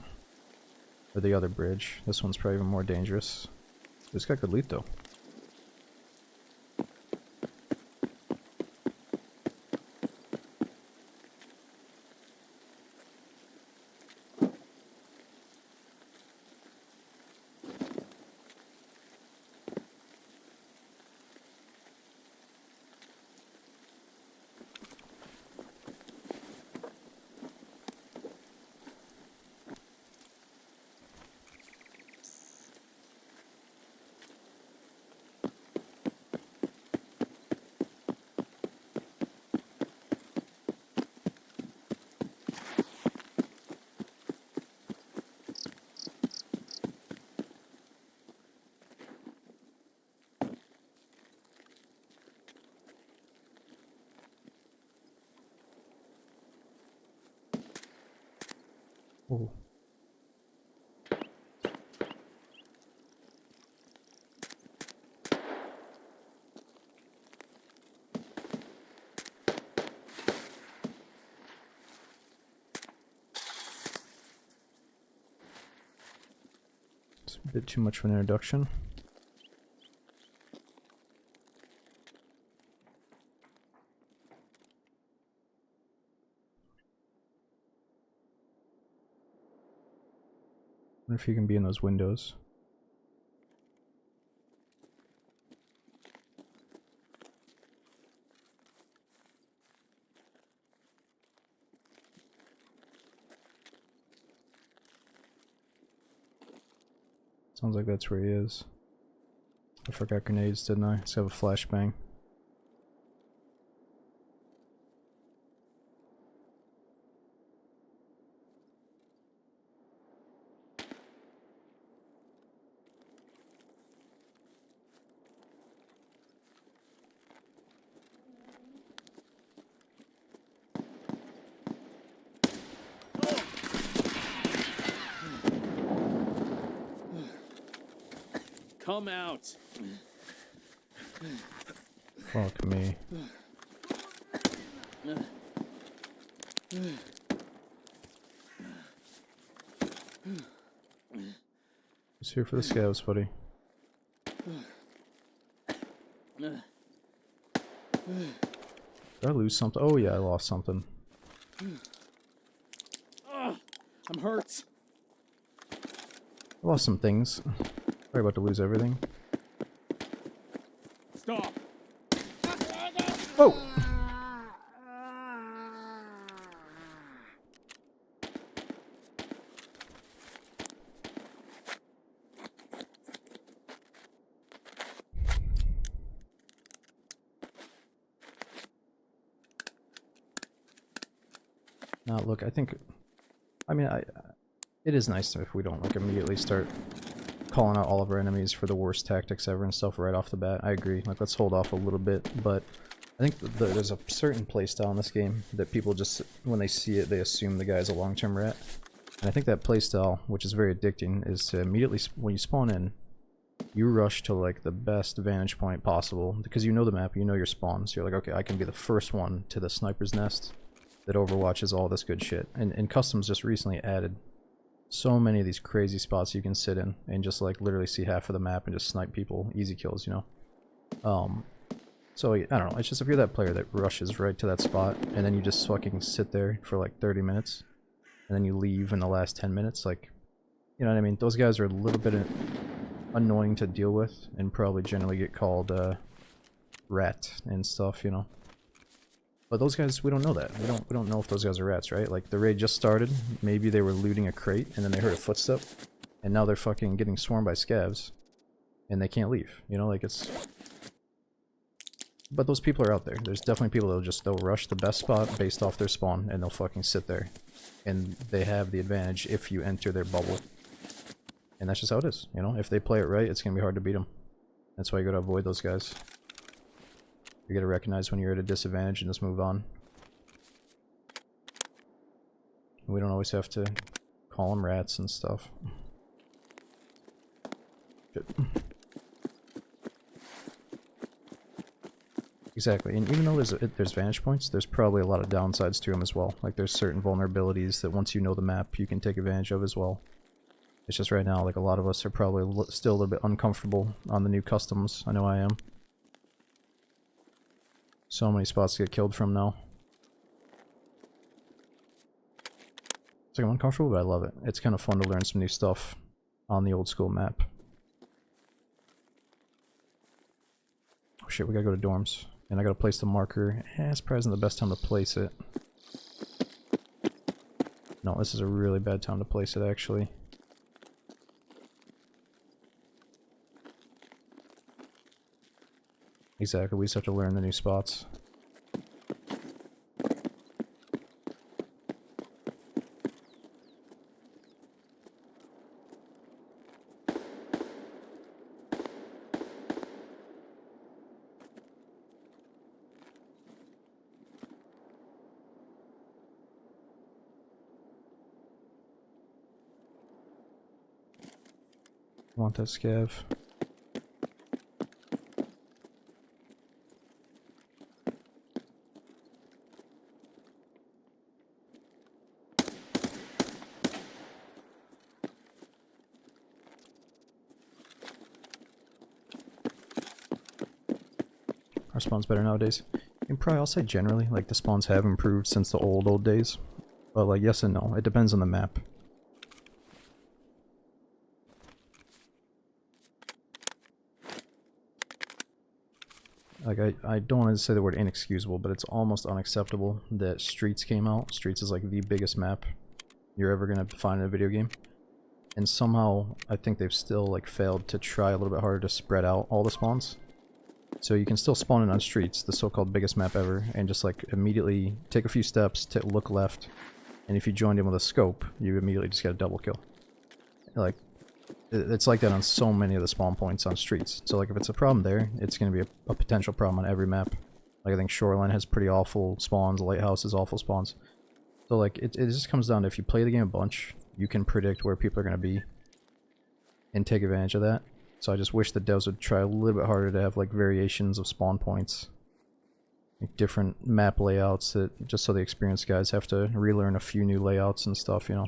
Or the other bridge. This one's probably even more dangerous. This guy could lead though. Oh. It's a bit too much of an introduction. Wonder if you can be in those windows. Sounds like that's where he is. I forgot grenades, didn't I? Let's have a flashbang. Come out. Fuck me. Just here for the scouts, buddy. Did I lose something? Oh yeah, I lost something. I'm hurt. I lost some things. Probably about to lose everything. Stop. Oh! Now look, I think, I mean, it is nice if we don't like immediately start calling out all of our enemies for the worst tactics ever and stuff right off the bat. I agree. Like, let's hold off a little bit, but I think there's a certain playstyle in this game that people just, when they see it, they assume the guy's a long-term rat. And I think that playstyle, which is very addicting, is to immediately, when you spawn in, you rush to like the best vantage point possible, because you know the map, you know your spawn, so you're like, okay, I can be the first one to the sniper's nest that overwatches all this good shit. And Customs just recently added so many of these crazy spots you can sit in and just like literally see half of the map and just snipe people, easy kills, you know. So I don't know, it's just if you're that player that rushes right to that spot and then you just fucking sit there for like 30 minutes and then you leave in the last 10 minutes, like, you know what I mean? Those guys are a little bit annoying to deal with and probably generally get called rat and stuff, you know. But those guys, we don't know that. We don't know if those guys are rats, right? Like, the raid just started, maybe they were looting a crate, and then they heard a footstep, and now they're fucking getting swarmed by scavs, and they can't leave, you know, like, it's... But those people are out there. There's definitely people they'll rush the best spot based off their spawn, and they'll fucking sit there. And they have the advantage if you enter their bubble. And that's just how it is, you know? If they play it right, it's gonna be hard to beat them. That's why you gotta avoid those guys. You gotta recognize when you're at a disadvantage and just move on. We don't always have to call them rats and stuff. Shit. Exactly, and even though there's vantage points, there's probably a lot of downsides to them as well. Like, there's certain vulnerabilities that once you know the map, you can take advantage of as well. It's just right now, like, a lot of us are probably still a little bit uncomfortable on the new customs. I know I am. So many spots to get killed from now. It's like, I'm uncomfortable, but I love it. It's kind of fun to learn some new stuff on the old school map. Oh shit, we gotta go to dorms. And I gotta place the marker. It's probably isn't the best time to place it. No, this is a really bad time to place it, actually. Exactly, we just have to learn the new spots. Want that scav. Our spawn's better nowadays. And probably I'll say generally, like, the spawns have improved since the old days. But like, yes and no. It depends on the map. Like, I don't want to say the word inexcusable, but it's almost unacceptable that Streets came out. Streets is like the biggest map you're ever gonna find in a video game. and somehow I think they've still like failed to try a little bit harder to spread out all the spawns. So you can still spawn in on streets, the so-called biggest map ever, and just like immediately take a few steps to look left, and if you joined in with a scope, you immediately just get a double kill. Like, it's like that on so many of the spawn points on streets. So like if it's a problem there, it's going to be a potential problem on every map. Like I think Shoreline has pretty awful spawns, Lighthouse has awful spawns. So like it just comes down to if you play the game a bunch, you can predict where people are going to be and take advantage of that. So I just wish the devs would try a little bit harder to have like variations of spawn points, like different map layouts, that just so the experienced guys have to relearn a few new layouts and stuff, you know.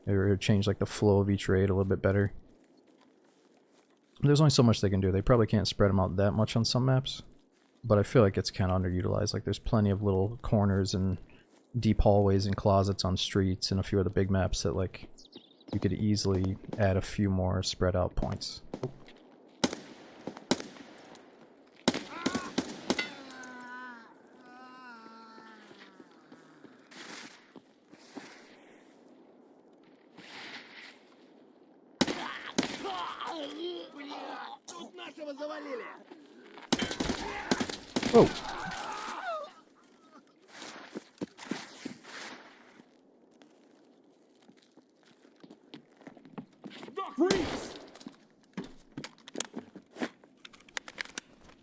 Or change like the flow of each raid a little bit better. There's only so much they can do. They probably can't spread them out that much on some maps, but I feel like it's kind of underutilized. Like there's plenty of little corners and deep hallways and closets on streets and a few of the big maps that like you could easily add a few more spread out points. Тут нашего завалили. Oh!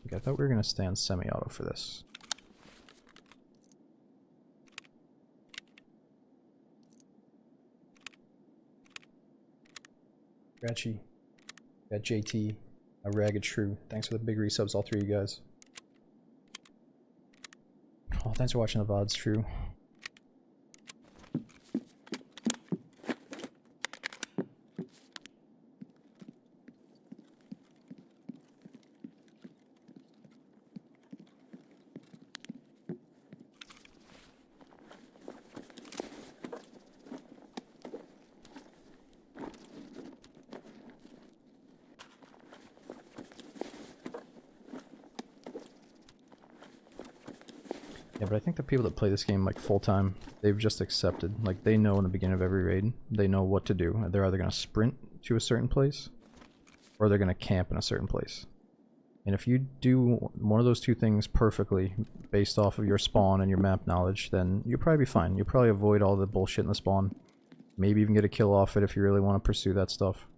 Okay, I thought we were gonna stay on semi-auto for this. Scratchy. Got JT, a Ragged Shrew. Thanks for the big resubs, all three of you guys. Oh, thanks for watching the VODs, Shrew. Yeah, but I think the people that play this game like full-time, they've just accepted, like they know in the beginning of every raid, they know what to do. They're either going to sprint to a certain place, or they're going to camp in a certain place. And if you do one of those two things perfectly, based off of your spawn and your map knowledge, then you'll probably be fine. You'll probably avoid all the bullshit in the spawn. Maybe even get a kill off it if you really want to pursue that stuff.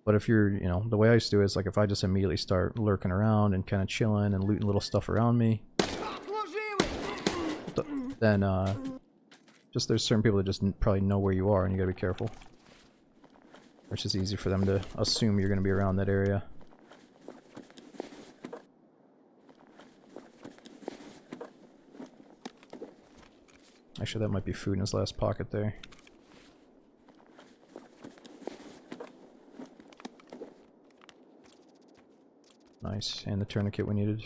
But if you're, you know, the way I used to do it is like if I just immediately start lurking around and kind of chilling and looting little stuff around me, then just there's certain people that just probably know where you are and you gotta be careful. It's just easy for them to assume you're gonna be around that area. Actually, that might be food in his last pocket there. Nice, and the tourniquet we needed.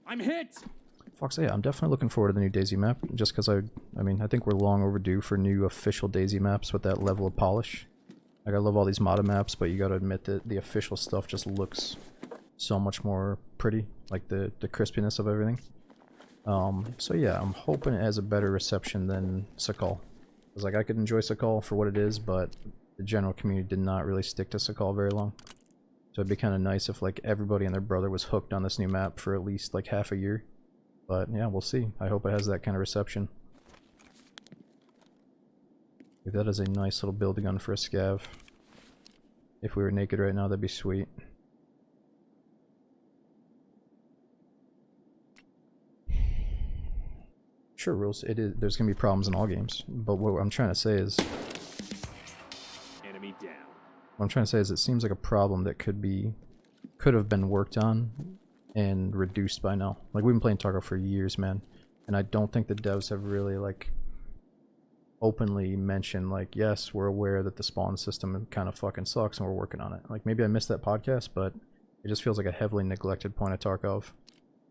I'm hit! Fox, yeah, I'm definitely looking forward to the new DayZ map, just because I mean, I think we're long overdue for new official DayZ maps with that level of polish. Like, I love all these modded maps, but you gotta admit that the official stuff just looks so much more pretty, like the crispiness of everything. So yeah, I'm hoping it has a better reception than Sakal. Because, like, I could enjoy Sakal for what it is, but the general community did not really stick to Sakal very long. So it'd be kind of nice if, like, everybody and their brother was hooked on this new map for at least, like, half a year. But yeah, we'll see. I hope it has that kind of reception. If that is a nice little build gun for a scav. If we were naked right now, that'd be sweet. Sure, rules. It is. There's gonna be problems in all games, but what I'm trying to say is, Enemy down. what I'm trying to say is, it seems like a problem that could have been worked on and reduced by now. Like, we've been playing Tarkov for years, man, and I don't think the devs have really, like, openly mentioned, like, yes, we're aware that the spawn system kind of fucking sucks and we're working on it. Like, maybe I missed that podcast, but it just feels like a heavily neglected point of Tarkov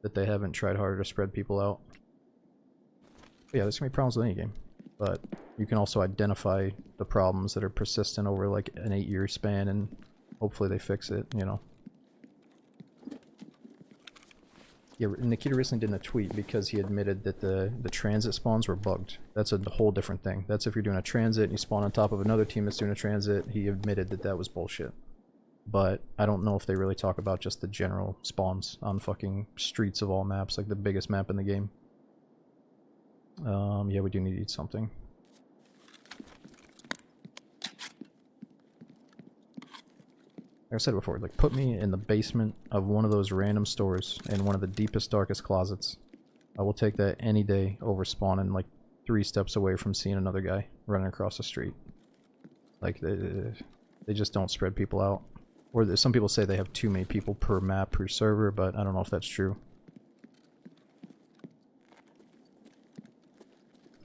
that they haven't tried harder to spread people out. But yeah, there's gonna be problems with any game, but you can also identify the problems that are persistent over like an 8-year span, and hopefully they fix it, you know. Yeah, Nikita recently did a tweet because he admitted that the transit spawns were bugged. That's a whole different thing. That's if you're doing a transit and you spawn on top of another team that's doing a transit. He admitted that that was bullshit. But I don't know if they really talk about just the general spawns on fucking streets of all maps, like the biggest map in the game. Yeah, we do need to eat something. Like I said before, like put me in the basement of one of those random stores in one of the deepest, darkest closets. I will take that any day over spawning like 3 steps away from seeing another guy running across the street. Like they just don't spread people out. Or some people say they have too many people per map, per server, but I don't know if that's true.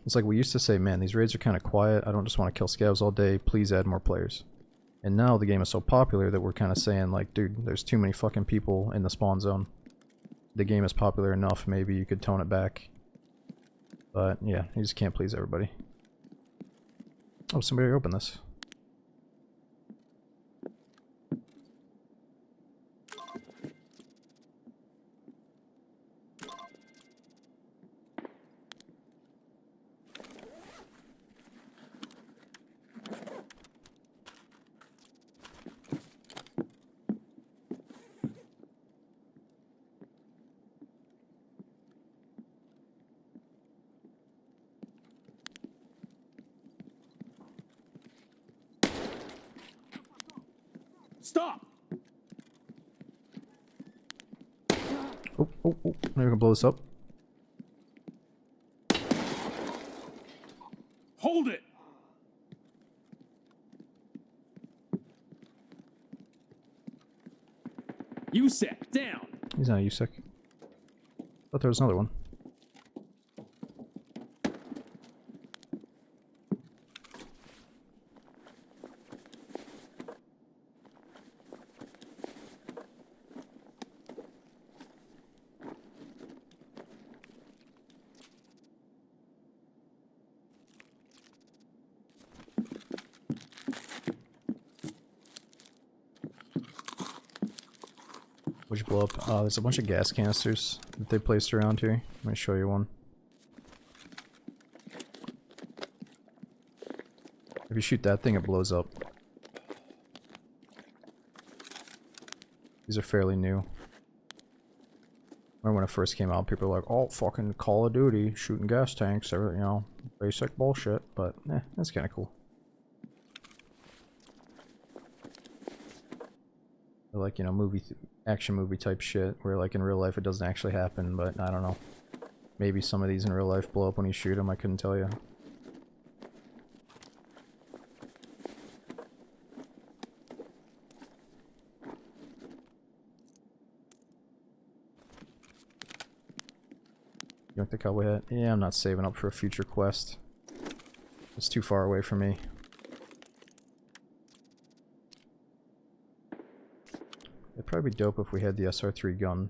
It's like we used to say, man, these raids are kind of quiet. I don't just want to kill scavs all day. Please add more players. And now the game is so popular that we're kind of saying, like, dude, there's too many fucking people in the spawn zone. The game is popular enough, maybe you could tone it back. But, yeah, you just can't please everybody. Oh, somebody opened this. Stop! Oh, oh, oh. Now we're gonna blow this up. Hold it! USEC, down! He's not a USEC. Thought there was another one. What'd you blow up? There's a bunch of gas canisters that they placed around here. I'm gonna show you one. If you shoot that thing, it blows up. These are fairly new. Remember when it first came out, people were like, oh, fucking Call of Duty, shooting gas tanks, everything, you know, basic bullshit, but, that's kinda cool. Or like, you know, action movie type shit, where like in real life it doesn't actually happen, but I don't know. Maybe some of these in real life blow up when you shoot them, I couldn't tell you. You want the cowboy hat? Yeah, I'm not saving up for a future quest. It's too far away from me. It'd probably be dope if we had the SR3 gun.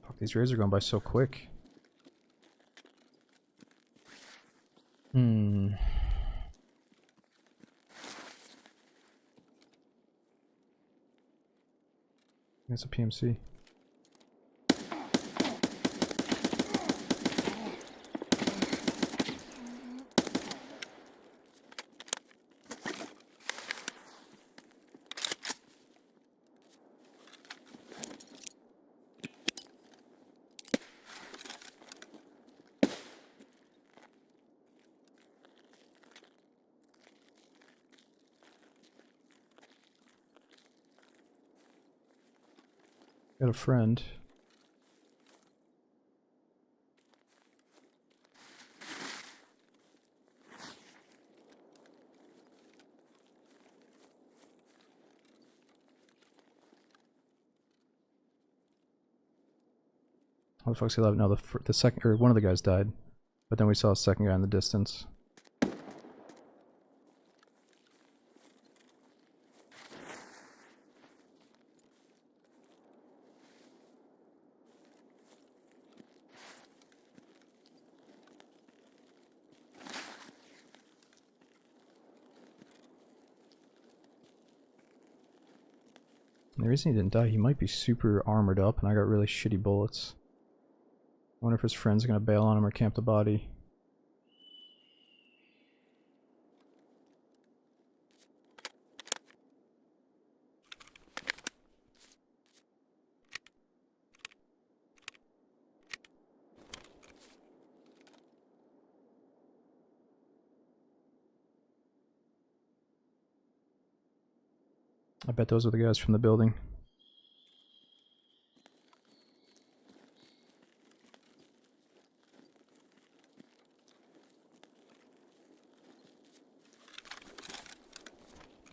Fuck, these raids are going by so quick. It's a PMC. Got a friend. How the fuck's he alive? No, the second, or one of the guys died, but then we saw a second guy in the distance. the reason he didn't die, he might be super armored up, and I got really shitty bullets. I wonder if his friend's gonna bail on him or camp the body. I bet those are the guys from the building.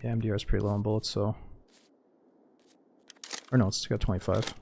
Yeah, MDR is pretty low on bullets, so... Or no, it's got 25.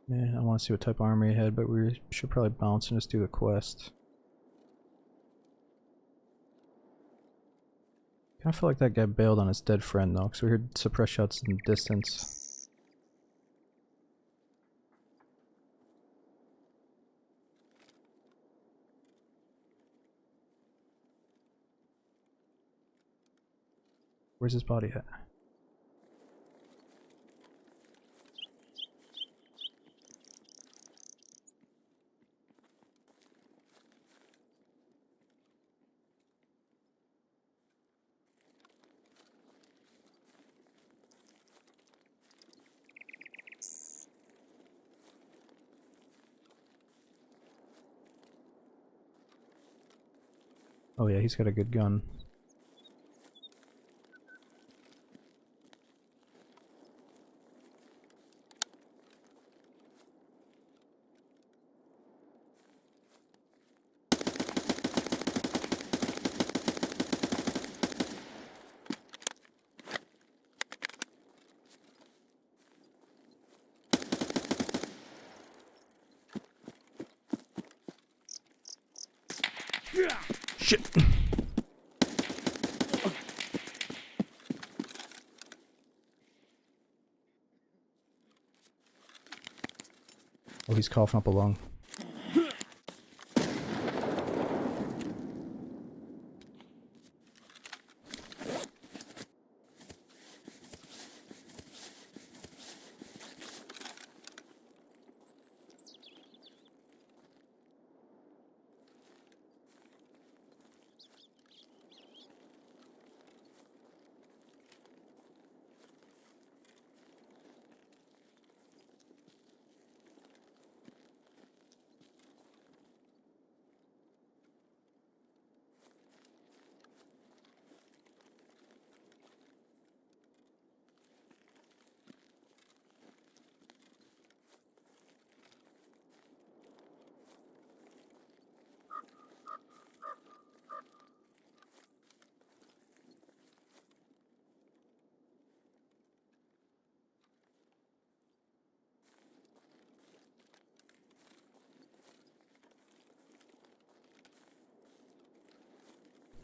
Man, I want to see what type of armor he had, but we should probably bounce and just do the quest. I feel like that guy bailed on his dead friend though, because we heard suppress shots in the distance. Where's his body at? Oh yeah, he's got a good gun. Shit! Oh, he's coughing up a lung.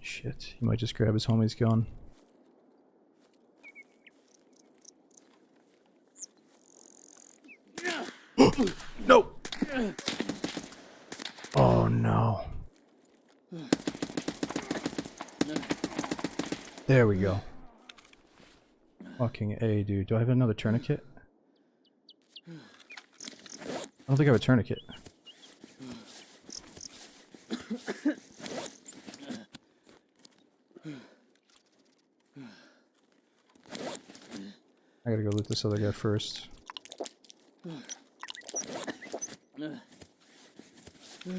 Shit, he might just grab his homie's gun. No! Oh no. There we go. Fucking A, dude. Do I have another tourniquet? I don't think I have a tourniquet. I gotta go loot this other guy first. I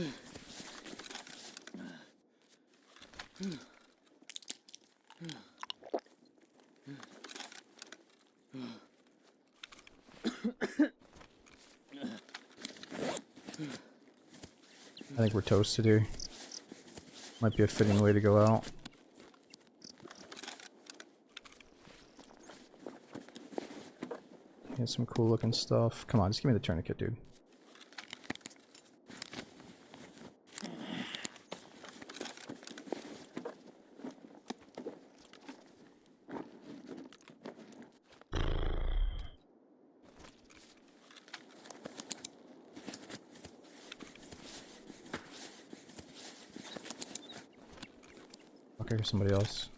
think we're toasted here. Might be a fitting way to go out. Get some cool looking stuff. Come on, just give me the tourniquet, dude. Okay, here's somebody else.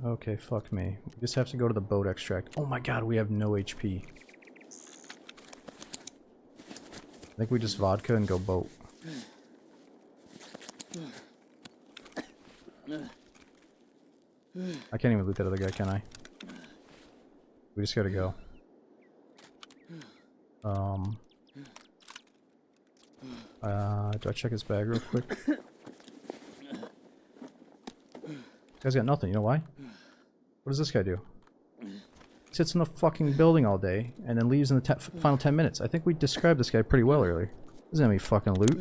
Okay, fuck me. We just have to go to the boat extract. Oh my god, we have no HP. I think we just vodka and go boat. I can't even loot that other guy, can I? We just gotta go. Do I check his bag real quick? This guy's got nothing, you know why? What does this guy do? He sits in the fucking building all day and then leaves in the final 10 minutes. I think we described this guy pretty well earlier. Doesn't have any fucking loot.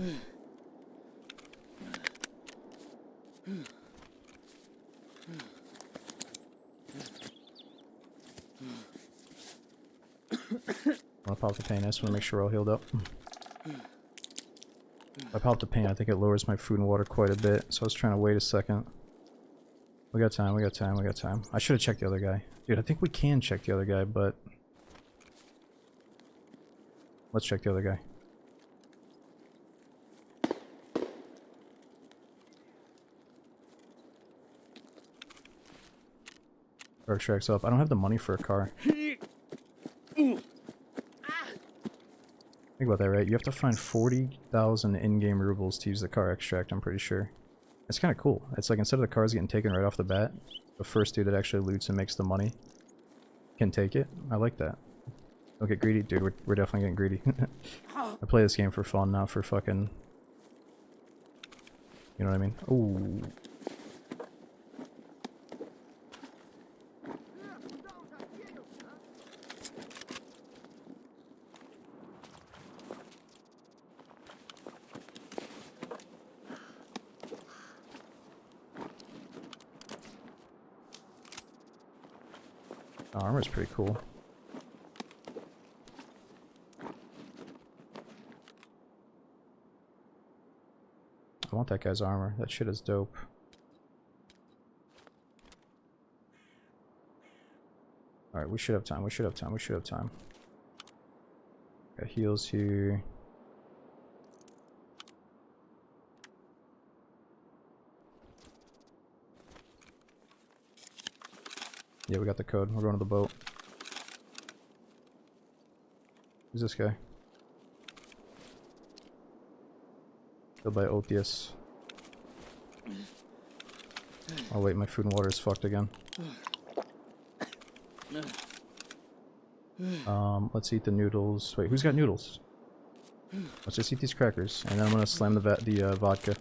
I'll pop the pain. I just want to make sure we're all healed up. If I pop the pain, I think it lowers my food and water quite a bit, so I was trying to wait a second. We got time, we got time, we got time. I should have checked the other guy. Dude, I think we can check the other guy, but... Let's check the other guy. Car extracts up. I don't have the money for a car. Think about that, right? You have to find 40,000 in-game rubles to use the car extract, I'm pretty sure. It's kind of cool. It's like instead of the cars getting taken right off the bat, the first dude that actually loots and makes the money can take it. I like that. Don't get greedy. Dude, we're definitely getting greedy. I play this game for fun, not for fucking... You know what I mean? Ooh. Armor's pretty cool. I want that guy's armor. That shit is dope. Alright, we should have time. We should have time. We should have time. Got heals here. Yeah, we got the code. We're going to the boat. Who's this guy? Killed by Otheus. Oh wait, my food and water is fucked again. Let's eat the noodles. Wait, who's got noodles? Let's just eat these crackers, and then I'm gonna slam the vodka.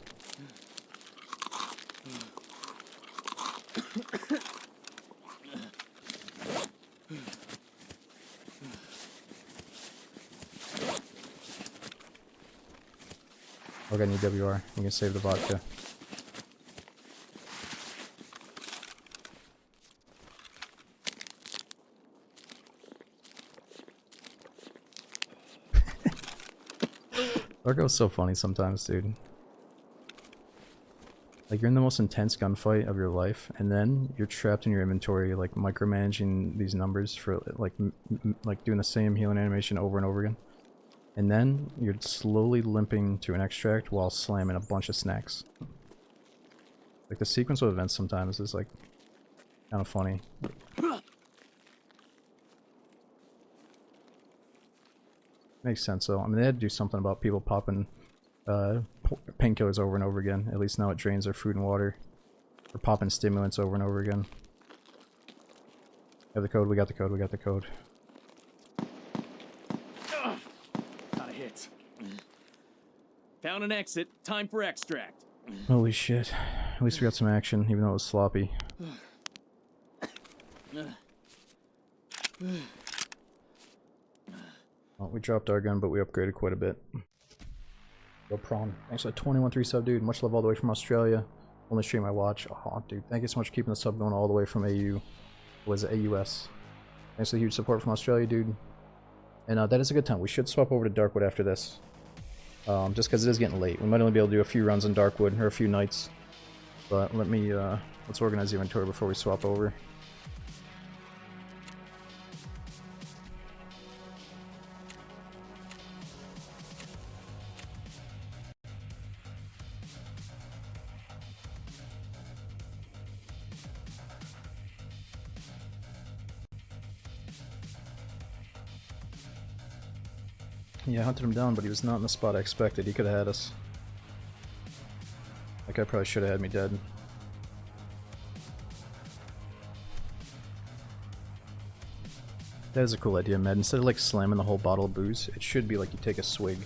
I need WR. We can save the vodka. Tarkov's so funny sometimes, dude. Like, you're in the most intense gunfight of your life, and then you're trapped in your inventory, like micromanaging these numbers for like like doing the same healing animation over and over again. And then you're slowly limping to an extract while slamming a bunch of snacks. Like, the sequence of events sometimes is like kind of funny. Makes sense though. I mean, they had to do something about people popping painkillers over and over again. At least now it drains their food and water. Or popping stimulants over and over again. Have the code, we got the code, we got the code. Got a hit. Found an exit. Time for extract. Holy shit. At least we got some action, even though it was sloppy. Well, we dropped our gun, but we upgraded quite a bit. Go prawn. Thanks for that 21-3 sub, dude. Much love all the way from Australia. Only stream I watch. Oh, dude. Thank you so much for keeping the sub going all the way from AU. Was it AUS? Thanks for the huge support from Australia, dude. And that is a good time. We should swap over to Darkwood after this. Just because it is getting late. We might only be able to do a few runs in Darkwood, or a few nights. But let me, let's organize the inventory before we swap over. Yeah, I hunted him down, but he was not in the spot I expected. He could have had us. That guy probably should have had me dead. That is a cool idea, Med. Instead of like slamming the whole bottle of booze, it should be like you take a swig.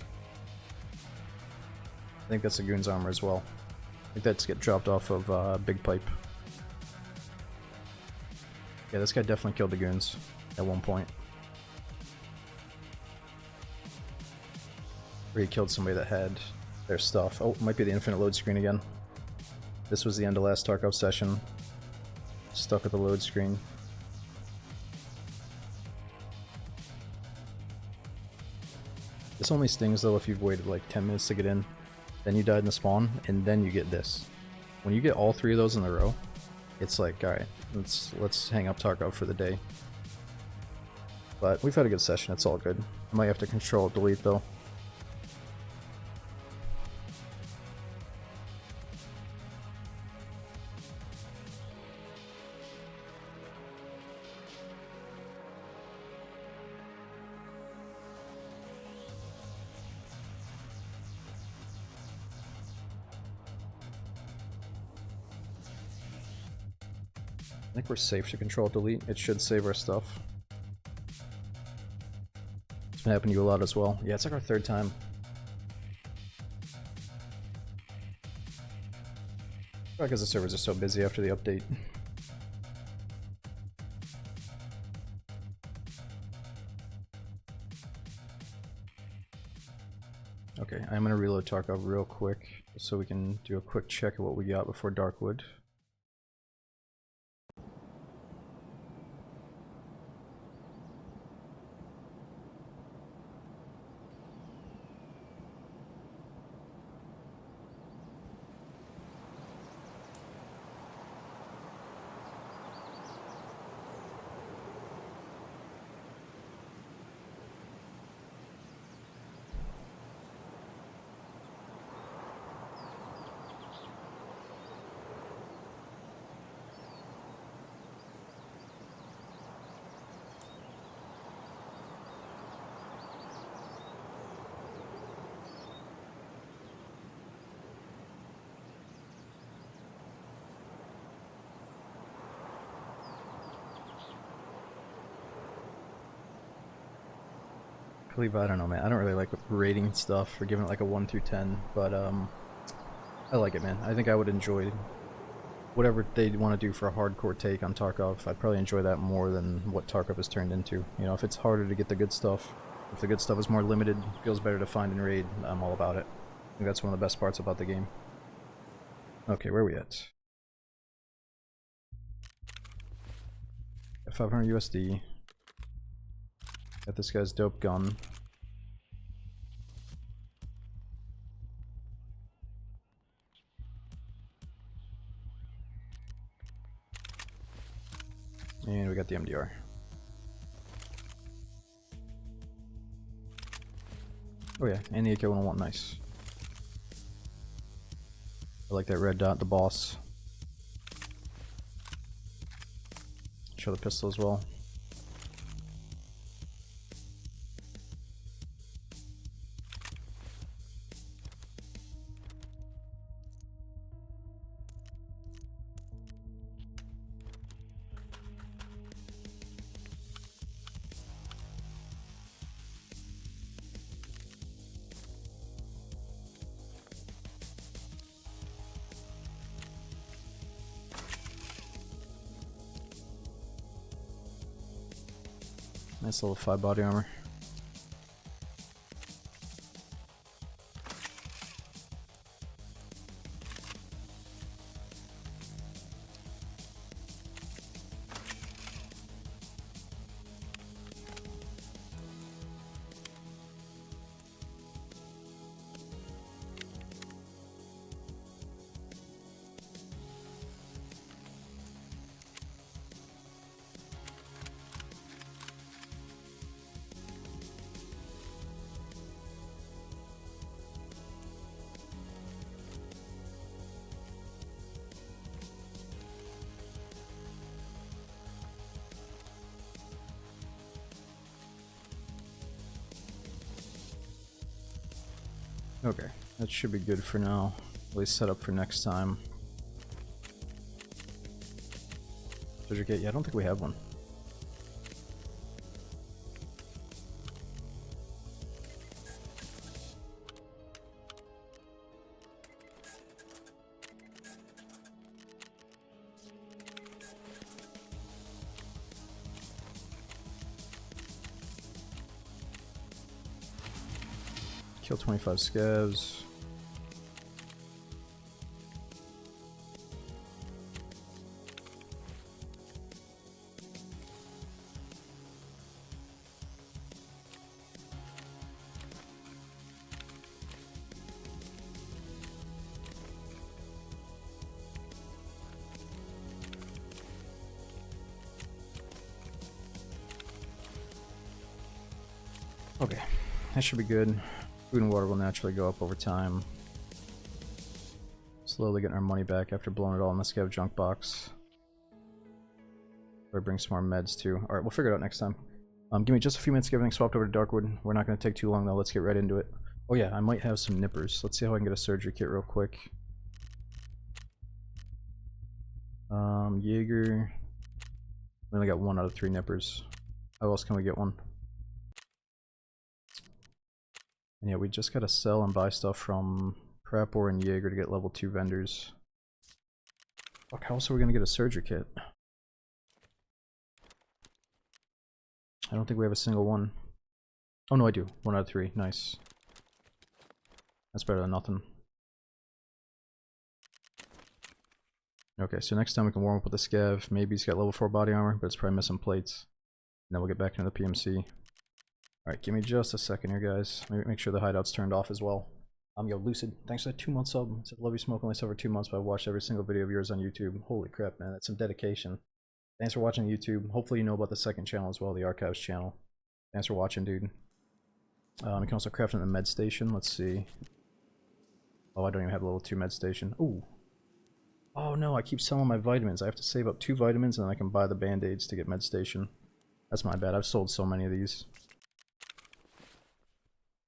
I think that's the goon's armor as well. I think that's get dropped off of Big Pipe. Yeah, this guy definitely killed the goons at one point. Or he killed somebody that had their stuff. Oh, it might be the infinite load screen again. This was the end of last Tarkov session. Stuck at the load screen. This only stings though if you've waited like 10 minutes to get in. Then you died in the spawn, and then you get this. When you get all three of those in a row, it's like, alright, let's hang up Tarkov for the day. But we've had a good session, it's all good. I might have to control delete though. I think we're safe to control delete. It should save our stuff. It's been happening to you a lot as well. Yeah, it's like our third time. Probably because the servers are so busy after the update. Okay, I'm gonna reload Tarkov real quick so we can do a quick check of what we got before Darkwood. I believe, I don't know, man. I don't really like rating stuff or giving it like a 1 through 10, but I like it, man. I think I would enjoy whatever they want to do for a hardcore take on Tarkov. I'd probably enjoy that more than what Tarkov has turned into. You know, if it's harder to get the good stuff, if the good stuff is more limited, feels better to find and raid, I'm all about it. I think that's one of the best parts about the game. Okay, where are we at? At 500 USD. Got this guy's dope gun. And we got the MDR. Oh yeah, and the AK-101, nice. I like that red dot, the boss. Show the pistol as well. Nice level 5 body armor. Okay, that should be good for now. At least set up for next time. Treasure kit? Yeah, I don't think we have one. Kill 25 scavs. Okay, that should be good. Food and water will naturally go up over time. Slowly getting our money back after blowing it all in the scav junk box. Or bring some more meds too. Alright, we'll figure it out next time. Give me just a few minutes to get everything swapped over to Darkwood. We're not going to take too long though, let's get right into it. Oh yeah, I might have some nippers. Let's see how I can get a surgery kit real quick. Jaeger. We only got 1 out of 3 nippers. How else can we get one? And yeah, we just gotta sell and buy stuff from Prapor and Jaeger to get level 2 vendors. Fuck, how else are we gonna get a surgery kit? I don't think we have a single one. Oh no, I do. 1 out of 3. Nice. That's better than nothing. Okay, so next time we can warm up with the scav. Maybe he's got level 4 body armor, but it's probably missing plates. And then we'll get back into the PMC. Alright, give me just a second here, guys. Maybe make sure the hideout's turned off as well. Yo, Lucid, thanks for that 2 month sub. I said, love you smoking myself for 2 months, but I watched every single video of yours on YouTube. Holy crap, man, that's some dedication. Thanks for watching YouTube. Hopefully you know about the second channel as well, the Archives channel. Thanks for watching, dude. You can also craft in the med station. Let's see. Oh, I don't even have level 2 med station. Ooh. Oh no, I keep selling my vitamins. I have to save up 2 vitamins and then I can buy the band-aids to get med station. That's my bad. I've sold so many of these.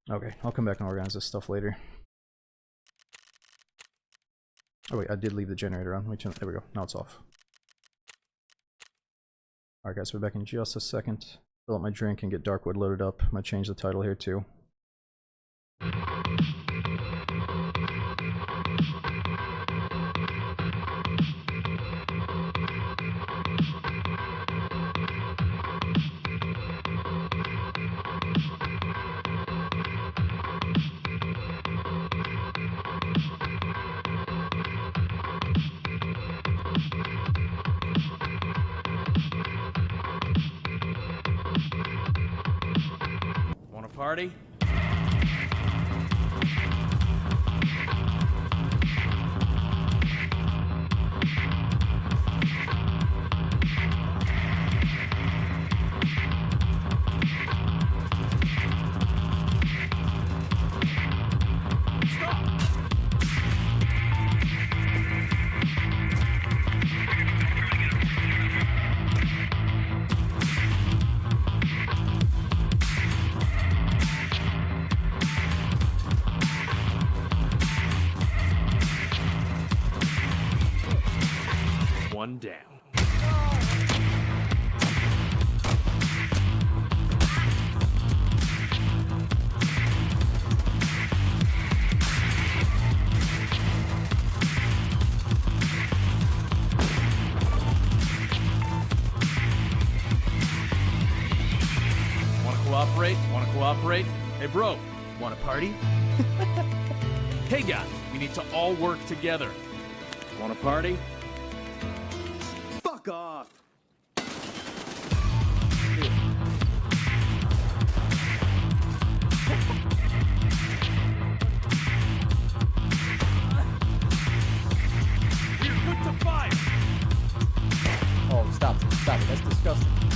Okay, I'll come back and organize this stuff later. Oh wait, I did leave the generator on. Wait, there we go. Now it's off. Alright guys, we're back in just a second. Fill up my drink and get Darkwood loaded up. I'm gonna change the title here too. Party? them down. Want to cooperate? Hey, bro, want to party? Hey, guys, we need to all work together. Want to party? Fuck off! We're good to fire! Oh, stop it. Stop it. That's disgusting.